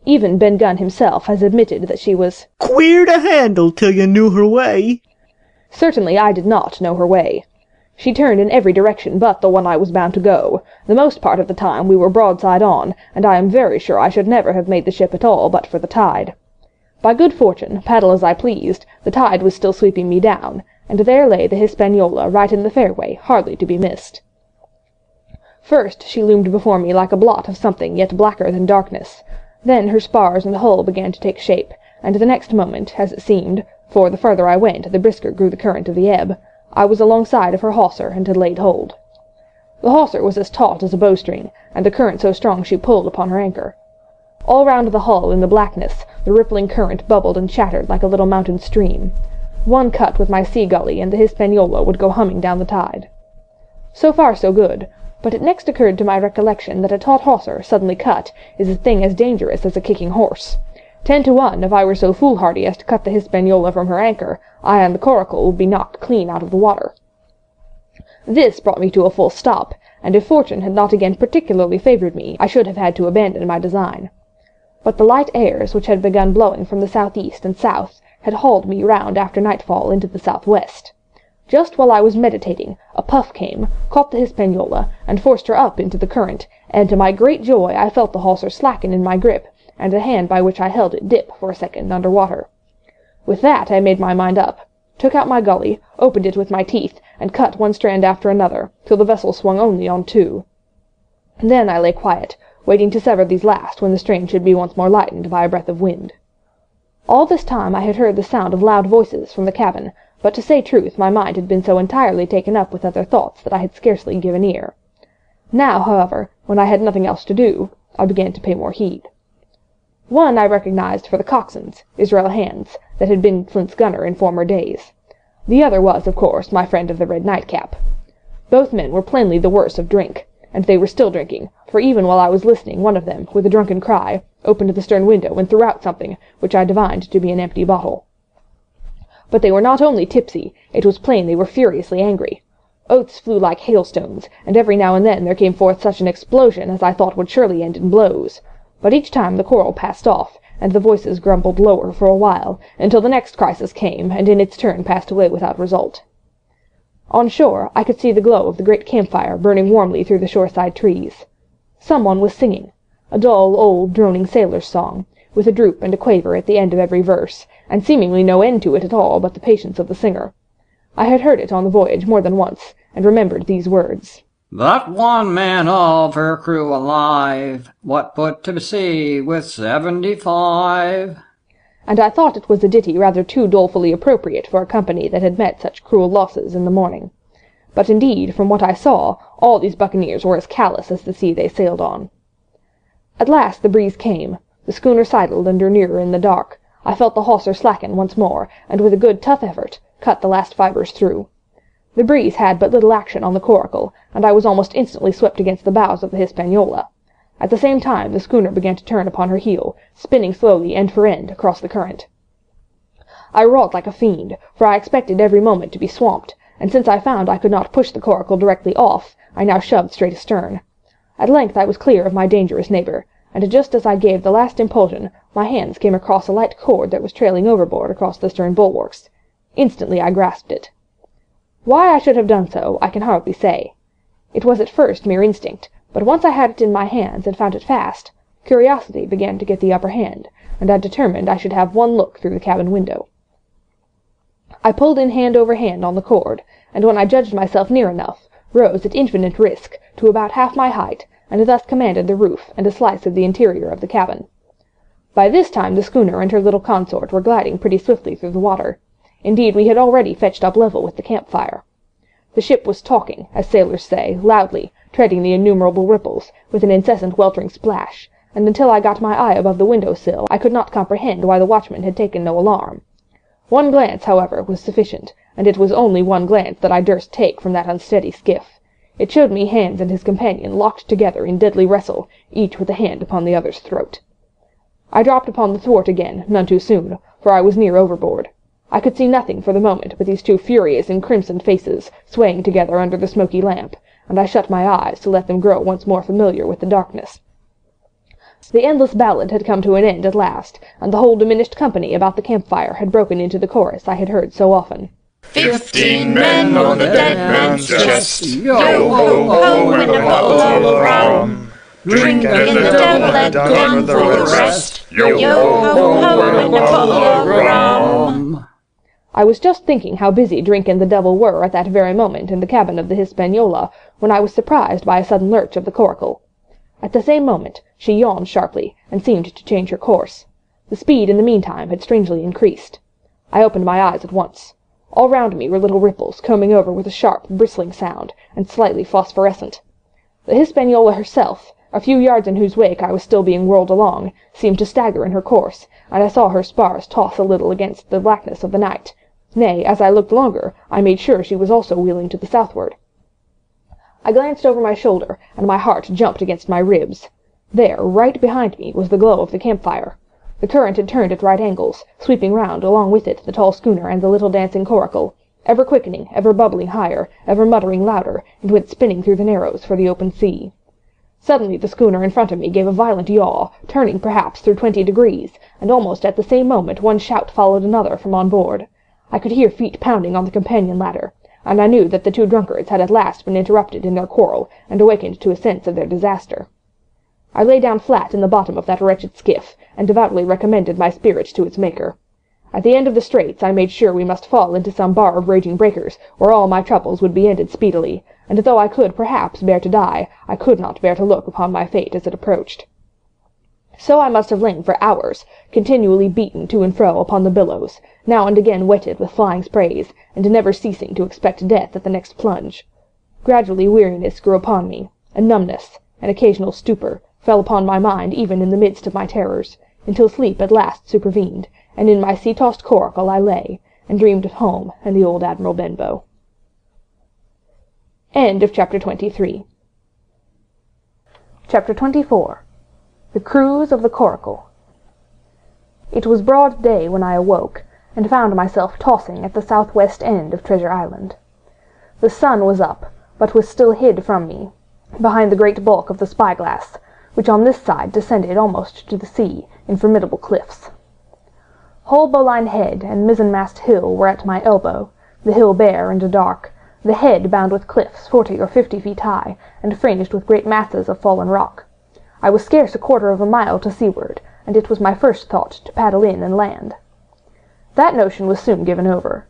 Even Ben Gunn himself has admitted that she was queer to handle till you knew her way. Certainly I did not know her way. She turned in every direction but the one I was bound to go. The most part of the time we were broadside on, and I am very sure I should never have made the ship at all but for the tide. By good fortune, paddle as I pleased, the tide was still sweeping me down, and there lay the Hispaniola right in the fairway, hardly to be missed. First she loomed before me like a blot of something yet blacker than darkness. Then her spars and hull began to take shape, and the next moment, as it seemed, for the farther I went the brisker grew the current of the ebb, I was alongside of her hawser and had laid hold. The hawser was as taut as a bowstring, and the current so strong she pulled upon her anchor. All round the hull in the blackness the rippling current bubbled and chattered like a little mountain stream. One cut with my sea gully and the Hispaniola would go humming down the tide. So far so good, but it next occurred to my recollection that a taut hawser, suddenly cut, is a thing as dangerous as a kicking horse. 10 to 1, if I were so foolhardy as to cut the Hispaniola from her anchor, I and the coracle would be knocked clean out of the water. This brought me to a full stop, and if fortune had not again particularly favoured me, I should have had to abandon my design. But the light airs which had begun blowing from the southeast and south had hauled me round after nightfall into the southwest. Just while I was meditating, a puff came, caught the Hispaniola, and forced her up into the current, and to my great joy I felt the hawser slacken in my grip, and the hand by which I held it dip for a second under water. With that I made my mind up, took out my gully, opened it with my teeth, and cut one strand after another, till the vessel swung only on 2. Then I lay quiet, waiting to sever these last when the strain should be once more lightened by a breath of wind. All this time I had heard the sound of loud voices from the cabin, but to say truth my mind had been so entirely taken up with other thoughts that I had scarcely given ear. Now, however, when I had nothing else to do, I began to pay more heed. One I recognized for the coxswain's, Israel Hands, that had been Flint's gunner in former days. The other was, of course, my friend of the red nightcap. Both men were plainly the worse of drink, and they were still drinking, for even while I was listening, one of them, with a drunken cry, opened the stern window and threw out something, which I divined to be an empty bottle. But they were not only tipsy, it was plain they were furiously angry. Oaths flew like hailstones, and every now and then there came forth such an explosion as I thought would surely end in blows. But each time the quarrel passed off, and the voices grumbled lower for a while, until the next crisis came, and in its turn passed away without result. On shore I could see the glow of the great campfire burning warmly through the shoreside trees. Someone was singing, a dull, old, droning sailor's song, with a droop and a quaver at the end of every verse, and seemingly no end to it at all but the patience of the singer. I had heard it on the voyage more than once, and remembered these words. But one man of her crew alive, what put to sea with 75? And I thought it was a ditty rather too dolefully appropriate for a company that had met such cruel losses in the morning. But indeed, from what I saw, all these buccaneers were as callous as the sea they sailed on. At last the breeze came, the schooner sidled and drew nearer in the dark. I felt the hawser slacken once more, and with a good tough effort, cut the last fibres through. The breeze had but little action on the coracle, and I was almost instantly swept against the bows of the Hispaniola. At the same time the schooner began to turn upon her heel, spinning slowly end for end across the current. I wrought like a fiend, for I expected every moment to be swamped, and since I found I could not push the coracle directly off, I now shoved straight astern. At length I was clear of my dangerous neighbour, and just as I gave the last impulsion, my hands came across a light cord that was trailing overboard across the stern bulwarks. Instantly I grasped it. Why I should have done so, I can hardly say. It was at first mere instinct, but once I had it in my hands and found it fast, curiosity began to get the upper hand, and I determined I should have one look through the cabin window. I pulled in hand over hand on the cord, and when I judged myself near enough, rose at infinite risk to about half my height, and thus commanded the roof and a slice of the interior of the cabin. By this time the schooner and her little consort were gliding pretty swiftly through the water. Indeed, we had already fetched up level with the campfire. The ship was talking, as sailors say, loudly, treading the innumerable ripples, with an incessant weltering splash, and until I got my eye above the window-sill I could not comprehend why the watchman had taken no alarm. One glance, however, was sufficient, and it was only one glance that I durst take from that unsteady skiff. It showed me Hans and his companion locked together in deadly wrestle, each with a hand upon the other's throat. I dropped upon the thwart again, none too soon, for I was near overboard. I could see nothing for the moment but these two furious and crimsoned faces swaying together under the smoky lamp, and I shut my eyes to let them grow once more familiar with the darkness. The endless ballad had come to an end at last, and the whole diminished company about the campfire had broken into the chorus I had heard so often. 15 men on the dead man's chest, yo-ho-ho and a bottle of rum. Drink and the devil had gone for the rest, yo-ho-ho and a bottle of rum. I was just thinking how busy Drink and the devil were at that very moment in the cabin of the Hispaniola, when I was surprised by a sudden lurch of the coracle. At the same moment she yawned sharply, and seemed to change her course. The speed in the meantime had strangely increased. I opened my eyes at once. All round me were little ripples, combing over with a sharp, bristling sound, and slightly phosphorescent. The Hispaniola herself, a few yards in whose wake I was still being whirled along, seemed to stagger in her course, and I saw her spars toss a little against the blackness of the night. Nay, as I looked longer, I made sure she was also wheeling to the southward. I glanced over my shoulder, and my heart jumped against my ribs. There, right behind me, was the glow of the campfire. The current had turned at right angles, sweeping round along with it the tall schooner and the little dancing coracle, ever quickening, ever bubbling higher, ever muttering louder, and went spinning through the narrows for the open sea. Suddenly the schooner in front of me gave a violent yaw, turning perhaps through 20 degrees, and almost at the same moment one shout followed another from on board. I could hear feet pounding on the companion ladder, and I knew that the two drunkards had at last been interrupted in their quarrel, and awakened to a sense of their disaster. I lay down flat in the bottom of that wretched skiff, and devoutly recommended my spirit to its Maker. At the end of the straits I made sure we must fall into some bar of raging breakers, where all my troubles would be ended speedily, and though I could perhaps bear to die, I could not bear to look upon my fate as it approached. So I must have lain for hours, continually beaten to and fro upon the billows, now and again wetted with flying sprays, and never ceasing to expect death at the next plunge. Gradually weariness grew upon me, a numbness, an occasional stupor, fell upon my mind even in the midst of my terrors, until sleep at last supervened, and in my sea-tossed coracle I lay, and dreamed of home and the old Admiral Benbow. End of Chapter 23. Chapter 24. The Cruise of the Coracle. It was broad day when I awoke, and found myself tossing at the southwest end of Treasure Island. The sun was up, but was still hid from me, behind the great bulk of the spyglass, which on this side descended almost to the sea in formidable cliffs. Hull Bowline Head and Mizzenmast Hill were at my elbow, the hill bare and dark, the head bound with cliffs 40 or 50 feet high, and fringed with great masses of fallen rock. I was scarce a quarter of a mile to seaward, and it was my first thought to paddle in and land. That notion was soon given over.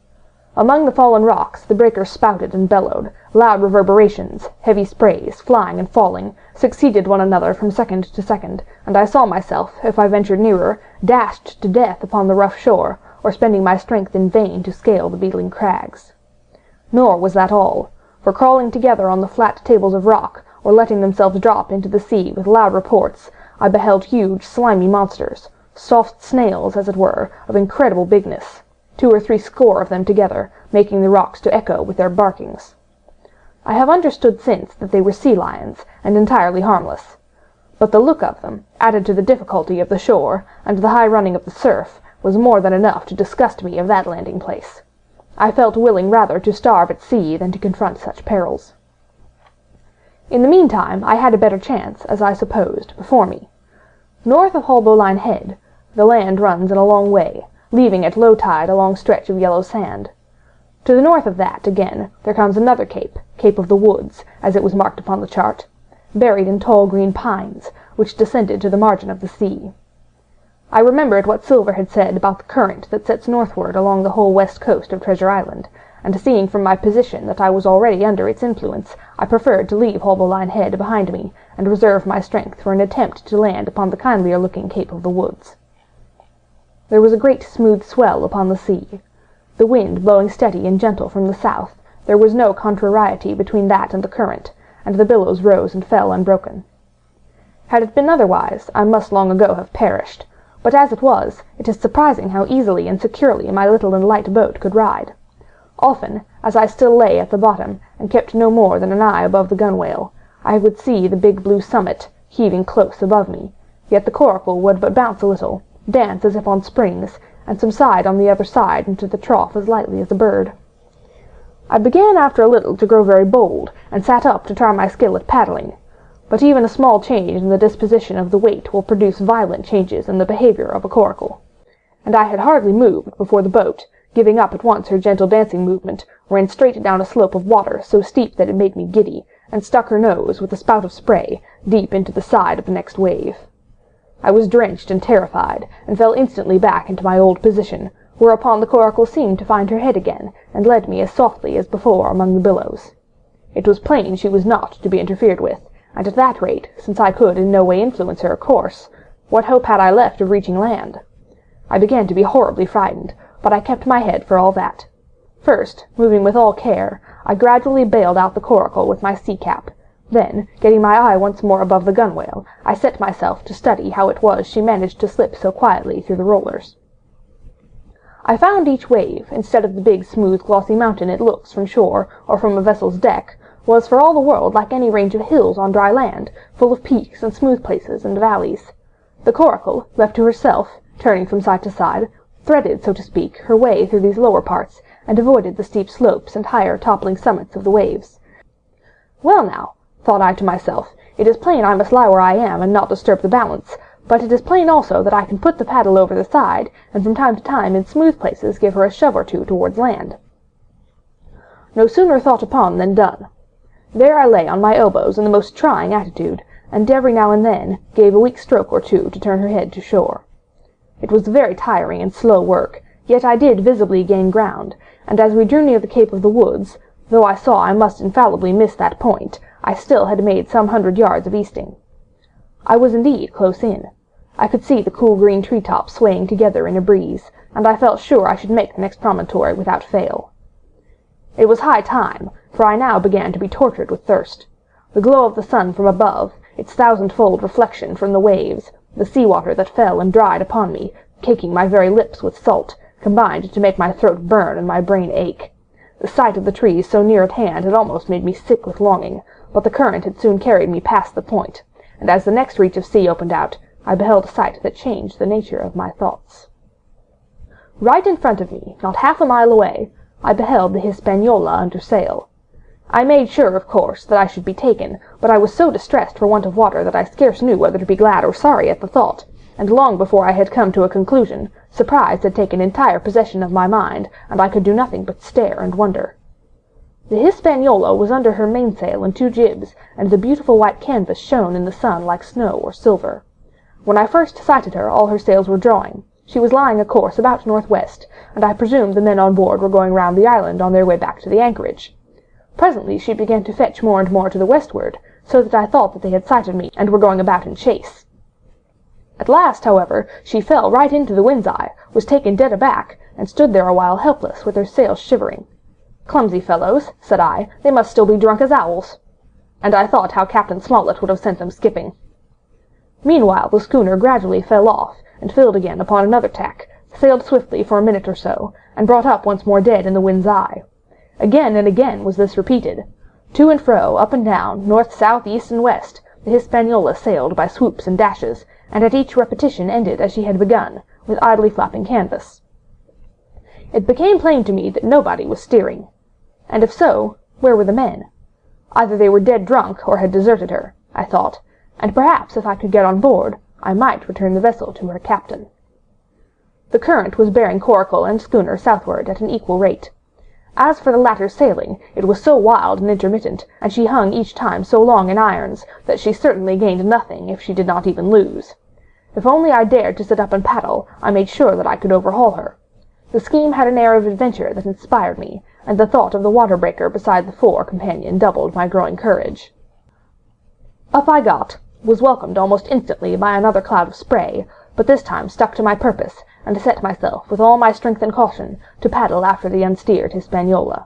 Among the fallen rocks the breakers spouted and bellowed, loud reverberations, heavy sprays, flying and falling, succeeded one another from second to second, and I saw myself, if I ventured nearer, dashed to death upon the rough shore, or spending my strength in vain to scale the beetling crags. Nor was that all, for crawling together on the flat tables of rock, or letting themselves drop into the sea with loud reports, I beheld huge, slimy monsters, soft snails, as it were, of incredible bigness, 2 or 3 score of them together, making the rocks to echo with their barkings. I have understood since that they were sea lions, and entirely harmless. But the look of them, added to the difficulty of the shore, and the high running of the surf, was more than enough to disgust me of that landing place. I felt willing rather to starve at sea than to confront such perils. In the meantime I had a better chance, as I supposed, before me. North of Hull Bowline Head, the land runs in a long way, leaving at low tide a long stretch of yellow sand. To the north of that, again, there comes another cape, Cape of the Woods, as it was marked upon the chart, buried in tall green pines, which descended to the margin of the sea. I remembered what Silver had said about the current that sets northward along the whole west coast of Treasure Island, and seeing from my position that I was already under its influence, I preferred to leave Hull Bowline Head behind me, and reserve my strength for an attempt to land upon the kindlier-looking Cape of the Woods. There was a great smooth swell upon the sea. The wind blowing steady and gentle from the south, there was no contrariety between that and the current, and the billows rose and fell unbroken. Had it been otherwise, I must long ago have perished, but as it was, it is surprising how easily and securely my little and light boat could ride. Often, as I still lay at the bottom, and kept no more than an eye above the gunwale, I would see the big blue summit heaving close above me, yet the coracle would but bounce a little, dance as if on springs, and subside on the other side into the trough as lightly as a bird. I began after a little to grow very bold, and sat up to try my skill at paddling, but even a small change in the disposition of the weight will produce violent changes in the behaviour of a coracle, and I had hardly moved before the boat, giving up at once her gentle dancing movement, ran straight down a slope of water so steep that it made me giddy, and stuck her nose, with a spout of spray, deep into the side of the next wave. I was drenched and terrified, and fell instantly back into my old position, whereupon the coracle seemed to find her head again, and led me as softly as before among the billows. It was plain she was not to be interfered with, and at that rate, since I could in no way influence her course, what hope had I left of reaching land? I began to be horribly frightened, but I kept my head for all that. First, moving with all care, I gradually bailed out the coracle with my sea-cap. Then, getting my eye once more above the gunwale, I set myself to study how it was she managed to slip so quietly through the rollers. I found each wave, instead of the big, smooth, glossy mountain it looks from shore or from a vessel's deck, was for all the world like any range of hills on dry land, full of peaks and smooth places and valleys. The coracle, left to herself, turning from side to side, threaded, so to speak, her way through these lower parts, and avoided the steep slopes and higher toppling summits of the waves. Well now, thought I to myself, it is plain I must lie where I am and not disturb the balance, but it is plain also that I can put the paddle over the side, and from time to time in smooth places give her a shove or two towards land. No sooner thought upon than done. There I lay on my elbows in the most trying attitude, and every now and then gave a weak stroke or two to turn her head to shore. It was very tiring and slow work, yet I did visibly gain ground, and as we drew near the Cape of the Woods, though I saw I must infallibly miss that point, I still had made some 100 yards of easting. I was indeed close in. I could see the cool green tree-tops swaying together in a breeze, and I felt sure I should make the next promontory without fail. It was high time, for I now began to be tortured with thirst. The glow of the sun from above, its thousand-fold reflection from the waves, the sea-water that fell and dried upon me, caking my very lips with salt, combined to make my throat burn and my brain ache. The sight of the trees so near at hand had almost made me sick with longing, but the current had soon carried me past the point, and as the next reach of sea opened out, I beheld a sight that changed the nature of my thoughts. Right in front of me, not half a mile away, I beheld the Hispaniola under sail. I made sure, of course, that I should be taken, but I was so distressed for want of water that I scarce knew whether to be glad or sorry at the thought, and long before I had come to a conclusion, surprise had taken entire possession of my mind, and I could do nothing but stare and wonder. The Hispaniola was under her mainsail and 2 jibs, and the beautiful white canvas shone in the sun like snow or silver. When I first sighted her, all her sails were drawing. She was lying a course about northwest, and I presumed the men on board were going round the island on their way back to the anchorage. Presently she began to fetch more and more to the westward, so that I thought that they had sighted me and were going about in chase. At last, however, she fell right into the wind's eye, was taken dead aback, and stood there a while helpless, with her sails shivering. "Clumsy fellows," said I, "they must still be drunk as owls." And I thought how Captain Smollett would have sent them skipping. Meanwhile the schooner gradually fell off, and filled again upon another tack, sailed swiftly for a minute or so, and brought up once more dead in the wind's eye. Again and again was this repeated. To and fro, up and down, north, south, east, and west, the Hispaniola sailed by swoops and dashes, and at each repetition ended as she had begun, with idly flapping canvas. It became plain to me that nobody was steering. And if so, where were the men? Either they were dead drunk, or had deserted her, I thought, and perhaps if I could get on board, I might return the vessel to her captain. The current was bearing coracle and schooner southward at an equal rate. As for the latter's sailing, it was so wild and intermittent, and she hung each time so long in irons, that she certainly gained nothing if she did not even lose. If only I dared to sit up and paddle, I made sure that I could overhaul her. The scheme had an air of adventure that inspired me, and the thought of the water-breaker beside the fore companion doubled my growing courage. Up I got, was welcomed almost instantly by another cloud of spray, but this time stuck to my purpose, and set myself, with all my strength and caution, to paddle after the unsteered Hispaniola.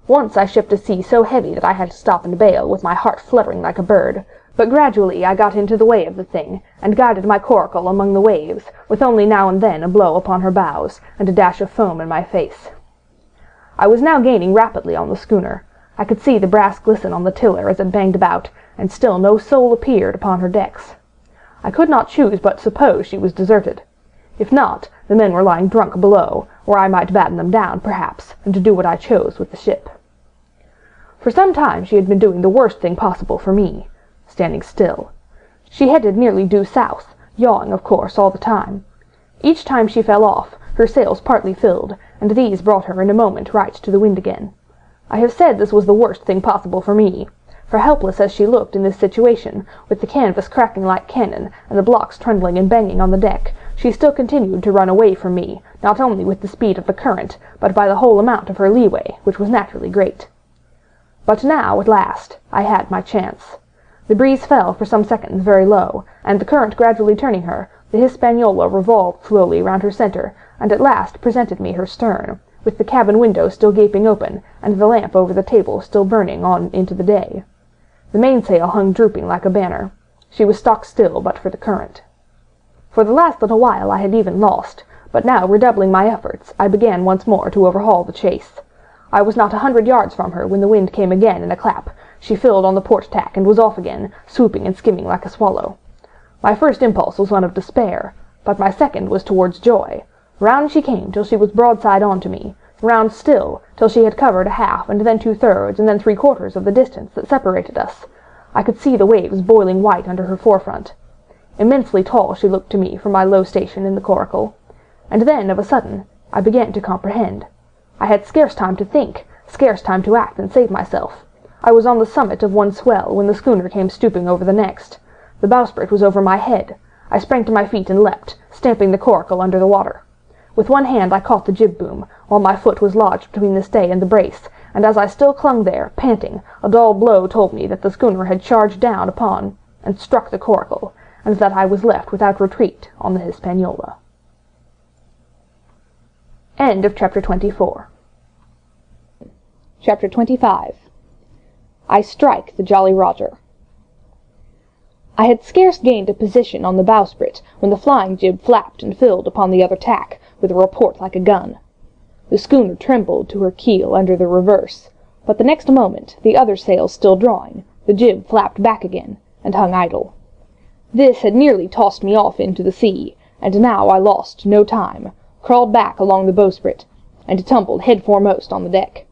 Once I shipped a sea so heavy that I had to stop and bail, with my heart fluttering like a bird, but gradually I got into the way of the thing, and guided my coracle among the waves, with only now and then a blow upon her bows, and a dash of foam in my face. I was now gaining rapidly on the schooner. I could see the brass glisten on the tiller as it banged about, and still no soul appeared upon her decks. I could not choose but suppose she was deserted. If not, the men were lying drunk below, or I might batten them down, perhaps, and to do what I chose with the ship. For some time she had been doing the worst thing possible for me, standing still. She headed nearly due south, yawing, of course, all the time. Each time she fell off, her sails partly filled, and these brought her in a moment right to the wind again. I have said this was the worst thing possible for me, for helpless as she looked in this situation, with the canvas cracking like cannon, and the blocks trundling and banging on the deck, she still continued to run away from me, not only with the speed of the current, but by the whole amount of her leeway, which was naturally great. But now, at last, I had my chance. The breeze fell for some seconds very low, and the current gradually turning her, the Hispaniola revolved slowly round her centre, and at last presented me her stern, with the cabin window still gaping open, and the lamp over the table still burning on into the day. The mainsail hung drooping like a banner. She was stock still but for the current. For the last little while I had even lost, but now, redoubling my efforts, I began once more to overhaul the chase. I was not 100 yards from her when the wind came again in a clap. She filled on the port tack and was off again, swooping and skimming like a swallow. My first impulse was one of despair, but my second was towards joy. Round she came till she was broadside on to me, round still till she had covered a half, and then 2/3, and then 3/4 of the distance that separated us. I could see the waves boiling white under her forefront. Immensely tall she looked to me from my low station in the coracle. And then, of a sudden, I began to comprehend. I had scarce time to think, scarce time to act and save myself. I was on the summit of one swell when the schooner came stooping over the next. The bowsprit was over my head. I sprang to my feet and leapt, stamping the coracle under the water. With one hand I caught the jib boom, while my foot was lodged between the stay and the brace, and as I still clung there, panting, a dull blow told me that the schooner had charged down upon and struck the coracle, and that I was left without retreat on the Hispaniola. End of chapter 24. Chapter 25. I strike the Jolly Roger. I had scarce gained a position on the bowsprit when the flying jib flapped and filled upon the other tack, with a report like a gun. The schooner trembled to her keel under the reverse, but the next moment, the other sails still drawing, the jib flapped back again, and hung idle. This had nearly tossed me off into the sea, and now I lost no time, crawled back along the bowsprit, and tumbled head foremost on the deck.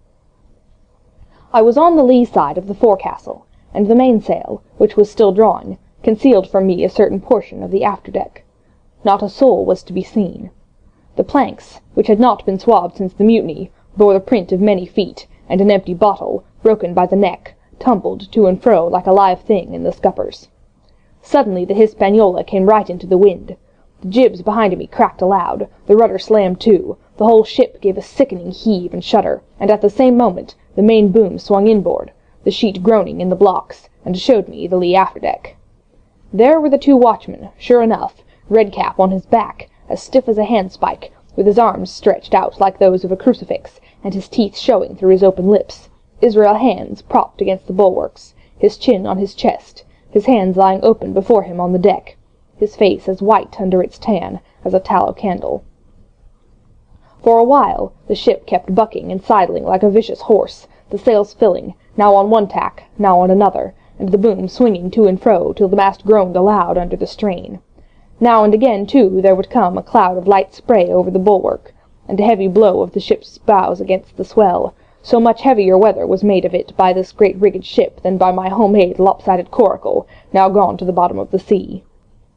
I was on the lee side of the forecastle, and the mainsail, which was still drawing, concealed from me a certain portion of the afterdeck. Not a soul was to be seen. The planks, which had not been swabbed since the mutiny, bore the print of many feet, and an empty bottle, broken by the neck, tumbled to and fro like a live thing in the scuppers. Suddenly the Hispaniola came right into the wind. The jibs behind me cracked aloud, the rudder slammed to, the whole ship gave a sickening heave and shudder, and at the same moment the main boom swung inboard, the sheet groaning in the blocks, and showed me the lee afterdeck. There were the two watchmen, sure enough, Redcap on his back, as stiff as a handspike, with his arms stretched out like those of a crucifix, and his teeth showing through his open lips, Israel Hands propped against the bulwarks, his chin on his chest, his hands lying open before him on the deck, his face as white under its tan as a tallow candle. For a while the ship kept bucking and sidling like a vicious horse, the sails filling, now on one tack, now on another, and the boom swinging to and fro till the mast groaned aloud under the strain. Now and again, too, there would come a cloud of light spray over the bulwark, and a heavy blow of the ship's bows against the swell. So much heavier weather was made of it by this great rigged ship than by my homemade lopsided coracle, now gone to the bottom of the sea.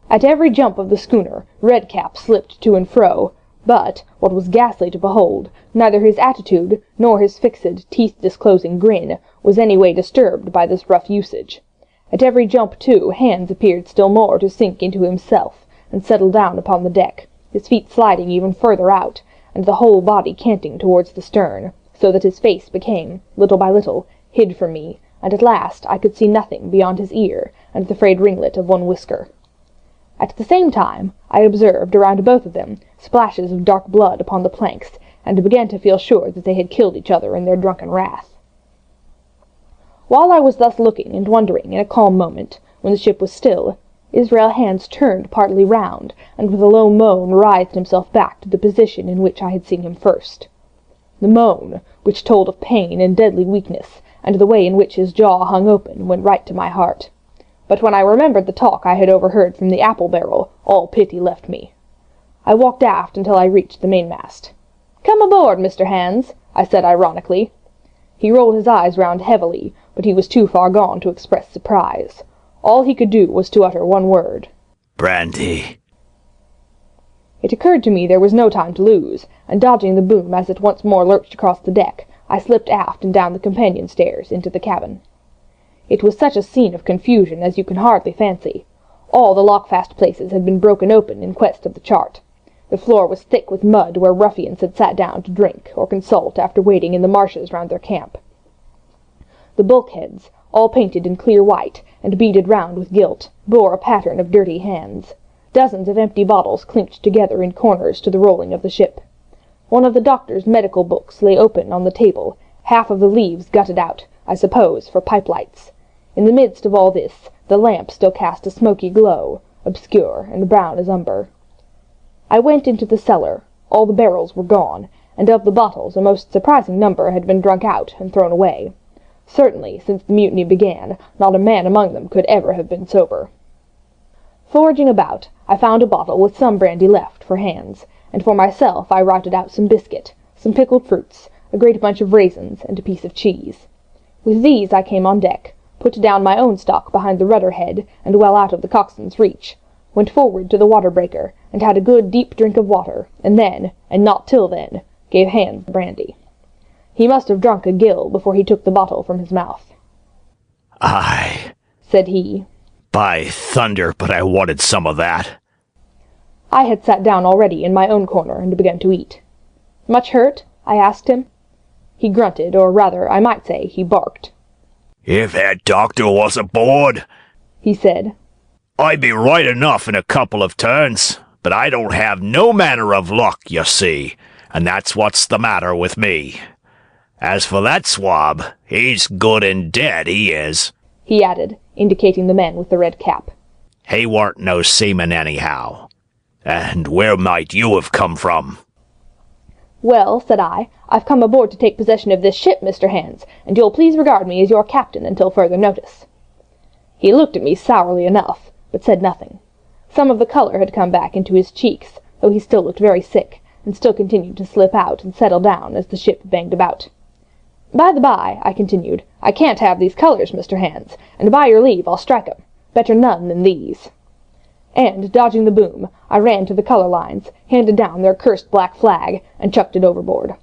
At every jump of the schooner, Redcap slipped to and fro, but, what was ghastly to behold, neither his attitude, nor his fixed, teeth-disclosing grin, was any way disturbed by this rough usage. At every jump, too, Hands appeared still more to sink into himself, and settle down upon the deck, his feet sliding even further out, and the whole body canting towards the stern, so that his face became, little by little, hid from me, and at last I could see nothing beyond his ear and the frayed ringlet of one whisker. At the same time I observed around both of them splashes of dark blood upon the planks, and began to feel sure that they had killed each other in their drunken wrath. While I was thus looking and wondering in a calm moment, when the ship was still, Israel Hands turned partly round, and with a low moan writhed himself back to the position in which I had seen him first. The moan, which told of pain and deadly weakness, and the way in which his jaw hung open, went right to my heart. But when I remembered the talk I had overheard from the apple barrel, all pity left me. I walked aft until I reached the mainmast. "Come aboard, Mr. Hands," I said ironically. He rolled his eyes round heavily, but he was too far gone to express surprise. All he could do was to utter one word. "Brandy." It occurred to me there was no time to lose, and dodging the boom as it once more lurched across the deck, I slipped aft and down the companion stairs into the cabin. It was such a scene of confusion as you can hardly fancy. All the lockfast places had been broken open in quest of the chart. The floor was thick with mud where ruffians had sat down to drink or consult after waiting in the marshes round their camp. The bulkheads, all painted in clear white, and beaded round with gilt, bore a pattern of dirty hands. Dozens of empty bottles clinked together in corners to the rolling of the ship. One of the doctor's medical books lay open on the table, half of the leaves gutted out, I suppose, for pipe lights. In the midst of all this, the lamp still cast a smoky glow, obscure and brown as umber. I went into the cellar. All the barrels were gone, and of the bottles a most surprising number had been drunk out and thrown away. Certainly, since the mutiny began, not a man among them could ever have been sober. Foraging about, I found a bottle with some brandy left for Hands, and for myself I routed out some biscuit, some pickled fruits, a great bunch of raisins, and a piece of cheese. With these I came on deck, put down my own stock behind the rudder head, and well out of the coxswain's reach, went forward to the water-breaker, and had a good deep drink of water, and then, and not till then, gave Hands the brandy. He must have drunk a gill before he took the bottle from his mouth. "Aye," said he. "By thunder, but I wanted some of that." I had sat down already in my own corner and begun to eat. "Much hurt?" I asked him. He grunted, or rather, I might say, he barked. "If that doctor was aboard," he said, "I'd be right enough in a couple of turns, but I don't have no manner of luck, you see, and that's what's the matter with me. As for that swab, he's good and dead, he is," he added, indicating the man with the red cap. "He weren't no seaman anyhow. And where might you have come from?" "Well," said I, "I've come aboard to take possession of this ship, Mr. Hands, and you'll please regard me as your captain until further notice." He looked at me sourly enough, but said nothing. Some of the colour had come back into his cheeks, though he still looked very sick, and still continued to slip out and settle down as the ship banged about. "By the by," I continued, "I can't have these colours, Mr. Hands, and by your leave I'll strike 'em. Better none than these." And, dodging the boom, I ran to the colour lines, handed down their cursed black flag, and chucked it overboard.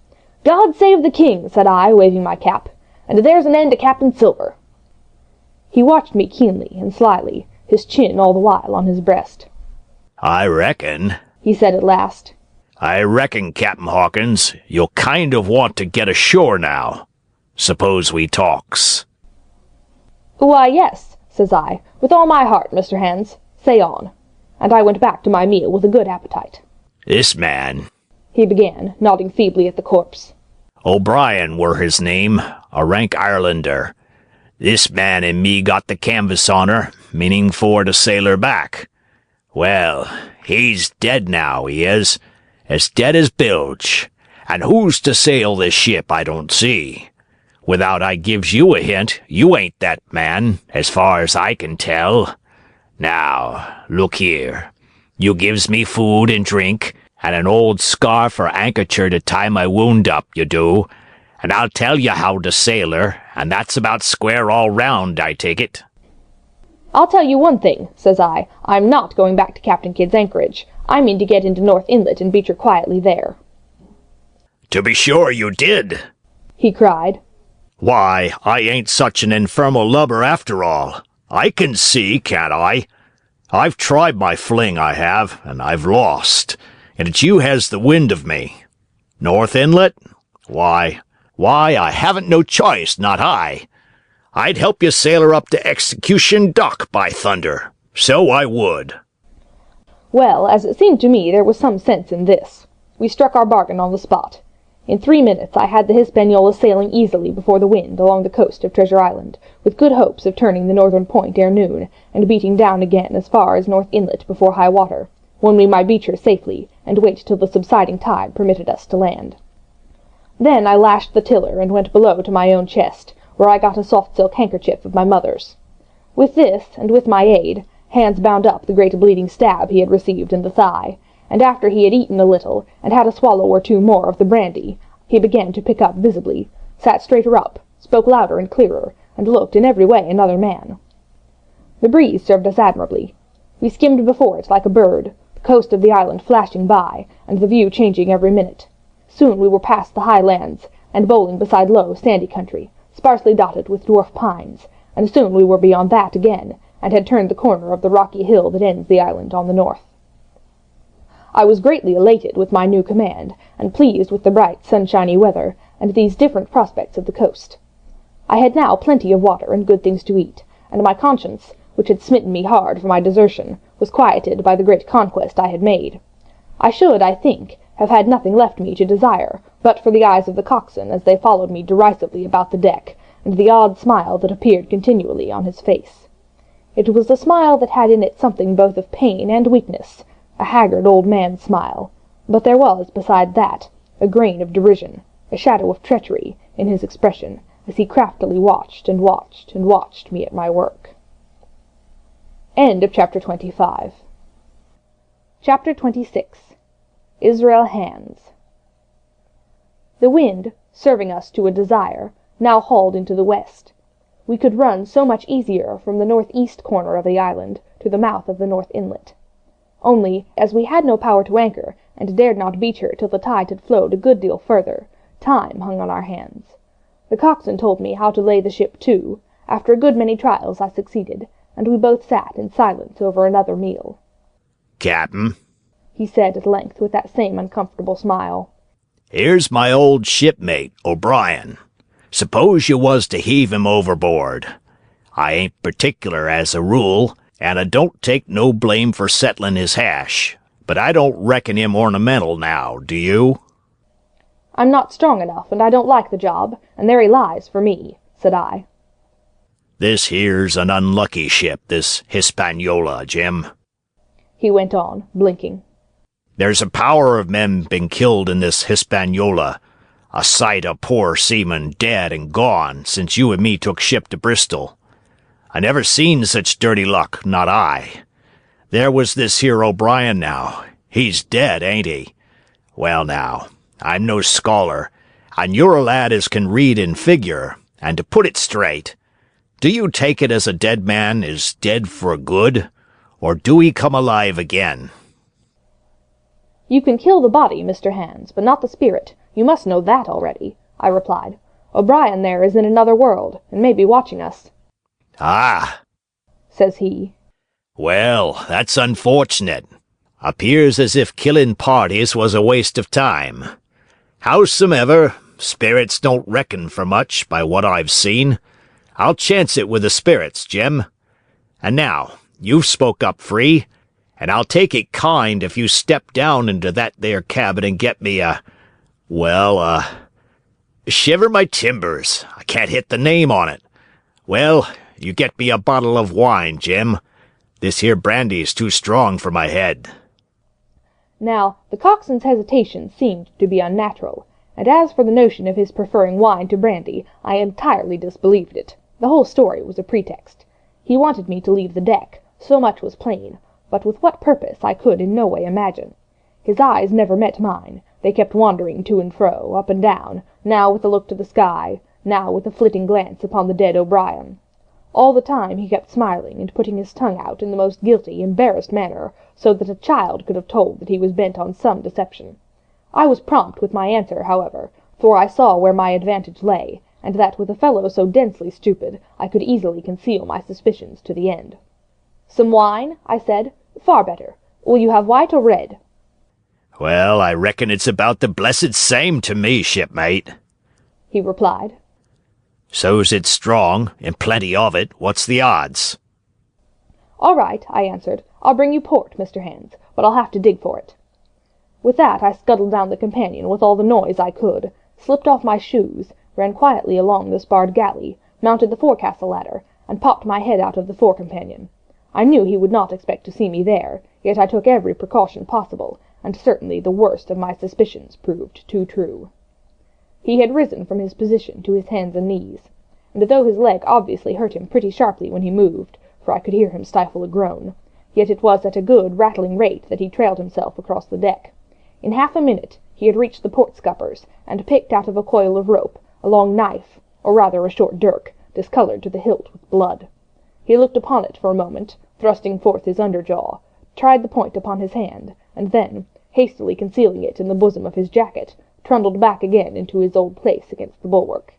"God save the King," said I, waving my cap, "and there's an end to Captain Silver." He watched me keenly and slyly, his chin all the while on his breast. "I reckon," he said at last, "I reckon, Captain Hawkins, you'll kind of want to get ashore now. Suppose we talks." "Why, yes," says I, "with all my heart, Mr. Hands. Say on." And I went back to my meal with a good appetite. "This man," he began, nodding feebly at the corpse. "O'Brien were his name, a rank Irelander. This man and me got the canvas on her, meaning for to sail her back. Well, he's dead now, he is, as dead as bilge, and who's to sail this ship I don't see. Without I gives you a hint, you ain't that man, as far as I can tell. Now, look here. You gives me food and drink, and an old scarf or ankercher to tie my wound up, you do, and I'll tell you how to sail her, and that's about square all round, I take it." "I'll tell you one thing," says I, "I'm not going back to Captain Kidd's anchorage. I mean to get into North Inlet and beach her quietly there." "To be sure you did," he cried. "Why, I ain't such an infernal lubber after all. I can see, can't I? I've tried my fling, I have, and I've lost, and it's you has the wind of me. North Inlet? Why, I haven't no choice, not I. I'd help you sail her up to Execution Dock, by thunder. So I would." Well, as it seemed to me, there was some sense in this. We struck our bargain on the spot. In 3 minutes I had the Hispaniola sailing easily before the wind along the coast of Treasure Island, with good hopes of turning the northern point ere noon, and beating down again as far as North Inlet before high water, when we might beach her safely, and wait till the subsiding tide permitted us to land. Then I lashed the tiller and went below to my own chest, where I got a soft silk handkerchief of my mother's. With this, and with my aid, Hands bound up the great bleeding stab he had received in the thigh, and after he had eaten a little, and had a swallow or two more of the brandy, he began to pick up visibly, sat straighter up, spoke louder and clearer, and looked in every way another man. The breeze served us admirably. We skimmed before it like a bird, the coast of the island flashing by, and the view changing every minute. Soon we were past the high lands, and bowling beside low, sandy country, sparsely dotted with dwarf pines, and soon we were beyond that again, and had turned the corner of the rocky hill that ends the island on the north. I was greatly elated with my new command, and pleased with the bright, sunshiny weather, and these different prospects of the coast. I had now plenty of water and good things to eat, and my conscience, which had smitten me hard for my desertion, was quieted by the great conquest I had made. I should, I think, have had nothing left me to desire, but for the eyes of the coxswain as they followed me derisively about the deck, and the odd smile that appeared continually on his face. It was a smile that had in it something both of pain and weakness, a haggard old man's smile, but there was, beside that, a grain of derision, a shadow of treachery, in his expression, as he craftily watched and watched and watched me at my work. End of chapter 25. Chapter 26. Israel Hands. The wind, serving us to a desire, now hauled into the west. We could run so much easier from the northeast corner of the island to the mouth of the North Inlet. Only, as we had no power to anchor, and dared not beach her till the tide had flowed a good deal further, time hung on our hands. The coxswain told me how to lay the ship to. After a good many trials I succeeded, and we both sat in silence over another meal. "Captain," he said at length with that same uncomfortable smile, "here's my old shipmate, O'Brien. Suppose you was to heave him overboard. I ain't particular as a rule, and I don't take no blame for settling his hash, but I don't reckon him ornamental now, do you?" "I'm not strong enough, and I don't like the job, and there he lies for me," said I. "This here's an unlucky ship, this Hispaniola, Jim," he went on, blinking. "There's a power of men been killed in this Hispaniola, a sight of poor seamen dead and gone since you and me took ship to Bristol. I never seen such dirty luck, not I. There was this here O'Brien now. He's dead, ain't he? Well now, I'm no scholar, and you're a lad as can read in figure, and to put it straight, do you take it as a dead man is dead for good, or do he come alive again? You can kill the body, Mr. Hands, but not the spirit. You must know that already, I replied. O'Brien there is in another world, and may be watching us. Ah, says he. Well, that's unfortunate. Appears as if killing parties was a waste of time. Howsomever, spirits don't reckon for much by what I've seen. I'll chance it with the spirits, Jim. And now, you've spoke up free, and I'll take it kind if you step down into that there cabin and get me shiver my timbers, I can't hit the name on it. Well, you get me a bottle of wine, Jim. This here brandy's too strong for my head. Now, the coxswain's hesitation seemed to be unnatural, and as for the notion of his preferring wine to brandy, I entirely disbelieved it. The whole story was a pretext. He wanted me to leave the deck, so much was plain, but with what purpose I could in no way imagine. His eyes never met mine. They kept wandering to and fro, up and down, now with a look to the sky, now with a flitting glance upon the dead O'Brien. All the time he kept smiling and putting his tongue out in the most guilty, embarrassed manner, so that a child could have told that he was bent on some deception. I was prompt with my answer, however, for I saw where my advantage lay, and that with a fellow so densely stupid I could easily conceal my suspicions to the end. "Some wine?" I said. "Far better. Will you have white or red?" Well, I reckon it's about the blessed same to me, shipmate, he replied. So's it's strong, and plenty of it. What's the odds? "All right," I answered. "I'll bring you port, Mr. Hands, but I'll have to dig for it." With that I scuttled down the companion with all the noise I could, slipped off my shoes, ran quietly along the sparred galley, mounted the forecastle ladder, and popped my head out of the fore companion. I knew he would not expect to see me there, yet I took every precaution possible, and certainly the worst of my suspicions proved too true. He had risen from his position to his hands and knees, and though his leg obviously hurt him pretty sharply when he moved, for I could hear him stifle a groan, yet it was at a good rattling rate that he trailed himself across the deck. In half a minute he had reached the port scuppers, and picked out of a coil of rope a long knife, or rather a short dirk, discoloured to the hilt with blood. He looked upon it for a moment, thrusting forth his under jaw, tried the point upon his hand, and then, hastily concealing it in the bosom of his jacket, trundled back again into his old place against the bulwark.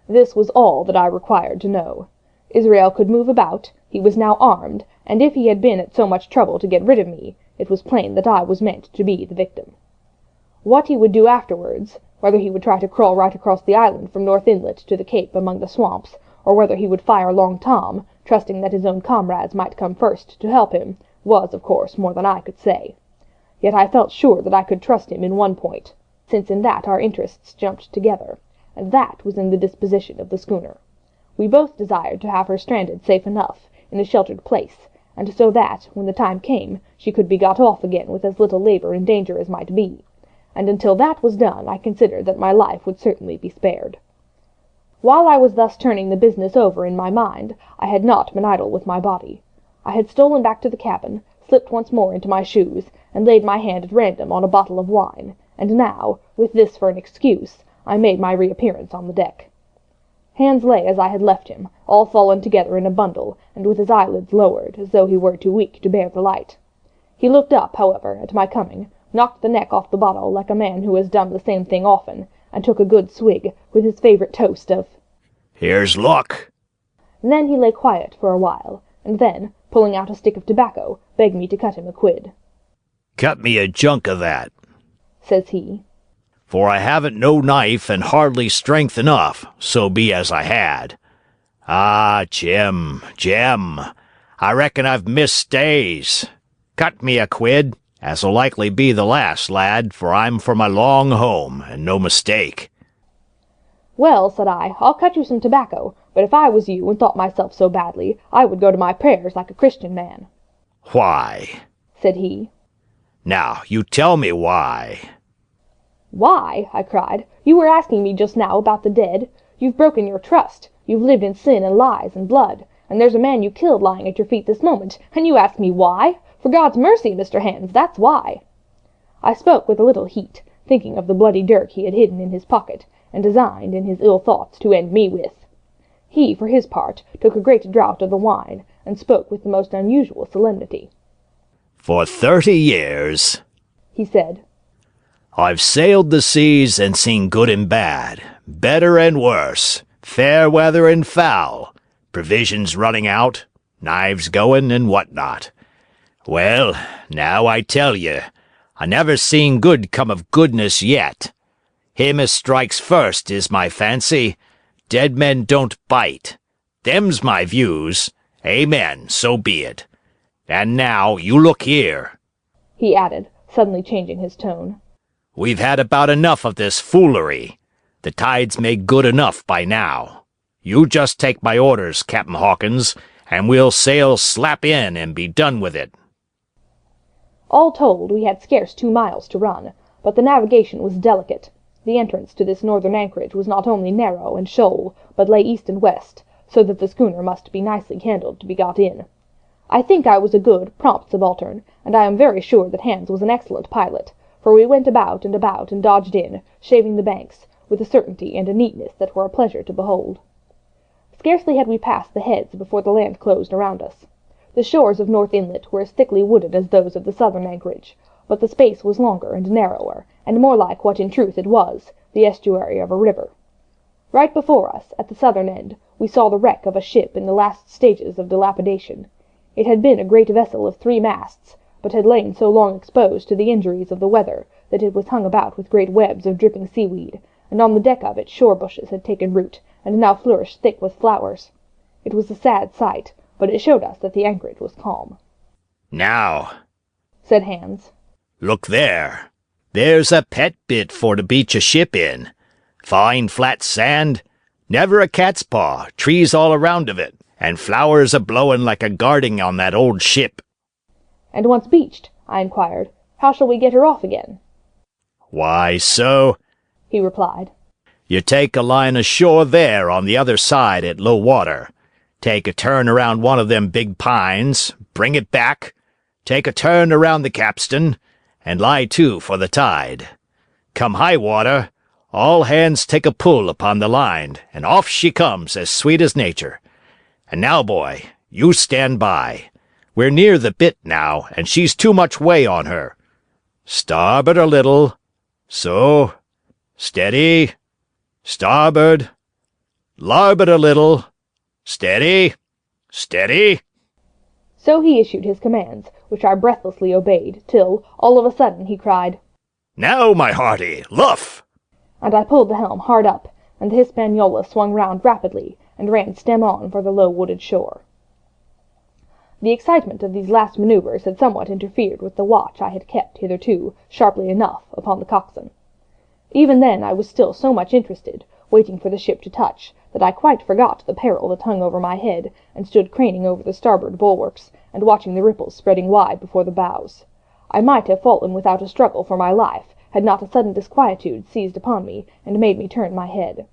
This was all that I required to know. Israel could move about, he was now armed, and if he had been at so much trouble to get rid of me, it was plain that I was meant to be the victim. What he would do afterwards, whether he would try to crawl right across the island from North Inlet to the Cape among the swamps, or whether he would fire Long Tom, trusting that his own comrades might come first to help him, was, of course, more than I could say. Yet I felt sure that I could trust him in one point, since in that our interests jumped together, and that was in the disposition of the schooner. We both desired to have her stranded safe enough, in a sheltered place, and so that, when the time came, she could be got off again with as little labour and danger as might be, and until that was done I considered that my life would certainly be spared. While I was thus turning the business over in my mind, I had not been idle with my body. I had stolen back to the cabin, slipped once more into my shoes, and laid my hand at random on a bottle of wine, and now, with this for an excuse, I made my reappearance on the deck. Hands lay as I had left him, all fallen together in a bundle, and with his eyelids lowered, as though he were too weak to bear the light. He looked up, however, at my coming, knocked the neck off the bottle like a man who has done the same thing often, and took a good swig, with his favourite toast of "Here's luck." Then he lay quiet for a while, and then, pulling out a stick of tobacco, begged me to cut him a quid. "Cut me a junk of that," says he, "for I haven't no knife and hardly strength enough, so be as I had. Ah, Jim, I reckon I've missed days. Cut me a quid, as'll likely be the last, lad, for I'm for my long home, and no mistake." "Well," said I, "I'll cut you some tobacco, but if I was you and thought myself so badly, I would go to my prayers like a Christian man." "Why?" said he. "Now, you tell me why." "Why?" I cried. "You were asking me just now about the dead. You've broken your trust. You've lived in sin and lies and blood, and there's a man you killed lying at your feet this moment, and you ask me why? For God's mercy, Mr. Hands, that's why." I spoke with a little heat, thinking of the bloody dirk he had hidden in his pocket, and designed in his ill thoughts to end me with. He, for his part, took a great draught of the wine, and spoke with the most unusual solemnity. "For 30 years," he said, "I've sailed the seas and seen good and bad, better and worse, fair weather and foul, provisions running out, knives going, and what not. Well, now I tell you, I never seen good come of goodness yet. Him as strikes first is my fancy. Dead men don't bite. Them's my views. Amen, so be it. And now, you look here," he added, suddenly changing his tone. "We've had about enough of this foolery. The tide's made good enough by now. You just take my orders, Captain Hawkins, and we'll sail slap in and be done with it." All told, we had scarce 2 miles to run, but the navigation was delicate. The entrance to this northern anchorage was not only narrow and shoal, but lay east and west, so that the schooner must be nicely handled to be got in. I think I was a good, prompt subaltern, and I am very sure that Hans was an excellent pilot, for we went about and dodged in, shaving the banks, with a certainty and a neatness that were a pleasure to behold. Scarcely had we passed the heads before the land closed around us. The shores of North Inlet were as thickly wooded as those of the southern anchorage, but the space was longer and narrower, and more like what in truth it was, the estuary of a river. Right before us, at the southern end, we saw the wreck of a ship in the last stages of dilapidation. It had been a great vessel of 3 masts, but had lain so long exposed to the injuries of the weather that it was hung about with great webs of dripping seaweed, and on the deck of it shore bushes had taken root, and now flourished thick with flowers. It was a sad sight, but it showed us that the anchorage was calm. "Now," said Hans, "look there. There's a pet bit for to beach a ship in. Fine flat sand, never a cat's paw, trees all around of it, and flowers a-blowing like a garding on that old ship." "And once beached," I inquired, "how shall we get her off again?" "Why, so," he replied, "you take a line ashore there on the other side at low water, take a turn around one of them big pines, bring it back, take a turn around the capstan, and lie to for the tide. Come high water, all hands take a pull upon the line, and off she comes as sweet as nature. And now, boy, you stand by. We're near the bit now, and she's too much way on her. Starboard a little. So. Steady. Starboard. Larboard a little. Steady. Steady." So he issued his commands, which I breathlessly obeyed, till, all of a sudden, he cried, "Now, my hearty, luff!" and I pulled the helm hard up, and the Hispaniola swung round rapidly, and ran stem on for the low wooded shore. The excitement of these last manoeuvres had somewhat interfered with the watch I had kept hitherto, sharply enough, upon the coxswain. Even then I was still so much interested, waiting for the ship to touch, that I quite forgot the peril that hung over my head, and stood craning over the starboard bulwarks, and watching the ripples spreading wide before the bows. I might have fallen without a struggle for my life, had not a sudden disquietude seized upon me, and made me turn my head.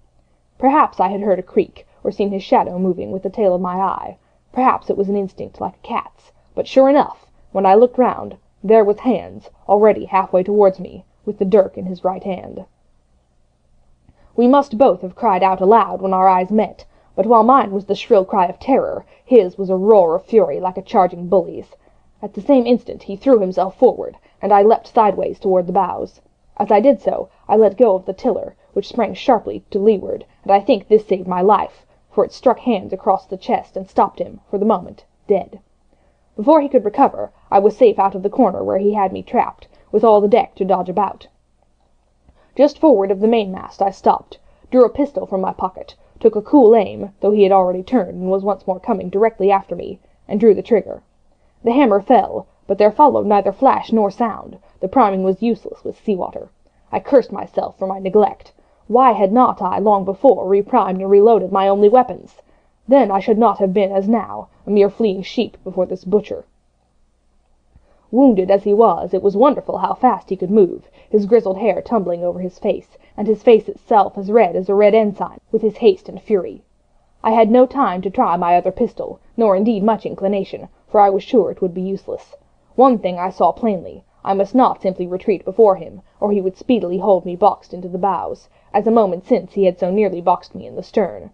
Perhaps I had heard a creak, or seen his shadow moving with the tail of my eye. Perhaps it was an instinct like a cat's, but sure enough, when I looked round, there was Hans, already halfway towards me, with the dirk in his right hand. We must both have cried out aloud when our eyes met, but while mine was the shrill cry of terror, his was a roar of fury like a charging bully's. At the same instant he threw himself forward, and I leapt sideways toward the bows. As I did so, I let go of the tiller, which sprang sharply to leeward, and I think this saved my life, for it struck Hans across the chest and stopped him, for the moment, dead. Before he could recover, I was safe out of the corner where he had me trapped, with all the deck to dodge about. Just forward of the mainmast I stopped, drew a pistol from my pocket, took a cool aim, though he had already turned and was once more coming directly after me, and drew the trigger. The hammer fell, but there followed neither flash nor sound. The priming was useless with sea-water. I cursed myself for my neglect. Why had not I, long before, reprimed and reloaded my only weapons? Then I should not have been, as now, a mere fleeing sheep before this butcher. Wounded as he was, it was wonderful how fast he could move, his grizzled hair tumbling over his face, and his face itself as red as a red ensign, with his haste and fury. I had no time to try my other pistol, nor indeed much inclination, for I was sure it would be useless. One thing I saw plainly. I must not simply retreat before him, or he would speedily hold me boxed into the bows, as a moment since he had so nearly boxed me in the stern.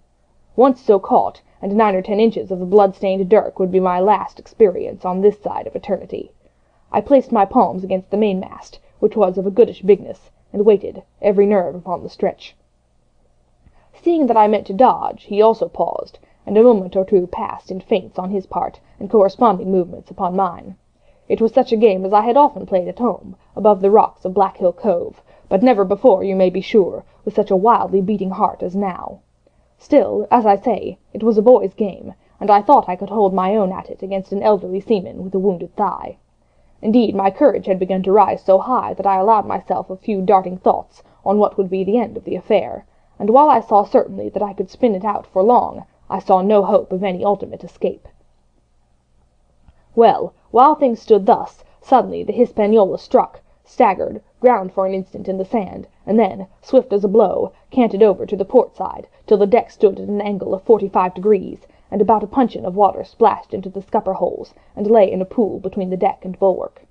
Once so caught, and 9 or 10 inches of the blood-stained dirk would be my last experience on this side of eternity. I placed my palms against the mainmast, which was of a goodish bigness, and waited, every nerve upon the stretch. Seeing that I meant to dodge, he also paused, and a moment or two passed in feints on his part, and corresponding movements upon mine. It was such a game as I had often played at home, above the rocks of Black Hill Cove, but never before, you may be sure, with such a wildly beating heart as now. Still, as I say, it was a boy's game, and I thought I could hold my own at it against an elderly seaman with a wounded thigh. Indeed, my courage had begun to rise so high that I allowed myself a few darting thoughts on what would be the end of the affair, and while I saw certainly that I could spin it out for long, I saw no hope of any ultimate escape. Well, while things stood thus, suddenly the Hispaniola struck, staggered, ground for an instant in the sand, and then, swift as a blow, canted over to the port side, till the deck stood at an angle of 45 degrees, and about a puncheon of water splashed into the scupper holes, and lay in a pool between the deck and bulwark.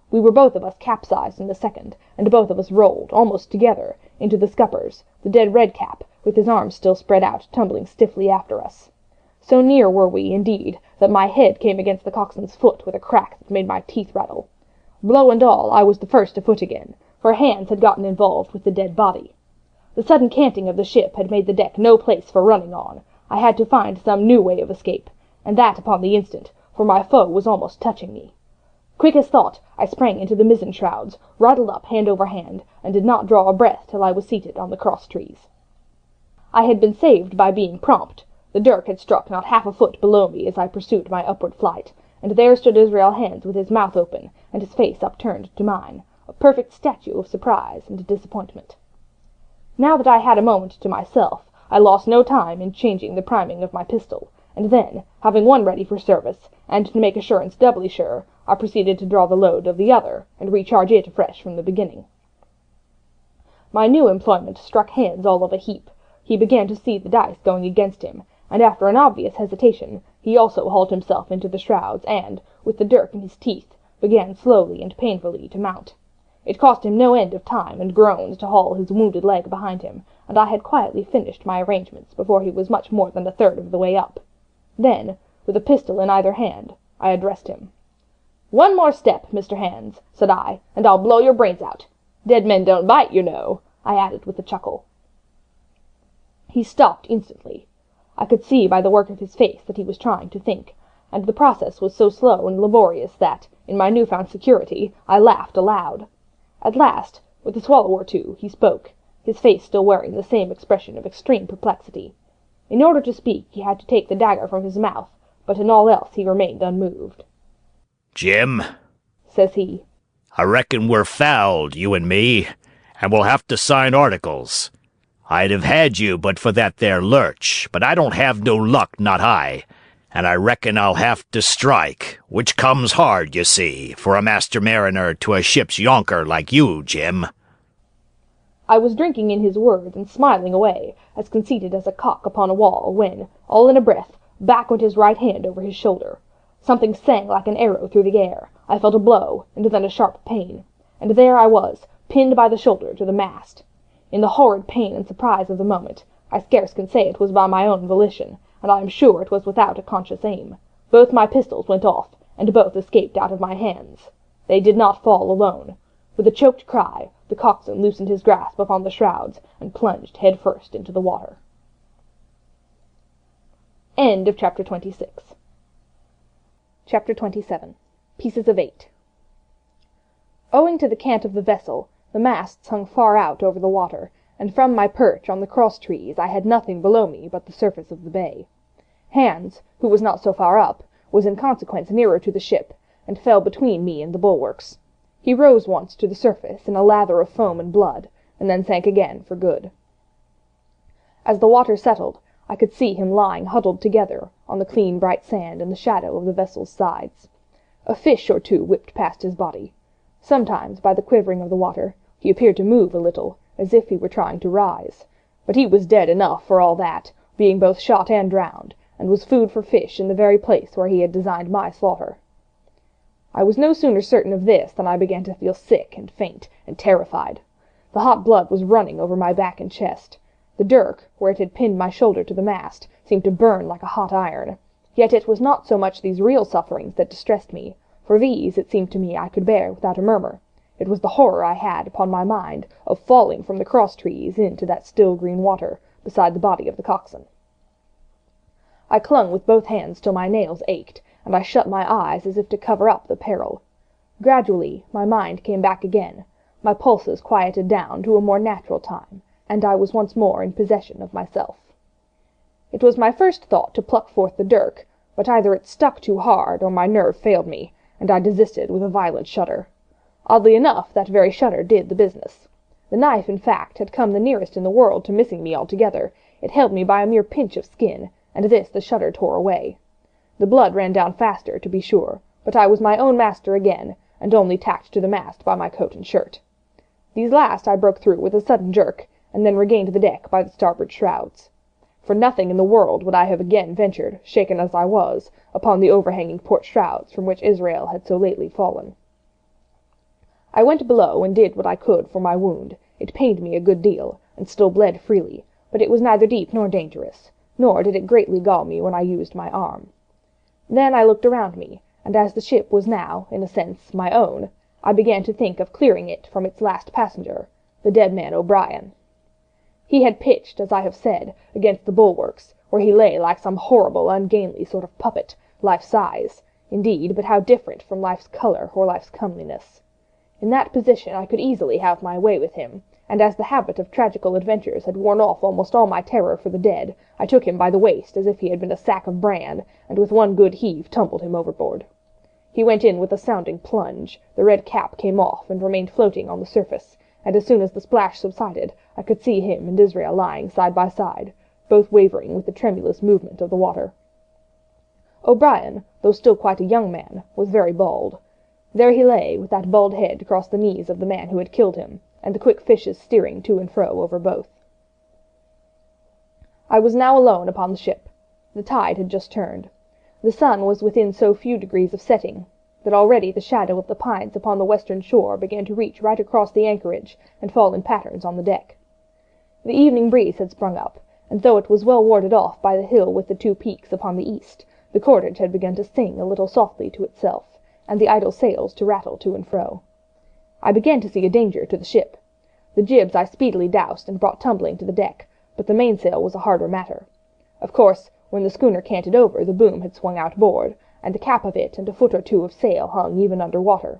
We were both of us capsized in the second, and both of us rolled, almost together, into the scuppers, the dead Redcap, with his arms still spread out, tumbling stiffly after us. So near were we, indeed, that my head came against the coxswain's foot with a crack that made my teeth rattle. Blow and all, I was the first to foot again, for hands had gotten involved with the dead body. The sudden canting of the ship had made the deck no place for running on. I had to find some new way of escape, and that upon the instant, for my foe was almost touching me. Quick as thought, I sprang into the mizzen shrouds, rattled up hand over hand, and did not draw a breath till I was seated on the cross-trees. I had been saved by being prompt. The dirk had struck not half a foot below me as I pursued my upward flight, and there stood Israel Hands with his mouth open, and his face upturned to mine, a perfect statue of surprise and disappointment. Now that I had a moment to myself, I lost no time in changing the priming of my pistol, and then, having one ready for service, and to make assurance doubly sure, I proceeded to draw the load of the other, and recharge it afresh from the beginning. My new employment struck Hands all of a heap. He began to see the dice going against him, and after an obvious hesitation, he also hauled himself into the shrouds, and, with the dirk in his teeth, began slowly and painfully to mount. It cost him no end of time and groans to haul his wounded leg behind him, and I had quietly finished my arrangements before he was much more than a third of the way up. Then, with a pistol in either hand, I addressed him. "One more step, Mr. Hands," said I, "and I'll blow your brains out. Dead men don't bite, you know," I added with a chuckle. He stopped instantly. I could see by the work of his face that he was trying to think, and the process was so slow and laborious that, in my new-found security, I laughed aloud. At last, with a swallow or two, he spoke, his face still wearing the same expression of extreme perplexity. In order to speak, he had to take the dagger from his mouth, but in all else he remained unmoved. "Jim," says he, "I reckon we're fouled, you and me, and we'll have to sign articles. I'd have had you but for that there lurch, but I don't have no luck, not I, and I reckon I'll have to strike, which comes hard, you see, for a master mariner to a ship's yonker like you, Jim." I was drinking in his words and smiling away, as conceited as a cock upon a wall, when, all in a breath, back went his right hand over his shoulder. Something sang like an arrow through the air. I felt a blow, and then a sharp pain, and there I was, pinned by the shoulder to the mast. In the horrid pain and surprise of the moment, I scarce can say it was by my own volition, and I am sure it was without a conscious aim. Both my pistols went off, and both escaped out of my hands. They did not fall alone. With a choked cry, the coxswain loosened his grasp upon the shrouds, and plunged head first into the water. End of Chapter 26. Chapter 27. Pieces of 8. Owing to the cant of the vessel, the masts hung far out over the water, and from my perch on the cross-trees I had nothing below me but the surface of the bay. Hands, who was not so far up, was in consequence nearer to the ship, and fell between me and the bulwarks. He rose once to the surface in a lather of foam and blood, and then sank again for good. As the water settled, I could see him lying huddled together on the clean bright sand in the shadow of the vessel's sides. A fish or two whipped past his body. Sometimes, by the quivering of the water, he appeared to move a little, as if he were trying to rise. But he was dead enough for all that, being both shot and drowned, and was food for fish in the very place where he had designed my slaughter. I was no sooner certain of this than I began to feel sick and faint and terrified. The hot blood was running over my back and chest. The dirk, where it had pinned my shoulder to the mast, seemed to burn like a hot iron. Yet it was not so much these real sufferings that distressed me, for these, it seemed to me, I could bear without a murmur. It was the horror I had upon my mind of falling from the cross-trees into that still green water, beside the body of the coxswain. I clung with both hands till my nails ached, and I shut my eyes as if to cover up the peril. Gradually my mind came back again, my pulses quieted down to a more natural time, and I was once more in possession of myself. It was my first thought to pluck forth the dirk, but either it stuck too hard, or my nerve failed me, and I desisted with a violent shudder. Oddly enough, that very shudder did the business. The knife, in fact, had come the nearest in the world to missing me altogether. It held me by a mere pinch of skin, and this the shudder tore away. The blood ran down faster, to be sure, but I was my own master again, and only tacked to the mast by my coat and shirt. These last I broke through with a sudden jerk, and then regained the deck by the starboard shrouds. For nothing in the world would I have again ventured, shaken as I was, upon the overhanging port shrouds from which Israel had so lately fallen. I went below and did what I could for my wound. It pained me a good deal, and still bled freely, but it was neither deep nor dangerous, nor did it greatly gall me when I used my arm. Then I looked around me, and as the ship was now, in a sense, my own, I began to think of clearing it from its last passenger, the dead man O'Brien. He had pitched, as I have said, against the bulwarks, where he lay like some horrible, ungainly sort of puppet, life-size, indeed, but how different from life's colour or life's comeliness. In that position I could easily have my way with him, and as the habit of tragical adventures had worn off almost all my terror for the dead, I took him by the waist as if he had been a sack of bran, and with one good heave tumbled him overboard. He went in with a sounding plunge, the red cap came off and remained floating on the surface, and as soon as the splash subsided, I could see him and Israel lying side by side, both wavering with the tremulous movement of the water. O'Brien, though still quite a young man, was very bald. There he lay, with that bald head across the knees of the man who had killed him, and the quick fishes steering to and fro over both. I was now alone upon the ship. The tide had just turned. The sun was within so few degrees of setting, that already the shadow of the pines upon the western shore began to reach right across the anchorage, and fall in patterns on the deck. The evening breeze had sprung up, and though it was well warded off by the hill with the two peaks upon the east, the cordage had begun to sing a little softly to itself, and the idle sails to rattle to and fro. I began to see a danger to the ship. The jibs I speedily doused and brought tumbling to the deck, but the mainsail was a harder matter. Of course, when the schooner canted over, the boom had swung outboard, and the cap of it and a foot or two of sail hung even under water.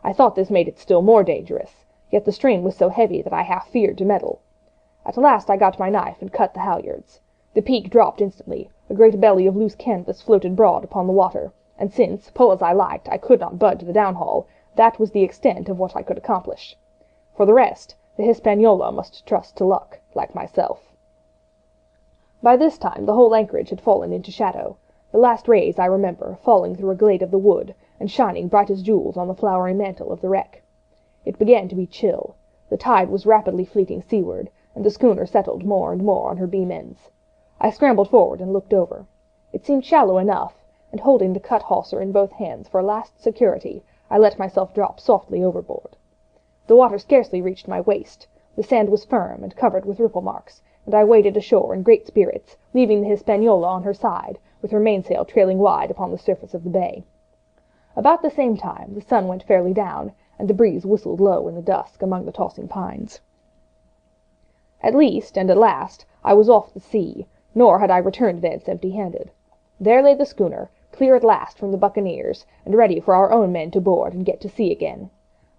I thought this made it still more dangerous, yet the strain was so heavy that I half feared to meddle. At last I got my knife and cut the halyards. The peak dropped instantly, a great belly of loose canvas floated broad upon the water, and since, pull as I liked, I could not budge the downhaul, that was the extent of what I could accomplish. For the rest, the Hispaniola must trust to luck, like myself. By this time the whole anchorage had fallen into shadow, the last rays, I remember, falling through a glade of the wood, and shining bright as jewels on the flowery mantle of the wreck. It began to be chill. The tide was rapidly fleeting seaward, and the schooner settled more and more on her beam ends. I scrambled forward and looked over. It seemed shallow enough, and holding the cut hawser in both hands for last security, I let myself drop softly overboard. The water scarcely reached my waist, the sand was firm and covered with ripple marks, and I waded ashore in great spirits, leaving the Hispaniola on her side, with her mainsail trailing wide upon the surface of the bay. About the same time the sun went fairly down, and the breeze whistled low in the dusk among the tossing pines. At least, and at last, I was off the sea, nor had I returned thence empty-handed. There lay the schooner, clear at last from the buccaneers, and ready for our own men to board and get to sea again.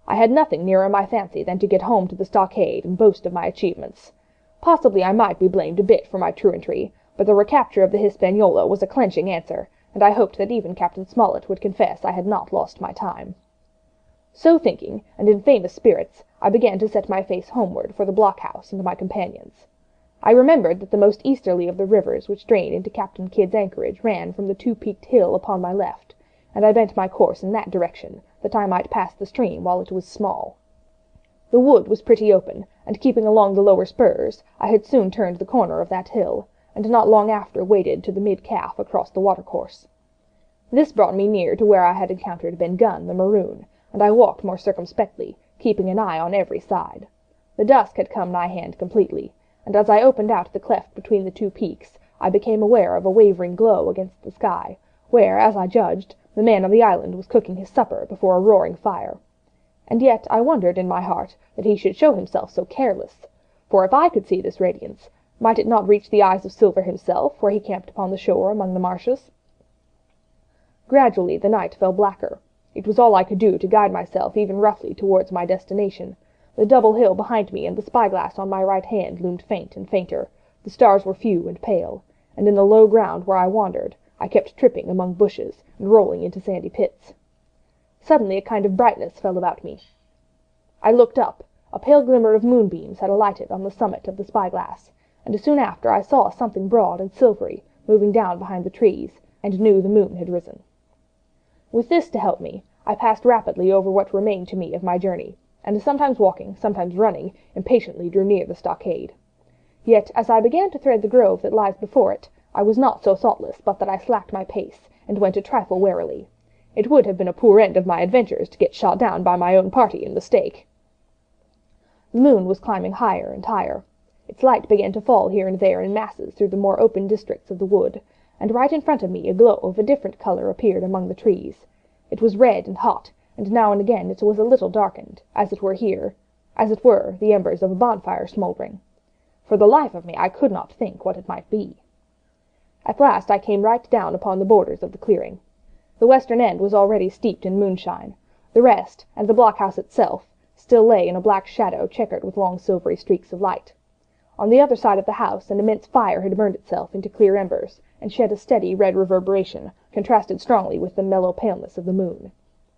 I had nothing nearer my fancy than to get home to the stockade and boast of my achievements. Possibly I might be blamed a bit for my truantry, but the recapture of the Hispaniola was a clenching answer, and I hoped that even Captain Smollett would confess I had not lost my time. So thinking, and in famous spirits, I began to set my face homeward for the blockhouse and my companions. I remembered that the most easterly of the rivers which drain into Captain Kidd's anchorage ran from the two-peaked hill upon my left, and I bent my course in that direction, that I might pass the stream while it was small. The wood was pretty open, and keeping along the lower spurs, I had soon turned the corner of that hill, and not long after waded to the mid-calf across the watercourse. This brought me near to where I had encountered Ben Gunn, the Maroon, and I walked more circumspectly, keeping an eye on every side. The dusk had come nigh hand completely, and as I opened out the cleft between the two peaks, I became aware of a wavering glow against the sky, where, as I judged, the man of the island was cooking his supper before a roaring fire. And yet I wondered in my heart that he should show himself so careless, for if I could see this radiance, might it not reach the eyes of Silver himself, where he camped upon the shore among the marshes? Gradually the night fell blacker. It was all I could do to guide myself even roughly towards my destination. The double hill behind me and the spyglass on my right hand loomed faint and fainter. The stars were few and pale, and in the low ground where I wandered, I kept tripping among bushes and rolling into sandy pits. Suddenly a kind of brightness fell about me. I looked up. A pale glimmer of moonbeams had alighted on the summit of the spyglass, and soon after I saw something broad and silvery moving down behind the trees, and knew the moon had risen. With this to help me, I passed rapidly over what remained to me of my journey, and sometimes walking, sometimes running, impatiently drew near the stockade. Yet, as I began to thread the grove that lies before it, I was not so thoughtless but that I slacked my pace, and went a trifle warily. It would have been a poor end of my adventures to get shot down by my own party in mistake. The moon was climbing higher and higher. Its light began to fall here and there in masses through the more open districts of the wood, and right in front of me a glow of a different color appeared among the trees. It was red and hot, and now and again it was a little darkened, as it were the embers of a bonfire smouldering. For the life of me I could not think what it might be. At last I came right down upon the borders of the clearing. The western end was already steeped in moonshine. The rest, and the blockhouse itself, still lay in a black shadow checkered with long silvery streaks of light. On the other side of the house an immense fire had burned itself into clear embers, and shed a steady red reverberation, contrasted strongly with the mellow paleness of the moon.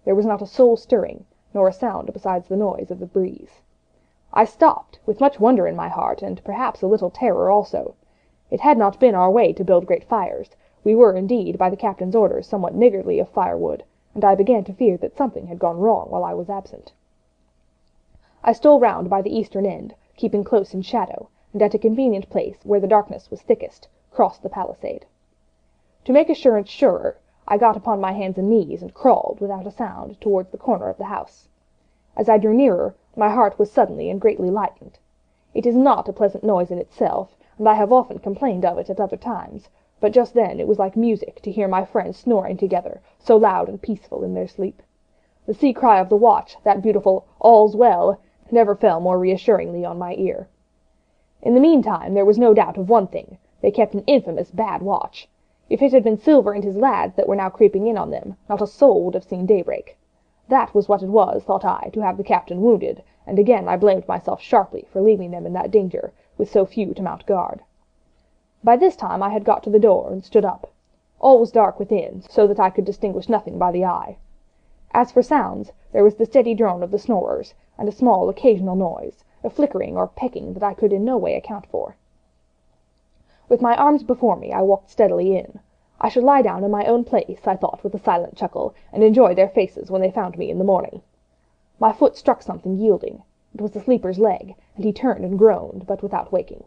There was not a soul stirring, nor a sound besides the noise of the breeze. I stopped, with much wonder in my heart, and perhaps a little terror also. It had not been our way to build great fires. We were, indeed, by the captain's orders, somewhat niggardly of firewood, and I began to fear that something had gone wrong while I was absent. I stole round by the eastern end, keeping close in shadow, and at a convenient place, where the darkness was thickest, crossed the palisade. To make assurance surer, I got upon my hands and knees and crawled, without a sound, towards the corner of the house. As I drew nearer, my heart was suddenly and greatly lightened. It is not a pleasant noise in itself, and I have often complained of it at other times, but just then it was like music to hear my friends snoring together, so loud and peaceful in their sleep. The sea cry of the watch, that beautiful "All's well," never fell more reassuringly on my ear. In the meantime there was no doubt of one thing: they kept an infamous bad watch. If it had been Silver and his lads that were now creeping in on them, not a soul would have seen daybreak. That was what it was, thought I, to have the captain wounded, and again I blamed myself sharply for leaving them in that danger, with so few to mount guard. By this time I had got to the door and stood up. All was dark within, so that I could distinguish nothing by the eye. As for sounds, there was the steady drone of the snorers, and a small occasional noise, a flickering or pecking that I could in no way account for. With my arms before me I walked steadily in. I should lie down in my own place, I thought with a silent chuckle, and enjoy their faces when they found me in the morning. My foot struck something yielding. It was the sleeper's leg, and he turned and groaned, but without waking.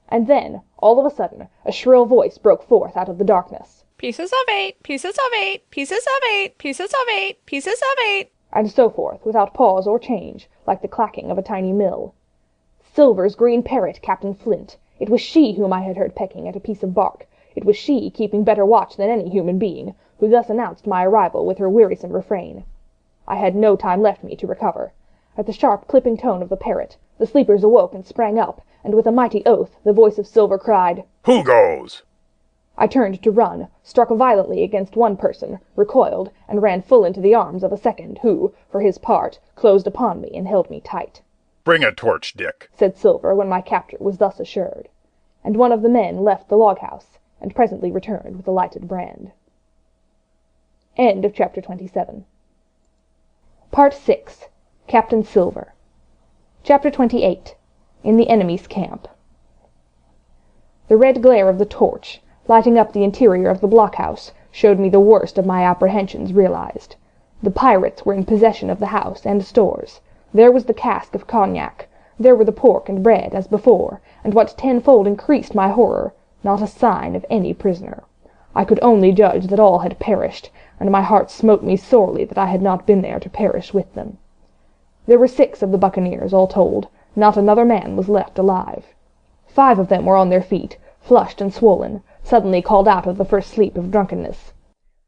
And then, all of a sudden, a shrill voice broke forth out of the darkness. Pieces of 8, pieces of 8, pieces of 8, pieces of 8, pieces of 8. And so forth, without pause or change, like the clacking of a tiny mill. Silver's green parrot, Captain Flint. It was she whom I had heard pecking at a piece of bark. It was she, keeping better watch than any human being, who thus announced my arrival with her wearisome refrain. I had no time left me to recover. At the sharp, clipping tone of the parrot, the sleepers awoke and sprang up, and with a mighty oath, the voice of Silver cried, "Who goes?" I turned to run, struck violently against one person, recoiled, and ran full into the arms of a second, who, for his part, closed upon me and held me tight. "Bring a torch, Dick," said Silver, when my capture was thus assured. And one of the men left the log-house, and presently returned with a lighted brand. End of chapter 27. Part 6. Captain Silver. Chapter 28. In the enemy's camp. The red glare of the torch, lighting up the interior of the blockhouse, showed me the worst of my apprehensions realized. The pirates were in possession of the house and stores. There was the cask of cognac. There were the pork and bread, as before, and what tenfold increased my horror, not a sign of any prisoner. I could only judge that all had perished, and my heart smote me sorely that I had not been there to perish with them. There were 6 of the buccaneers, all told. Not another man was left alive. 5 of them were on their feet, flushed and swollen, suddenly called out of the first sleep of drunkenness.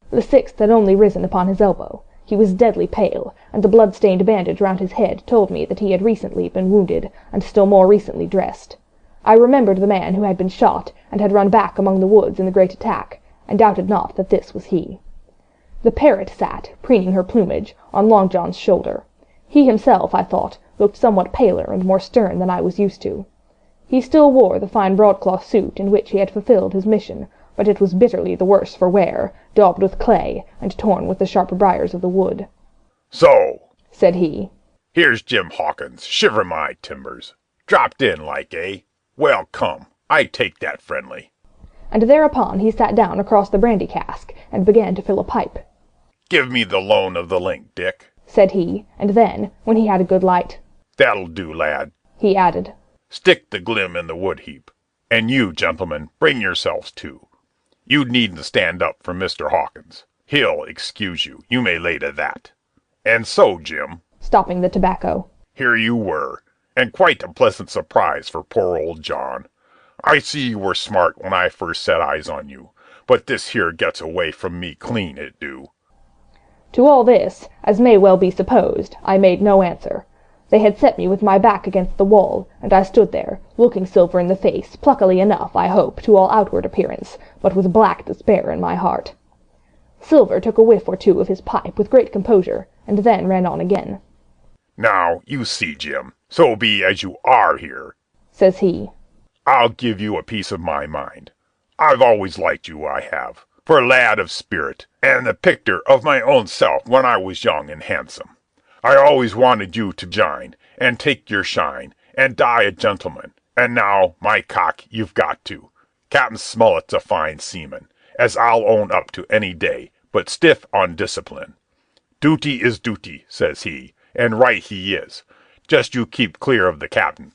The 6th had only risen upon his elbow. He was deadly pale, and the blood-stained bandage round his head told me that he had recently been wounded, and still more recently dressed. I remembered the man who had been shot, and had run back among the woods in the great attack, and doubted not that this was he. The parrot sat, preening her plumage, on Long John's shoulder. He himself, I thought, looked somewhat paler and more stern than I was used to. He still wore the fine broadcloth suit in which he had fulfilled his mission, but it was bitterly the worse for wear, daubed with clay, and torn with the sharp briars of the wood. "So," said he, "here's Jim Hawkins, shiver my timbers. Dropped in like, eh? Well, come, I take that friendly." And thereupon he sat down across the brandy cask, and began to fill a pipe. "Give me the loan of the link, Dick," said he, and then, when he had a good light, "That'll do, lad," he added, "Stick the glim in the wood heap. And you, gentlemen, bring yourselves to. You needn't stand up for Mr. Hawkins. He'll excuse you, you may lay to that. And so, Jim," stopping the tobacco, "here you were, and quite a pleasant surprise for poor old John. I see you were smart when I first set eyes on you, but this here gets away from me clean, it do." To all this, as may well be supposed, I made no answer. They had set me with my back against the wall, and I stood there, looking Silver in the face, pluckily enough, I hope, to all outward appearance, but with black despair in my heart. Silver took a whiff or two of his pipe with great composure, and then ran on again. "Now, you see, Jim, so be as you are here," says he, "I'll give you a piece of my mind. I've always liked you, I have, for a lad of spirit, and the picter of my own self when I was young and handsome. I always wanted you to jine, and take your shine, and die a gentleman, and now, my cock, you've got to. Captain Smollett's a fine seaman, as I'll own up to any day, but stiff on discipline. Duty is duty, says he, and right he is. Just you keep clear of the captain.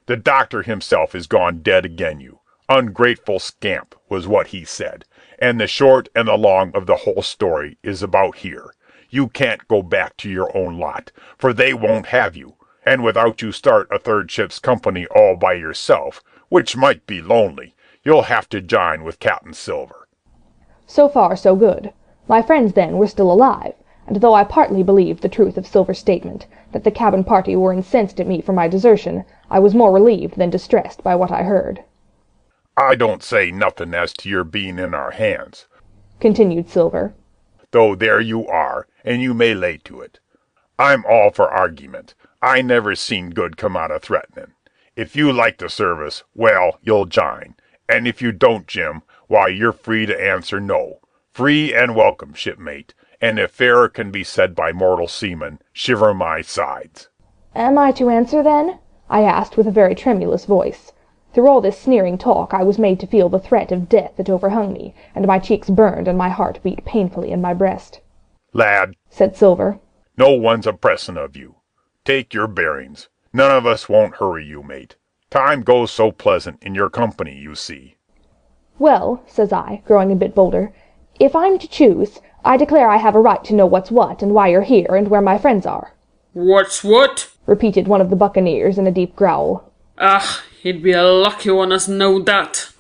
The doctor himself is gone dead again you. Ungrateful scamp, was what he said, and the short and the long of the whole story is about here. You can't go back to your own lot, for they won't have you, and without you start a third ship's company all by yourself, which might be lonely, you'll have to jine with Captain Silver." So far, so good. My friends, then, were still alive, and though I partly believed the truth of Silver's statement, that the cabin party were incensed at me for my desertion, I was more relieved than distressed by what I heard. "I don't say nothing as to your being in our hands," continued Silver, "though there you are, and you may lay to it. I'm all for argument. I never seen good come out of threatening. If you like the service, well, you'll jine, and if you don't, Jim, why, you're free to answer no. Free and welcome, shipmate, and if fairer can be said by mortal seaman, shiver my sides." "Am I to answer, then?" I asked with a very tremulous voice. Through all this sneering talk I was made to feel the threat of death that overhung me, and my cheeks burned and my heart beat painfully in my breast. "Lad," said Silver, "no one's a pressin' of you. Take your bearings. None of us won't hurry you, mate. Time goes so pleasant in your company, you see." "Well," says I, growing a bit bolder, "if I'm to choose, I declare I have a right to know what's what, and why you're here, and where my friends are." "What's what?" repeated one of the buccaneers in a deep growl. "Ah, he'd be a lucky one as know that."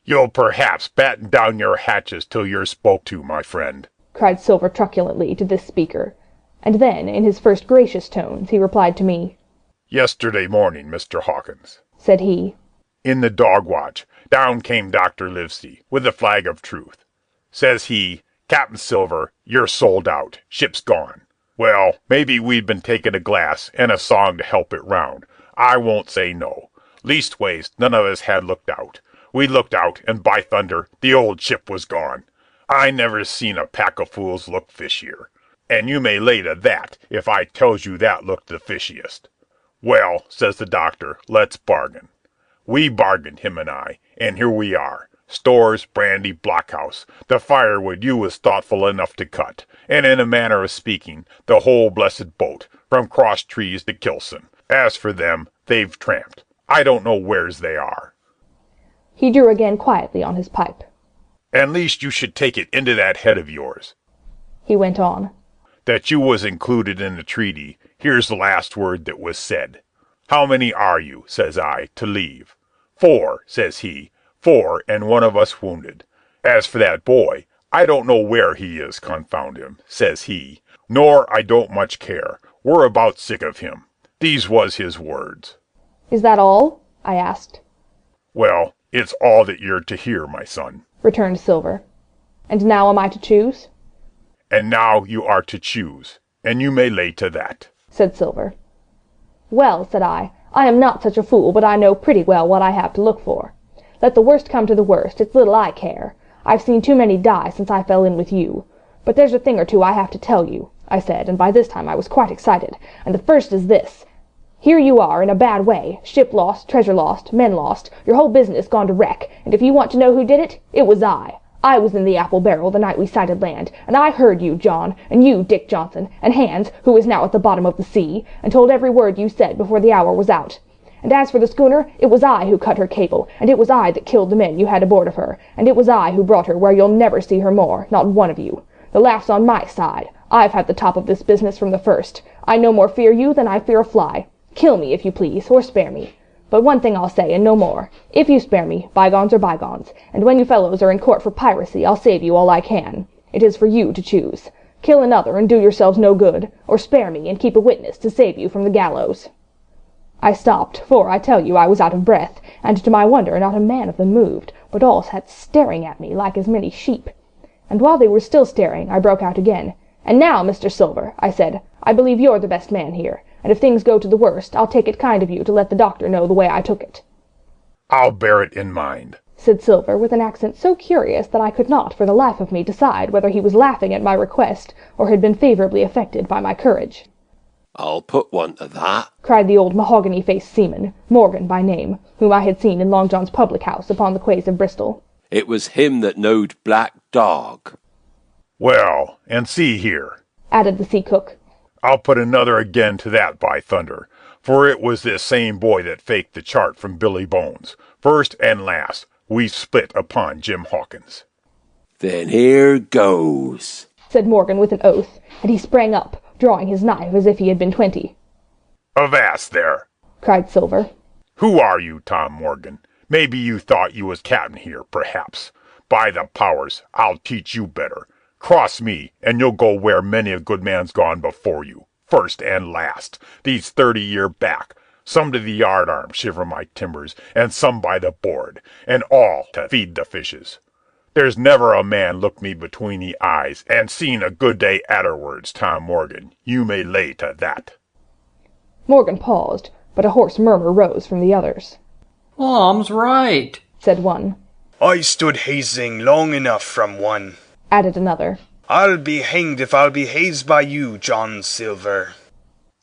"You'll perhaps batten down your hatches till you're spoke to, my friend," cried Silver truculently to this speaker, and then, in his first gracious tones, he replied to me. "Yesterday morning, Mr. Hawkins," said he, "in the dog watch, down came Dr. Livesey, with the flag of truth. Says he, 'Captain Silver, you're sold out. Ship's gone.' Well, maybe we'd been taking a glass and a song to help it round. I won't say no. Leastways, none of us had looked out. We looked out, and by thunder, the old ship was gone. I never seen a pack of fools look fishier. And you may lay to that, if I tells you that looked the fishiest. Well, says the doctor, let's bargain. We bargained, him and I, and here we are. Stores, brandy, blockhouse, the firewood you was thoughtful enough to cut, and in a manner of speaking, the whole blessed boat, from Cross Trees to Kilson. As for them, they've tramped. I don't know where's they are." He drew again quietly on his pipe. At least you should take it into that head of yours, he went on, that you was included in the treaty. Here's the last word that was said. How many are you, says I, to leave? 4, says he. 4, and one of us wounded. As for that boy, I don't know where he is, confound him, says he. Nor I don't much care. We're about sick of him. These was his words. Is that all? I asked. Well, it's all that you're to hear, my son, returned Silver. And now am I to choose? And now you are to choose, and you may lay to that, said Silver. Well, said I am not such a fool, but I know pretty well what I have to look for. Let the worst come to the worst, it's little I care. I've seen too many die since I fell in with you. But there's a thing or two I have to tell you, I said, and by this time I was quite excited, and the first is this. Here you are, in a bad way, ship lost, treasure lost, men lost, your whole business gone to wreck, and if you want to know who did it, it was I. I was in the Apple Barrel the night we sighted land, and I heard you, John, and you, Dick Johnson, and Hans, who is now at the bottom of the sea, and told every word you said before the hour was out. And as for the schooner, it was I who cut her cable, and it was I that killed the men you had aboard of her, and it was I who brought her where you'll never see her more, not one of you. The laugh's on my side. I've had the top of this business from the first. I no more fear you than I fear a fly. Kill me, if you please, or spare me. But one thing I'll say, and no more. If you spare me, bygones are bygones, and when you fellows are in court for piracy, I'll save you all I can. It is for you to choose. Kill another and do yourselves no good, or spare me and keep a witness to save you from the gallows. I stopped, for I tell you I was out of breath, and to my wonder not a man of them moved, but all sat staring at me like as many sheep. And while they were still staring, I broke out again. And now, Mr. Silver, I said, I believe you're the best man here, and if things go to the worst, I'll take it kind of you to let the doctor know the way I took it. I'll bear it in mind, said Silver, with an accent so curious that I could not for the life of me decide whether he was laughing at my request, or had been favourably affected by my courage. I'll put one to that, cried the old mahogany-faced seaman, Morgan by name, whom I had seen in Long John's public-house upon the quays of Bristol. It was him that knowed Black Dog. Well, and see here, added the sea cook. I'll put another again to that, by thunder, for it was this same boy that faked the chart from Billy Bones. First and last, we split upon Jim Hawkins. Then here goes, said Morgan with an oath, and he sprang up, drawing his knife as if he had been 20. Avast there, cried Silver. Who are you, Tom Morgan? Maybe you thought you was captain here, perhaps. By the powers, I'll teach you better. Cross me, and you'll go where many a good man's gone before you, first and last, these 30 year back, some to the yardarm shiver my timbers, and some by the board, and all to feed the fishes. There's never a man looked me between the eyes, and seen a good day arterwards, Tom Morgan, you may lay to that. Morgan paused, but a hoarse murmur rose from the others. Tom's right, said one. I stood hazing long enough from one, added another. I'll be hanged if I'll be hazed by you, John Silver.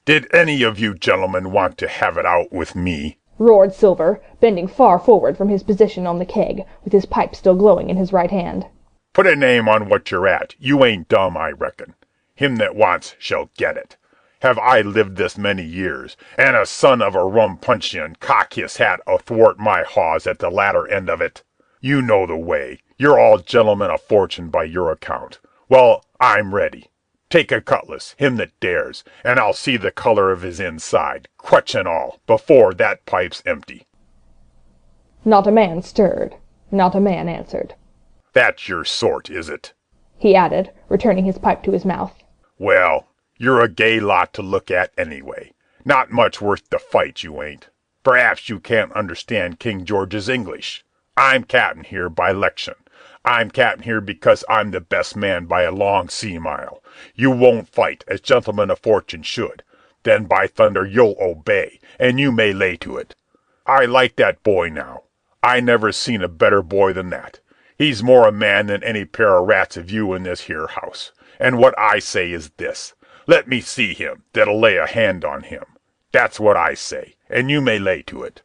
Did any of you gentlemen want to have it out with me? Roared Silver, bending far forward from his position on the keg, with his pipe still glowing in his right hand. Put a name on what you're at. You ain't dumb, I reckon. Him that wants shall get it. Have I lived this many years, and a son of a rum-puncheon cock his hat athwart my hawse at the latter end of it? You know the way. You're all gentlemen of fortune by your account. Well, I'm ready. Take a cutlass, him that dares, and I'll see the color of his inside, crutch and all, before that pipe's empty. Not a man stirred. Not a man answered. That's your sort, is it? He added, returning his pipe to his mouth. Well, you're a gay lot to look at anyway. Not much worth the fight, you ain't. Perhaps you can't understand King George's English. I'm captain here by 'lection. I'm captain here because I'm the best man by a long sea mile. You won't fight as gentlemen of fortune should. Then by thunder you'll obey, and you may lay to it. I like that boy now. I never seen a better boy than that. He's more a man than any pair of rats of you in this here house. And what I say is this. Let me see him that'll lay a hand on him. That's what I say, and you may lay to it.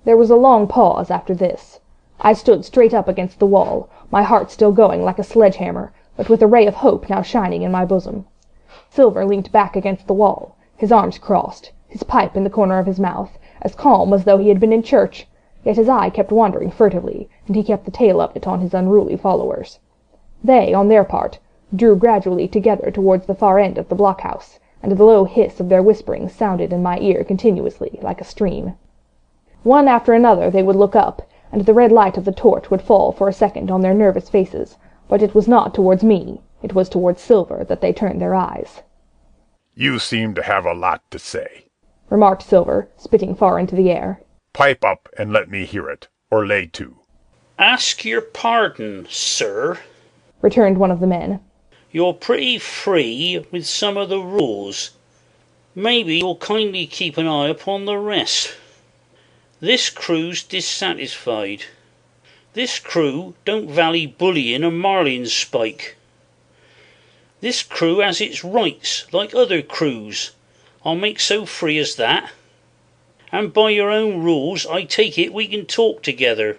There was a long pause after this. I stood straight up against the wall, my heart still going like a sledge-hammer, but with a ray of hope now shining in my bosom. Silver leant back against the wall, his arms crossed, his pipe in the corner of his mouth, as calm as though he had been in church, yet his eye kept wandering furtively, and he kept the tail of it on his unruly followers. They, on their part, drew gradually together towards the far end of the blockhouse, and the low hiss of their whisperings sounded in my ear continuously, like a stream. One after another they would look up, and the red light of the torch would fall for a second on their nervous faces, but it was not towards me, it was towards Silver that they turned their eyes. "You seem to have a lot to say," remarked Silver, spitting far into the air. "Pipe up and let me hear it, or lay to." Ask your pardon, sir, returned one of the men. You're pretty free with some of the rules. Maybe you'll kindly keep an eye upon the rest. This crew's dissatisfied. This crew don't vally bullying a marlin spike. This crew has its rights, like other crews. I'll make so free as that. And by your own rules, I take it we can talk together.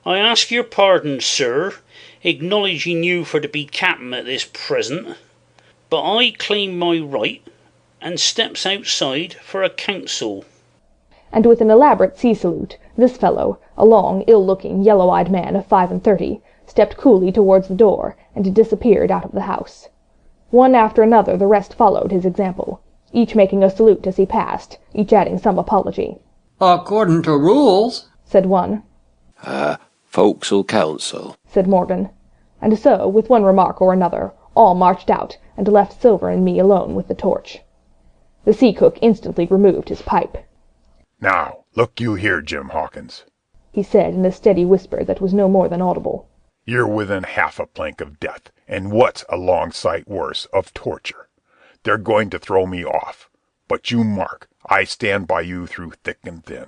I ask your pardon, sir, acknowledging you for to be captain at this present, but I claim my right, and steps outside for a council. And with an elaborate sea salute, this fellow, a long, ill-looking, yellow-eyed man of 35, stepped coolly towards the door, and disappeared out of the house. One after another the rest followed his example, each making a salute as he passed, each adding some apology. "According to rules," said one. Folks'll council," said Morgan. And so, with one remark or another, all marched out, and left Silver and me alone with the torch. The sea cook instantly removed his pipe. "Now, look you here, Jim Hawkins," he said in a steady whisper that was no more than audible. "You're within half a plank of death, and what's a long sight worse, of torture. They're going to throw me off. But you mark, I stand by you through thick and thin.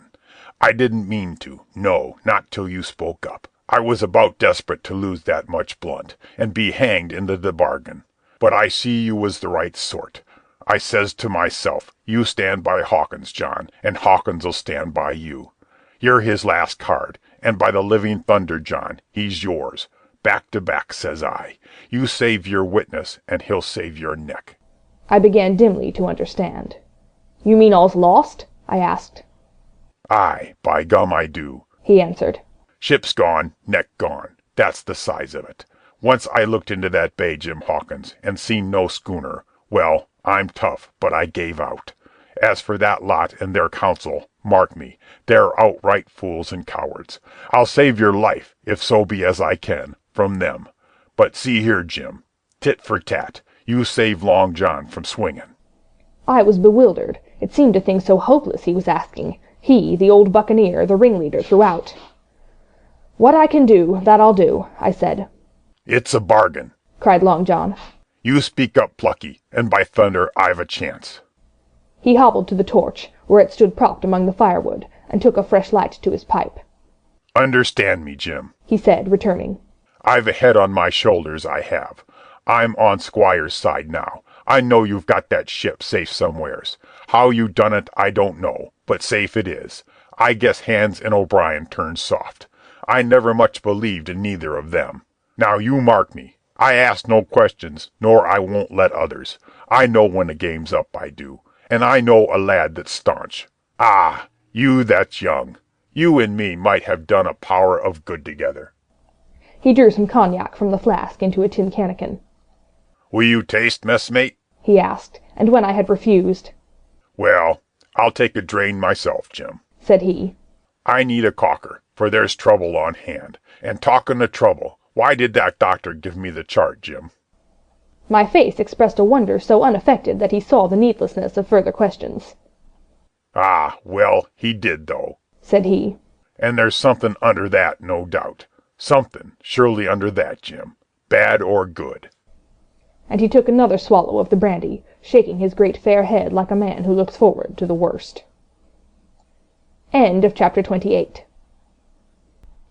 I didn't mean to, no, not till you spoke up. I was about desperate to lose that much blunt, and be hanged into the bargain. But I see you was the right sort. I says to myself, you stand by Hawkins, John, and Hawkins'll stand by you. You're his last card, and by the living thunder, John, he's yours. Back to back, says I. You save your witness, and he'll save your neck." I began dimly to understand. "You mean all's lost?" I asked. "Aye, by gum I do," he answered. "Ship's gone, neck gone. That's the size of it. Once I looked into that bay, Jim Hawkins, and seen no schooner. Well, I'm tough, but I gave out. As for that lot and their counsel, mark me, they're outright fools and cowards. I'll save your life, if so be as I can, from them. But see here, Jim, tit for tat, you save Long John from swinging." I was bewildered. It seemed a thing so hopeless he was asking. He, the old buccaneer, the ringleader throughout. "What I can do, that I'll do," I said. "It's a bargain," cried Long John. "You speak up, Plucky, and by thunder I've a chance." He hobbled to the torch, where it stood propped among the firewood, and took a fresh light to his pipe. "Understand me, Jim," he said, returning. "I've a head on my shoulders, I have. I'm on Squire's side now. I know you've got that ship safe somewheres. How you done it, I don't know, but safe it is. I guess Hans and O'Brien turned soft. I never much believed in neither of them. Now you mark me. I ask no questions, nor I won't let others. I know when the game's up, I do. And I know a lad that's staunch. Ah, you that's young. You and me might have done a power of good together." He drew some cognac from the flask into a tin cannikin. "Will you taste, messmate?" he asked, and when I had refused, "Well, I'll take a drain myself, Jim," said he. "I need a caulker, for there's trouble on hand. And talking of trouble, why did that doctor give me the chart, Jim?" My face expressed a wonder so unaffected that he saw the needlessness of further questions. "Ah, well, he did, though," said he. "And there's something under that, no doubt. Something, surely under that, Jim. Bad or good." And he took another swallow of the brandy, shaking his great fair head like a man who looks forward to the worst. End of chapter 28.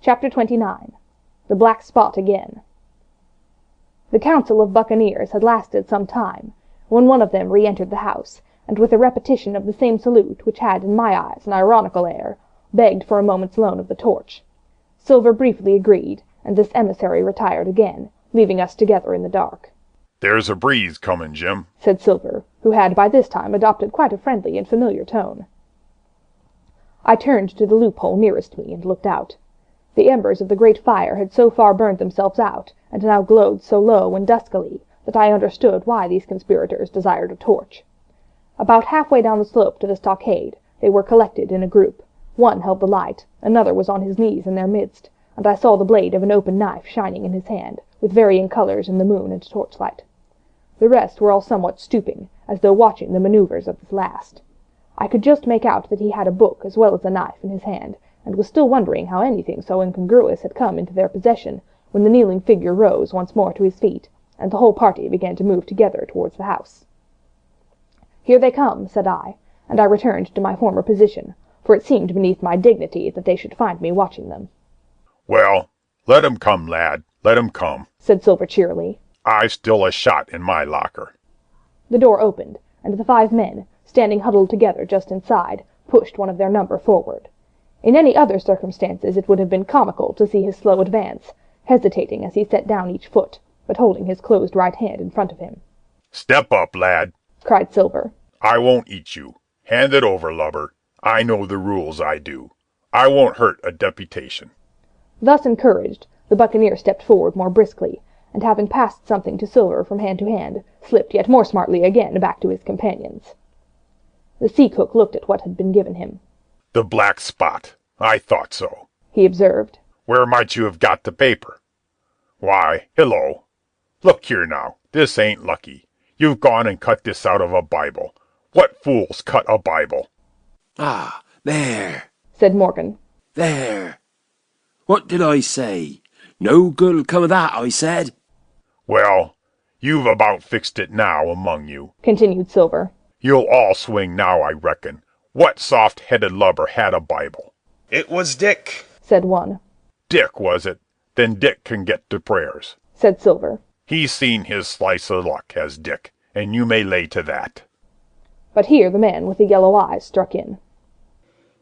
Chapter 29. The Black Spot Again. The council of buccaneers had lasted some time, when one of them re-entered the house, and with a repetition of the same salute which had in my eyes an ironical air, begged for a moment's loan of the torch. Silver briefly agreed, and this emissary retired again, leaving us together in the dark. "There's a breeze coming, Jim," said Silver, who had by this time adopted quite a friendly and familiar tone. I turned to the loophole nearest me and looked out. The embers of the great fire had so far burned themselves out, and now glowed so low and duskily, that I understood why these conspirators desired a torch. About halfway down the slope to the stockade they were collected in a group. One held the light, another was on his knees in their midst, and I saw the blade of an open knife shining in his hand, with varying colours in the moon and torchlight. The rest were all somewhat stooping, as though watching the manoeuvres of this last. I could just make out that he had a book as well as a knife in his hand, and was still wondering how anything so incongruous had come into their possession, when the kneeling figure rose once more to his feet, and the whole party began to move together towards the house. "Here they come," said I, and I returned to my former position, for it seemed beneath my dignity that they should find me watching them. "Well, let 'em come, lad, let 'em come," said Silver cheerily. "I've still a shot in my locker." The door opened, and the 5 men, standing huddled together just inside, pushed one of their number forward. In any other circumstances it would have been comical to see his slow advance, hesitating as he set down each foot, but holding his closed right hand in front of him. "Step up, lad," cried Silver. "I won't eat you. Hand it over, lubber. I know the rules, I do. I won't hurt a deputation." Thus encouraged, the buccaneer stepped forward more briskly, and having passed something to Silver from hand to hand, slipped yet more smartly again back to his companions. The sea cook looked at what had been given him. "The black spot. I thought so," he observed. "Where might you have got the paper? Why, hello. Look here now, this ain't lucky. You've gone and cut this out of a Bible. What fools cut a Bible?" "Ah, there," said Morgan. "There. What did I say? No good'll come of that, I said." "Well, you've about fixed it now among you," continued Silver. "You'll all swing now, I reckon. What soft-headed lubber had a Bible?" "It was Dick," said one. "Dick, was it? Then Dick can get to prayers," said Silver. "He's seen his slice of luck, has Dick, and you may lay to that." But here the man with the yellow eyes struck in.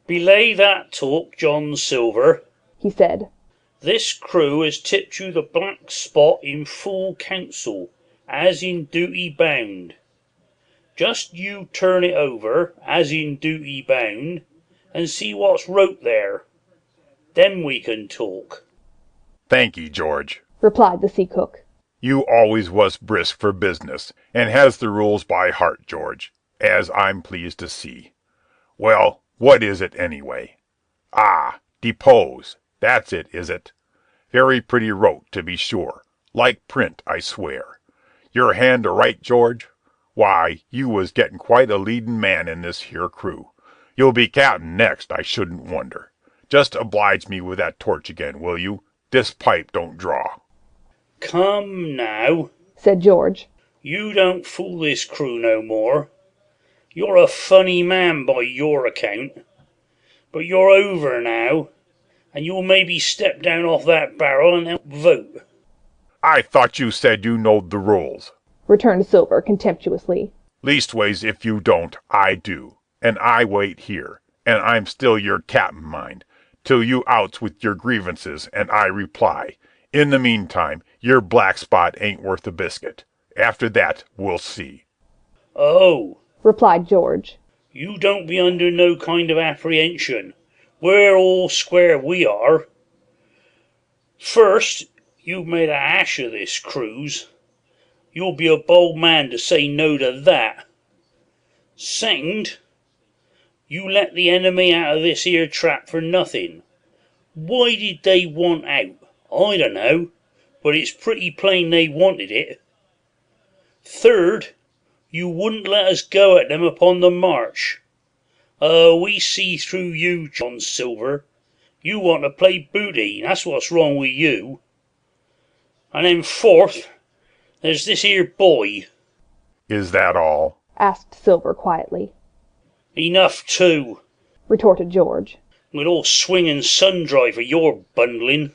"Belay that talk, John Silver," he said. "This crew has tipped you the black spot in full council, as in duty bound. Just you turn it over, as in duty bound, and see what's wrote there. Then we can talk." "Thank'ee, George," replied the sea cook. "You always was brisk for business, and has the rules by heart, George, as I'm pleased to see. Well, what is it, anyway? Ah, depose. That's it, is it? Very pretty wrote, to be sure. Like print, I swear. Your hand to write, George? Why, you was getting quite a leadin' man in this here crew. You'll be captain next, I shouldn't wonder. Just oblige me with that torch again, will you? This pipe don't draw." "Come now," said George. "You don't fool this crew no more. You're a funny man by your account. But you're over now, and you'll maybe step down off that barrel and help vote." "I thought you said you knowed the rules," returned Silver contemptuously. "Leastways, if you don't, I do. And I wait here, and I'm still your cap'n, mind, till you outs with your grievances, and I reply. In the meantime, your black spot ain't worth a biscuit. After that, we'll see." "Oh," replied George, "you don't be under no kind of apprehension. We're all square, we are. First, you've made a hash of this cruise. You'll be a bold man to say no to that. Second, you let the enemy out of this here trap for nothing. Why did they want out? I don't know, but it's pretty plain they wanted it. Third, you wouldn't let us go at them upon the march. Oh, we see through you, John Silver. You want to play booty, that's what's wrong with you. And then fourth, there's this here boy." "Is that all?" asked Silver quietly. "Enough too," retorted George. "With all swing and sun-dry for your bundling."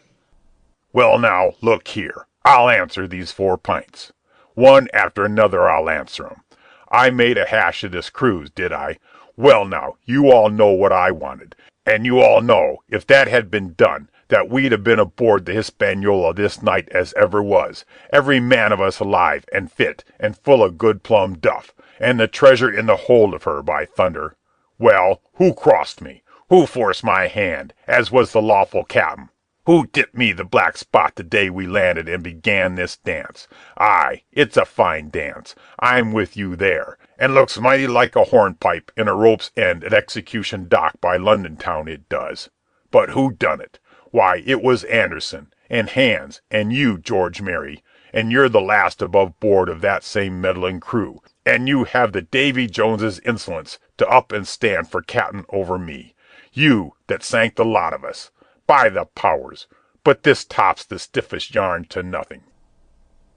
"Well, now, look here. I'll answer these 4 pints. One after another I'll answer 'em. I made a hash of this cruise, did I? Well, now, you all know what I wanted. And you all know, if that had been done, that we'd have been aboard the Hispaniola this night as ever was, every man of us alive and fit and full of good plum duff, and the treasure in the hold of her, by thunder. Well, who crossed me? Who forced my hand, as was the lawful captain? Who dipped me the black spot the day we landed and began this dance? Aye, it's a fine dance. I'm with you there, and looks mighty like a hornpipe in a rope's end at Execution Dock by London town, it does. But who done it? Why, it was Anderson, and Hans, and you, George Merry, and you're the last above board of that same meddling crew, and you have the Davy Jones's insolence to up and stand for captain over me. You that sank the lot of us. By the powers, but this tops the stiffest yarn to nothing.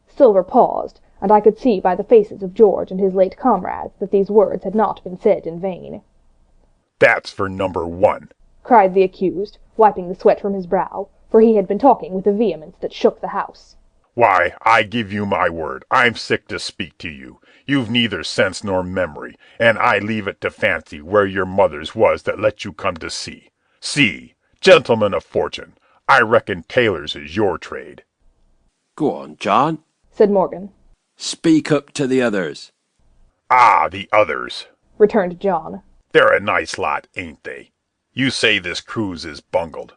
Silver paused, and I could see by the faces of George and his late comrades that these words had not been said in vain. That's for number one, cried the accused, wiping the sweat from his brow, for he had been talking with a vehemence that shook the house. Why, I give you my word, I'm sick to speak to you. You've neither sense nor memory, and I leave it to fancy where your mother's was that let you come to sea. See, gentlemen of fortune, I reckon tailors is your trade. Go on, John, said Morgan. Speak up to the others. Ah, the others, returned John. They're a nice lot, ain't they? You say this cruise is bungled.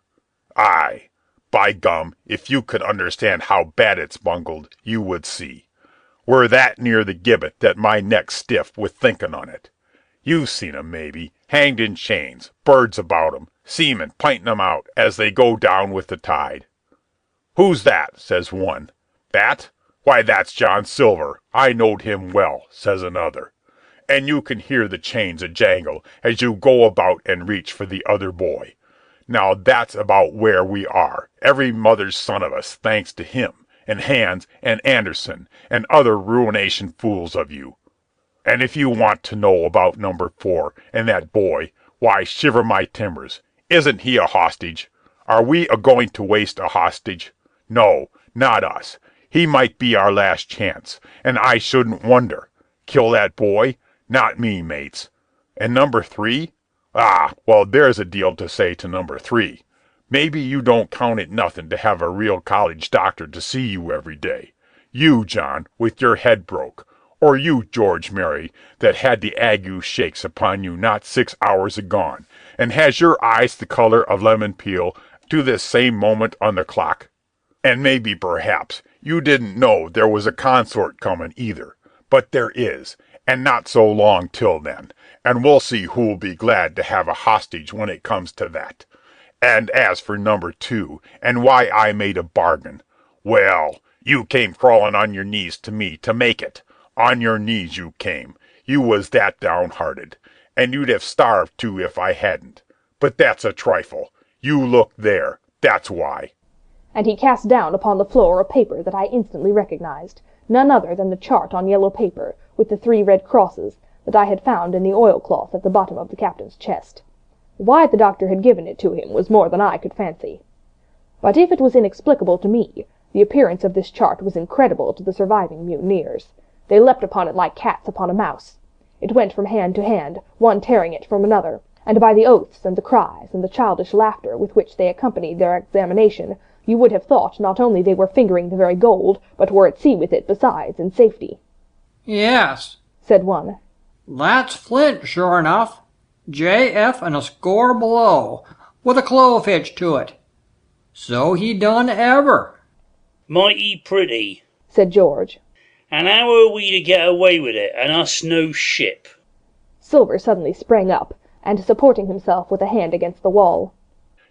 Aye, by gum, if you could understand how bad it's bungled, you would see. We're that near the gibbet that my neck's stiff with thinking on it. You've seen 'em, maybe, hanged in chains, birds about 'em, seamen pinting 'em out as they go down with the tide. Who's that? Says one. That? Why, that's John Silver. I knowed him well, says another. And you can hear the chains a-jangle as you go about and reach for the other boy. Now that's about where we are, every mother's son of us, thanks to him, and Hans, and Anderson, and other ruination fools of you. And if you want to know about number 4 and that boy, why, shiver my timbers, isn't he a hostage? Are we a-going to waste a hostage? No, not us. He might be our last chance, and I shouldn't wonder. Kill that boy? Not me, mates. And number 3? Ah, well, there's a deal to say to number 3. Maybe you don't count it nothing to have a real college doctor to see you every day. You, John, with your head broke. Or you, George Merry, that had the ague shakes upon you not 6 hours agone, and has your eyes the color of lemon peel to this same moment on the clock. And maybe, perhaps, you didn't know there was a consort comin' either, but there is, and not so long till then, and we'll see who'll be glad to have a hostage when it comes to that. And as for number 2, and why I made a bargain, well, you came crawling on your knees to me to make it. On your knees you came. You was that downhearted. And you'd have starved too if I hadn't. But that's a trifle. You look there. That's why. And he cast down upon the floor a paper that I instantly recognized, none other than the chart on yellow paper, with the 3 red crosses, that I had found in the oilcloth at the bottom of the captain's chest. Why the doctor had given it to him was more than I could fancy. But if it was inexplicable to me, the appearance of this chart was incredible to the surviving mutineers. They leapt upon it like cats upon a mouse. It went from hand to hand, one tearing it from another, and by the oaths and the cries and the childish laughter with which they accompanied their examination, you would have thought not only they were fingering the very gold, but were at sea with it besides, in safety. Yes, said one. That's Flint, sure enough. J.F. and a score below, with a clove hitch to it. So he done ever. Mighty pretty, said George. And how are we to get away with it, and us no ship? Silver suddenly sprang up, and supporting himself with a hand against the wall.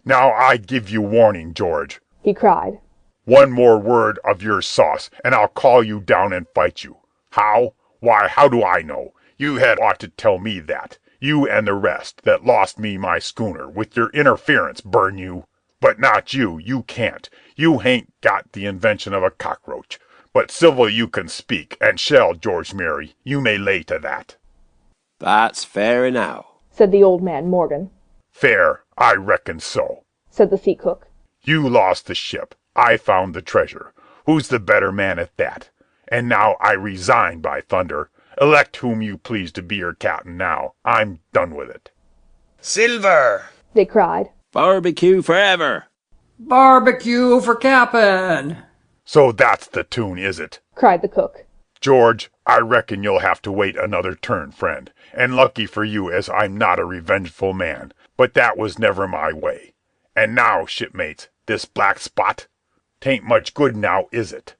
Now I give you warning, George, he cried. One more word of your sauce, and I'll call you down and fight you. How? Why, how do I know? You had ought to tell me that. You and the rest that lost me my schooner with your interference, burn you. But not you, you can't. You hain't got the invention of a cockroach. But civil you can speak, and shall, George Merry, you may lay to that. That's fair enow, said the old man Morgan. Fair, I reckon so, said the sea cook. You lost the ship. I found the treasure. Who's the better man at that? And now I resign, by thunder. Elect whom you please to be your captain now. I'm done with it. Silver! They cried. Barbecue forever! Barbecue for cap'n! So that's the tune, is it? Cried the cook. George, I reckon you'll have to wait another turn, friend, and lucky for you as I'm not a revengeful man, but that was never my way. And now, shipmates, this black spot? 'Tain't much good now, is it?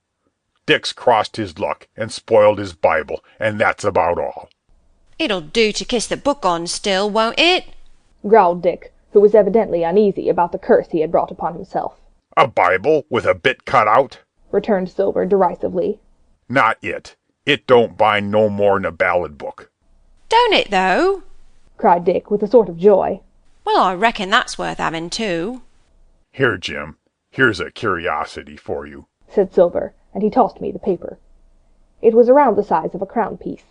Dick's crossed his luck and spoiled his Bible, and that's about all. It'll do to kiss the book on still, won't it? Growled Dick, who was evidently uneasy about the curse he had brought upon himself. A Bible with a bit cut out? Returned Silver derisively. Not it. It don't bind no more'n a ballad book. Don't it, though? Cried Dick with a sort of joy. Well, I reckon that's worth having, too. Here, Jim, here's a curiosity for you, said Silver, and he tossed me the paper. It was around the size of a crown piece.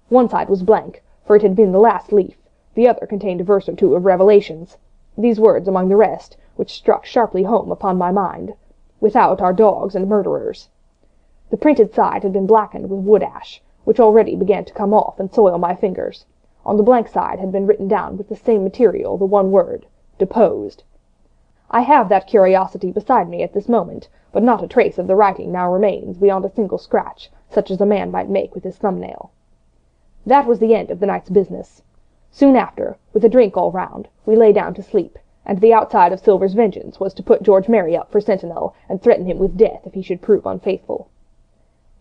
One side was blank, for it had been the last leaf. The other contained a verse or two of Revelations. These words among the rest, which struck sharply home upon my mind. Without are dogs and murderers. The printed side had been blackened with wood ash, which already began to come off and soil my fingers. On the blank side had been written down with the same material the one word, deposed. I have that curiosity beside me at this moment, but not a trace of the writing now remains beyond a single scratch, such as a man might make with his thumbnail. That was the end of the night's business. Soon after, with a drink all round, we lay down to sleep, and the outside of Silver's vengeance was to put George Merry up for sentinel, and threaten him with death if he should prove unfaithful.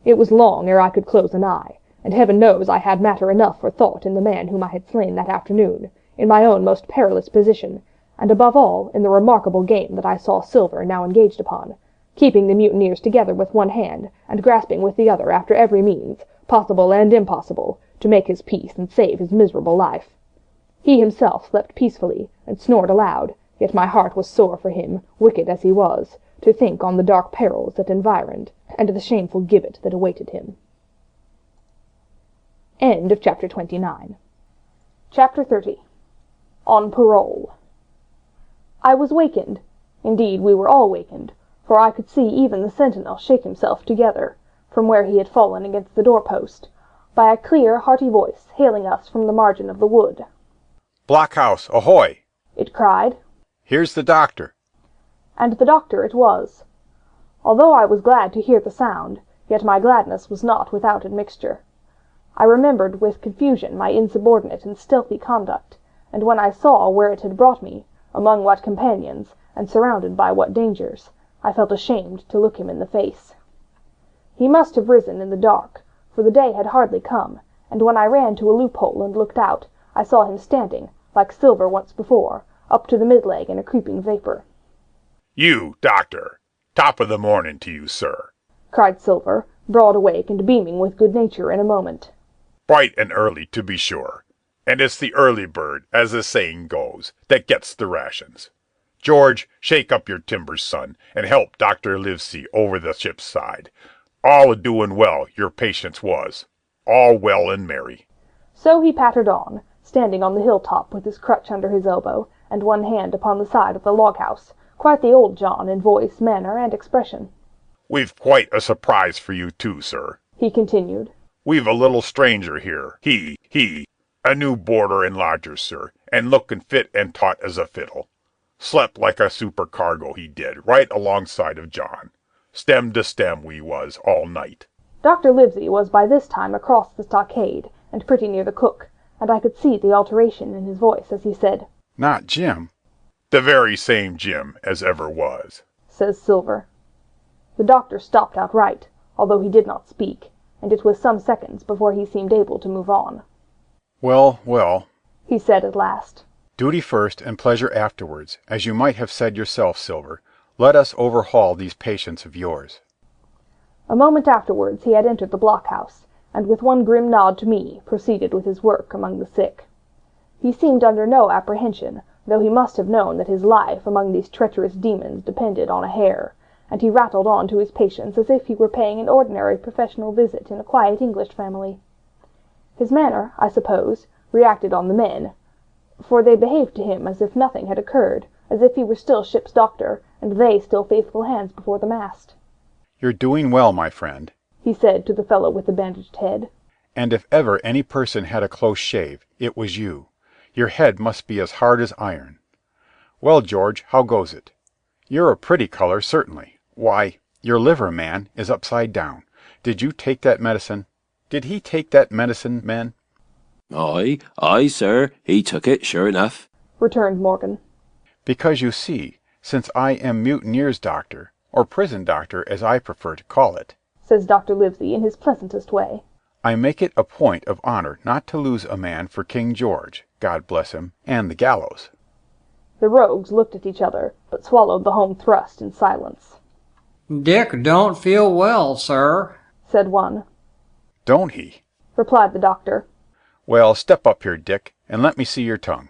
It was long ere I could close an eye, and heaven knows I had matter enough for thought in the man whom I had slain that afternoon, in my own most perilous position, and above all in the remarkable game that I saw Silver now engaged upon, keeping the mutineers together with one hand, and grasping with the other after every means, possible and impossible, to make his peace and save his miserable life. He himself slept peacefully, and snored aloud, yet my heart was sore for him, wicked as he was, to think on the dark perils that environed, and the shameful gibbet that awaited him. End of Chapter 29. Chapter 30. On Parole. I was wakened. Indeed, we were all wakened, for I could see even the sentinel shake himself together, from where he had fallen against the door-post, by a clear, hearty voice hailing us from the margin of the wood. "Blockhouse, ahoy!" it cried. "Here's the doctor." And the doctor it was. Although I was glad to hear the sound, yet my gladness was not without admixture. I remembered with confusion my insubordinate and stealthy conduct, and when I saw where it had brought me, among what companions, and surrounded by what dangers, I felt ashamed to look him in the face. He must have risen in the dark, for the day had hardly come, and when I ran to a loophole and looked out, I saw him standing, like Silver once before, up to the mid-leg in a creeping vapour. "You, doctor! Top of the morning to you, sir!" cried Silver, broad awake and beaming with good nature in a moment. "Bright and early, to be sure. And it's the early bird, as the saying goes, that gets the rations. George, shake up your timbers, son, and help Dr. Livesey over the ship's side. All a-doing well, your patience was. All well and merry." So he pattered on, standing on the hill-top with his crutch under his elbow, and one hand upon the side of the log-house, quite the old John in voice, manner, and expression. "We've quite a surprise for you, too, sir," he continued. "We've a little stranger here. He, a new boarder and lodger, sir, and looking fit and taut as a fiddle. Slept like a supercargo, he did, right alongside of John. Stem to stem we was all night." Dr. Livesey was by this time across the stockade, and pretty near the cook, and I could see the alteration in his voice as he said, "Not Jim?" "The very same Jim as ever was," says Silver. The doctor stopped outright, although he did not speak, and it was some seconds before he seemed able to move on. "Well, well," he said at last. "duty first and pleasure afterwards, as you might have said yourself, Silver. Let us overhaul these patients of yours." A moment afterwards he had entered the blockhouse, and with one grim nod to me, proceeded with his work among the sick. He seemed under no apprehension, though he must have known that his life among these treacherous demons depended on a hair, and he rattled on to his patients as if he were paying an ordinary professional visit in a quiet English family. His manner, I suppose, reacted on the men, for they behaved to him as if nothing had occurred, as if he were still ship's doctor, and they still faithful hands before the mast. "You're doing well, my friend," he said to the fellow with the bandaged head. "and if ever any person had a close shave, it was you. Your head must be as hard as iron. Well, George, how goes it? You're a pretty color, certainly. Why, your liver, man, is upside down. Did you take that medicine?" Did he take that medicine, men? Aye, sir, he took it, sure enough, returned Morgan. Because you see, since I am mutineer's doctor, or prison doctor as I prefer to call it, says Dr. Livesey in his pleasantest way, I make it a point of honor not to lose a man for King George, God bless him, and the gallows. The rogues looked at each other, but swallowed the home thrust in silence. Dick don't feel well, sir, said one. Don't he? Replied the doctor. Well, step up here, Dick, and let me see your tongue.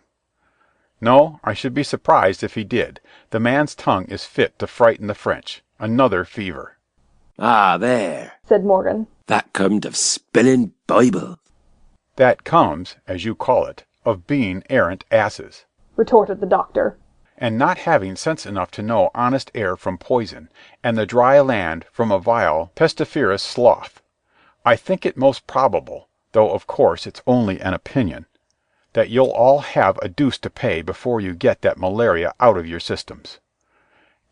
No, I should be surprised if he did. The man's tongue is fit to frighten the French. Another fever. Ah, there, said Morgan. That comed of spilling Bible. That comes, as you call it, of being arrant asses, retorted the doctor. And not having sense enough to know honest air from poison, and the dry land from a vile, pestiferous slough. I think it most probable, though of course it's only an opinion, that you'll all have a deuce to pay before you get that malaria out of your systems.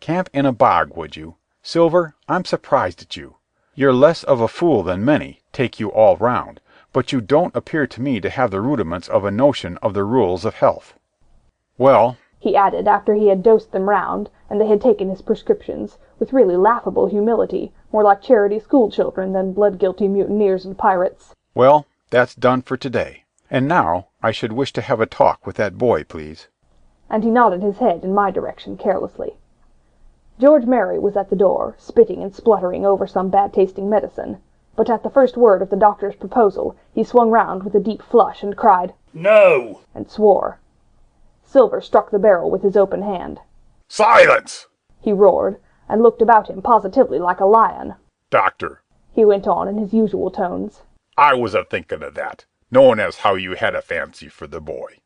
Camp in a bog, would you? Silver, I'm surprised at you. You're less of a fool than many, take you all round, but you don't appear to me to have the rudiments of a notion of the rules of health. Well, he added, after he had dosed them round, and they had taken his prescriptions, with really laughable humility, more like charity school-children than blood-guilty mutineers and pirates. Well, that's done for today. And now I should wish to have a talk with that boy, please. And he nodded his head in my direction carelessly. George Merry was at the door, spitting and spluttering over some bad-tasting medicine, but at the first word of the doctor's proposal he swung round with a deep flush and cried, "No!" and swore. Silver struck the barrel with his open hand. "Silence!" he roared, and looked about him positively like a lion. "Doctor," he went on in his usual tones, "I was a-thinking of that, knowing as how you had a fancy for the boy.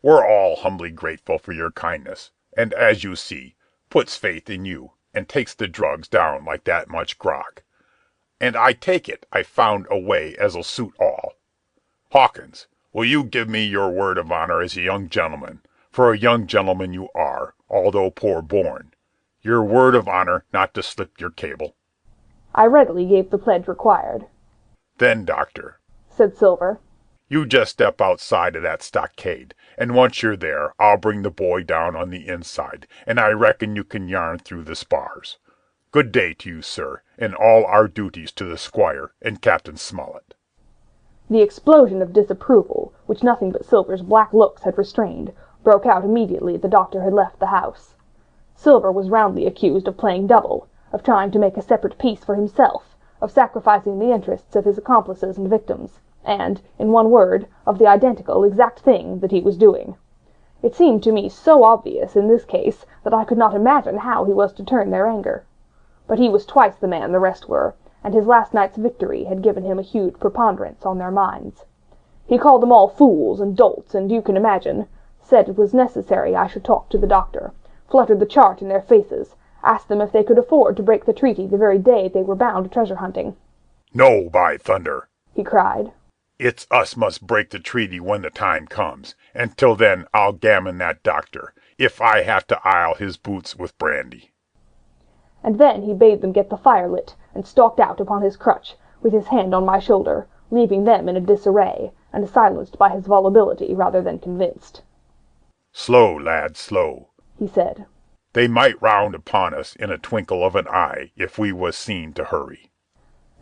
We're all humbly grateful for your kindness, and as you see, puts faith in you, and takes the drugs down like that much grog. And I take it I've found a way as'll suit all. Hawkins, will you give me your word of honor as a young gentleman, for a young gentleman you are, although poor born, your word of honor not to slip your cable?" I readily gave the pledge required. "Then, Doctor," said Silver, "you just step outside of that stockade, and once you're there I'll bring the boy down on the inside, and I reckon you can yarn through the spars. Good day to you, sir, and all our duties to the squire and Captain Smollett." The explosion of disapproval, which nothing but Silver's black looks had restrained, broke out immediately the doctor had left the house. Silver was roundly accused of playing double, of trying to make a separate peace for himself, of sacrificing the interests of his accomplices and victims, and, in one word, of the identical exact thing that he was doing. It seemed to me so obvious in this case that I could not imagine how he was to turn their anger. But he was twice the man the rest were, and his last night's victory had given him a huge preponderance on their minds. He called them all fools and dolts, and you can imagine, said it was necessary I should talk to the doctor, fluttered the chart in their faces, asked them if they could afford to break the treaty the very day they were bound to treasure hunting. "No, by thunder!" he cried. "It's us must break the treaty when the time comes, and till then I'll gammon that doctor, if I have to ile his boots with brandy." And then he bade them get the fire lit, and stalked out upon his crutch, with his hand on my shoulder, leaving them in a disarray, and silenced by his volubility rather than convinced. "Slow, lad, slow," he said. "They might round upon us in a twinkle of an eye if we was seen to hurry."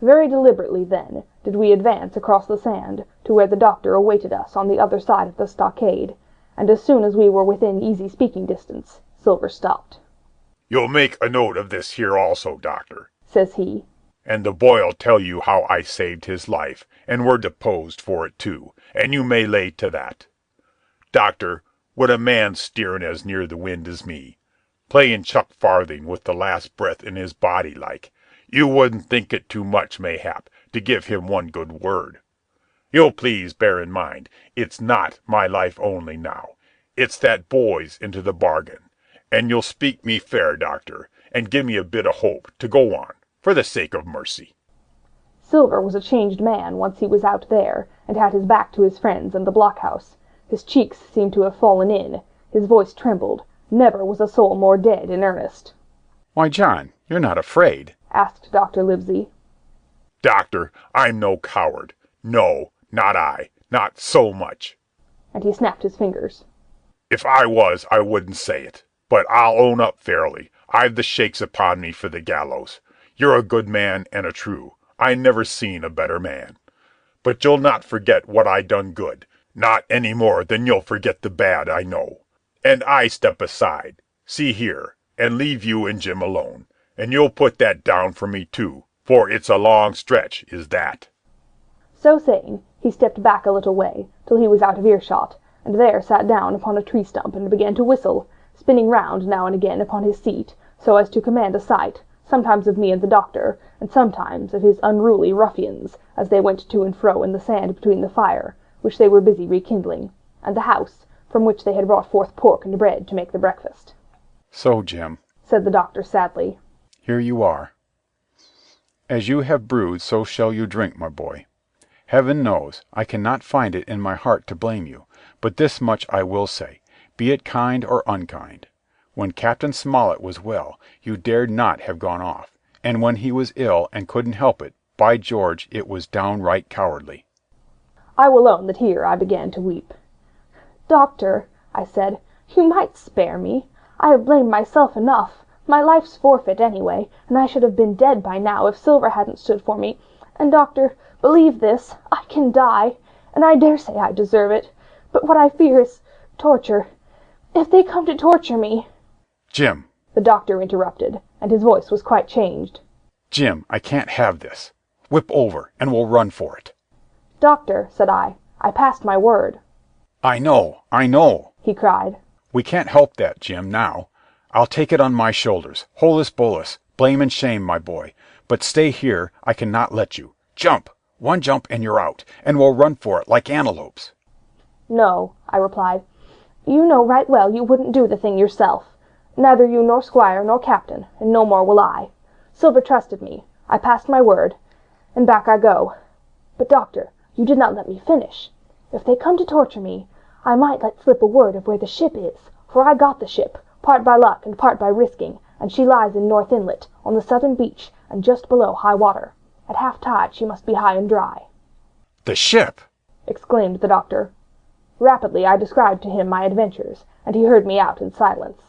Very deliberately, then, did we advance across the sand to where the doctor awaited us on the other side of the stockade, and as soon as we were within easy speaking distance, Silver stopped. "You'll make a note of this here also, Doctor," says he, "and the boy'll tell you how I saved his life, and were deposed for it too, and you may lay to that. Doctor, would a man steering as near the wind as me, playing chuck farthing with the last breath in his body like, you wouldn't think it too much, mayhap, to give him one good word. You'll please bear in mind, it's not my life only now, it's that boy's into the bargain, and you'll speak me fair, Doctor, and give me a bit of hope to go on, for the sake of mercy." Silver was a changed man once he was out there, and had his back to his friends and the blockhouse. His cheeks seemed to have fallen in, his voice trembled. Never was a soul more dead in earnest. "Why, John, you're not afraid?" asked Dr. Livesey. "Doctor, I'm no coward. No, not I. Not so much. And he snapped his fingers. If I was, I wouldn't say it. But I'll own up fairly. I've the shakes upon me for the gallows. You're a good man and a true. I never seen a better man. But you'll not forget what I done good. Not any more than you'll forget the bad, I know. And I step aside, see here, and leave you and Jim alone. And you'll put that down for me too, for it's a long stretch, is that. So saying, he stepped back a little way, till he was out of earshot, and there sat down upon a tree stump and began to whistle, spinning round now and again upon his seat, so as to command a sight, sometimes of me and the doctor, and sometimes of his unruly ruffians, as they went to and fro in the sand between the fire, which they were busy rekindling, and the house, from which they had brought forth pork and bread to make the breakfast. So, Jim, said the doctor sadly, here you are. As you have brewed, so shall you drink, my boy. Heaven knows, I cannot find it in my heart to blame you, but this much I will say, be it kind or unkind. When Captain Smollett was well, you dared not have gone off, and when he was ill and couldn't help it, by George, it was downright cowardly. I will own that here I began to weep. Doctor, I said, you might spare me. I have blamed myself enough. My life's forfeit anyway, and I should have been dead by now if Silver hadn't stood for me. And, doctor, believe this, I can die, and I dare say I deserve it. But what I fear is torture. If they come to torture me— Jim, the doctor interrupted, and his voice was quite changed. Jim, I can't have this. Whip over, and we'll run for it. Doctor, said I passed my word. I know, he cried. We can't help that, Jim, now. I'll take it on my shoulders, holus bolus, blame and shame, my boy. But stay here, I cannot let you. Jump! One jump and you're out, and we'll run for it like antelopes. No, I replied. You know right well you wouldn't do the thing yourself. Neither you nor Squire nor Captain, and no more will I. Silver trusted me. I passed my word, and back I go. But, doctor, you did not let me finish. If they come to torture me, I might let slip a word of where the ship is, for I got the ship, part by luck and part by risking, and she lies in North Inlet, on the southern beach, and just below high water. At half tide she must be high and dry. The ship! Exclaimed the doctor. Rapidly I described to him my adventures, and he heard me out in silence.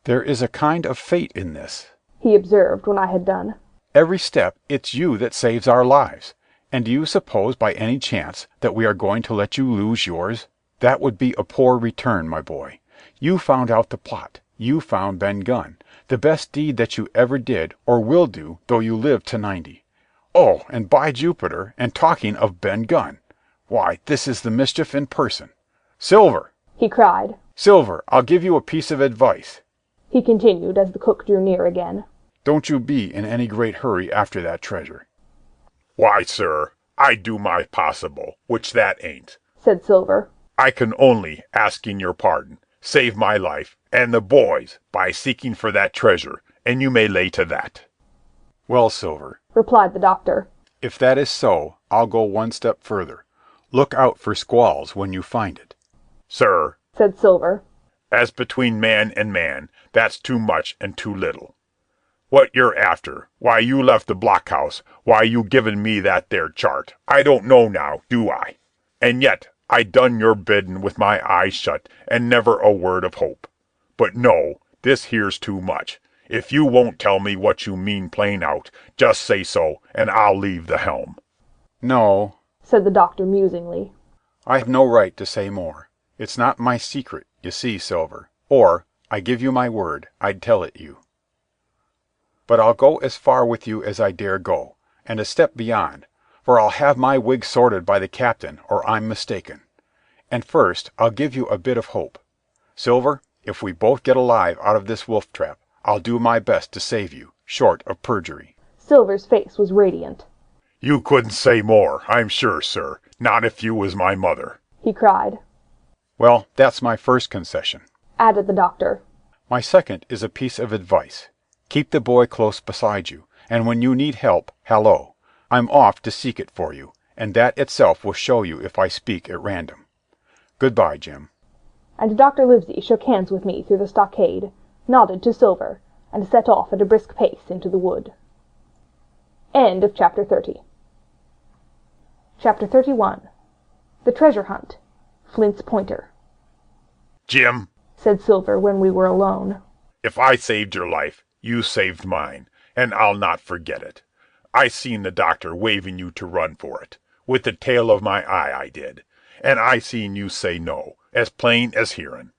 There is a kind of fate in this, he observed when I had done. Every step it's you that saves our lives. And do you suppose by any chance that we are going to let you lose yours? That would be a poor return, my boy. You found out the plot. You found Ben Gunn, the best deed that you ever did or will do, though you live to 90. Oh, and by Jupiter, and talking of Ben Gunn, why, this is the mischief in person. Silver! He cried. Silver, I'll give you a piece of advice, he continued as the cook drew near again. Don't you be in any great hurry after that treasure. Why, sir, I do my possible, which that ain't, said Silver. I can only, asking your pardon, save my life and the boys by seeking for that treasure, and you may lay to that. Well, Silver, replied the doctor, if that is so, I'll go one step further. Look out for squalls when you find it. Sir, said Silver, as between man and man, that's too much and too little. What you're after, why you left the blockhouse, why you given me that there chart, I don't know now, do I? And yet I done your biddin' with my eyes shut, and never a word of hope. But no, this here's too much. If you won't tell me what you mean plain out, just say so, and I'll leave the helm. No, said the doctor musingly. I've no right to say more. It's not my secret, you see, Silver, or, I give you my word, I'd tell it you. But I'll go as far with you as I dare go, and a step beyond, for I'll have my wig sorted by the captain, or I'm mistaken. And first, I'll give you a bit of hope. Silver, if we both get alive out of this wolf trap, I'll do my best to save you, short of perjury. Silver's face was radiant. You couldn't say more, I'm sure, sir, not if you was my mother, he cried. Well, that's my first concession, added the doctor. My second is a piece of advice. Keep the boy close beside you, and when you need help, hallo. I'm off to seek it for you, and that itself will show you if I speak at random. Goodbye, Jim. And Dr. Livesey shook hands with me through the stockade, nodded to Silver, and set off at a brisk pace into the wood. End of chapter 30. Chapter 31. The Treasure Hunt. Flint's Pointer. Jim, said Silver when we were alone, if I saved your life, you saved mine, and I'll not forget it. I seen the doctor waving you to run for it. With the tail of my eye I did. And I seen you say no, as plain as hearin'.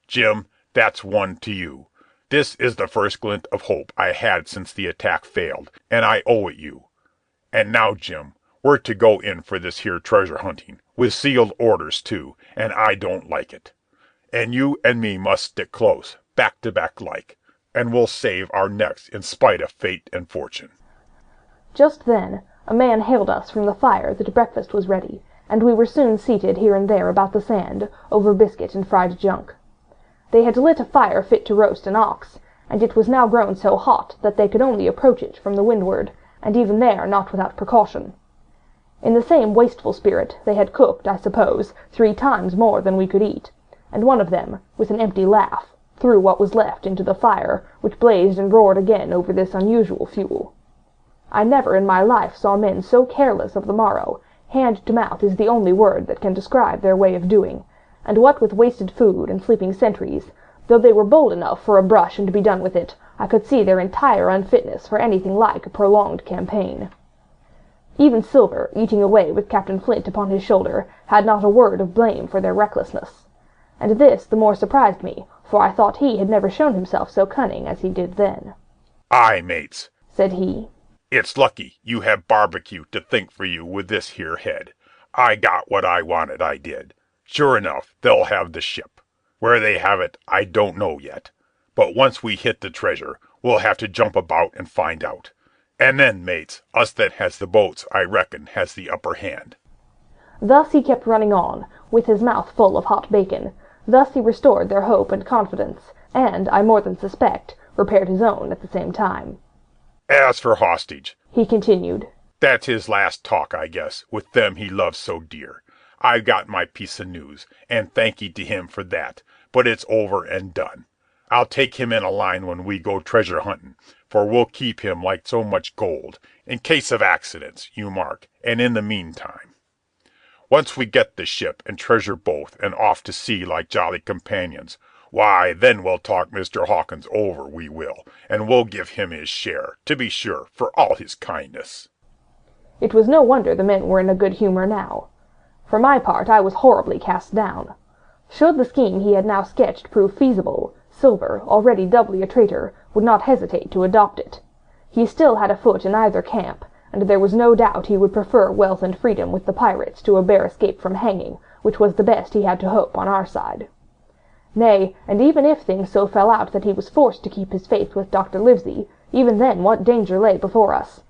Jim, that's one to you. This is the first glint of hope I had since the attack failed, and I owe it you. And now, Jim, we're to go in for this here treasure hunting, with sealed orders, too, and I don't like it. And you and me must stick close, back to back like, and we'll save our necks in spite of fate and fortune. Just then, a man hailed us from the fire that breakfast was ready, and we were soon seated here and there about the sand, over biscuit and fried junk. They had lit a fire fit to roast an ox, and it was now grown so hot that they could only approach it from the windward, and even there not without precaution. In the same wasteful spirit they had cooked, I suppose, 3 times more than we could eat, and one of them, with an empty laugh, threw what was left into the fire, which blazed and roared again over this unusual fuel. I never in my life saw men so careless of the morrow. Hand to mouth is the only word that can describe their way of doing, and what with wasted food and sleeping sentries, though they were bold enough for a brush and to be done with it, I could see their entire unfitness for anything like a prolonged campaign. Even Silver, eating away with Captain Flint upon his shoulder, had not a word of blame for their recklessness. And this the more surprised me, for I thought he had never shown himself so cunning as he did then. "Aye, mates," said he. "It's lucky you have barbecue to think for you with this here head. I got what I wanted, I did. Sure enough, they'll have the ship. Where they have it, I don't know yet. But once we hit the treasure, we'll have to jump about and find out. And then, mates, us that has the boats, I reckon, has the upper hand." Thus he kept running on, with his mouth full of hot bacon. Thus he restored their hope and confidence, and, I more than suspect, repaired his own at the same time. "As for hostage," he continued, "that's his last talk, I guess, with them he loves so dear. I've got my piece of news, and thankee to him for that, but it's over and done. I'll take him in a line when we go treasure hunting, for we'll keep him like so much gold, in case of accidents, you mark, and in the meantime. Once we get the ship and treasure both and off to sea like jolly companions, why, then we'll talk Mr. Hawkins over, we will, and we'll give him his share, to be sure, for all his kindness." It was no wonder the men were in a good humour now. For my part, I was horribly cast down. Should the scheme he had now sketched prove feasible, Silver, already doubly a traitor, would not hesitate to adopt it. He still had a foot in either camp, and there was no doubt he would prefer wealth and freedom with the pirates to a bare escape from hanging, which was the best he had to hope on our side. Nay, and even if things so fell out that he was forced to keep his faith with Dr. Livesey, even then what danger lay before us?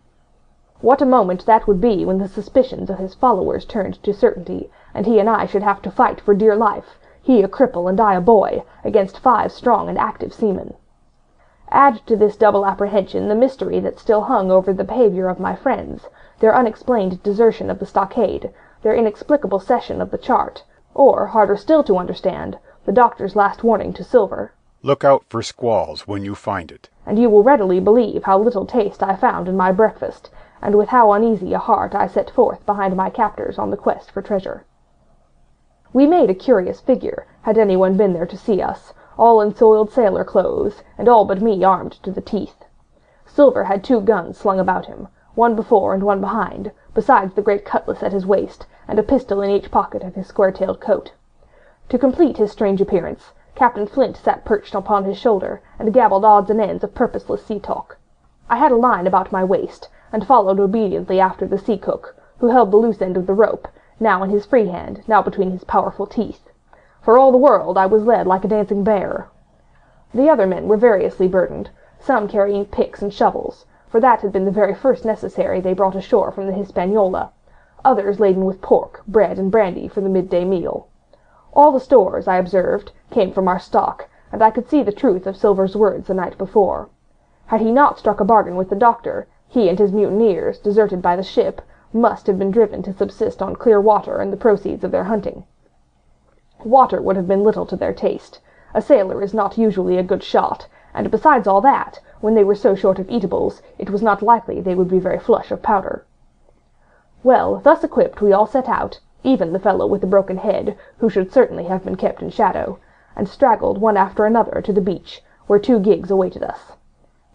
What a moment that would be when the suspicions of his followers turned to certainty, and he and I should have to fight for dear life, he a cripple and I a boy, against 5 strong and active seamen. Add to this double apprehension the mystery that still hung over the behaviour of my friends, their unexplained desertion of the stockade, their inexplicable cession of the chart, or, harder still to understand, the doctor's last warning to Silver, "Look out for squalls when you find it," and you will readily believe how little taste I found in my breakfast, and with how uneasy a heart I set forth behind my captors on the quest for treasure. We made a curious figure, had anyone been there to see us, all in soiled sailor clothes, and all but me armed to the teeth. Silver had 2 guns slung about him, one before and one behind, besides the great cutlass at his waist, and a pistol in each pocket of his square-tailed coat. To complete his strange appearance, Captain Flint sat perched upon his shoulder, and gabbled odds and ends of purposeless sea-talk. I had a line about my waist, and followed obediently after the sea-cook, who held the loose end of the rope, now in his free hand, now between his powerful teeth. For all the world I was led like a dancing bear. The other men were variously burdened, some carrying picks and shovels, for that had been the very first necessary they brought ashore from the Hispaniola, others laden with pork, bread, and brandy for the midday meal. All the stores, I observed, came from our stock, and I could see the truth of Silver's words the night before. Had he not struck a bargain with the doctor, he and his mutineers, deserted by the ship, must have been driven to subsist on clear water and the proceeds of their hunting. Water would have been little to their taste. A sailor is not usually a good shot, and besides all that, when they were so short of eatables, it was not likely they would be very flush of powder. Well, thus equipped we all set out, even the fellow with the broken head, who should certainly have been kept in shadow, and straggled one after another to the beach, where 2 gigs awaited us.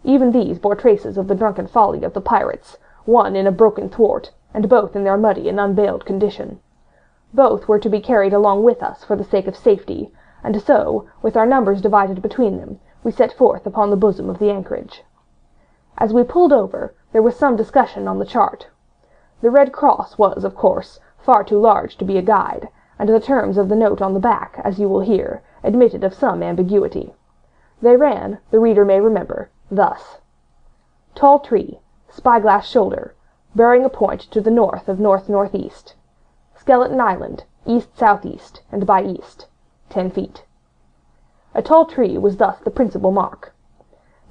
Even these bore traces of the drunken folly of the pirates, one in a broken thwart, and both in their muddy and unbaled condition. Both were to be carried along with us for the sake of safety, and so, with our numbers divided between them, we set forth upon the bosom of the anchorage. As we pulled over, there was some discussion on the chart. The red cross was, of course, far too large to be a guide, and the terms of the note on the back, as you will hear, admitted of some ambiguity. They ran, the reader may remember, thus: Tall tree, spyglass shoulder, bearing a point to the north of north-northeast. Skeleton Island, east-southeast, and by east, 10 feet. A tall tree was thus the principal mark.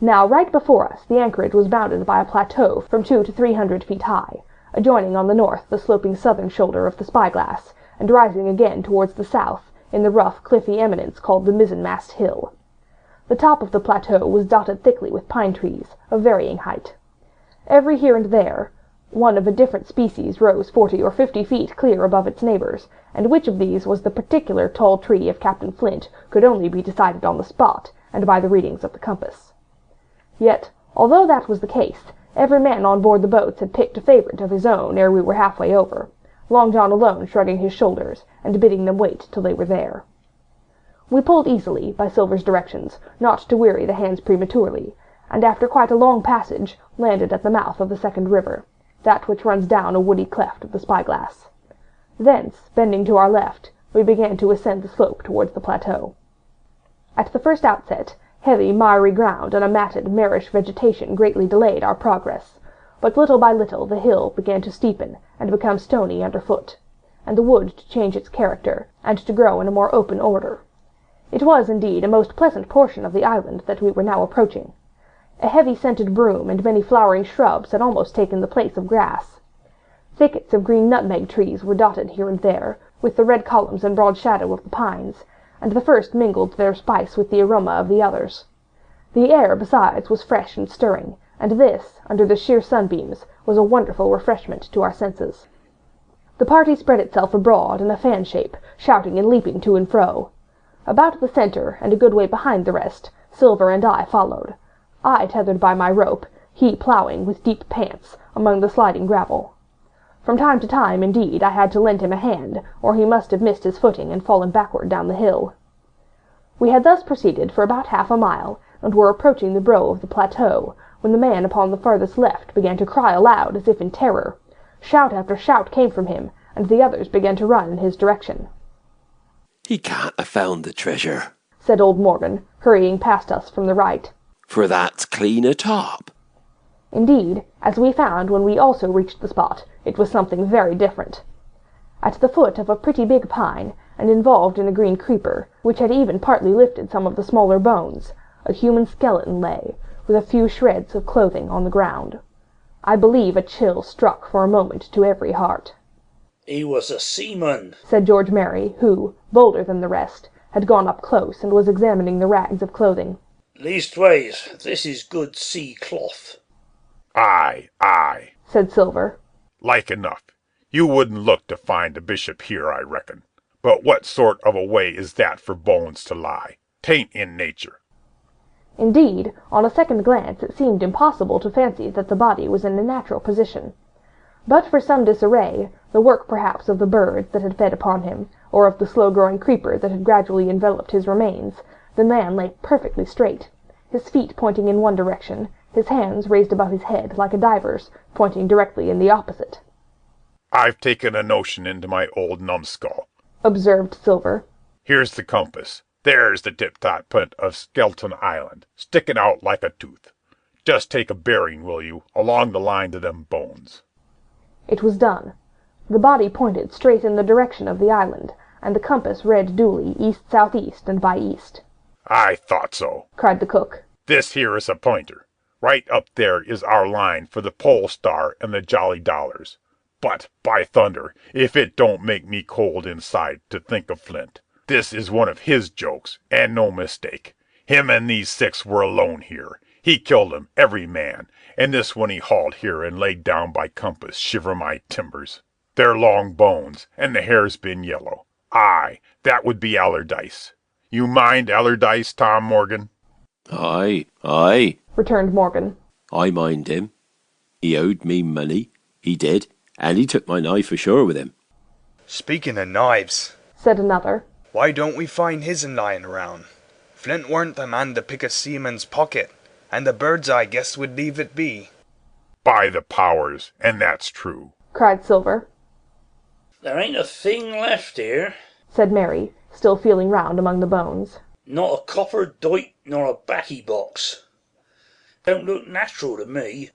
Now, right before us, the anchorage was bounded by a plateau from 200 to 300 feet high, adjoining on the north the sloping southern shoulder of the spyglass, and rising again towards the south in the rough, cliffy eminence called the mizzenmast hill. The top of the plateau was dotted thickly with pine trees, of varying height. Every here and there, one of a different species rose 40 or 50 feet clear above its neighbors, and which of these was the particular tall tree of Captain Flint could only be decided on the spot, and by the readings of the compass. Yet, although that was the case, every man on board the boats had picked a favourite of his own ere we were halfway over, Long John alone shrugging his shoulders, and bidding them wait till they were there. We pulled easily, by Silver's directions, not to weary the hands prematurely, and after quite a long passage, landed at the mouth of the second river, that which runs down a woody cleft of the spyglass. Thence, bending to our left, we began to ascend the slope towards the plateau. At the first outset, heavy, miry ground and a matted, marish vegetation greatly delayed our progress, but little by little the hill began to steepen and become stony underfoot, and the wood to change its character, and to grow in a more open order. It was, indeed, a most pleasant portion of the island that we were now approaching. A heavy-scented broom and many flowering shrubs had almost taken the place of grass. Thickets of green nutmeg trees were dotted here and there, with the red columns and broad shadow of the pines, and the first mingled their spice with the aroma of the others. The air, besides, was fresh and stirring, and this, under the sheer sunbeams, was a wonderful refreshment to our senses. The party spread itself abroad in a fan shape, shouting and leaping to and fro. About the centre, and a good way behind the rest, Silver and I followed, I tethered by my rope, he ploughing, with deep pants, among the sliding gravel. From time to time, indeed, I had to lend him a hand, or he must have missed his footing and fallen backward down the hill. We had thus proceeded for about half a mile, and were approaching the brow of the plateau, when the man upon the farthest left began to cry aloud as if in terror. Shout after shout came from him, and the others began to run in his direction. "He can't have found the treasure," said old Morgan, hurrying past us from the right. "for that's clean atop." Indeed, as we found when we also reached the spot, it was something very different. At the foot of a pretty big pine, and involved in a green creeper, which had even partly lifted some of the smaller bones, a human skeleton lay, with a few shreds of clothing on the ground. I believe a chill struck for a moment to every heart. "He was a seaman," said George Merry, who, bolder than the rest, had gone up close and was examining the rags of clothing. "Leastways, this is good sea cloth." Aye, aye, said Silver. like enough. You wouldn't look to find a bishop here, I reckon. But what sort of a way is that for bones to lie? 'Tain't in nature. Indeed, on a second glance it seemed impossible to fancy that the body was in a natural position. But for some disarray, the work perhaps of the birds that had fed upon him, or of the slow-growing creeper that had gradually enveloped his remains, the man lay perfectly straight, his feet pointing in one direction, his hands raised above his head like a diver's, pointing directly in the opposite. I've taken a notion into my old numbskull, observed Silver. Here's the compass. There's the tip-top point of Skeleton Island, sticking out like a tooth. Just take a bearing, will you, along the line of them bones. It was done. The body pointed straight in the direction of the island, and the compass read duly east-southeast and by east. I thought so, cried the cook. This here is a pointer. Right up there is our line for the Pole Star and the Jolly Dollars. But, by thunder, if it don't make me cold inside to think of Flint. This is one of his jokes, and no mistake. Him and these 6 were alone here. He killed 'em, every man, and this one he hauled here and laid down by compass, shiver my timbers. They're long bones, and the hair's been yellow. Aye, that would be Allardyce. You mind Allardyce, Tom Morgan? Aye, aye, returned Morgan. I mind him. He owed me money, he did, and he took my knife ashore with him. Speaking of knives, said another, why don't we find his'n lying around? Flint weren't the man to pick a seaman's pocket, and the bird's eye guess would leave it be. By the powers, and that's true, cried Silver. There ain't a thing left here, said Mary, still feeling round among the bones. Not a copper doit nor a baccy box. Don't look natural to me.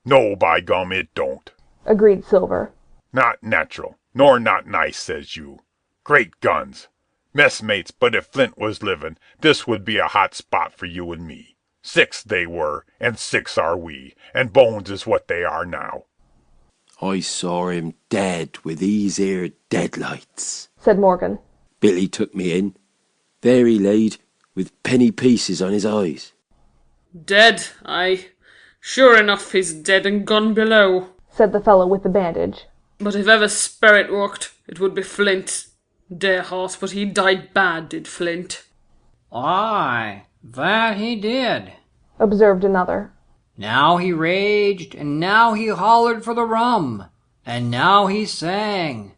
No, by gum, it don't, agreed Silver. Not natural, nor not nice, says you. Great guns. Messmates, but if Flint was livin', this would be a hot spot for you and me. 6 they were, and 6 are we, and bones is what they are now. I saw him dead with these here deadlights, said Morgan. Billy took me in. There he laid, with penny pieces on his eyes. Dead, aye. Sure enough he's dead and gone below, said the fellow with the bandage. But if ever spirit worked, it would be Flint. Dear heart, but he died bad, did Flint. Aye, that he did, observed another. Now he raged, and now he hollered for the rum, and now he sang.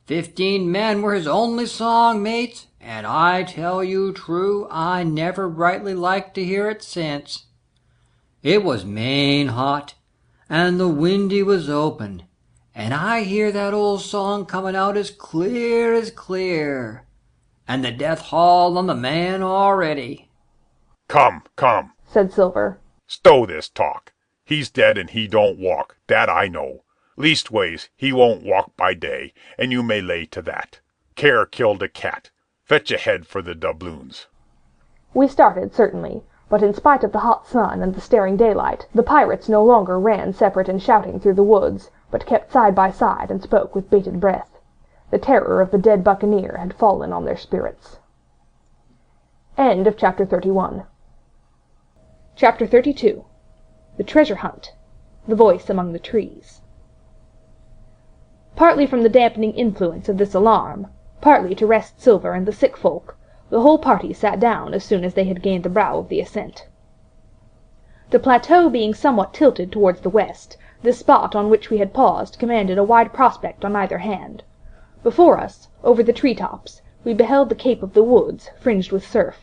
15 men were his only song, mates, and I tell you true, I never rightly liked to hear it since. It was main hot, and the windy was open, and I hear that old song coming out as clear, and the death haul on the man already. Come, said Silver. Stow this talk. He's dead and he don't walk, that I know. Leastways, he won't walk by day, and you may lay to that. Care killed a cat. Fetch a head for the doubloons. We started, certainly, but in spite of the hot sun and the staring daylight, the pirates no longer ran separate and shouting through the woods, but kept side by side and spoke with bated breath. The terror of the dead buccaneer had fallen on their spirits. End of Chapter 31. Chapter 32. The Treasure Hunt. The Voice Among the Trees. Partly from the dampening influence of this alarm, partly to rest Silver and the sick folk, the whole party sat down as soon as they had gained the brow of the ascent. The plateau being somewhat tilted towards the west, this spot on which we had paused commanded a wide prospect on either hand. Before us, over the tree-tops, we beheld the cape of the woods, fringed with surf.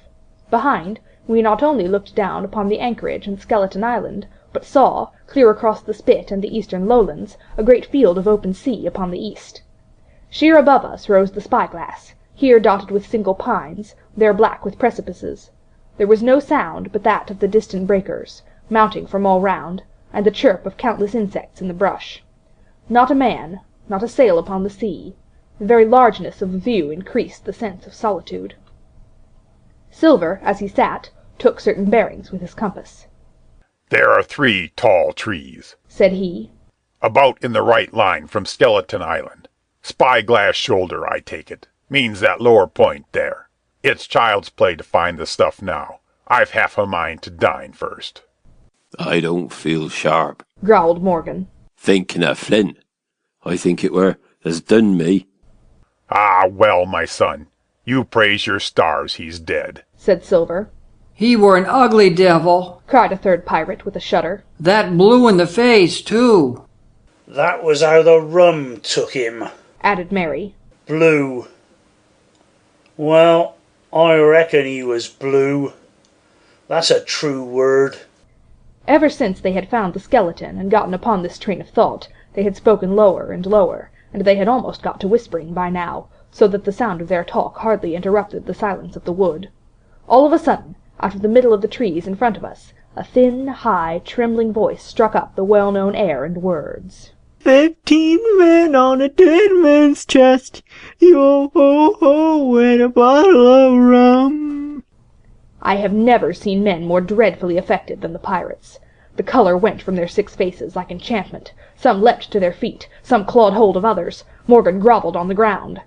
Behind, we not only looked down upon the anchorage and Skeleton Island, but saw, clear across the spit and the eastern lowlands, a great field of open sea upon the east. Sheer above us rose the spyglass, here dotted with single pines, there black with precipices. There was no sound but that of the distant breakers, mounting from all round, and the chirp of countless insects in the brush. Not a man, not a sail upon the sea. The very largeness of the view increased the sense of solitude. Silver, as he sat, took certain bearings with his compass. There are 3 tall trees, said he, about in the right line from Skeleton Island. Spyglass shoulder, I take it. Means that lower point there. It's child's play to find the stuff now. I've half a mind to dine first. I don't feel sharp, growled Morgan. Thinking of Flint, I think it were as done me. Ah, well, my son, you praise your stars he's dead, said Silver. He were an ugly devil, cried a third pirate with a shudder. That blue in the face, too. That was how the rum took him, added Mary. Blue. Well, I reckon he was blue. That's a true word. Ever since they had found the skeleton and gotten upon this train of thought, they had spoken lower and lower, and they had almost got to whispering by now, so that the sound of their talk hardly interrupted the silence of the wood. All of a sudden, out of the middle of the trees in front of us, a thin, high, trembling voice struck up the well-known air and words. 15 men on a dead man's chest, yo-ho-ho, and a bottle of rum. I have never seen men more dreadfully affected than the pirates. The colour went from their 6 faces like enchantment. Some leapt to their feet, some clawed hold of others. Morgan grovelled on the ground.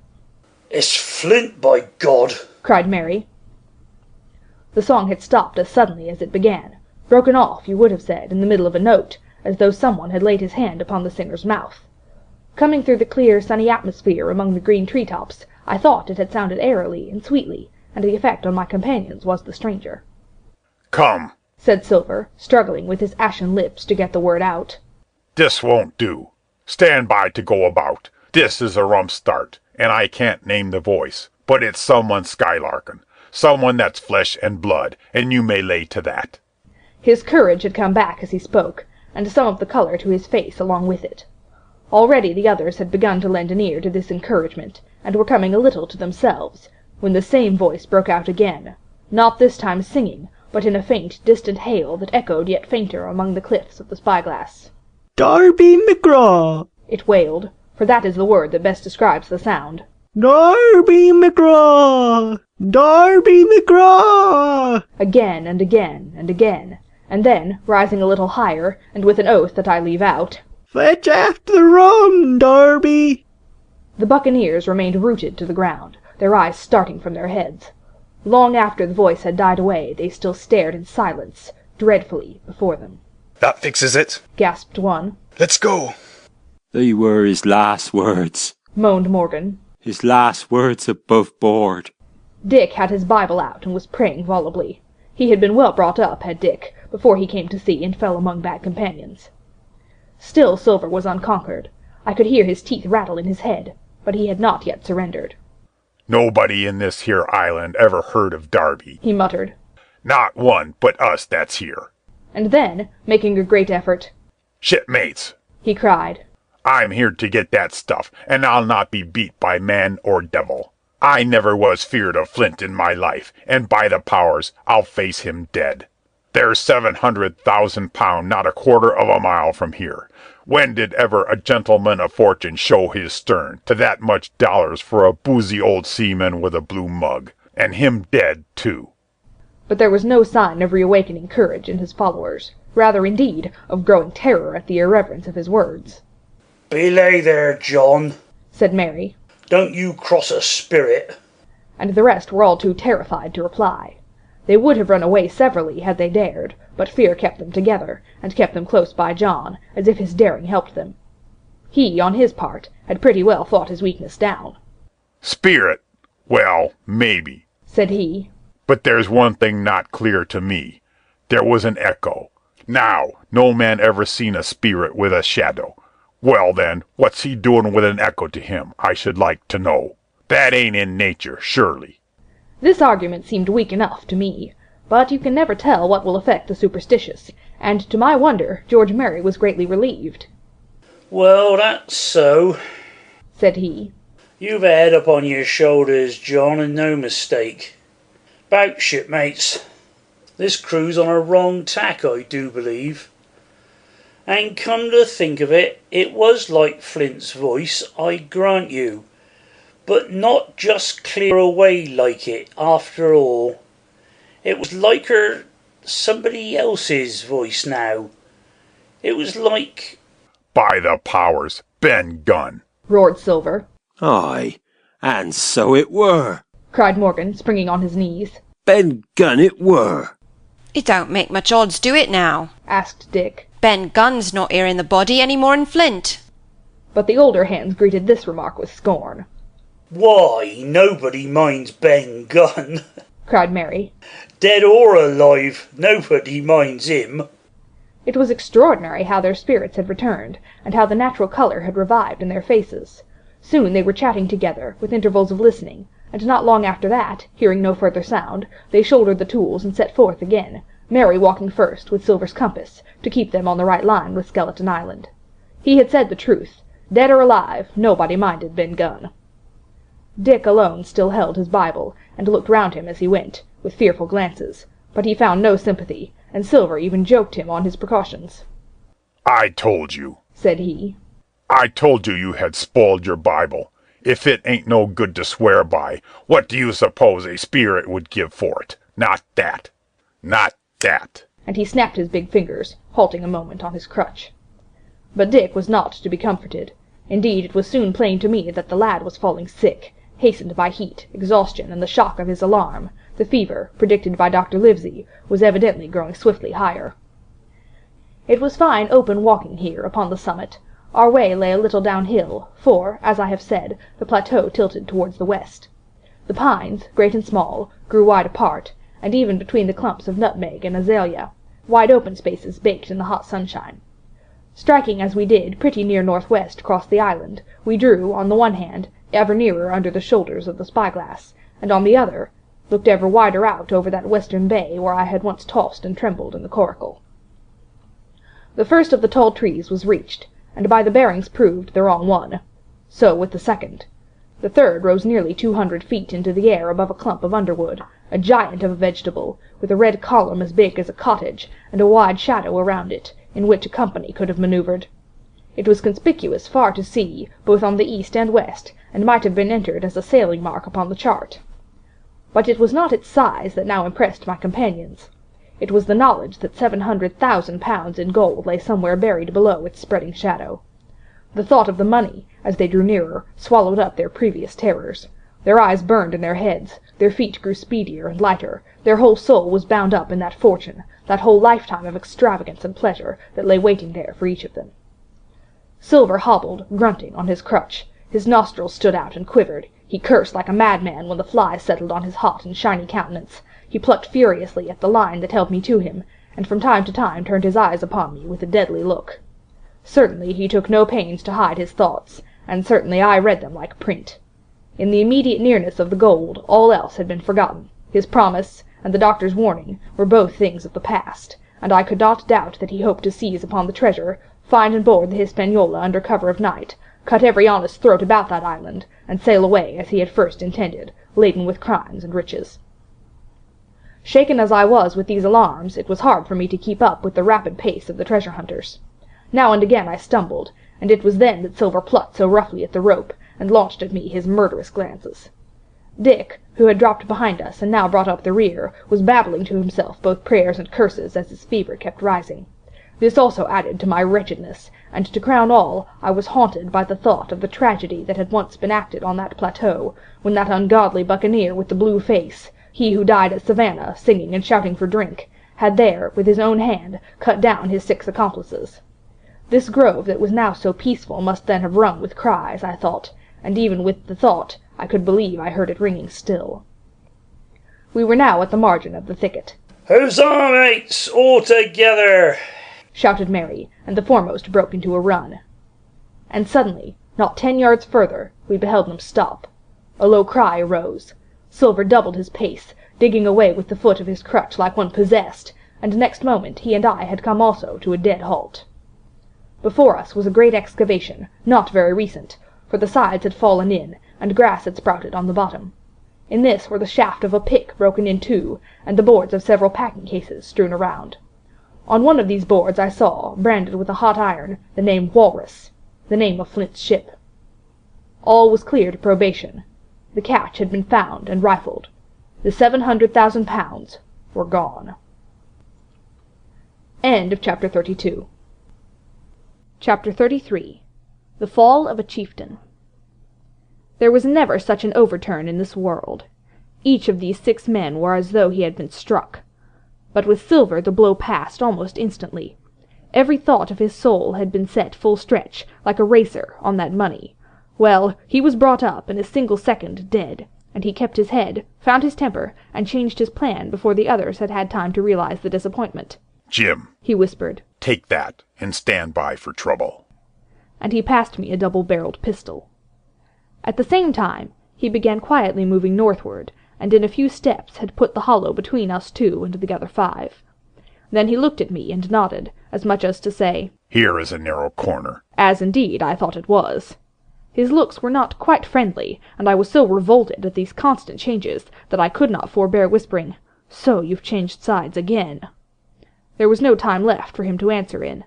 It's Flint, by God! cried Mary. The song had stopped as suddenly as it began. broken off, you would have said, in the middle of a note, as though someone had laid his hand upon the singer's mouth. Coming through the clear, sunny atmosphere among the green tree-tops, I thought it had sounded airily and sweetly, and the effect on my companions was the stranger. "Come," said Silver, struggling with his ashen lips to get the word out. "This won't do. Stand by to go about. This is a rum start, and I can't name the voice, but it's someone skylarkin', someone that's flesh and blood, and you may lay to that." His courage had come back as he spoke, and some of the colour to his face along with it. Already the others had begun to lend an ear to this encouragement, and were coming a little to themselves, when the same voice broke out again, not this time singing, but in a faint, distant hail that echoed yet fainter among the cliffs of the spyglass. "Darby McGraw!" it wailed, for that is the word that best describes the sound. "Darby McGraw! Darby McGraw!" Again and again and again, and then, rising a little higher, and with an oath that I leave out, "Fetch after the rum, Darby!" The buccaneers remained rooted to the ground, their eyes starting from their heads. Long after the voice had died away, they still stared in silence, dreadfully, before them. "That fixes it," gasped one. "Let's go." They were his last words. Moaned Morgan. His last words above board. Dick had his Bible out and was praying volubly. He had been well brought up, had Dick, before he came to sea and fell among bad companions. Still Silver was unconquered. I could hear his teeth rattle in his head, but he had not yet surrendered. "Nobody in this here island ever heard of Darby," he muttered. "Not one but us that's here." And then, making a great effort, "Shipmates," he cried, "I'm here to get that stuff, and I'll not be beat by man or devil. I never was feared of Flint in my life, and by the powers, I'll face him dead. There's 700,000 pound not a quarter of a mile from here. When did ever a gentleman of fortune show his stern to that much dollars for a boozy old seaman with a blue mug, and him dead, too?" But there was no sign of reawakening courage in his followers, rather, indeed, of growing terror at the irreverence of his words. "Belay there, John," said Mary. "Don't you cross a spirit." And the rest were all too terrified to reply. They would have run away severally had they dared, but fear kept them together, and kept them close by John, as if his daring helped them. He, on his part, had pretty well fought his weakness down. "Spirit? Well, maybe," said he. "But there's one thing not clear to me. There was an echo. Now, no man ever seen a spirit with a shadow. Well then, what's he doing with an echo to him, I should like to know? That ain't in nature, surely." This argument seemed weak enough to me, but you can never tell what will affect the superstitious, and to my wonder George Merry was greatly relieved. "Well, that's so," said he. "You've a head upon your shoulders, John, and no mistake. 'Bout shipmates. This crew's on a wrong tack, I do believe. And come to think of it, it was like Flint's voice, I grant you, but not just clear away like it, after all. It was liker somebody else's voice now. It was like—" "By the powers, Ben Gunn!" roared Silver. "Aye, and so it were," cried Morgan, springing on his knees. "Ben Gunn it were." "It don't make much odds, do it now?" asked Dick. "Ben Gunn's not here in the body any more'n Flint." But the older hands greeted this remark with scorn. "Why, nobody minds Ben Gunn," cried Mary. "Dead or alive, nobody minds him." It was extraordinary how their spirits had returned, and how the natural colour had revived in their faces. Soon they were chatting together, with intervals of listening, and not long after that, hearing no further sound, they shouldered the tools and set forth again, Mary walking first with Silver's compass, to keep them on the right line with Skeleton Island. He had said the truth. Dead or alive, nobody minded Ben Gunn. Dick alone still held his Bible, and looked round him as he went, with fearful glances, but he found no sympathy, and Silver even joked him on his precautions. "I told you," said he. "I told you you had spoiled your Bible. If it ain't no good to swear by, what do you suppose a spirit would give for it? Not that. Not that." And he snapped his big fingers, halting a moment on his crutch. But Dick was not to be comforted. Indeed, it was soon plain to me that the lad was falling sick, hastened by heat, exhaustion, and the shock of his alarm. The fever, predicted by Dr. Livesey, was evidently growing swiftly higher. It was fine open walking here upon the summit. Our way lay a little downhill, for, as I have said, the plateau tilted towards the west. The pines, great and small, grew wide apart, and even between the clumps of nutmeg and azalea, wide open spaces baked in the hot sunshine. Striking as we did pretty near northwest across the island, we drew, on the one hand, ever nearer under the shoulders of the spyglass, and on the other, looked ever wider out over that western bay where I had once tossed and trembled in the coracle. The first of the tall trees was reached, and by the bearings proved the wrong one. So with the second. The third rose nearly 200 feet into the air above a clump of underwood, a giant of a vegetable, with a red column as big as a cottage, and a wide shadow around it, in which a company could have manoeuvred. It was conspicuous far to sea, both on the east and west, and might have been entered as a sailing mark upon the chart. But it was not its size that now impressed my companions. It was the knowledge that 700,000 pounds in gold lay somewhere buried below its spreading shadow. The thought of the money, as they drew nearer, swallowed up their previous terrors. Their eyes burned in their heads, their feet grew speedier and lighter, their whole soul was bound up in that fortune, that whole lifetime of extravagance and pleasure that lay waiting there for each of them. Silver hobbled, grunting, on his crutch. His nostrils stood out and quivered. He cursed like a madman when the flies settled on his hot and shiny countenance. He plucked furiously at the line that held me to him, and from time to time turned his eyes upon me with a deadly look. Certainly he took no pains to hide his thoughts, and certainly I read them like print. In the immediate nearness of the gold, all else had been forgotten. His promise, and the doctor's warning, were both things of the past, and I could not doubt that he hoped to seize upon the treasure, find and board the Hispaniola under cover of night, cut every honest throat about that island, and sail away as he had first intended, laden with crimes and riches. Shaken as I was with these alarms, it was hard for me to keep up with the rapid pace of the treasure hunters. Now and again I stumbled, and it was then that Silver plucked so roughly at the rope, and launched at me his murderous glances. Dick, who had dropped behind us and now brought up the rear, was babbling to himself both prayers and curses as his fever kept rising. This also added to my wretchedness, and to crown all, I was haunted by the thought of the tragedy that had once been acted on that plateau, when that ungodly buccaneer with the blue face, he who died at Savannah, singing and shouting for drink, had there, with his own hand, cut down his 6 accomplices. This grove that was now so peaceful must then have rung with cries, I thought, and even with the thought I could believe I heard it ringing still. We were now at the margin of the thicket. "Huzzah, mates, all together!" shouted Mary, and the foremost broke into a run. And suddenly, not 10 yards further, we beheld them stop. A low cry arose. Silver doubled his pace, digging away with the foot of his crutch like one possessed, and next moment he and I had come also to a dead halt. Before us was a great excavation, not very recent, for the sides had fallen in, and grass had sprouted on the bottom. In this were the shaft of a pick broken in 2, and the boards of several packing cases strewn around. On one of these boards I saw, branded with a hot iron, the name Walrus, the name of Flint's ship. All was clear to probation. The catch had been found and rifled. The 700,000 pounds were gone. End of chapter 32. Chapter 33. The Fall of a Chieftain. There was never such an overturn in this world. Each of these 6 men were as though he had been struck. But with Silver the blow passed almost instantly. Every thought of his soul had been set full stretch, like a racer, on that money. Well, he was brought up in a single second dead, and he kept his head, found his temper, and changed his plan before the others had had time to realize the disappointment. "Jim," he whispered, "take that, and stand by for trouble." And he passed me a double-barreled pistol. At the same time, he began quietly moving northward, and in a few steps had put the hollow between us 2 and the other 5. Then he looked at me and nodded, as much as to say, "Here is a narrow corner." As indeed I thought it was. His looks were not quite friendly, and I was so revolted at these constant changes that I could not forbear whispering, "So you've changed sides again." There was no time left for him to answer in.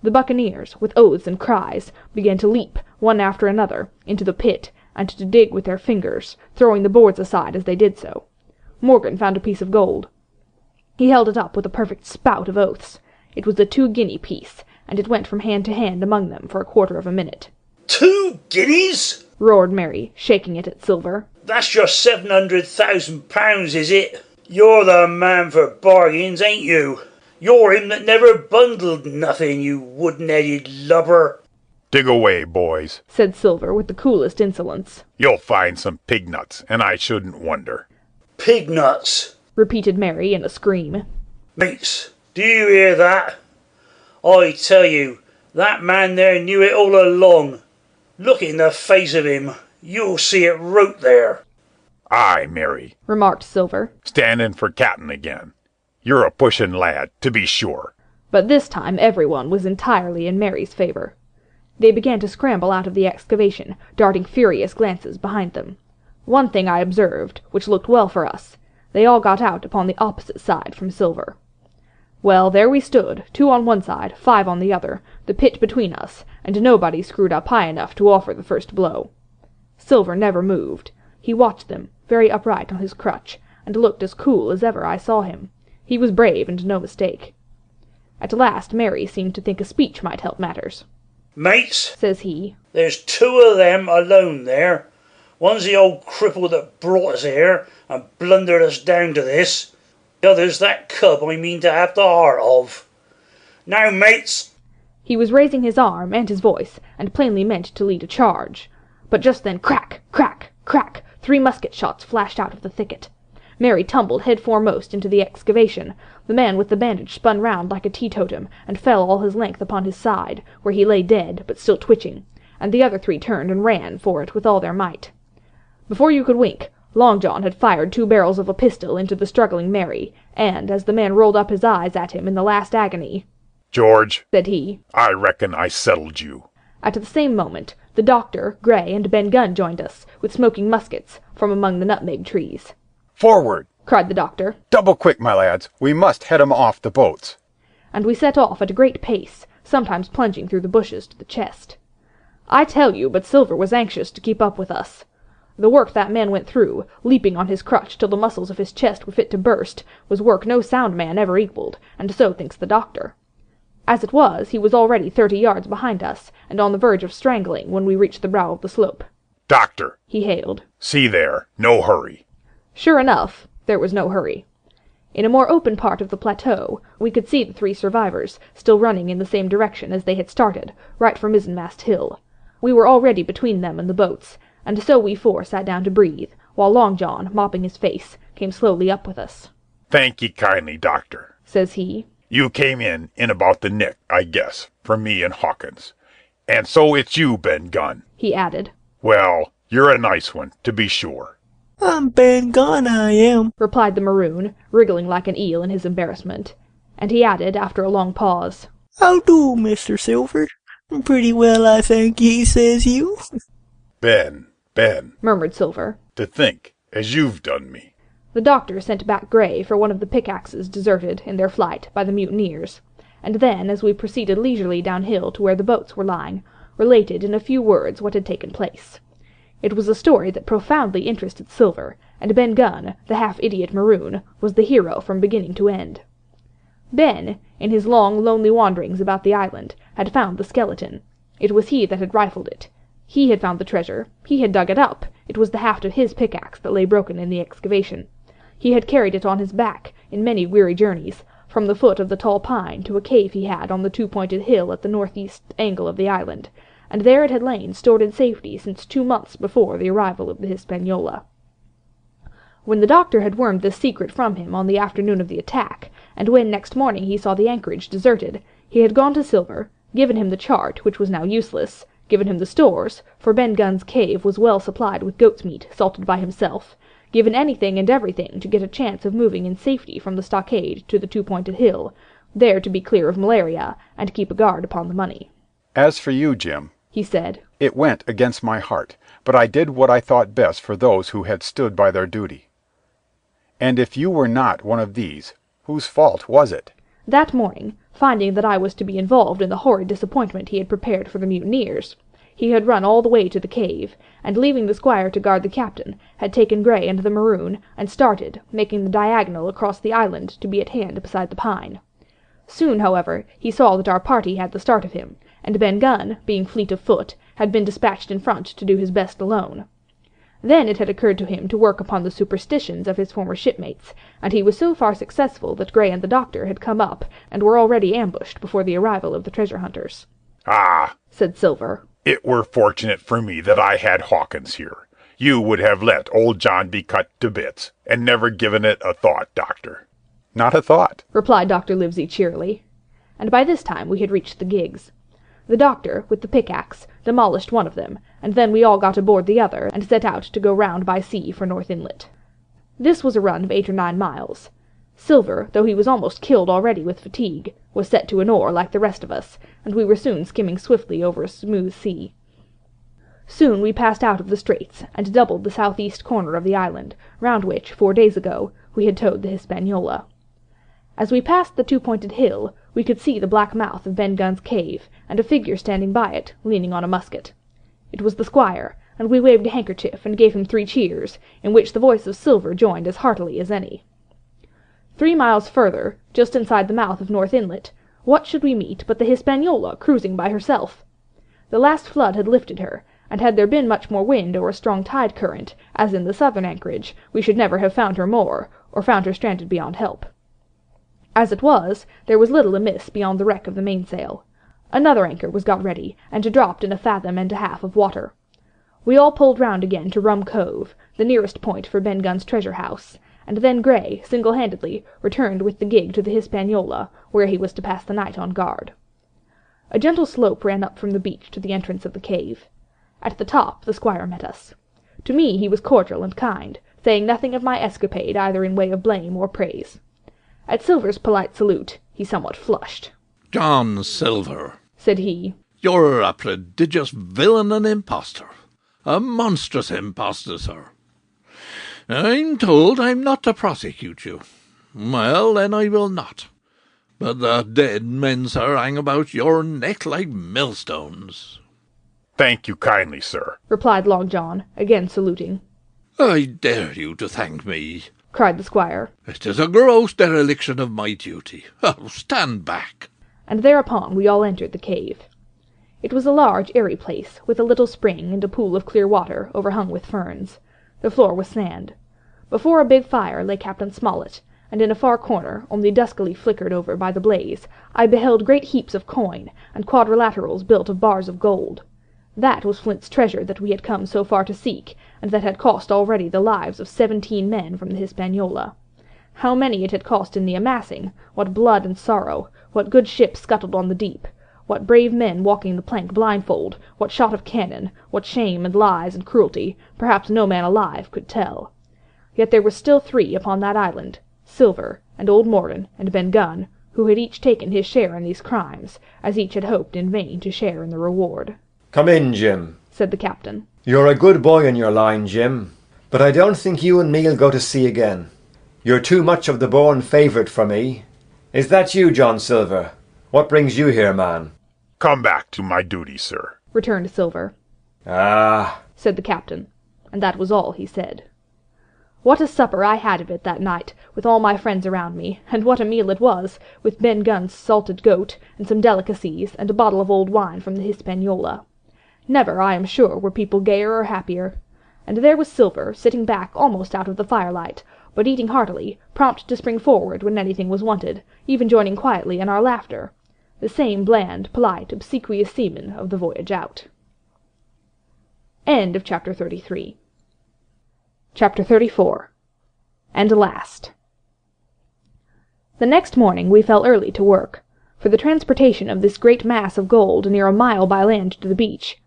The buccaneers, with oaths and cries, began to leap, one after another, into the pit, and to dig with their fingers, throwing the boards aside as they did so. Morgan found a piece of gold. He held it up with a perfect spout of oaths. It was a 2-guinea piece, and it went from hand to hand among them for a quarter of a minute. 2 guineas? roared Mary, shaking it at Silver. That's your 700,000 pounds, is it? You're the man for bargains, ain't you? You're him that never bundled nothing, you wooden-headed lubber. Dig away, boys, said Silver with the coolest insolence. You'll find some pig nuts, and I shouldn't wonder. Pig nuts, repeated Mary in a scream. Mates, do you hear that? I tell you, that man there knew it all along. Look in the face of him. You'll see it wrote there. Aye, Mary, remarked Silver, standing for captain again. You're a pushin' lad, to be sure. But this time everyone was entirely in Mary's favour. They began to scramble out of the excavation, darting furious glances behind them. One thing I observed, which looked well for us. They all got out upon the opposite side from Silver. Well, there we stood, 2 on one side, 5 on the other, the pit between us, and nobody screwed up high enough to offer the first blow. Silver never moved. He watched them, very upright on his crutch, and looked as cool as ever I saw him. He was brave, and no mistake. At last Mary seemed to think a speech might help matters. Mates, says he, there's 2 of them alone there. One's the old cripple that brought us here and blundered us down to this. The other's that cub I mean to have the heart of. Now, mates. He was raising his arm and his voice, and plainly meant to lead a charge. But just then crack, crack, crack, 3 musket shots flashed out of the thicket. Mary tumbled head foremost into the excavation. The man with the bandage spun round like a teetotum, and fell all his length upon his side, where he lay dead, but still twitching, and the other 3 turned and ran for it with all their might. Before you could wink, Long John had fired 2 barrels of a pistol into the struggling Mary, and, as the man rolled up his eyes at him in the last agony, George, said he, I reckon I settled you. At the same moment, the doctor, Gray, and Ben Gunn joined us, with smoking muskets, from among the nutmeg trees. Forward, cried the doctor. Double quick, my lads. We must head 'em off the boats. And we set off at a great pace, sometimes plunging through the bushes to the chest. I tell you, but Silver was anxious to keep up with us. The work that man went through, leaping on his crutch till the muscles of his chest were fit to burst, was work no sound man ever equalled, and so thinks the doctor. As it was, he was already 30 yards behind us, and on the verge of strangling when we reached the brow of the slope. Doctor, he hailed. See there, no hurry. Sure enough, there was no hurry. In a more open part of the plateau, we could see the 3 survivors, still running in the same direction as they had started, right for Mizzenmast Hill. We were already between them and the boats, and so we 4 sat down to breathe, while Long John, mopping his face, came slowly up with us. Thank ye kindly, Doctor, says he. You came in about the nick, I guess, for me and Hawkins. And so it's you, Ben Gunn, he added. Well, you're a nice one, to be sure. I'm Ben Gunn, I am, replied the maroon, wriggling like an eel in his embarrassment. And he added, after a long pause, How do, Mr. Silver? Pretty well, I thank ye, says you. Ben, murmured Silver. To think, as you've done me. The doctor sent back Gray for one of the pickaxes deserted, in their flight, by the mutineers, and then, as we proceeded leisurely downhill to where the boats were lying, related in a few words what had taken place. It was a story that profoundly interested Silver, and Ben Gunn, the half-idiot maroon, was the hero from beginning to end. Ben, in his long, lonely wanderings about the island, had found the skeleton. It was he that had rifled it. He had found the treasure. He had dug it up. It was the haft of his pickaxe that lay broken in the excavation. He had carried it on his back, in many weary journeys, from the foot of the tall pine to a cave he had on the 2-pointed hill at the northeast angle of the island, and there it had lain stored in safety since 2 months before the arrival of the Hispaniola. When the doctor had wormed this secret from him on the afternoon of the attack, and when next morning he saw the anchorage deserted, he had gone to Silver, given him the chart, which was now useless, given him the stores, for Ben Gunn's cave was well supplied with goat's meat salted by himself, given anything and everything to get a chance of moving in safety from the stockade to the 2-pointed hill, there to be clear of malaria, and keep a guard upon the money. As for you, Jim, he said, it went against my heart, but I did what I thought best for those who had stood by their duty. And if you were not one of these, whose fault was it? That morning, finding that I was to be involved in the horrid disappointment he had prepared for the mutineers, he had run all the way to the cave, and leaving the squire to guard the captain, had taken Gray and the maroon, and started, making the diagonal across the island to be at hand beside the pine. Soon, however, he saw that our party had the start of him, and Ben Gunn, being fleet of foot, had been dispatched in front to do his best alone. Then it had occurred to him to work upon the superstitions of his former shipmates, and he was so far successful that Gray and the doctor had come up and were already ambushed before the arrival of the treasure hunters. "Ah," said Silver, "it were fortunate for me that I had Hawkins here. You would have let old John be cut to bits, and never given it a thought, Doctor." "Not a thought," replied Dr. Livesey cheerily. And by this time we had reached the gigs. The doctor, with the pickaxe, demolished one of them, and then we all got aboard the other and set out to go round by sea for North Inlet. This was a run of 8 or 9 miles. Silver, though he was almost killed already with fatigue, was set to an oar like the rest of us, and we were soon skimming swiftly over a smooth sea. Soon we passed out of the straits, and doubled the southeast corner of the island, round which, 4 days ago, we had towed the Hispaniola. As we passed the two-pointed hill, we could see the black mouth of Ben Gunn's cave, and a figure standing by it, leaning on a musket. It was the squire, and we waved a handkerchief and gave him 3 cheers, in which the voice of Silver joined as heartily as any. 3 miles further, just inside the mouth of North Inlet, what should we meet but the Hispaniola cruising by herself? The last flood had lifted her, and had there been much more wind or a strong tide current, as in the southern anchorage, we should never have found her more, or found her stranded beyond help. As it was, there was little amiss beyond the wreck of the mainsail. Another anchor was got ready, and dropped in 1.5 fathoms of water. We all pulled round again to Rum Cove, the nearest point for Ben Gunn's treasure house, and then Gray, single-handedly, returned with the gig to the Hispaniola, where he was to pass the night on guard. A gentle slope ran up from the beach to the entrance of the cave. At the top the squire met us. To me he was cordial and kind, saying nothing of my escapade either in way of blame or praise. At Silver's polite salute he somewhat flushed. "John Silver," said he, "you're a prodigious villain and impostor. A monstrous impostor, sir. I'm told I'm not to prosecute you. Well, then I will not. But the dead men, sir, hang about your neck like millstones." "Thank you kindly, sir," replied Long John, again saluting. "I dare you to thank me," cried the squire. "It is a gross dereliction of my duty. Oh, stand back." And thereupon we all entered the cave. It was a large, airy place, with a little spring and a pool of clear water overhung with ferns. The floor was sand. Before a big fire lay Captain Smollett, and in a far corner, only duskily flickered over by the blaze, I beheld great heaps of coin, and quadrilaterals built of bars of gold. That was Flint's treasure that we had come so far to seek, and that had cost already the lives of 17 men from the Hispaniola. How many it had cost in the amassing, what blood and sorrow, what good ships scuttled on the deep, what brave men walking the plank blindfold, what shot of cannon, what shame and lies and cruelty, perhaps no man alive could tell. Yet there were still 3 upon that island, Silver, and old Morden, and Ben Gunn, who had each taken his share in these crimes, as each had hoped in vain to share in the reward. "Come in, Jim," said the captain. "You're a good boy in your line, Jim, but I don't think you and me'll go to sea again. You're too much of the born favourite for me. Is that you, John Silver? What brings you here, man?" "Come back to my duty, sir," returned Silver. "Ah," said the captain, and that was all he said. What a supper I had of it that night, with all my friends around me, and what a meal it was, with Ben Gunn's salted goat, and some delicacies, and a bottle of old wine from the Hispaniola. Never, I am sure, were people gayer or happier. And there was Silver, sitting back almost out of the firelight, but eating heartily, prompt to spring forward when anything was wanted, even joining quietly in our laughter. The same bland, polite, obsequious seaman of the voyage out. End of chapter 33. Chapter 34. And last. The next morning we fell early to work, for the transportation of this great mass of gold near a mile by land to the beach,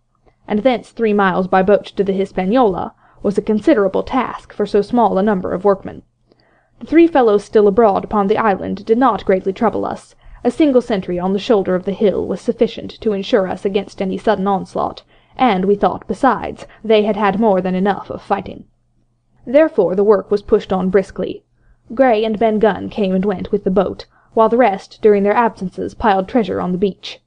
and thence 3 miles by boat to the Hispaniola, was a considerable task for so small a number of workmen. The 3 fellows still abroad upon the island did not greatly trouble us. A single sentry on the shoulder of the hill was sufficient to ensure us against any sudden onslaught, and we thought, besides, they had had more than enough of fighting. Therefore the work was pushed on briskly. Gray and Ben Gunn came and went with the boat, while the rest, during their absences, piled treasure on the beach.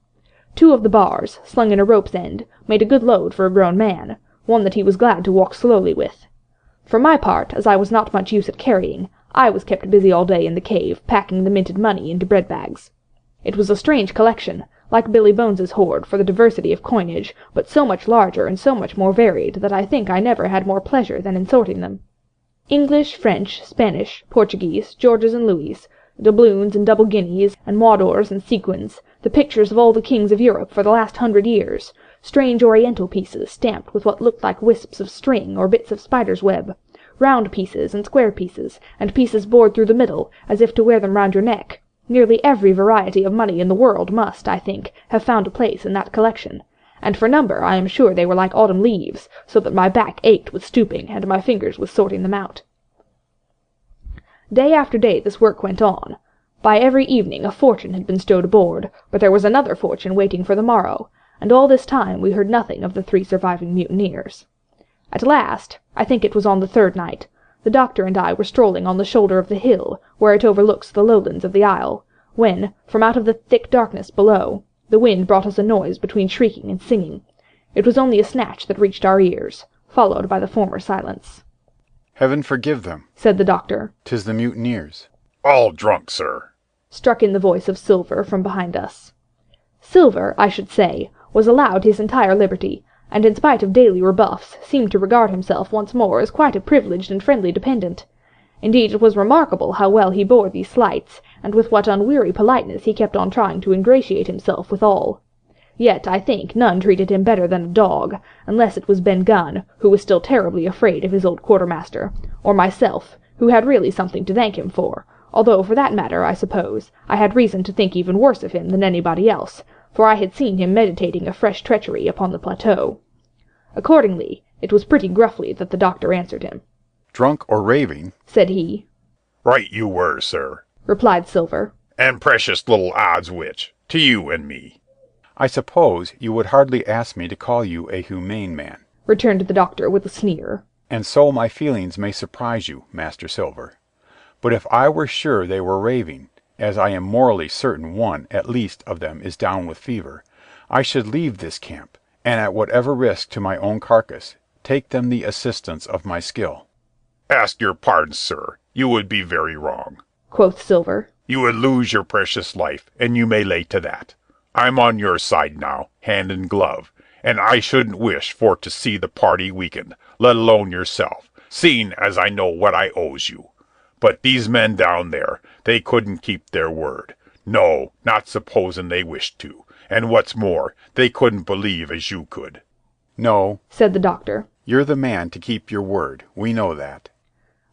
2 of the bars, slung in a rope's end, made a good load for a grown man, one that he was glad to walk slowly with. For my part, as I was not much use at carrying, I was kept busy all day in the cave, packing the minted money into bread bags. It was a strange collection, like Billy Bones's hoard for the diversity of coinage, but so much larger and so much more varied that I think I never had more pleasure than in sorting them. English, French, Spanish, Portuguese, Georges and Louis, doubloons and double guineas, and moidores and sequins, the pictures of all the kings of Europe for the last 100 years, strange oriental pieces stamped with what looked like wisps of string or bits of spider's web, round pieces and square pieces, and pieces bored through the middle, as if to wear them round your neck. Nearly every variety of money in the world must, I think, have found a place in that collection, and for number I am sure they were like autumn leaves, so that my back ached with stooping and my fingers with sorting them out. Day after day this work went on. By every evening a fortune had been stowed aboard, but there was another fortune waiting for the morrow, and all this time we heard nothing of the 3 surviving mutineers. At last, I think it was on the 3rd night, the doctor and I were strolling on the shoulder of the hill, where it overlooks the lowlands of the isle, when, from out of the thick darkness below, the wind brought us a noise between shrieking and singing. It was only a snatch that reached our ears, followed by the former silence. Heaven forgive them, said the doctor. 'Tis the mutineers. All drunk, sir, struck in the voice of Silver from behind us. Silver, I should say, was allowed his entire liberty, and in spite of daily rebuffs, seemed to regard himself once more as quite a privileged and friendly dependent. Indeed, it was remarkable how well he bore these slights, and with what unweary politeness he kept on trying to ingratiate himself with all. Yet, I think, none treated him better than a dog, unless it was Ben Gunn, who was still terribly afraid of his old quartermaster, or myself, who had really something to thank him for, although for that matter, I suppose, I had reason to think even worse of him than anybody else, for I had seen him meditating a fresh treachery upon the plateau. Accordingly, it was pretty gruffly that the doctor answered him. Drunk or raving, said he. Right you were, sir, replied Silver. And precious little odds which, to you and me. I suppose you would hardly ask me to call you a humane man, returned the doctor with a sneer. And so my feelings may surprise you, Master Silver. But if I were sure they were raving, as I am morally certain one, at least, of them is down with fever, I should leave this camp, and at whatever risk to my own carcass, take them the assistance of my skill. Ask your pardon, sir, you would be very wrong, quoth Silver. You would lose your precious life, and you may lay to that. I'm on your side now, hand in glove, and I shouldn't wish for to see the party weakened, let alone yourself, seeing as I know what I owes you. But these men down there, they couldn't keep their word. No, not supposin' they wished to, and what's more, they couldn't believe as you could. No, said the doctor. You're the man to keep your word, we know that.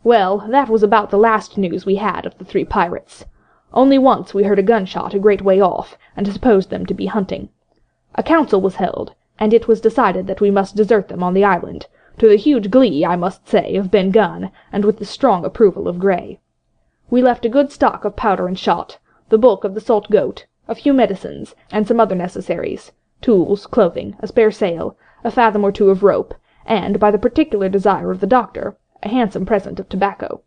Well, that was about the last news we had of the 3 pirates. Only once we heard a gunshot a great way off, and supposed them to be hunting. A council was held, and it was decided that we must desert them on the island, to the huge glee, I must say, of Ben Gunn, and with the strong approval of Gray. We left a good stock of powder and shot, the bulk of the salt goat, a few medicines, and some other necessaries, tools, clothing, a spare sail, a fathom or 2 of rope, and, by the particular desire of the doctor, a handsome present of tobacco.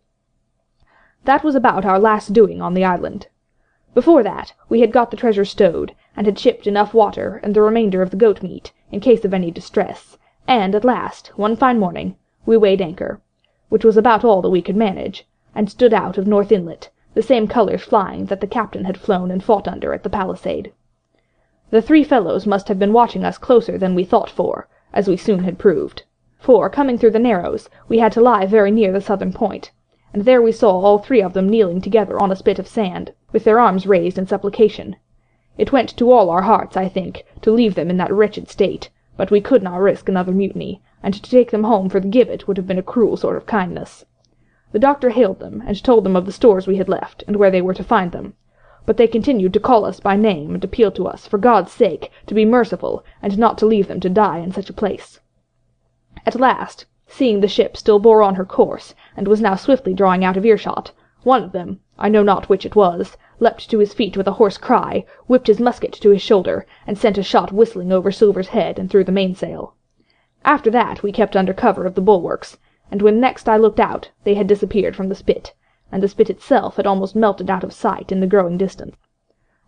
That was about our last doing on the island. Before that, we had got the treasure stowed, and had shipped enough water and the remainder of the goat meat, in case of any distress, and at last, one fine morning, we weighed anchor, which was about all that we could manage, and stood out of North Inlet, the same colours flying that the captain had flown and fought under at the palisade. The 3 fellows must have been watching us closer than we thought for, as we soon had proved, for, coming through the Narrows, we had to lie very near the southern point, and there we saw all 3 of them kneeling together on a spit of sand, with their arms raised in supplication. It went to all our hearts, I think, to leave them in that wretched state, but we could not risk another mutiny, and to take them home for the gibbet would have been a cruel sort of kindness. The doctor hailed them, and told them of the stores we had left, and where they were to find them, but they continued to call us by name and appeal to us, for God's sake, to be merciful, and not to leave them to die in such a place. At last, seeing the ship still bore on her course, and was now swiftly drawing out of earshot, one of them, I know not which it was, leapt to his feet with a hoarse cry, whipped his musket to his shoulder, and sent a shot whistling over Silver's head and through the mainsail. After that we kept under cover of the bulwarks, and when next I looked out, they had disappeared from the spit, and the spit itself had almost melted out of sight in the growing distance.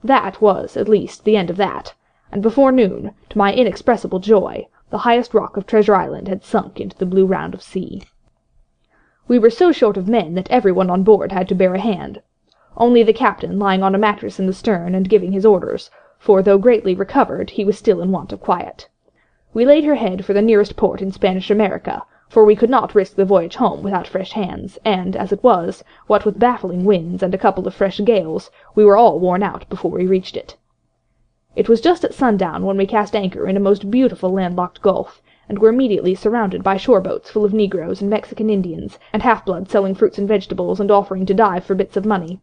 That was, at least, the end of that, and before noon, to my inexpressible joy, the highest rock of Treasure Island had sunk into the blue round of sea. We were so short of men that everyone on board had to bear a hand. Only the captain, lying on a mattress in the stern and giving his orders, for though greatly recovered, he was still in want of quiet. We laid her head for the nearest port in Spanish America, for we could not risk the voyage home without fresh hands, and, as it was, what with baffling winds and a couple of fresh gales, we were all worn out before we reached it. It was just at sundown when we cast anchor in a most beautiful landlocked gulf, and were immediately surrounded by shore-boats full of negroes and Mexican Indians, and half-bloods selling fruits and vegetables and offering to dive for bits of money.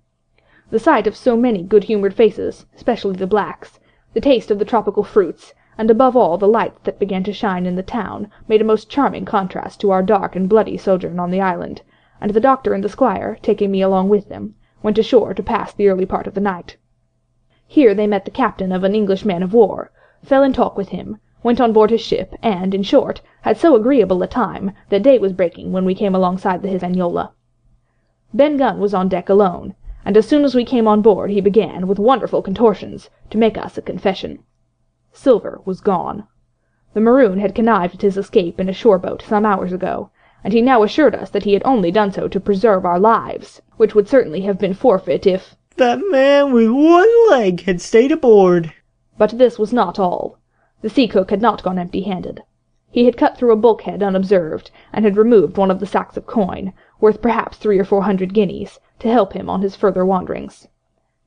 The sight of so many good-humoured faces, especially the blacks, the taste of the tropical fruits, and above all the lights that began to shine in the town, made a most charming contrast to our dark and bloody sojourn on the island, and the doctor and the squire, taking me along with them, went ashore to pass the early part of the night. Here they met the captain of an English man-of-war, fell in talk with him, went on board his ship, and, in short, had so agreeable a time that day was breaking when we came alongside the Hispaniola. Ben Gunn was on deck alone, and as soon as we came on board he began, with wonderful contortions, to make us a confession. Silver was gone. The maroon had connived at his escape in a shore-boat some hours ago, and he now assured us that he had only done so to preserve our lives, which would certainly have been forfeit if that man with one leg had stayed aboard. But this was not all. The sea-cook had not gone empty-handed. He had cut through a bulkhead unobserved, and had removed one of the sacks of coin, worth perhaps 300 or 400 guineas, to help him on his further wanderings.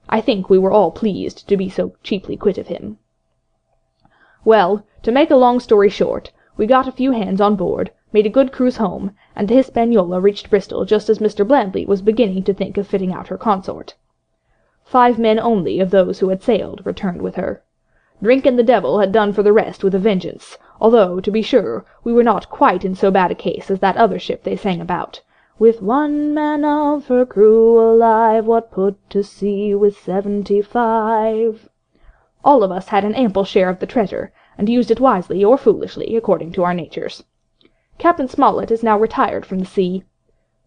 I think we were all pleased to be so cheaply quit of him. Well, to make a long story short, we got a few hands on board, made a good cruise home, and the Hispaniola reached Bristol just as Mr. Blandley was beginning to think of fitting out her consort. 5 men only of those who had sailed returned with her. Drink and the devil had done for the rest with a vengeance, although, to be sure, we were not quite in so bad a case as that other ship they sang about. With 1 man of her crew alive, what put to sea with 75? All of us had an ample share of the treasure, and used it wisely or foolishly, according to our natures. Captain Smollett is now retired from the sea.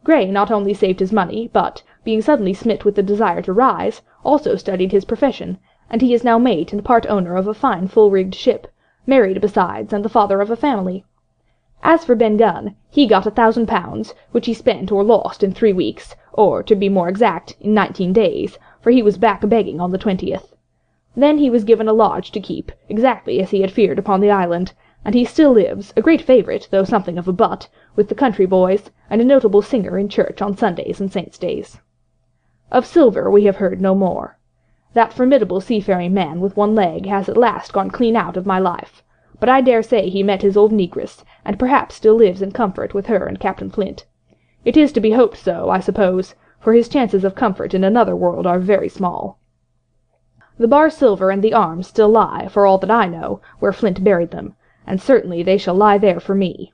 Gray not only saved his money, but, being suddenly smit with the desire to rise, also studied his profession, and he is now mate and part owner of a fine full-rigged ship, married besides, and the father of a family. As for Ben Gunn, he got £1,000, which he spent or lost in 3 weeks, or, to be more exact, in 19 days, for he was back begging on the 20th. Then he was given a lodge to keep, exactly as he had feared upon the island, and he still lives, a great favourite, though something of a butt, with the country boys, and a notable singer in church on Sundays and saints' days. Of Silver we have heard no more. That formidable seafaring man with 1 leg has at last gone clean out of my life, but I dare say he met his old negress, and perhaps still lives in comfort with her and Captain Flint. It is to be hoped so, I suppose, for his chances of comfort in another world are very small. The bar silver and the arms still lie, for all that I know, where Flint buried them, and certainly they shall lie there for me.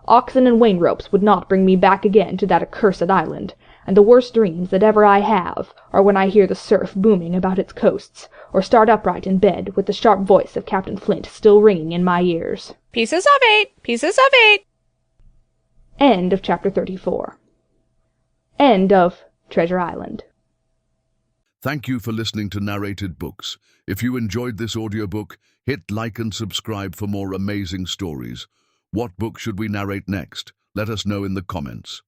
Oxen and wain ropes would not bring me back again to that accursed island, and the worst dreams that ever I have are when I hear the surf booming about its coasts, or start upright in bed with the sharp voice of Captain Flint still ringing in my ears. Pieces of 8! Pieces of 8! End of chapter 34. End of Treasure Island. Thank you for listening to Narrated Books. If you enjoyed this audiobook, hit like and subscribe for more amazing stories. What book should we narrate next? Let us know in the comments.